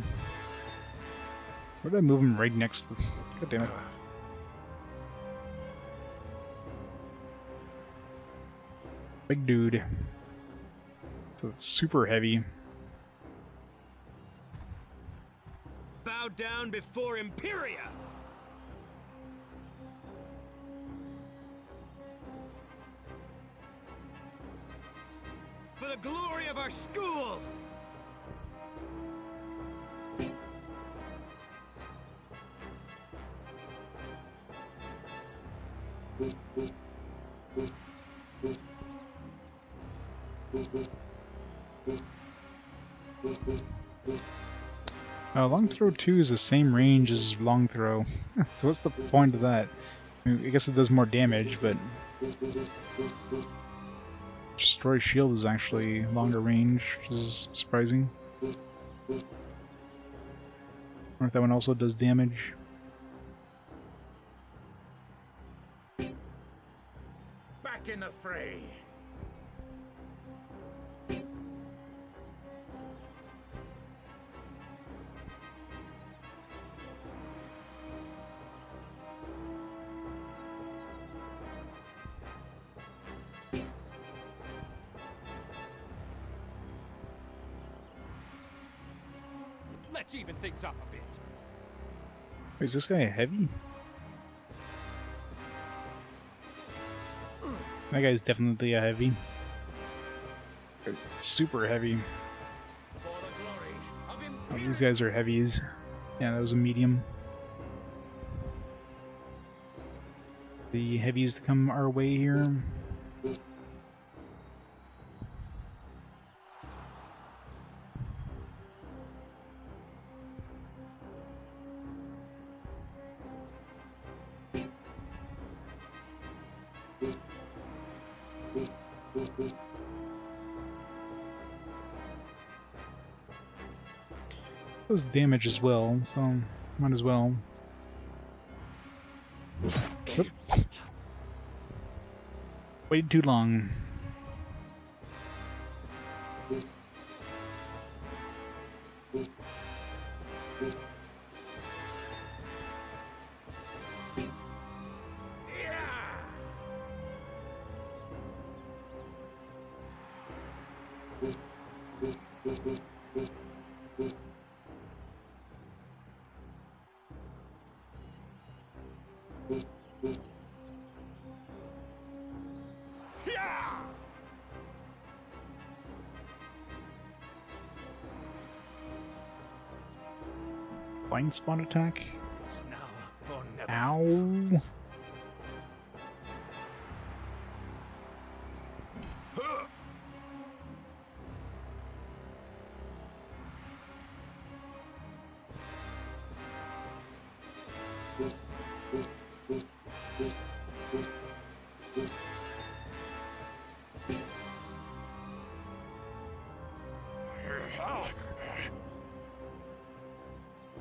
Speaker 1: Where did I move him right next to? God damn it. Big dude. So it's super heavy.
Speaker 2: Bow down before Imperia! For the glory of our school!
Speaker 1: Long throw 2 is the same range as long throw. So what's the point of that? I I guess it does more damage, but destroy shield is actually longer range, which is surprising. I wonder if that one also does damage.
Speaker 7: Back in the fray.
Speaker 8: Let's even things up a bit.
Speaker 1: Wait, is this guy a heavy? That guy's definitely a heavy. Super heavy.
Speaker 7: For the glory of
Speaker 1: Oh,
Speaker 7: Imperia.
Speaker 1: these guys are heavies. Yeah, that was a medium. The heavies to come our way here. Does damage as well, so might as well. Oop. Waited too long. Blind spot attack.
Speaker 7: It's now or never.
Speaker 1: Ow.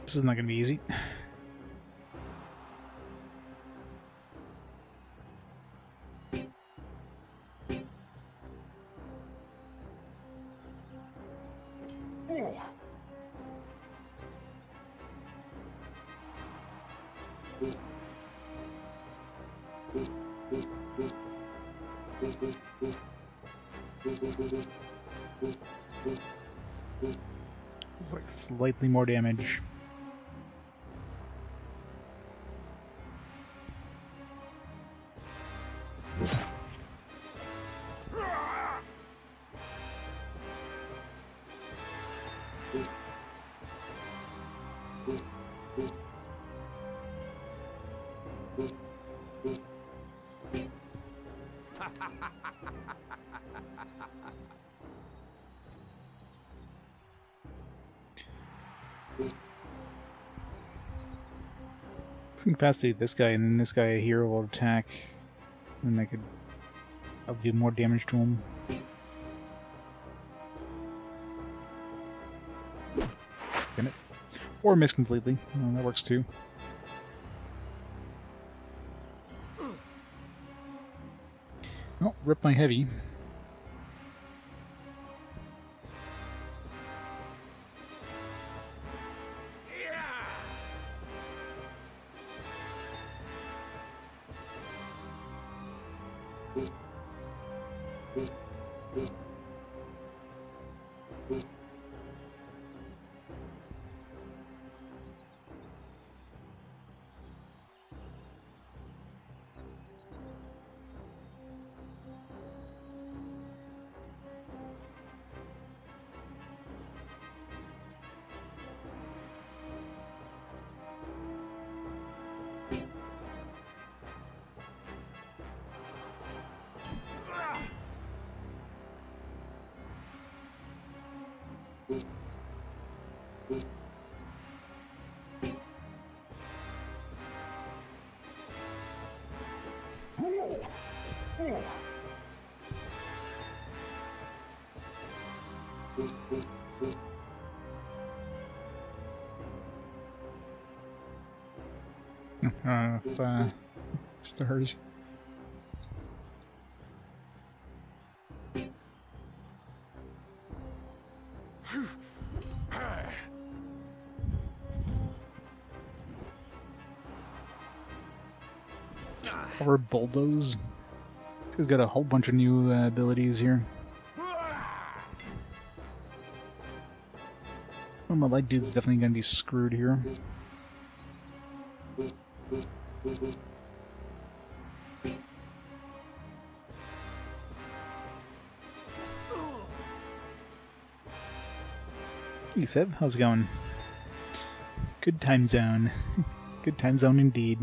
Speaker 1: This is not going to be easy. It's like slightly more damage. Let's incapacitate this guy, and then this guy here will attack, and I'll do more damage to him. Damn it. Or miss completely. Oh, that works too. Oh, rip my heavy. If stars. Or bulldoze. He's got a whole bunch of new abilities here. Well, my light dude's definitely gonna be screwed here. Hey Seb, how's it going? Good time zone. Good time zone indeed.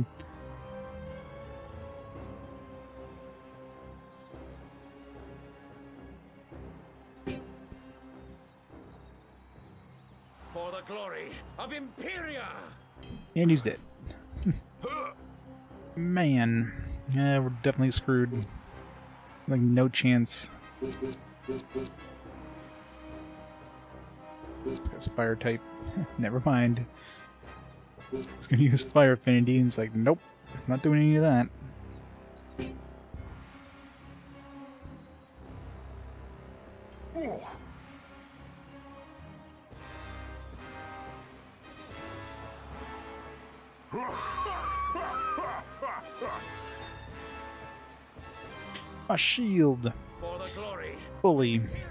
Speaker 7: For the glory of Imperia!
Speaker 1: And he's dead. Man. Yeah, we're definitely screwed. Like, no chance. That's fire type. Never mind. It's gonna use fire affinity, and it's like, nope, not doing any of that. A shield.
Speaker 7: For the glory.
Speaker 1: Fully.
Speaker 7: Imperia!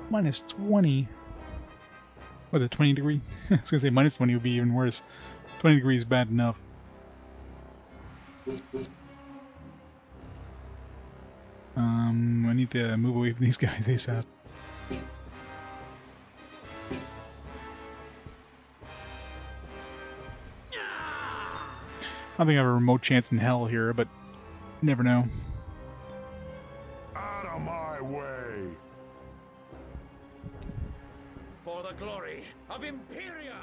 Speaker 1: Minus 20. What, the 20 degree? I was gonna say minus 20 would be even worse. 20 degrees is bad enough. I need to move away from these guys ASAP. I don't think I have a remote chance in hell here, but never know.
Speaker 3: Out of my way!
Speaker 7: For the glory of Imperia!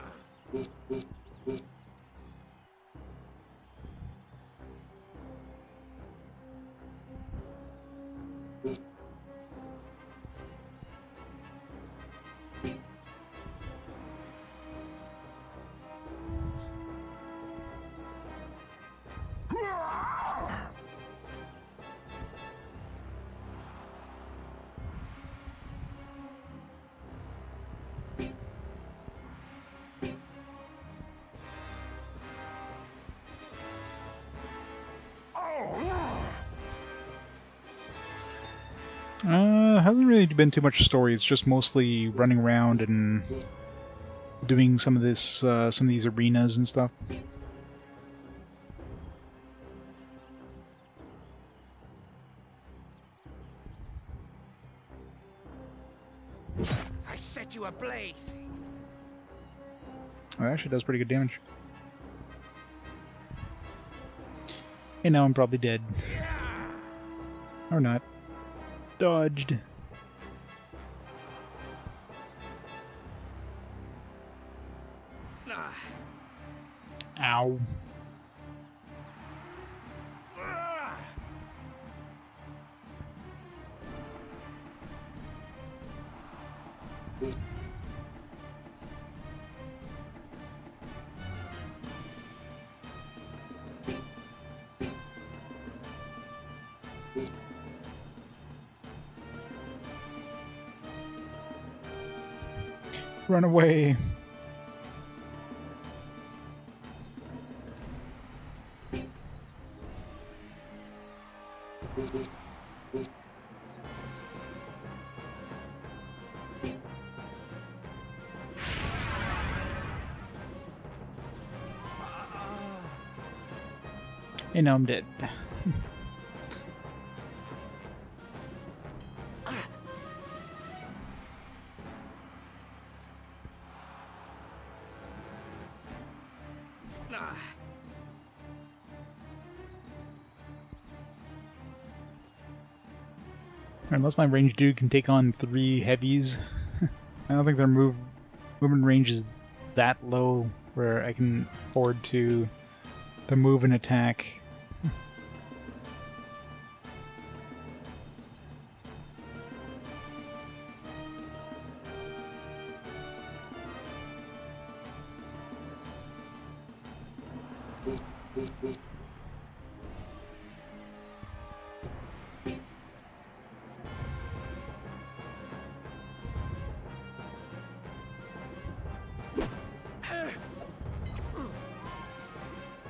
Speaker 1: Hasn't really been too much story. It's just mostly running around and doing some of this, some of these arenas and stuff.
Speaker 7: I set you ablaze!
Speaker 1: Oh, it actually does pretty good damage. And now I'm probably dead. Or not. Dodged. Ow. Run away. And now I'm dead. Unless my ranged dude can take on 3 heavies, I don't think their movement range is that low where I can afford to move and attack.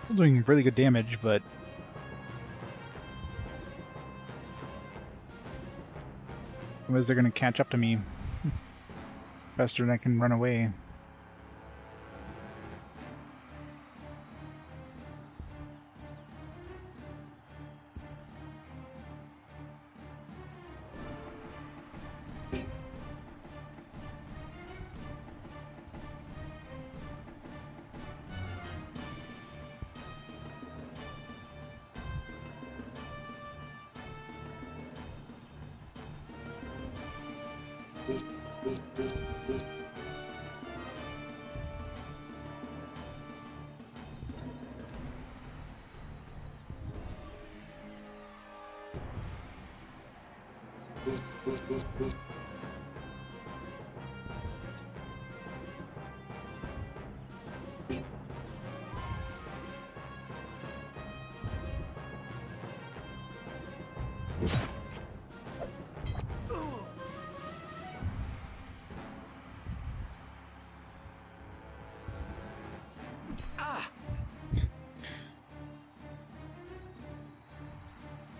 Speaker 1: Still doing really good damage, but otherwise they're going to catch up to me faster than I can run away.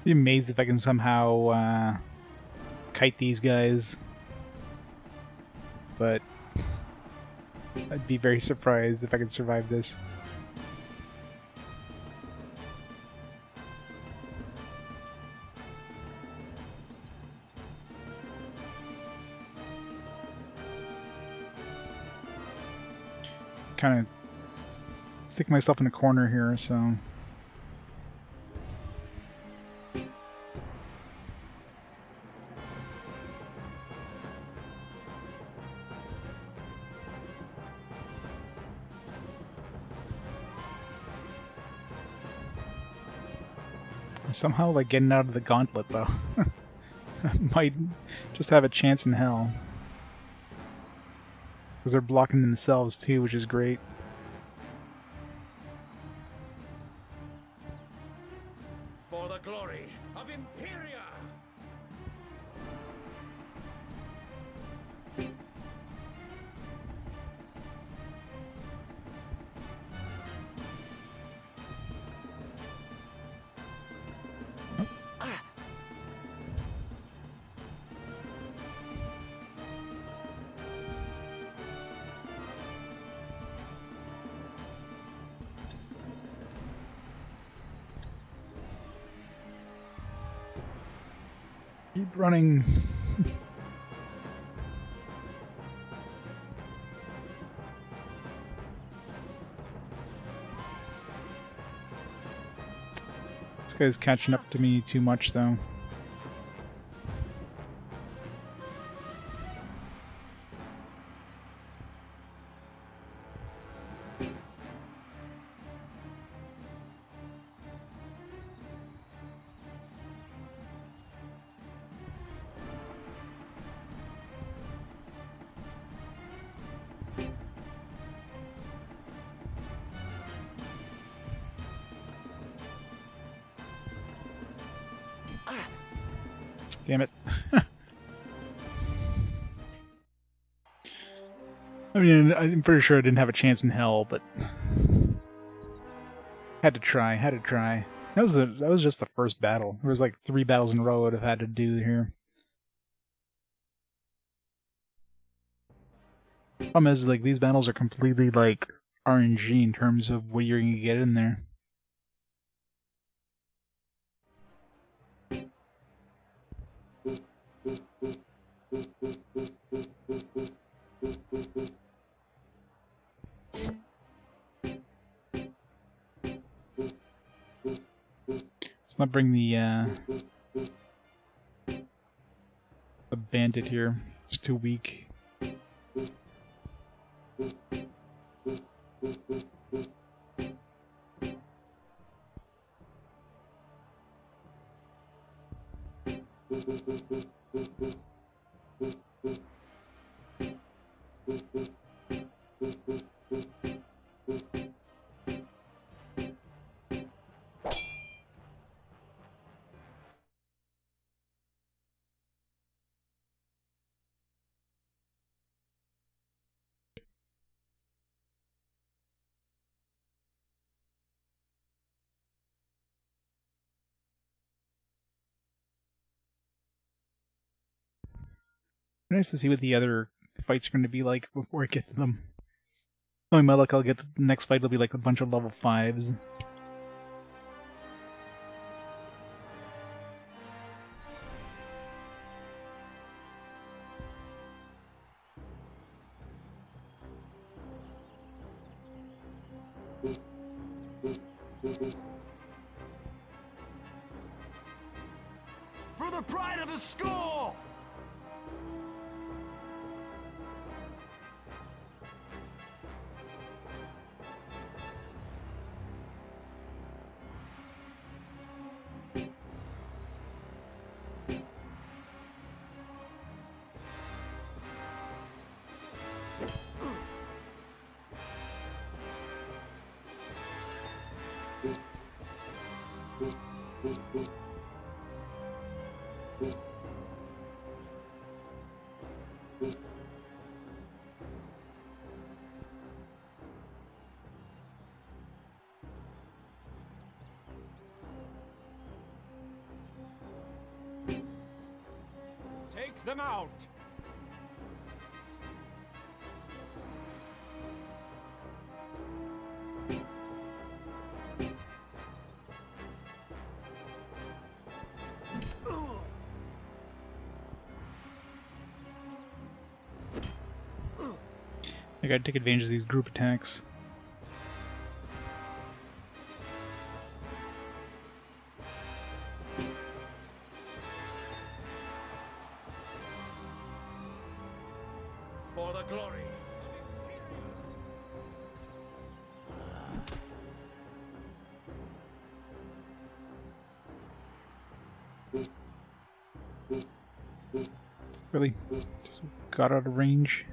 Speaker 1: Be amazed if I can somehow kite these guys, but I'd be very surprised if I could survive this. Kind of stick myself in a corner here, so. Somehow, like, getting out of the gauntlet, though. Might just have a chance in hell. Because they're blocking themselves, too, which is great.
Speaker 7: For the glory of Imperia!
Speaker 1: Keep running. This guy's catching up to me too much, though. Damn it. I mean, I'm pretty sure I didn't have a chance in hell, but had to try. That was just the first battle. There was like 3 battles in a row I'd have had to do here. Problem is, like, these battles are completely like RNG in terms of what you're gonna get in there. not bring the bandit here. It's too weak. Nice to see what the other fights are going to be like before I get to them. Knowing my luck, I'll get to the next fight. Will be like a bunch of level 5s.
Speaker 3: For the pride of the school!
Speaker 8: Take them out!
Speaker 1: I gotta take advantage of these group attacks.
Speaker 7: For the glory
Speaker 1: Really? Just got out of range.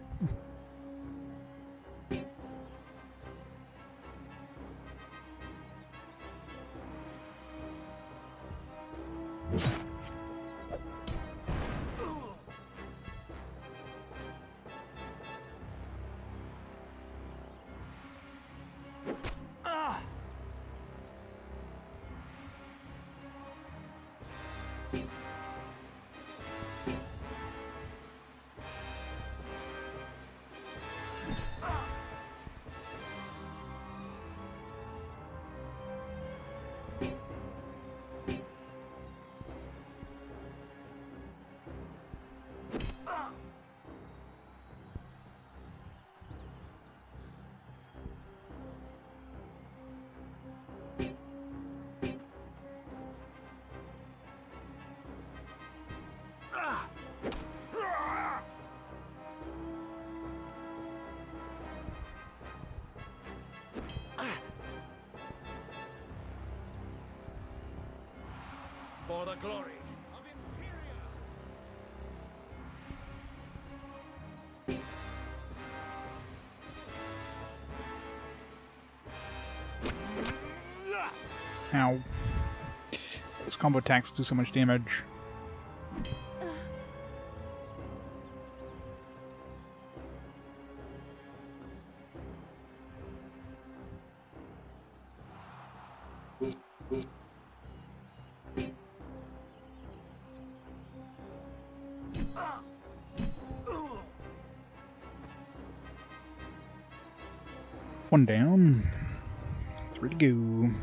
Speaker 7: for the glory of Imperia.
Speaker 1: Ow. This combo attacks do so much damage. One down. 3 to go.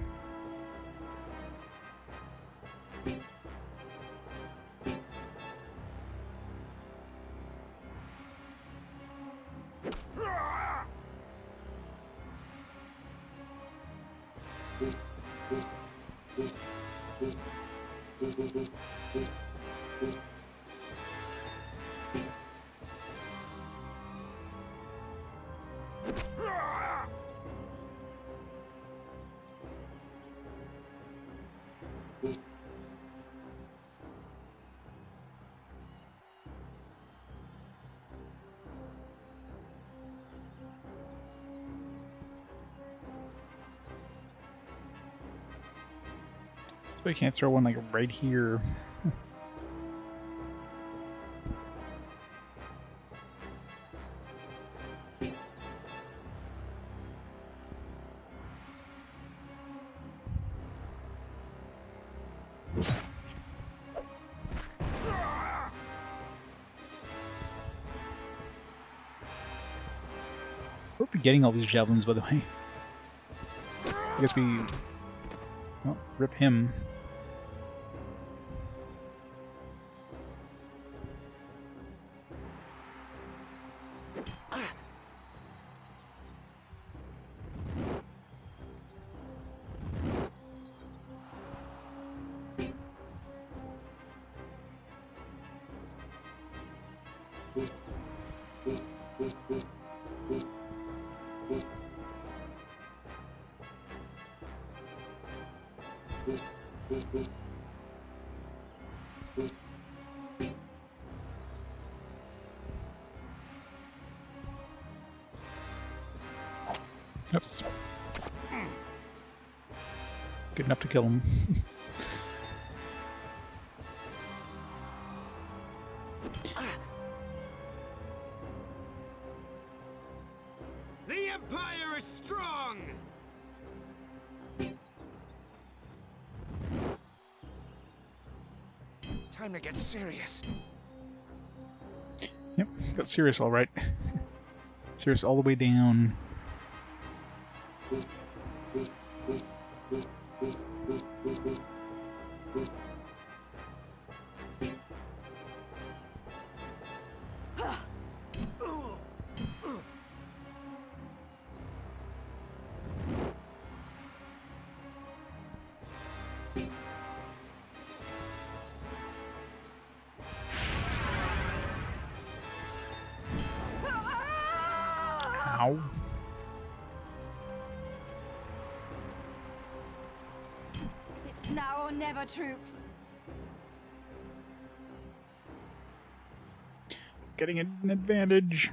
Speaker 1: So I can't throw one like right here. Where are we getting all these javelins, by the way? I guess we... well, rip him. Oops. Good enough to kill him.
Speaker 3: The Empire is strong! Time to get serious.
Speaker 1: Yep, got serious all right. Serious all the way down. Ow.
Speaker 6: It's now or never, troops.
Speaker 1: Getting an advantage.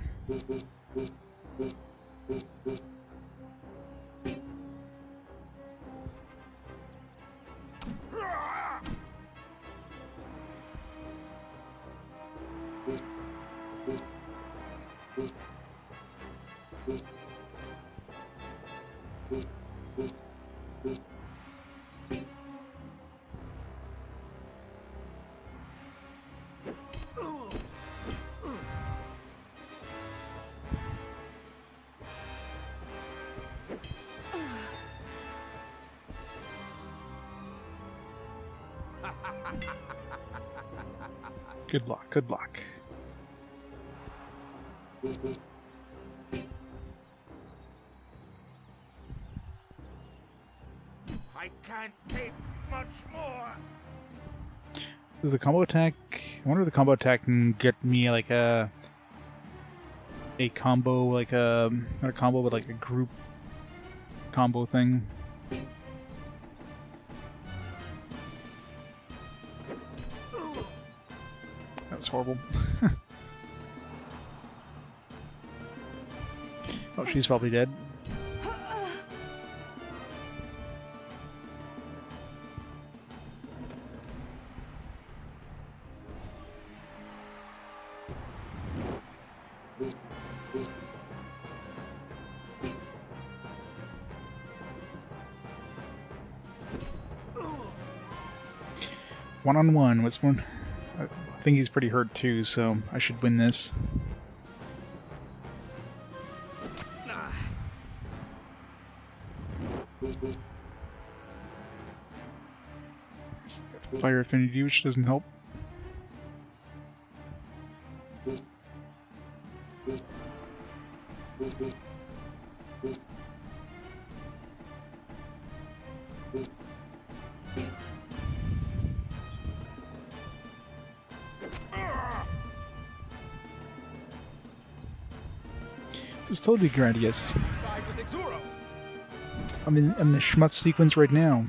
Speaker 1: Good luck, good luck.
Speaker 3: I can't take much more.
Speaker 1: Is the combo attack... I wonder if the combo attack can get me like a combo, like a... not a combo, but like a group combo thing. That was horrible. Oh, she's probably dead. One-on-one. What's one? I think he's pretty hurt too, so I should win this. Fire affinity, which doesn't help. This is totally Gladius.
Speaker 8: Side with Exuro.
Speaker 1: I'm in the shmup sequence right now.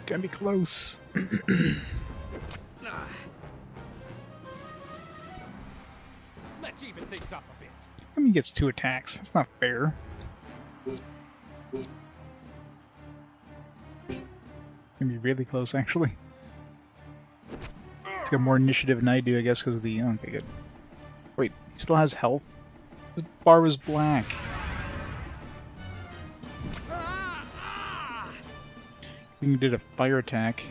Speaker 1: Gotta be close.
Speaker 8: Let's even things up a bit.
Speaker 1: I mean, he gets 2 attacks. That's not fair. Gonna be really close, actually. He's got more initiative than I do, I guess, because of the... Oh, okay, good. Wait, he still has health? His bar was black. I think he did a fire attack.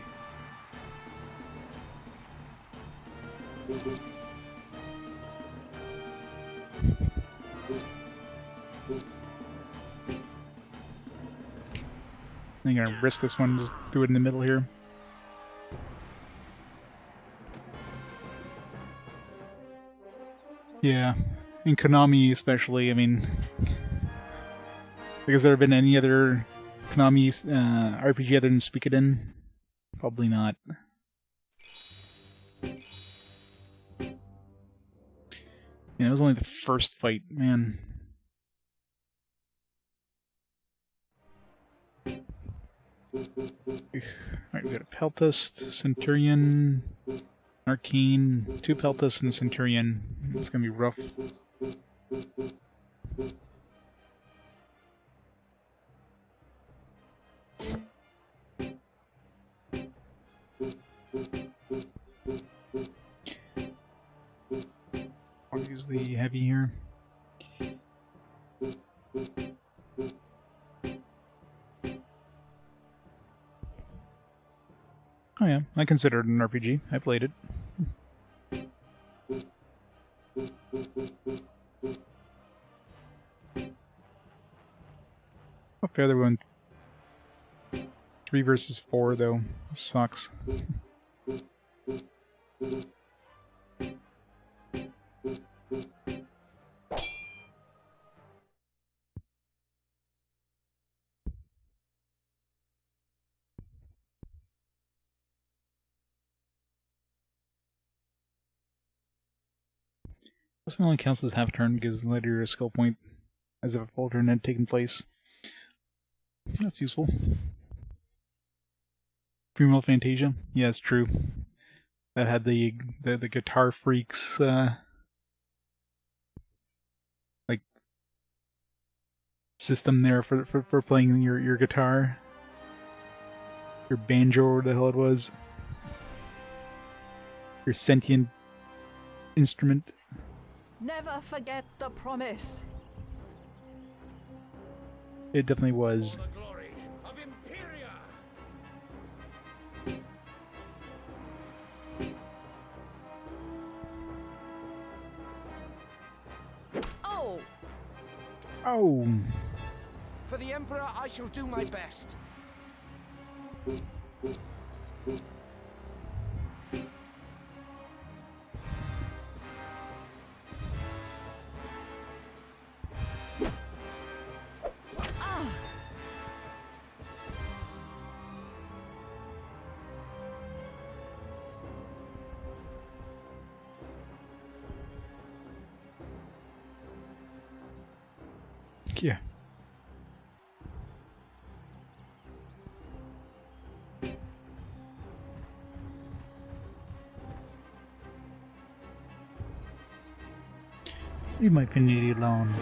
Speaker 1: I'm gonna risk this one, just do it in the middle here. Yeah, in Konami especially, I mean... Has there been any other Konami RPG other than Suikoden? Probably not. Yeah, it was only the first fight, man. Alright, we got a Peltist, Centurion, Arcane, 2 Peltist and Centurion. It's gonna be rough. I'll use the heavy here. Oh yeah, I consider it an RPG. I played it. Okay, they're going 3 versus 4 though. This sucks. This only counts as half turn, gives the gladiator a skill point as if a full turn had taken place. That's useful. Female Fantasia? Yeah, it's true. That had the guitar freaks like system there for playing your guitar. Your banjo or whatever the hell it was. Your sentient instrument.
Speaker 9: Never forget the promise.
Speaker 1: It definitely was.
Speaker 7: For the glory of Imperia.
Speaker 9: Oh!
Speaker 1: Oh!
Speaker 3: For the Emperor, I shall do my best.
Speaker 1: Yeah. Leave my Infinity alone.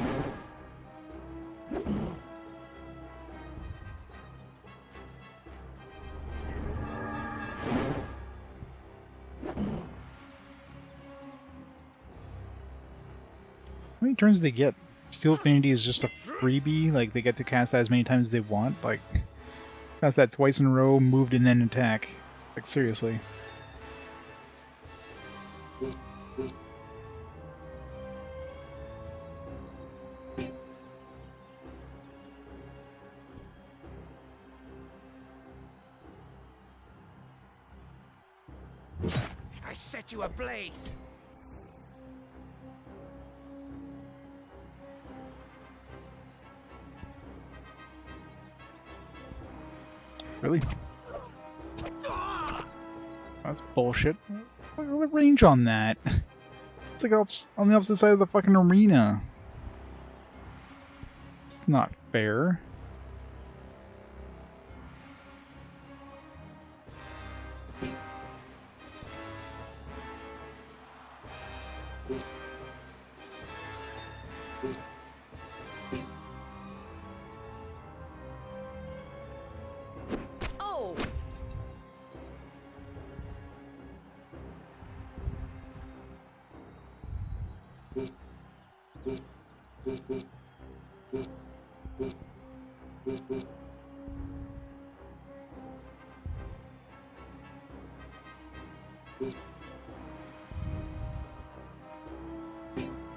Speaker 1: How many turns do they get? Steel Affinity is just a freebie, like they get to cast that as many times as they want, like cast that twice in a row, moved and then attack. Like seriously.
Speaker 3: I set you ablaze.
Speaker 1: Really? That's bullshit. Look at the range on that. It's like on the opposite side of the fucking arena. It's not fair.
Speaker 9: Oh!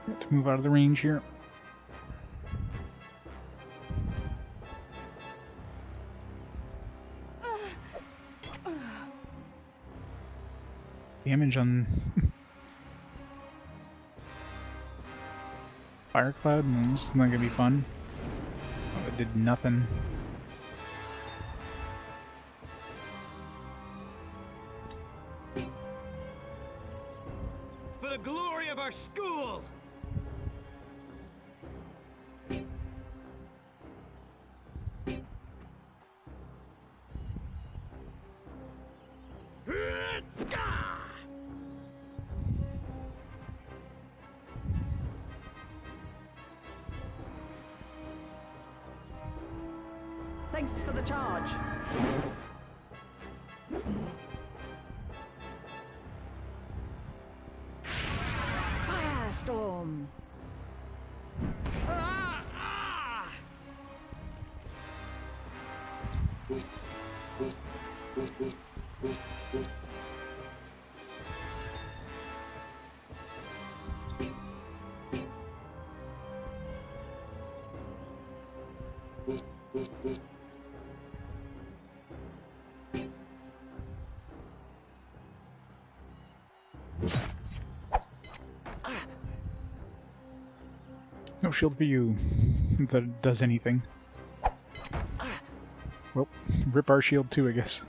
Speaker 1: Got to move out of the range here. Damage on Fire Cloud? This is not gonna be fun. Oh, it did nothing.
Speaker 3: For the glory of our school!
Speaker 9: Thanks for the charge. Firestorm.
Speaker 1: No shield for you that does anything. Well, rip our shield too, I guess.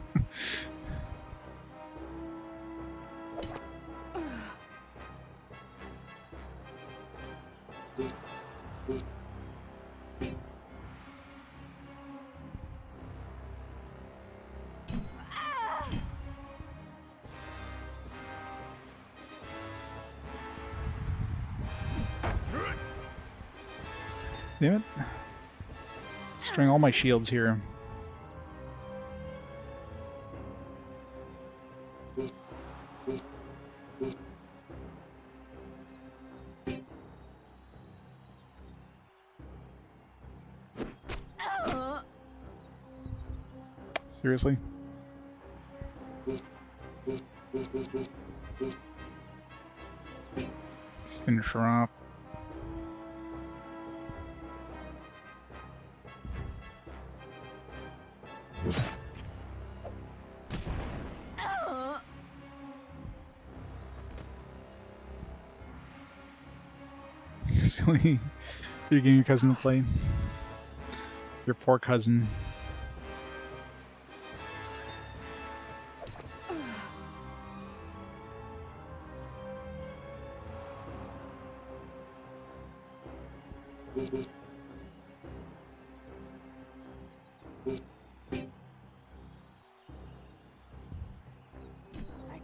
Speaker 1: Damn it. Destroying all my shields here. Seriously? Let's finish her off. Silly. You're getting your cousin to play. Your poor cousin.
Speaker 6: My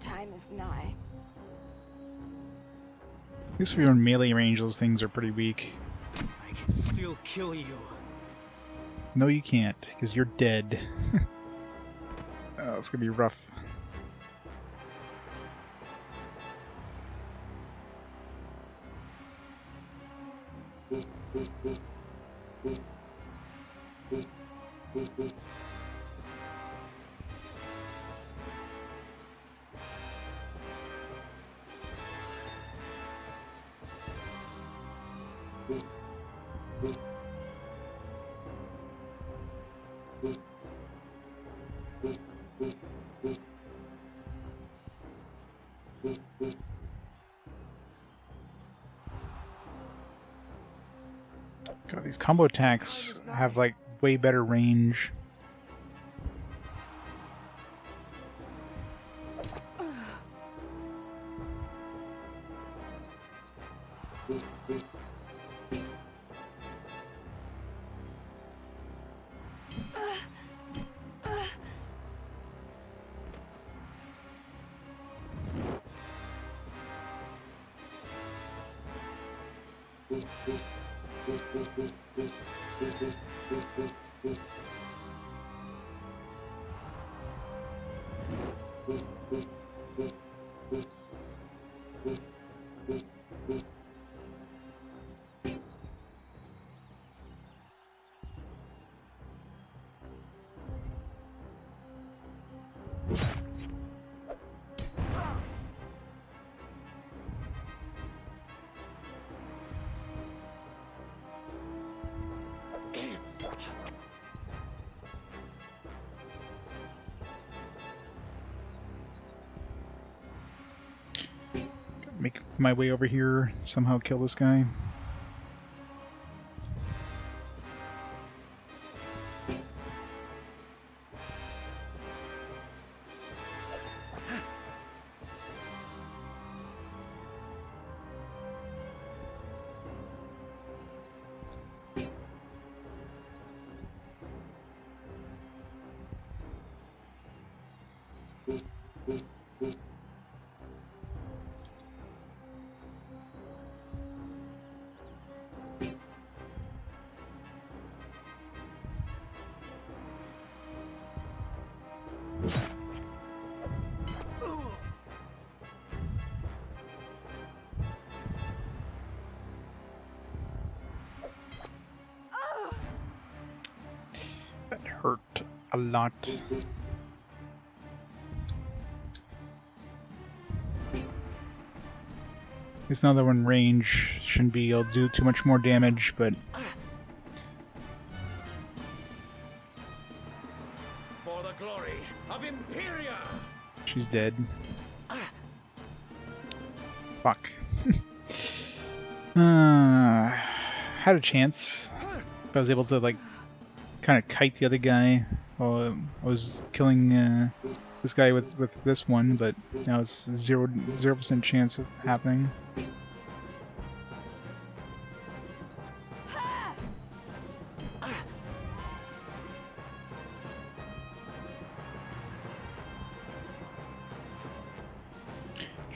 Speaker 6: time is nigh.
Speaker 1: At least if you're in melee range, those things are pretty weak.
Speaker 3: I can still kill you.
Speaker 1: No, you can't, because you're dead. Oh, it's gonna be rough. God, these combo attacks have like way better range. Make my way over here, somehow kill this guy. That hurt a lot. Guess now that we're in range, shouldn't be able to do too much more damage, but
Speaker 7: For the glory of Imperia!
Speaker 1: she's dead. Fuck. Had a chance. If I was able to, like, kind of kite the other guy while I was killing this guy with this one, but now it's 0% chance of happening.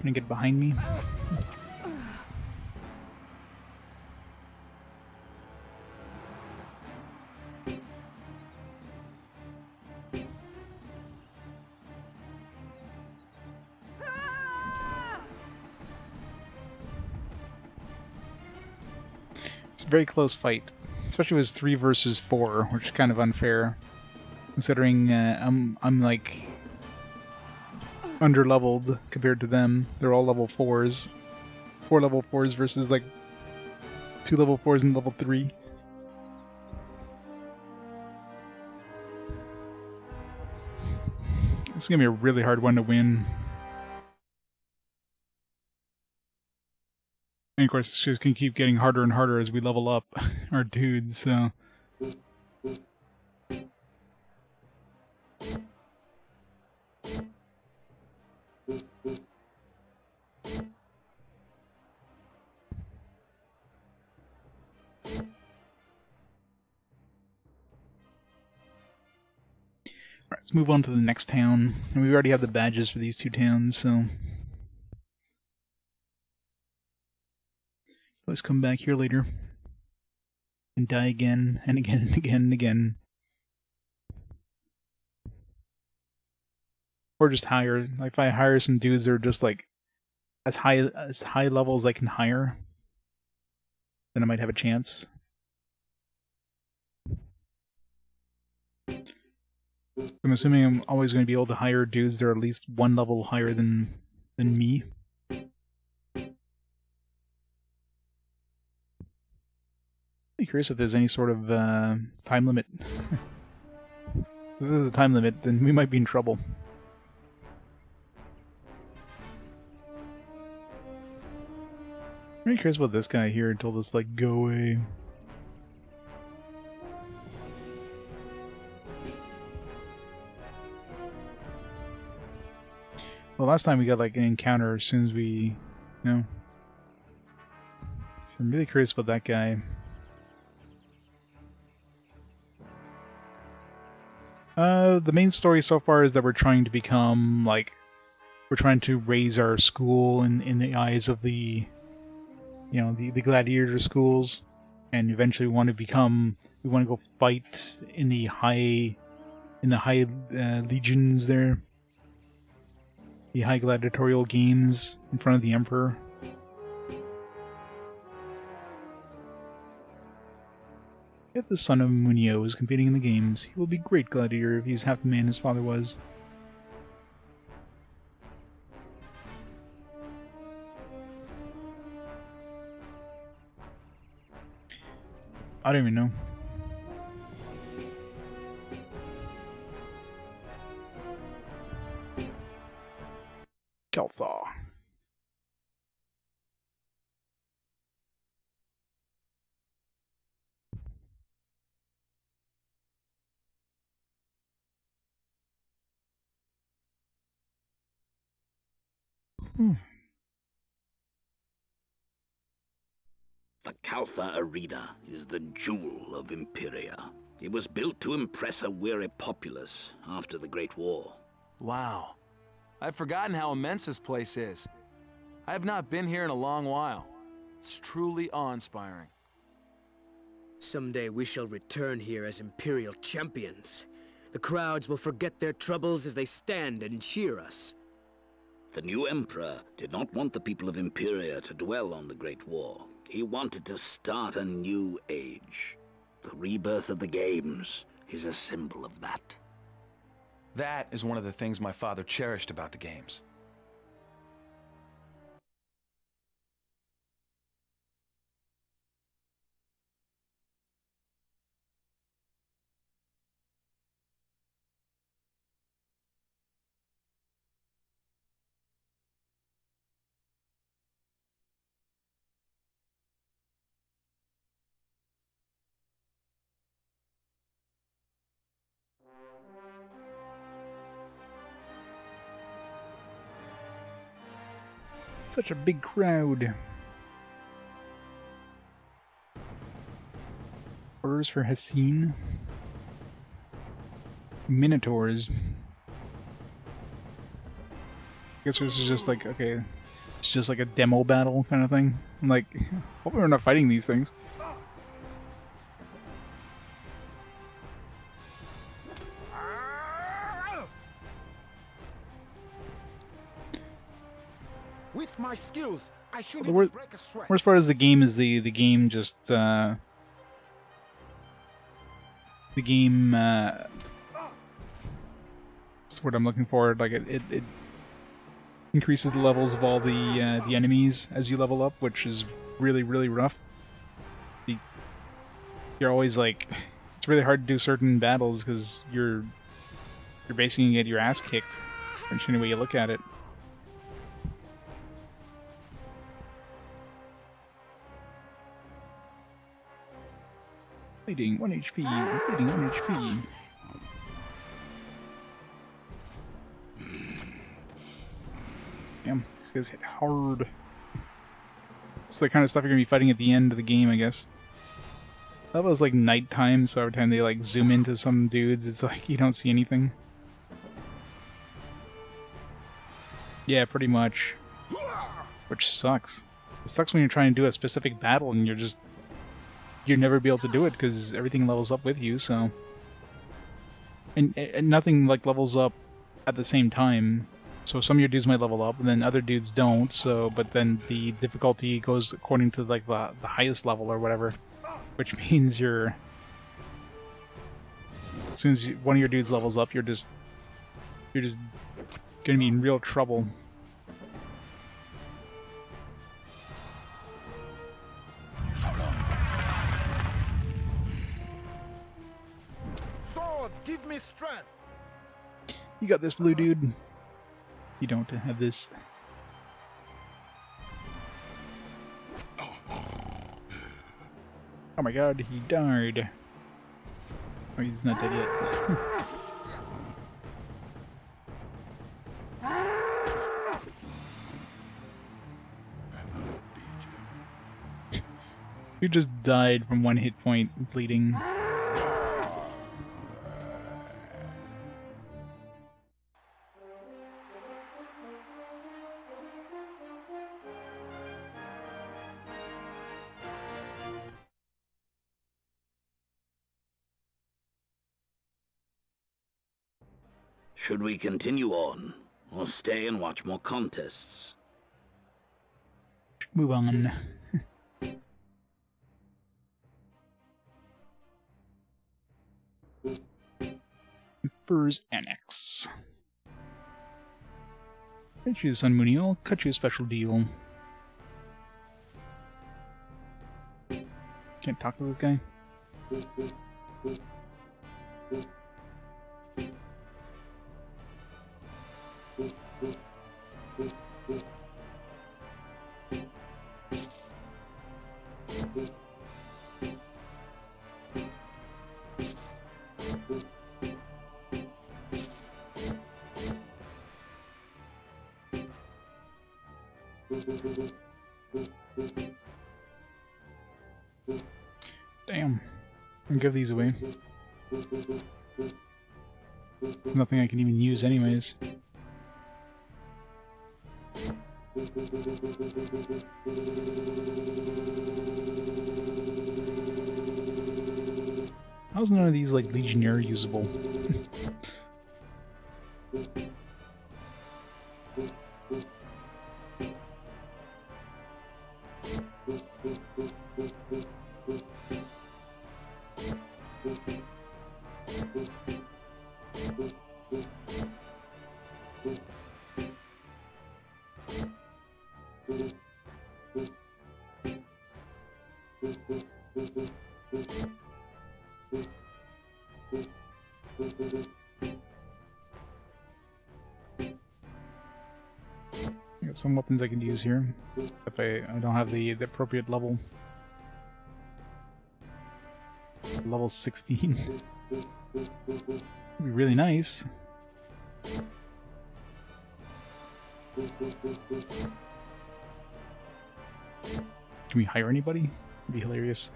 Speaker 1: Trying to get behind me. It's a very close fight, especially with 3 versus 4, which is kind of unfair, considering I'm like under-leveled compared to them. They're all level 4s. 4 level 4s versus like 2 level 4s and level 3. It's gonna be a really hard one to win. And of course, it's just gonna keep getting harder and harder as we level up our dudes, so. Alright, let's move on to the next town. And we already have the badges for these 2 towns, so. Let's come back here later. And die again, and again, and again, and again. Or just higher. Like if I hire some dudes that are just like as high level as I can hire, then I might have a chance. I'm assuming I'm always going to be able to hire dudes that are at least 1 level higher than me. I'm curious if there's any sort of time limit. If there's a time limit, then we might be in trouble. I'm really curious about this guy here told us, like, go away. Well, last time we got, like, an encounter as soon as we, you know, as So I'm really curious about that guy. The main story so far is that we're trying to become, like, we're trying to raise our school in the eyes of the, you know, the gladiator schools, and eventually we want to go fight in the high legions there, the high gladiatorial games in front of the emperor. If the son of Munio is competing in the games, he will be great gladiator if he's half the man his father was. I don't even know. Kelthaw.
Speaker 5: The Caltha Arena is the jewel of Imperia. It was built to impress a weary populace after the Great War.
Speaker 3: Wow. I've forgotten how immense this place is. I have not been here in a long while. It's truly awe-inspiring.
Speaker 2: Someday we shall return here as Imperial champions. The crowds will forget their troubles as they stand and cheer us.
Speaker 5: The new Emperor did not want the people of Imperia to dwell on the Great War. He wanted to start a new age. The rebirth of the Games is a symbol of that.
Speaker 3: That is one of the things my father cherished about the games.
Speaker 1: Such a big crowd. Orders for Hassine. Minotaurs. I guess this is just like, okay, it's just like a demo battle kind of thing. I'm like, hope we're not fighting these things.
Speaker 7: With my skills, I should
Speaker 1: The
Speaker 7: break a sweat.
Speaker 1: worst part is the game just the game what's the word I'm looking for? Like it increases the levels of all the enemies as you level up, which is really rough. You're always like, it's really hard to do certain battles because you're basically gonna get your ass kicked, any way you look at it. Bleeding 1 HP, bleeding 1 HP. Damn, these guys hit hard. It's the kind of stuff you're gonna be fighting at the end of the game, I guess. That was like nighttime, so every time they like zoom into some dudes, it's like you don't see anything. Yeah, pretty much. Which sucks. It sucks when you're trying to do a specific battle and you'll never be able to do it because everything levels up with you, so... And nothing, like, levels up at the same time. So some of your dudes might level up, and then other dudes don't, so... But then the difficulty goes according to, like, the highest level or whatever. Which means you're... As soon as one of your dudes levels up, you're just gonna be in real trouble.
Speaker 7: Give me strength.
Speaker 1: You got this, blue dude. You don't have this. Oh my god, he died. Oh, he's not dead yet. You just died from one hit point, bleeding.
Speaker 5: Should we continue on, or stay and watch more contests?
Speaker 1: Move on. Emperor's Annex. Cut you the Sun Mooney, I'll cut you a special deal. Can't talk to this guy. Damn. I'll give these away. Nothing I can even use anyways. How's none of these like Legionnaire usable? I got some weapons I can use here, if I don't have the appropriate level. Level 16. Would be really nice. Can we hire anybody? That'd be hilarious.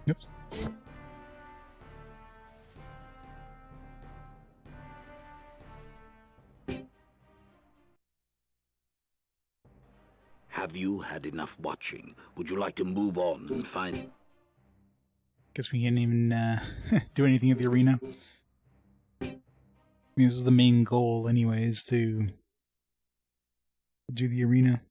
Speaker 1: Oops.
Speaker 5: Have you had enough watching? Would you like to move on and find...
Speaker 1: Guess we can't even do anything at the arena. I mean, this is the main goal anyways, to do the arena.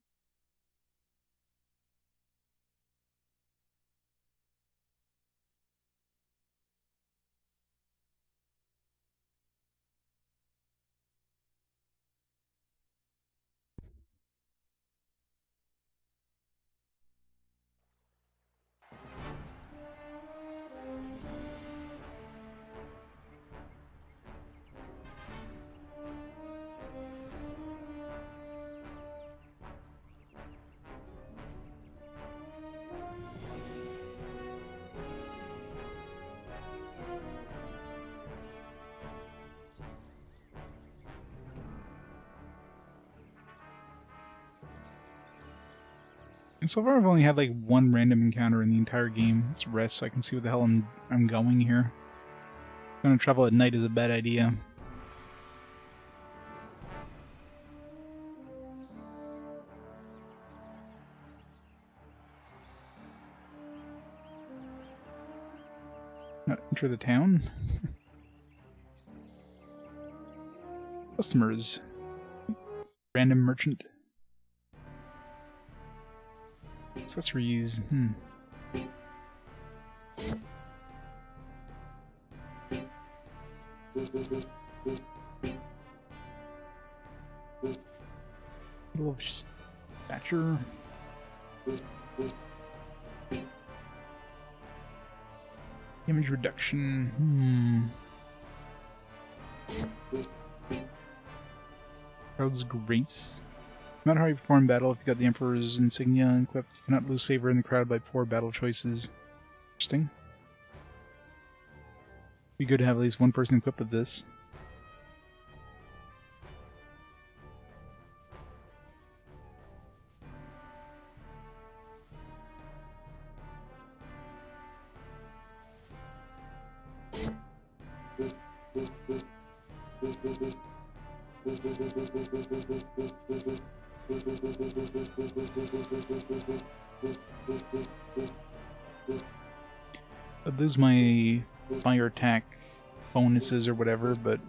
Speaker 1: And so far I've only had like one random encounter in the entire game. Let's rest so I can see what the hell I'm going here. Going to travel at night is a bad idea. Not enter the town. Customers. Random merchant. Accessories. Little stature. Damage reduction. Crowd's grace. No matter how you perform battle, if you got the Emperor's insignia equipped, you cannot lose favor in the crowd by poor battle choices. Interesting. Be good to have at least one person equipped with this. I'd lose my fire attack bonuses or whatever, but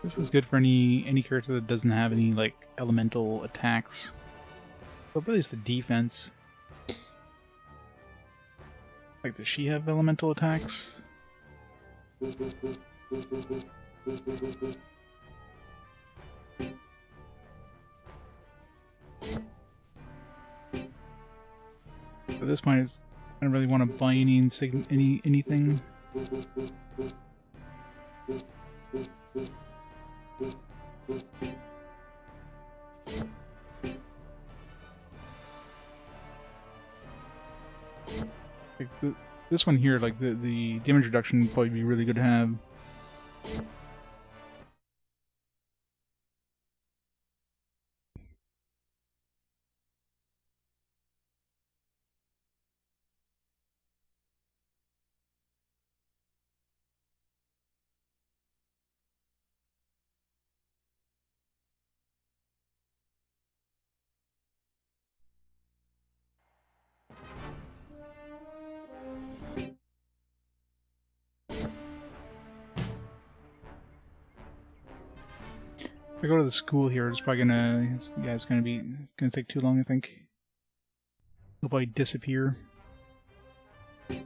Speaker 1: this is good for any character that doesn't have any like elemental attacks. But really, it's the defense. Like, does she have elemental attacks? At this point, I don't really want to buy anything. Like this one here, like the damage reduction would probably be really good to have. If I go to the school here, it's probably it's gonna take too long, I think. It'll probably disappear. Every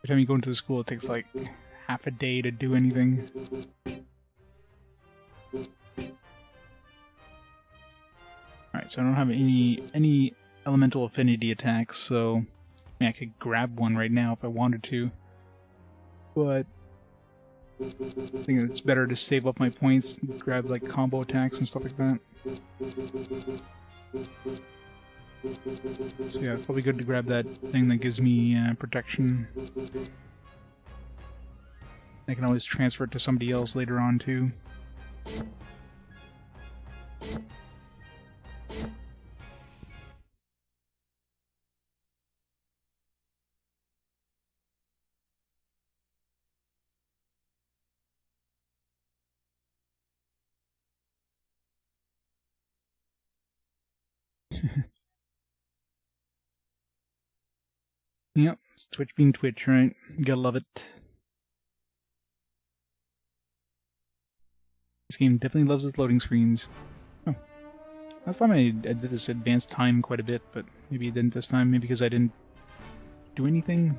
Speaker 1: time you go into the school, it takes like half a day to do anything. Alright, so I don't have any elemental affinity attacks, so I mean, I could grab one right now if I wanted to. But I think it's better to save up my points, grab like combo attacks and stuff like that. So yeah, it's probably good to grab that thing that gives me protection. I can always transfer it to somebody else later on too. Yep, it's Twitch being Twitch, right? You gotta love it. This game definitely loves its loading screens. Oh. Last time I did this advanced time quite a bit, but maybe it didn't this time, maybe because I didn't do anything.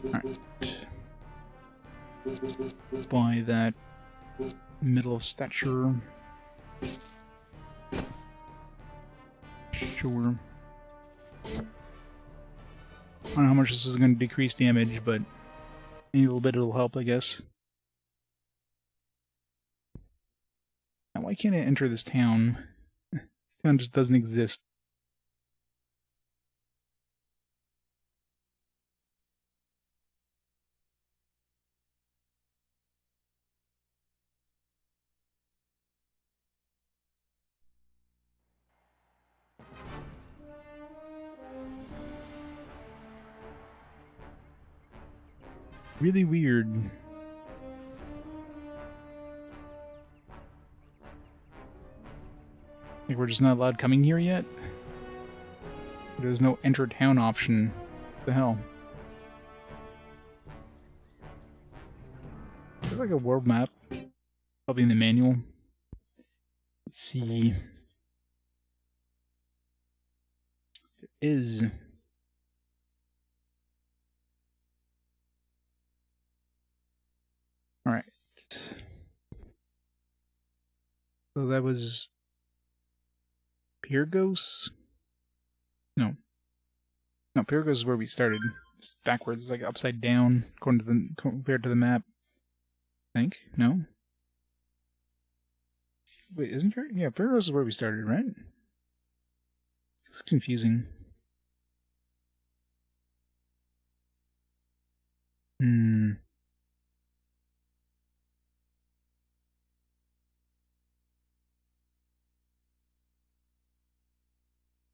Speaker 1: Alright. Let's buy that middle of stature. Sure. I don't know how much this is going to decrease damage, but any little bit it'll help, I guess. Now, why can't I enter this town? This town just doesn't exist. Really weird. Like we're just not allowed coming here yet? There's no enter town option. What the hell? Is there like a world map? Probably in the manual. Let's see. It is. So that was Pyrgos? No. No, Pyrgos is where we started. It's backwards. It's like upside down according to the compared to the map. I think? No? Wait, isn't there? Yeah, Pyrgos is where we started, right? It's confusing.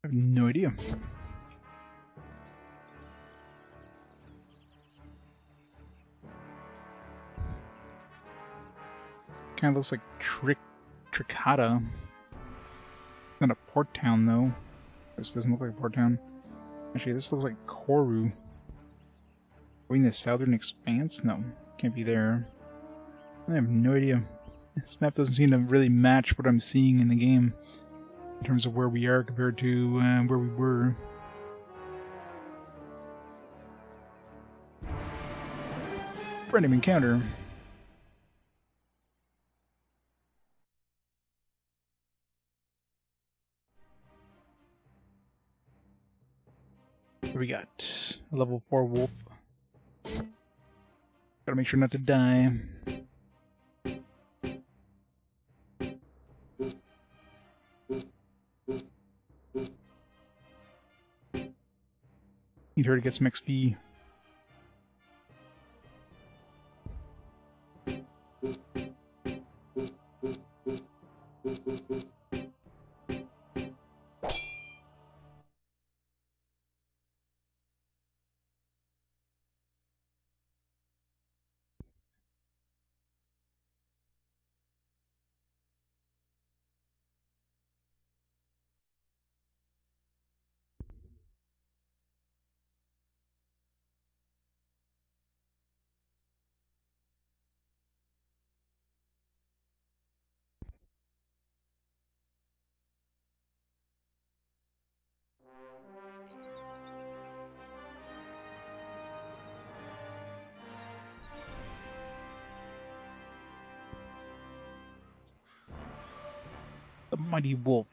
Speaker 1: I have no idea. Kind of looks like Tricata. Not a port town, though. This doesn't look like a port town. Actually, this looks like Koru. Are we in the southern expanse? No, can't be there. I have no idea. This map doesn't seem to really match what I'm seeing in the game in terms of where we are compared to where we were. Random encounter. What do we got? A level 4 wolf. Gotta make sure not to die. Need her to get some XP. The mighty wolf.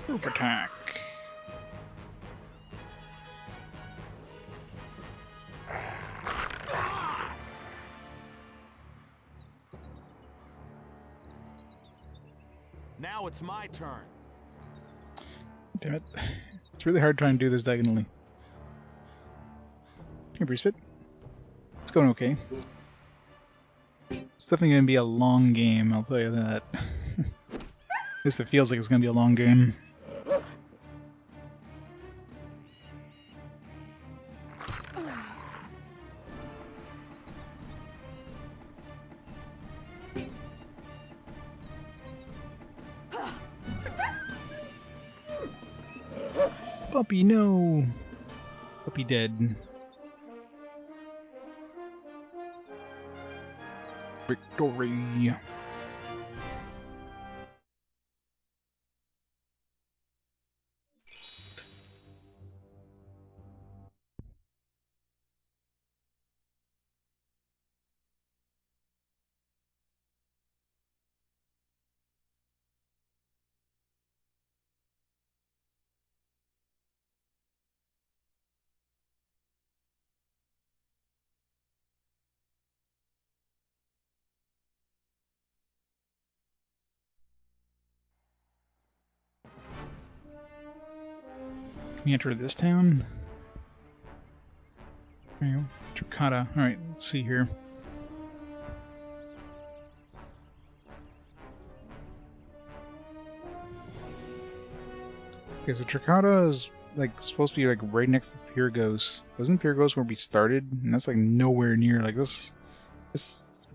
Speaker 1: Group attack.
Speaker 3: Now it's my turn.
Speaker 1: Damn it. It's really hard trying to do this diagonally. Hey, Breespit. It's going okay. It's definitely going to be a long game, I'll tell you that. At least it feels like it's going to be a long game. Puppy, no! Puppy dead. Victory! Can we enter this town? There you go. Tricata. Alright, let's see here. Okay, so Tricata is like supposed to be like right next to Pyrgos. Wasn't Pyrgos where we started? And that's like nowhere near. Like this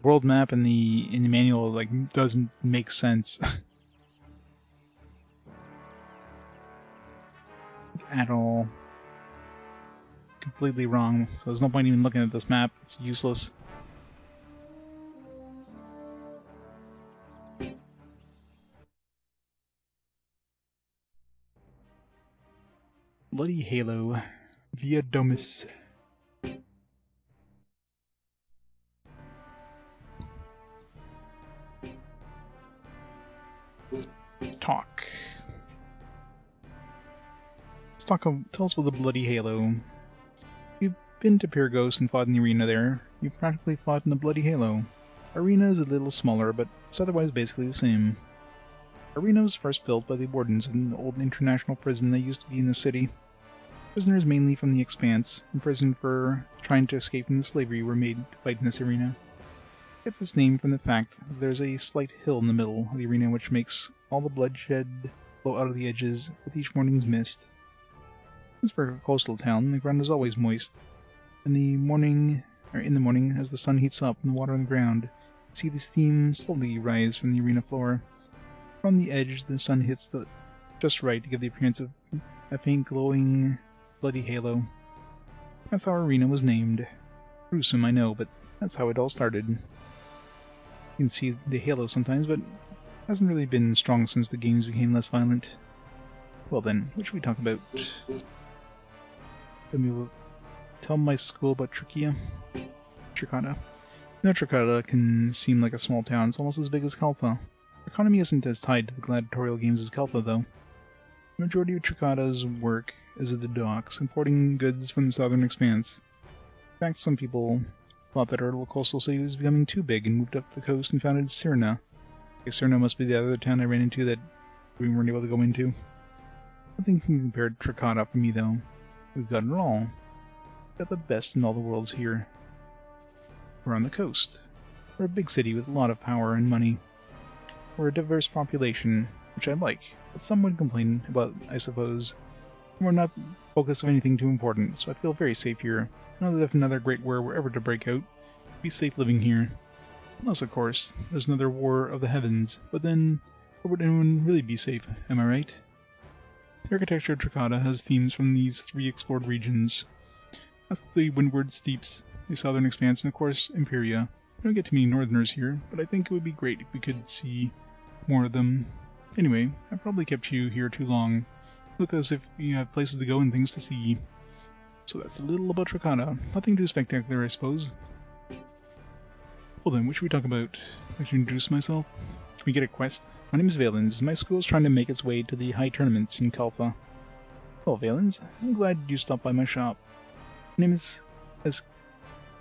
Speaker 1: world map in the manual like doesn't make sense at all. Completely wrong. So there's no point even looking at this map. It's useless. Bloody Halo. Via Domus. Talk. Tell us about the Bloody Halo. You've been to Pyrgos and fought in the arena there. You've practically fought in the Bloody Halo. Arena is a little smaller, but it's otherwise basically the same. Arena was first built by the wardens in the old international prison that used to be in the city. Prisoners mainly from the Expanse, imprisoned for trying to escape from the slavery, were made to fight in this arena. It gets its name from the fact that there's a slight hill in the middle of the arena which makes all the bloodshed flow out of the edges with each morning's mist. Since for a coastal town, the ground is always moist. In the morning, as the sun heats up and the water on the ground, you see the steam slowly rise from the arena floor. From the edge, the sun hits just right to give the appearance of a faint glowing bloody halo. That's how our arena was named. Gruesome, I know, but that's how it all started. You can see the halo sometimes, but it hasn't really been strong since the games became less violent. Well then, what should we talk about? Let me tell my school about Tricata. Now Tricata can seem like a small town. It's almost as big as Caltha. The economy isn't as tied to the gladiatorial games as Caltha, though. The majority of Tricata's work is at the docks, importing goods from the southern expanse. In fact, some people thought that our little coastal city was becoming too big and moved up the coast and founded Cyrna. I guess Cyrna must be the other town I ran into that we weren't able to go into. Nothing can compare to Tricata for me, though. We've got it all. We've got the best in all the worlds here. We're on the coast. We're a big city with a lot of power and money. We're a diverse population, which I like, but some would complain about, I suppose. We're not focused on anything too important, so I feel very safe here. I know that if another great war were ever to break out, I'd be safe living here. Unless, of course, there's another war of the heavens, but then where would anyone really be safe, am I right? The architecture of Tricata has themes from these three explored regions. That's the Windward Steeps, the Southern Expanse, and of course, Imperia. We don't get too many northerners here, but I think it would be great if we could see more of them. Anyway, I probably kept you here too long. Look as if you have places to go and things to see. So that's a little about Tricata. Nothing too spectacular, I suppose. Well then, what should we talk about? I should introduce myself. Can we get a quest? My name is Valens. My school is trying to make its way to the high tournaments in Caltha. Oh, Valens, I'm glad you stopped by my shop. My name is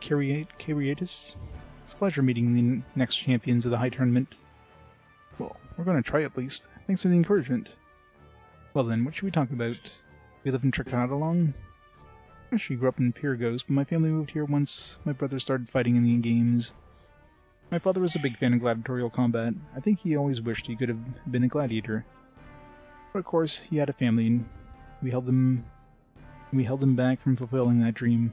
Speaker 1: Gladius. It's a pleasure meeting the next champions of the high tournament. Well, we're going to try at least. Thanks for the encouragement. Well then, what should we talk about? We live in Tricata long? I actually grew up in Pyrgos, but my family moved here once my brother started fighting in the games. My father was a big fan of gladiatorial combat. I think he always wished he could have been a gladiator. But of course, he had a family, and we held him back from fulfilling that dream.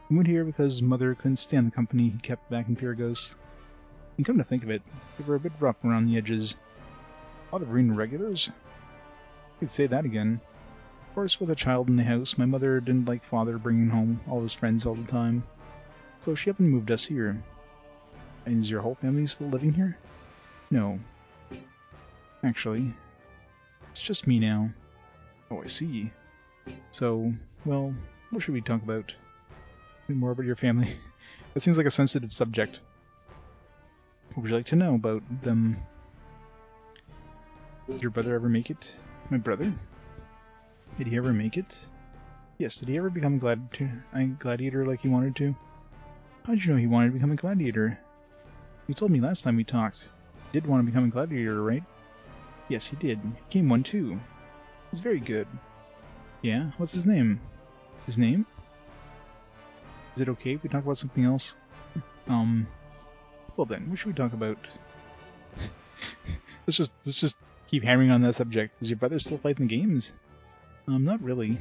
Speaker 1: He moved here because his mother couldn't stand the company he kept back in Pyrgos. And come to think of it, they were a bit rough around the edges. A lot of arena regulars? I could say that again. Of course, with a child in the house, my mother didn't like father bringing home all his friends all the time. So she haven't moved us here. And is your whole family still living here? No. Actually, it's just me now. Oh, I see. So, well, what should we talk about? More about your family. That seems like a sensitive subject. What would you like to know about them? Did your brother ever make it? My brother? Did he ever make it? Yes, did he ever become a gladiator like he wanted to? How did you know he wanted to become a gladiator? You told me last time we talked. He did want to become a gladiator, right? Yes, he did. He became one too. He's very good. Yeah? What's his name? His name? Is it okay if we talk about something else? Well then, what should we talk about? let's just keep hammering on that subject. Does your brother still fight in the games? Not really.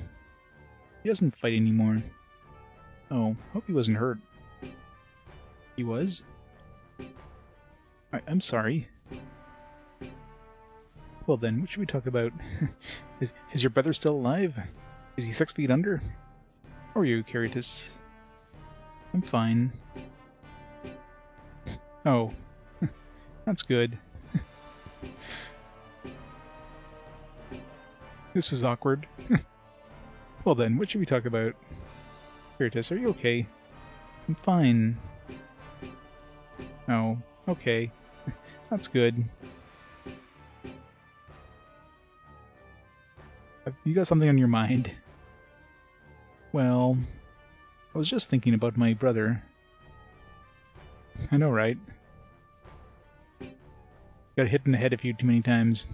Speaker 1: He doesn't fight anymore. Oh, hope he wasn't hurt. He was? I'm sorry. Well then, what should we talk about? Is your brother still alive? Is he 6 feet under? How are you, Caritas? I'm fine. Oh. That's good. This is awkward. Well then, what should we talk about? Caritas, are you okay? I'm fine. Oh, okay. That's good. You got something on your mind? Well, I was just thinking about my brother. I know, right? Got hit in the head a few too many times.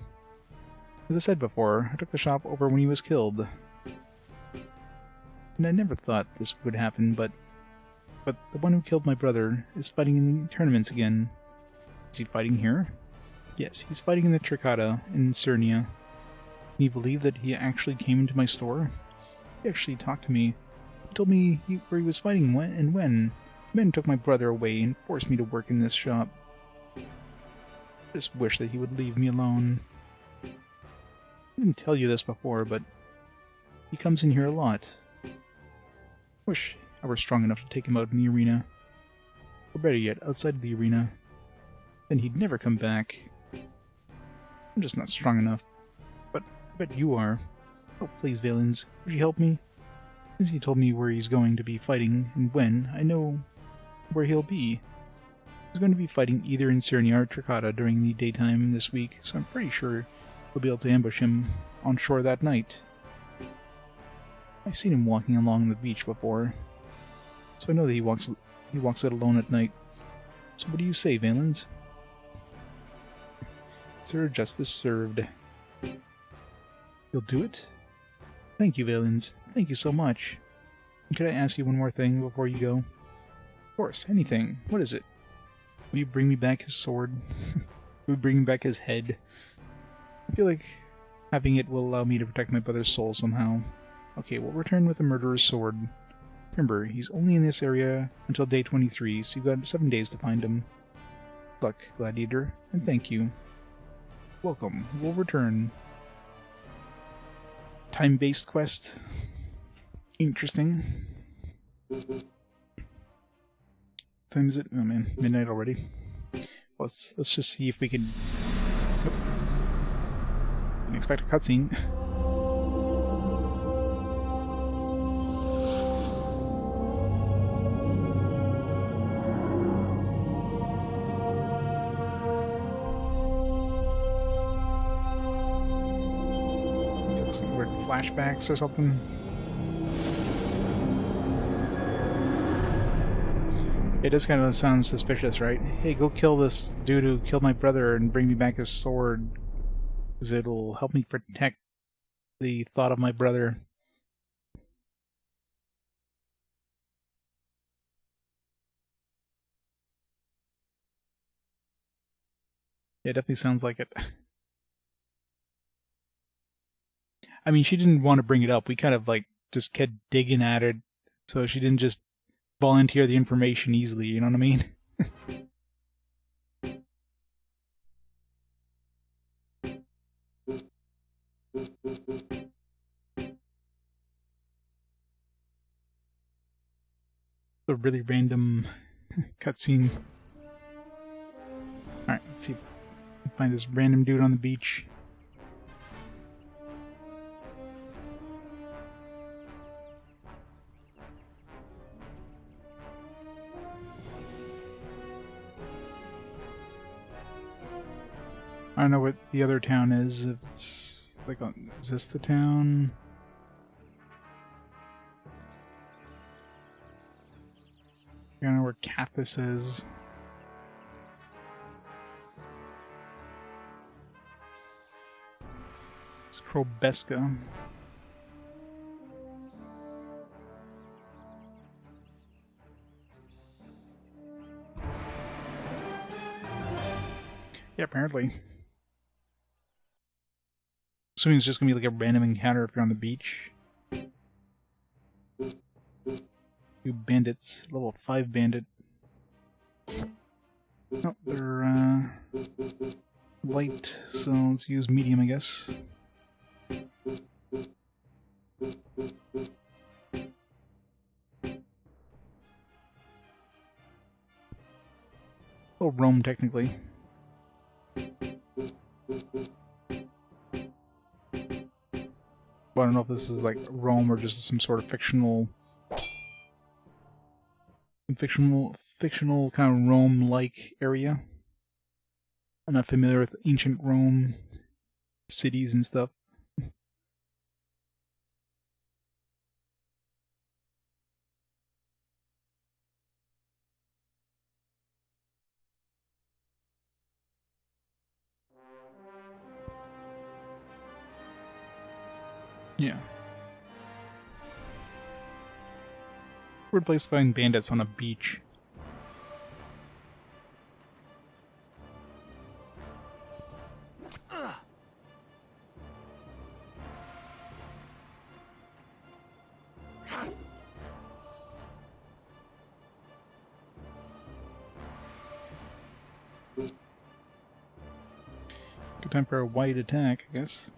Speaker 1: As I said before, I took the shop over when he was killed. And I never thought this would happen, but the one who killed my brother is fighting in the tournaments again. Is he fighting here? Yes, he's fighting in the Tricata in Cernia. Can you believe that he actually came into my store? He actually talked to me. He told me where he was fighting and when. Men took my brother away and forced me to work in this shop. I just wish that he would leave me alone. I didn't tell you this before, but he comes in here a lot. Wish I were strong enough to take him out in the arena. Or better yet, outside of the arena. Then he'd never come back. I'm just not strong enough. But I bet you are. Oh, please, Valens, would you help me? Since he told me where he's going to be fighting and when, I know where he'll be. He's going to be fighting either in Cernia or Tricata during the daytime this week, so I'm pretty sure we'll be able to ambush him on shore that night. I've seen him walking along the beach before, so I know that he walks out alone at night. So what do you say, Valens? Sir, justice served. You'll do it? Thank you, Valens. Thank you so much. And could I ask you one more thing before you go? Of course, anything. What is it? Will you bring me back his sword? Will you bring me back his head? I feel like having it will allow me to protect my brother's soul somehow. Okay, we'll return with the murderer's sword. Remember, he's only in this area until day 23, so you've got 7 days to find him. Good luck, Gladiator, and thank you. Welcome. We'll return. Time-based quest. Interesting. Time is it? Oh man, midnight already. Let's just see if we can. Nope. Didn't expect a cutscene. Some weird flashbacks or something. It does kind of sound suspicious, right? Hey, go kill this dude who killed my brother and bring me back his sword, because it'll help me protect the thought of my brother. Yeah, it definitely sounds like it. I mean, she didn't want to bring it up. We kind of, like, just kept digging at it, so she didn't just volunteer the information easily, you know what I mean? A really random cutscene. Alright, let's see if we can find this random dude on the beach. I don't know what the other town is. If it's like, is this the town? I don't know where Cathis is. It's Krobeska. Yeah, apparently. Assuming it's just gonna be like a random encounter if you're on the beach. 2 bandits, level 5 bandit. Oh, they're light, so let's use medium, I guess. Oh, Rome, technically. But I don't know if this is like Rome or just some sort of fictional kind of Rome-like area. I'm not familiar with ancient Rome cities and stuff. Yeah. Weird place to find bandits on a beach. Good time for a wide attack, I guess.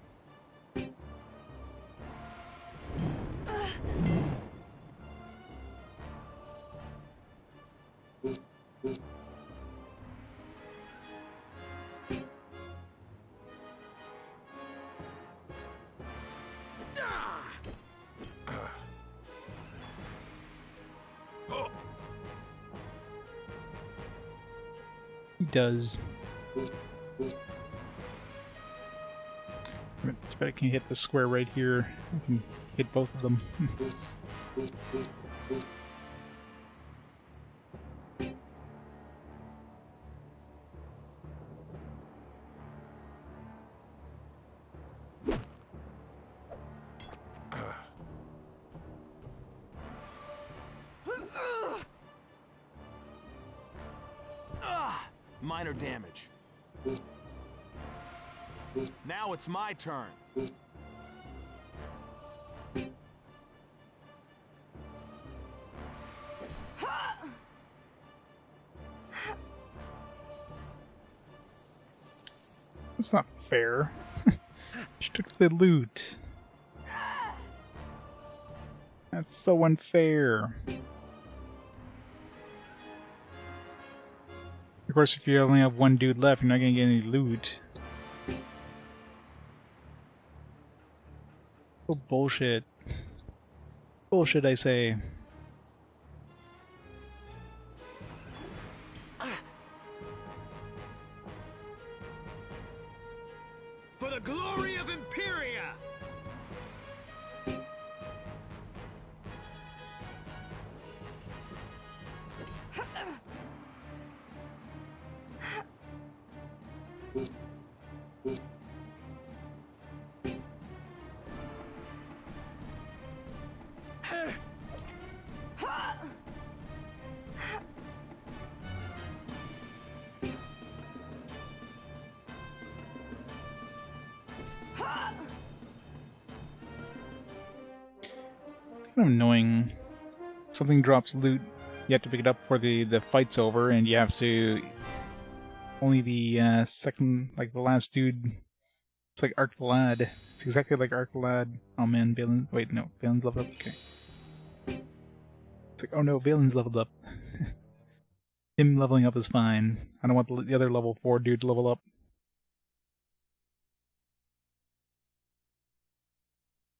Speaker 1: He does. But I can hit the square right here. I can hit both of them.
Speaker 3: Minor damage. Now it's my turn.
Speaker 1: That's not fair. She took the loot. That's so unfair. Of course, if you only have one dude left, you're not gonna get any loot. Oh, bullshit. Bullshit, I say.
Speaker 2: For the glory of Imperia!
Speaker 1: Kind of annoying. Something drops loot, you have to pick it up before the fight's over, and you have to... Only the second, like the last dude... It's like Arc the Lad. It's exactly like Arc the Lad. Oh man, Valens... Wait, no. Valens leveled up? Okay. It's like, oh no, Valens leveled up. Him leveling up is fine. I don't want the other level 4 dude to level up.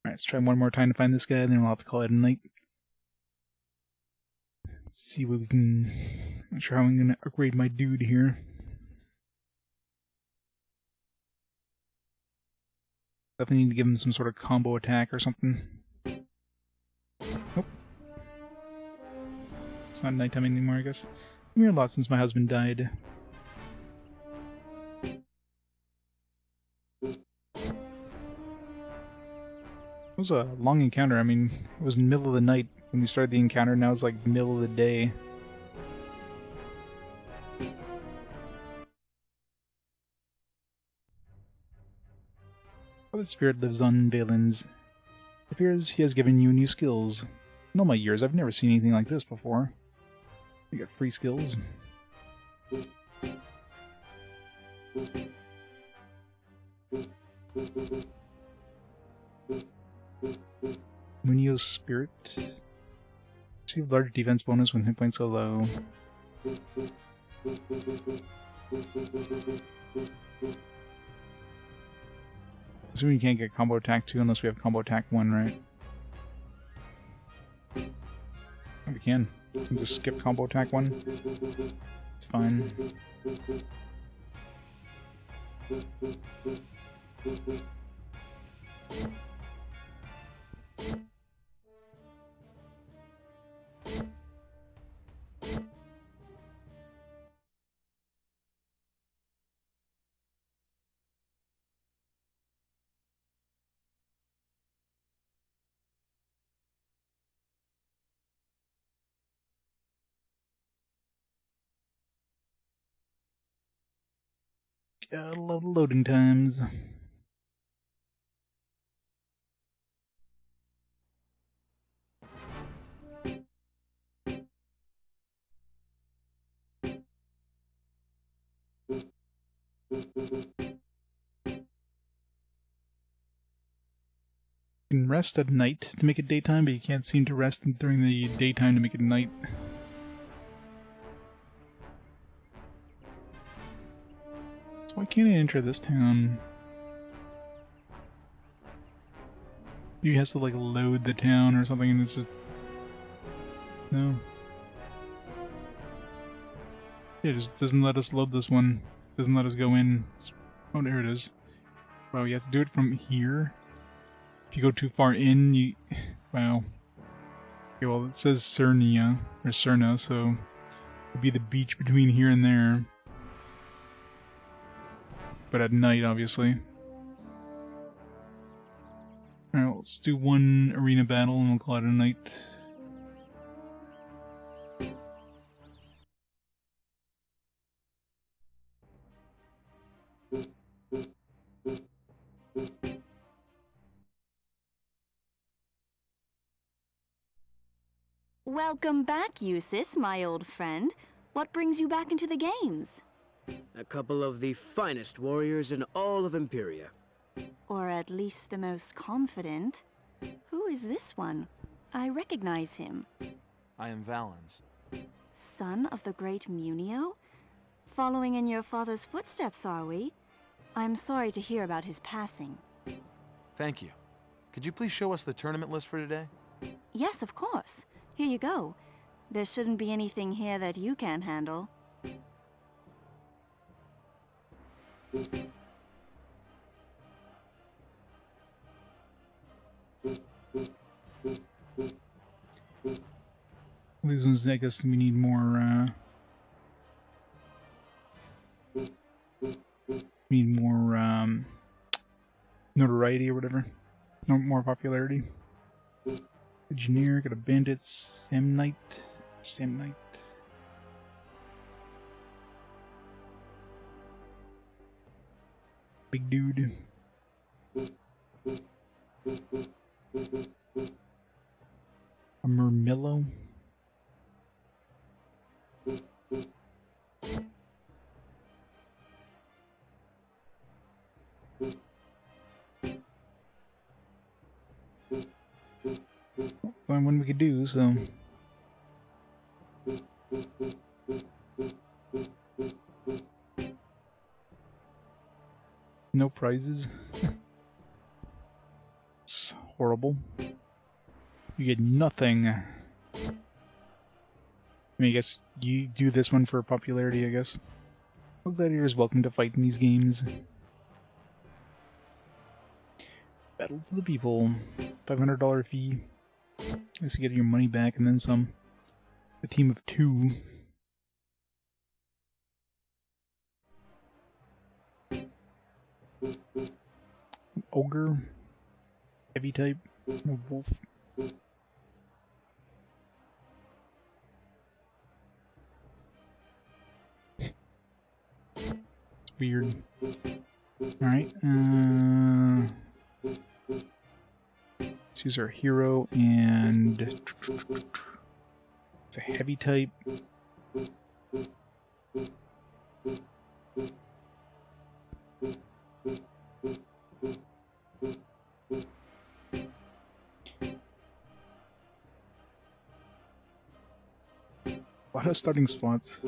Speaker 1: Alright, let's try one more time to find this guy, then we'll have to call it a night. Let's see what we can... Not sure how I'm gonna upgrade my dude here. Definitely need to give him some sort of combo attack or something. Nope. It's not nighttime anymore, I guess. I've been here a lot since my husband died. It was a long encounter. I mean, it was in the middle of the night when we started the encounter, now it's like middle of the day. The spirit lives on Valens. It appears he has given you new skills. In all my years, I've never seen anything like this before. You got free skills. Munio's spirit. Receive large defense bonus when hit points are low. Assuming you can't get combo attack 2 unless we have combo attack 1, right? Oh, we can. We can just skip combo attack 1. It's fine. I love loading times. You can rest at night to make it daytime, but you can't seem to rest during the daytime to make it night. So why can't I enter this town? He has to like load the town or something and it's just... No. Yeah, it just doesn't let us load this one. Doesn't let us go in. Oh, there it is. Wow, you have to do it from here? If you go too far in, you... Wow. Okay, well, it says Cernia, or Cerna, so... It'd be the beach between here and there. But at night, obviously. Alright, let's do one arena battle and we'll call it a night.
Speaker 10: Welcome back, Eustace, my old friend. What brings you back into the games?
Speaker 2: A couple of the finest warriors in all of Imperia.
Speaker 10: Or at least the most confident. Who is this one? I recognize him.
Speaker 3: I am Valens.
Speaker 10: Son of the great Munio? Following in your father's footsteps, are we? I'm sorry to hear about his passing.
Speaker 3: Thank you. Could you please show us the tournament list for today?
Speaker 10: Yes, of course. Here you go. There shouldn't be anything here that you can't handle.
Speaker 1: These ones, I guess we need more, notoriety or whatever. No more popularity. Engineer, got a bandit, Samnite. Big dude. A Murmillo. Find one we could do, so... No prizes. It's horrible. You get nothing. I mean, I guess you do this one for popularity, I guess. Well, gladiators welcome to fight in these games. Battle to the people. $500 fee. I guess you get your money back and then some. A team of 2. Ogre. Heavy type. Wolf. It's weird. Alright. Let's use our hero, and it's a heavy type. A lot of starting spots.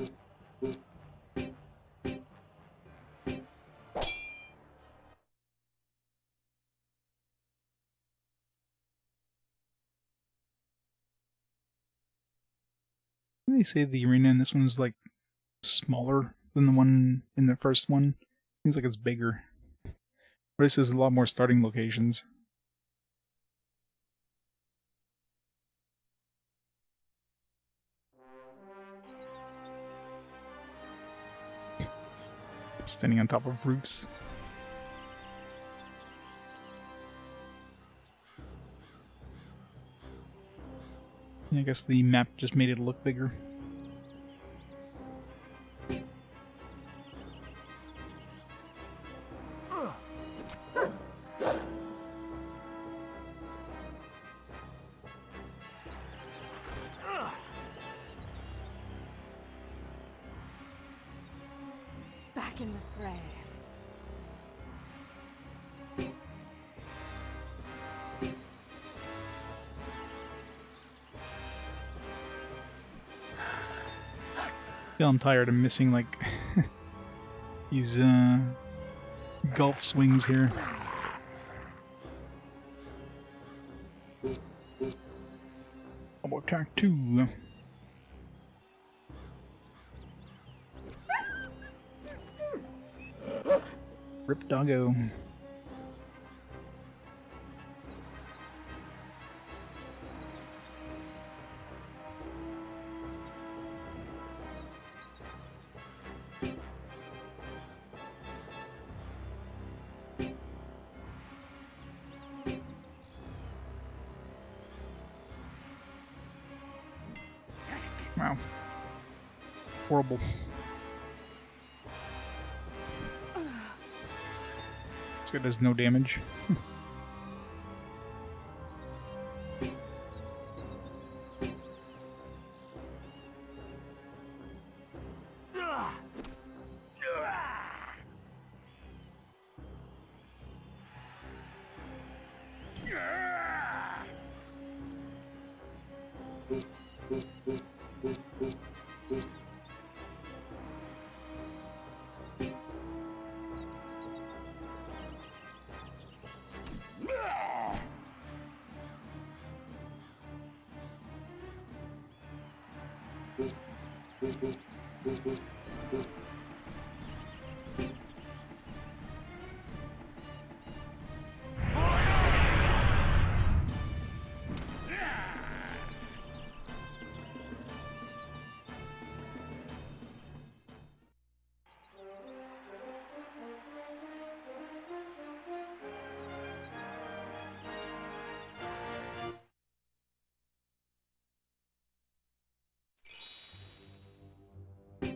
Speaker 1: They say the arena in this one is like smaller than the one in the first one. Seems like it's bigger. But this has a lot more starting locations. Standing on top of roofs. I guess the map just made it look bigger.
Speaker 6: Back in the fray.
Speaker 1: I'm tired of missing like these golf swings here. Combo attack 2. Rip doggo. Wow. Horrible. This guy does no damage.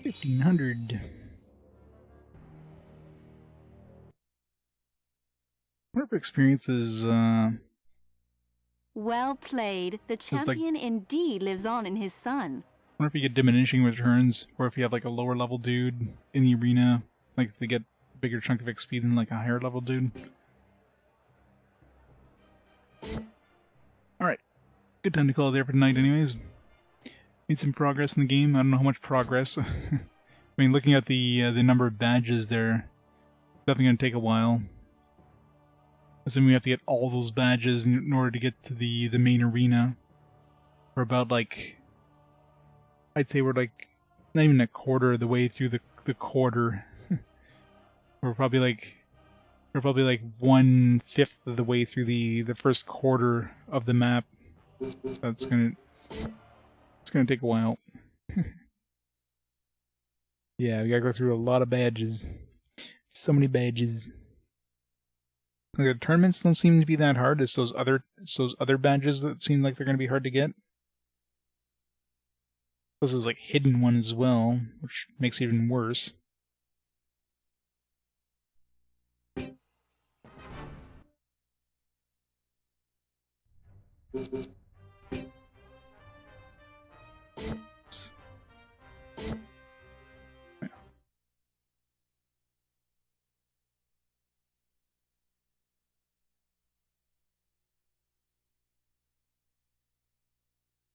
Speaker 1: $1,500. What experience is
Speaker 10: Well played. The champion indeed lives on in his son.
Speaker 1: I wonder if you get diminishing returns, or if you have like a lower level dude in the arena, like they get a bigger chunk of XP than like a higher level dude. Alright. Good time to call it there for tonight anyways. Made some progress in the game. I don't know how much progress. I mean, looking at the number of badges there, definitely going to take a while. Assuming we have to get all those badges in order to get to the main arena. We're about like, I'd say we're like not even a quarter of the way through the quarter. we're probably like 1/5 of the way through the first quarter of the map. It's gonna take a while. Yeah, we gotta go through a lot of badges. So many badges. Like, the tournaments don't seem to be that hard. It's those other badges that seem like they're gonna be hard to get. This is like hidden one as well, which makes it even worse.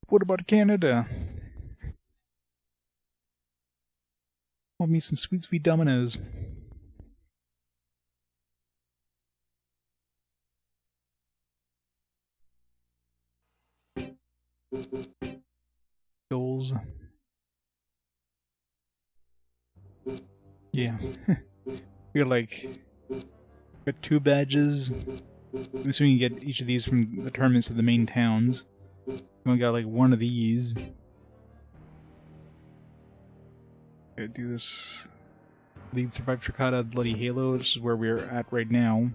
Speaker 1: What about Canada? Want me some sweet, sweet dominoes. Goals. Yeah. We got 2 badges. I'm assuming you get each of these from the tournaments of the main towns. We got like 1 of these. Gotta do this. Lead Survive Tricata Bloody Halo, which is where we're at right now.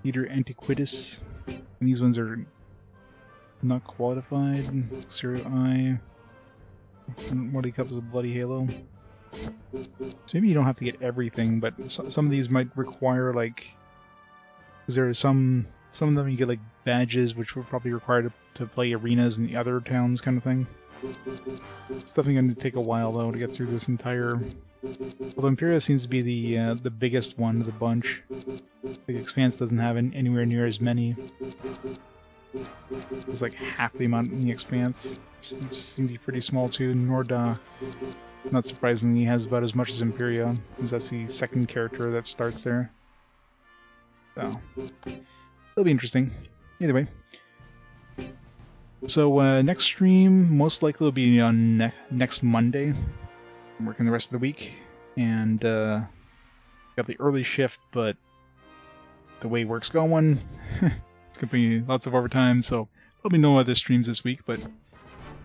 Speaker 1: Leader Antiquitas. And these ones are not qualified. Serial I. Bloody Cups of Bloody Halo. So maybe you don't have to get everything, but some of these might require like. Because there are some of them you get like badges, which will probably require to play arenas in the other towns, kind of thing. It's definitely going to take a while though to get through this entire. Although Imperia seems to be the biggest one of the bunch. The Expanse doesn't have anywhere near as many. It's like half the amount in the Expanse. Seems to be pretty small too. Nordagh, not surprisingly, has about as much as Imperia, since that's the second character that starts there. So, it'll be interesting. Either way. So, next stream most likely will be on next Monday. I'm working the rest of the week. And, got the early shift, but the way work's going, it's gonna be lots of overtime, so probably no other streams this week, but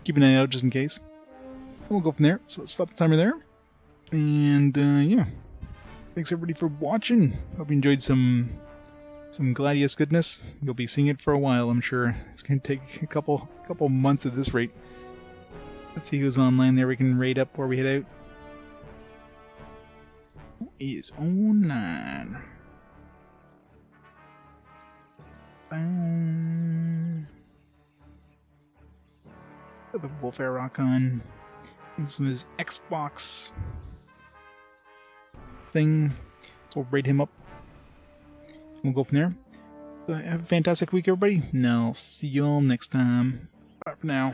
Speaker 1: keep an eye out just in case. And we'll go from there. So let's stop the timer there. And, yeah. Thanks everybody for watching. Hope you enjoyed some Gladius goodness. You'll be seeing it for a while, I'm sure. It's going to take a couple months at this rate. Let's see who's online there we can raid up before we head out. Who is online? Got the Wolf Air Rock on. And some of his Xbox thing. So we'll raid him up. We'll go from there. So have a fantastic week, everybody. And I'll see you all next time. Bye for now.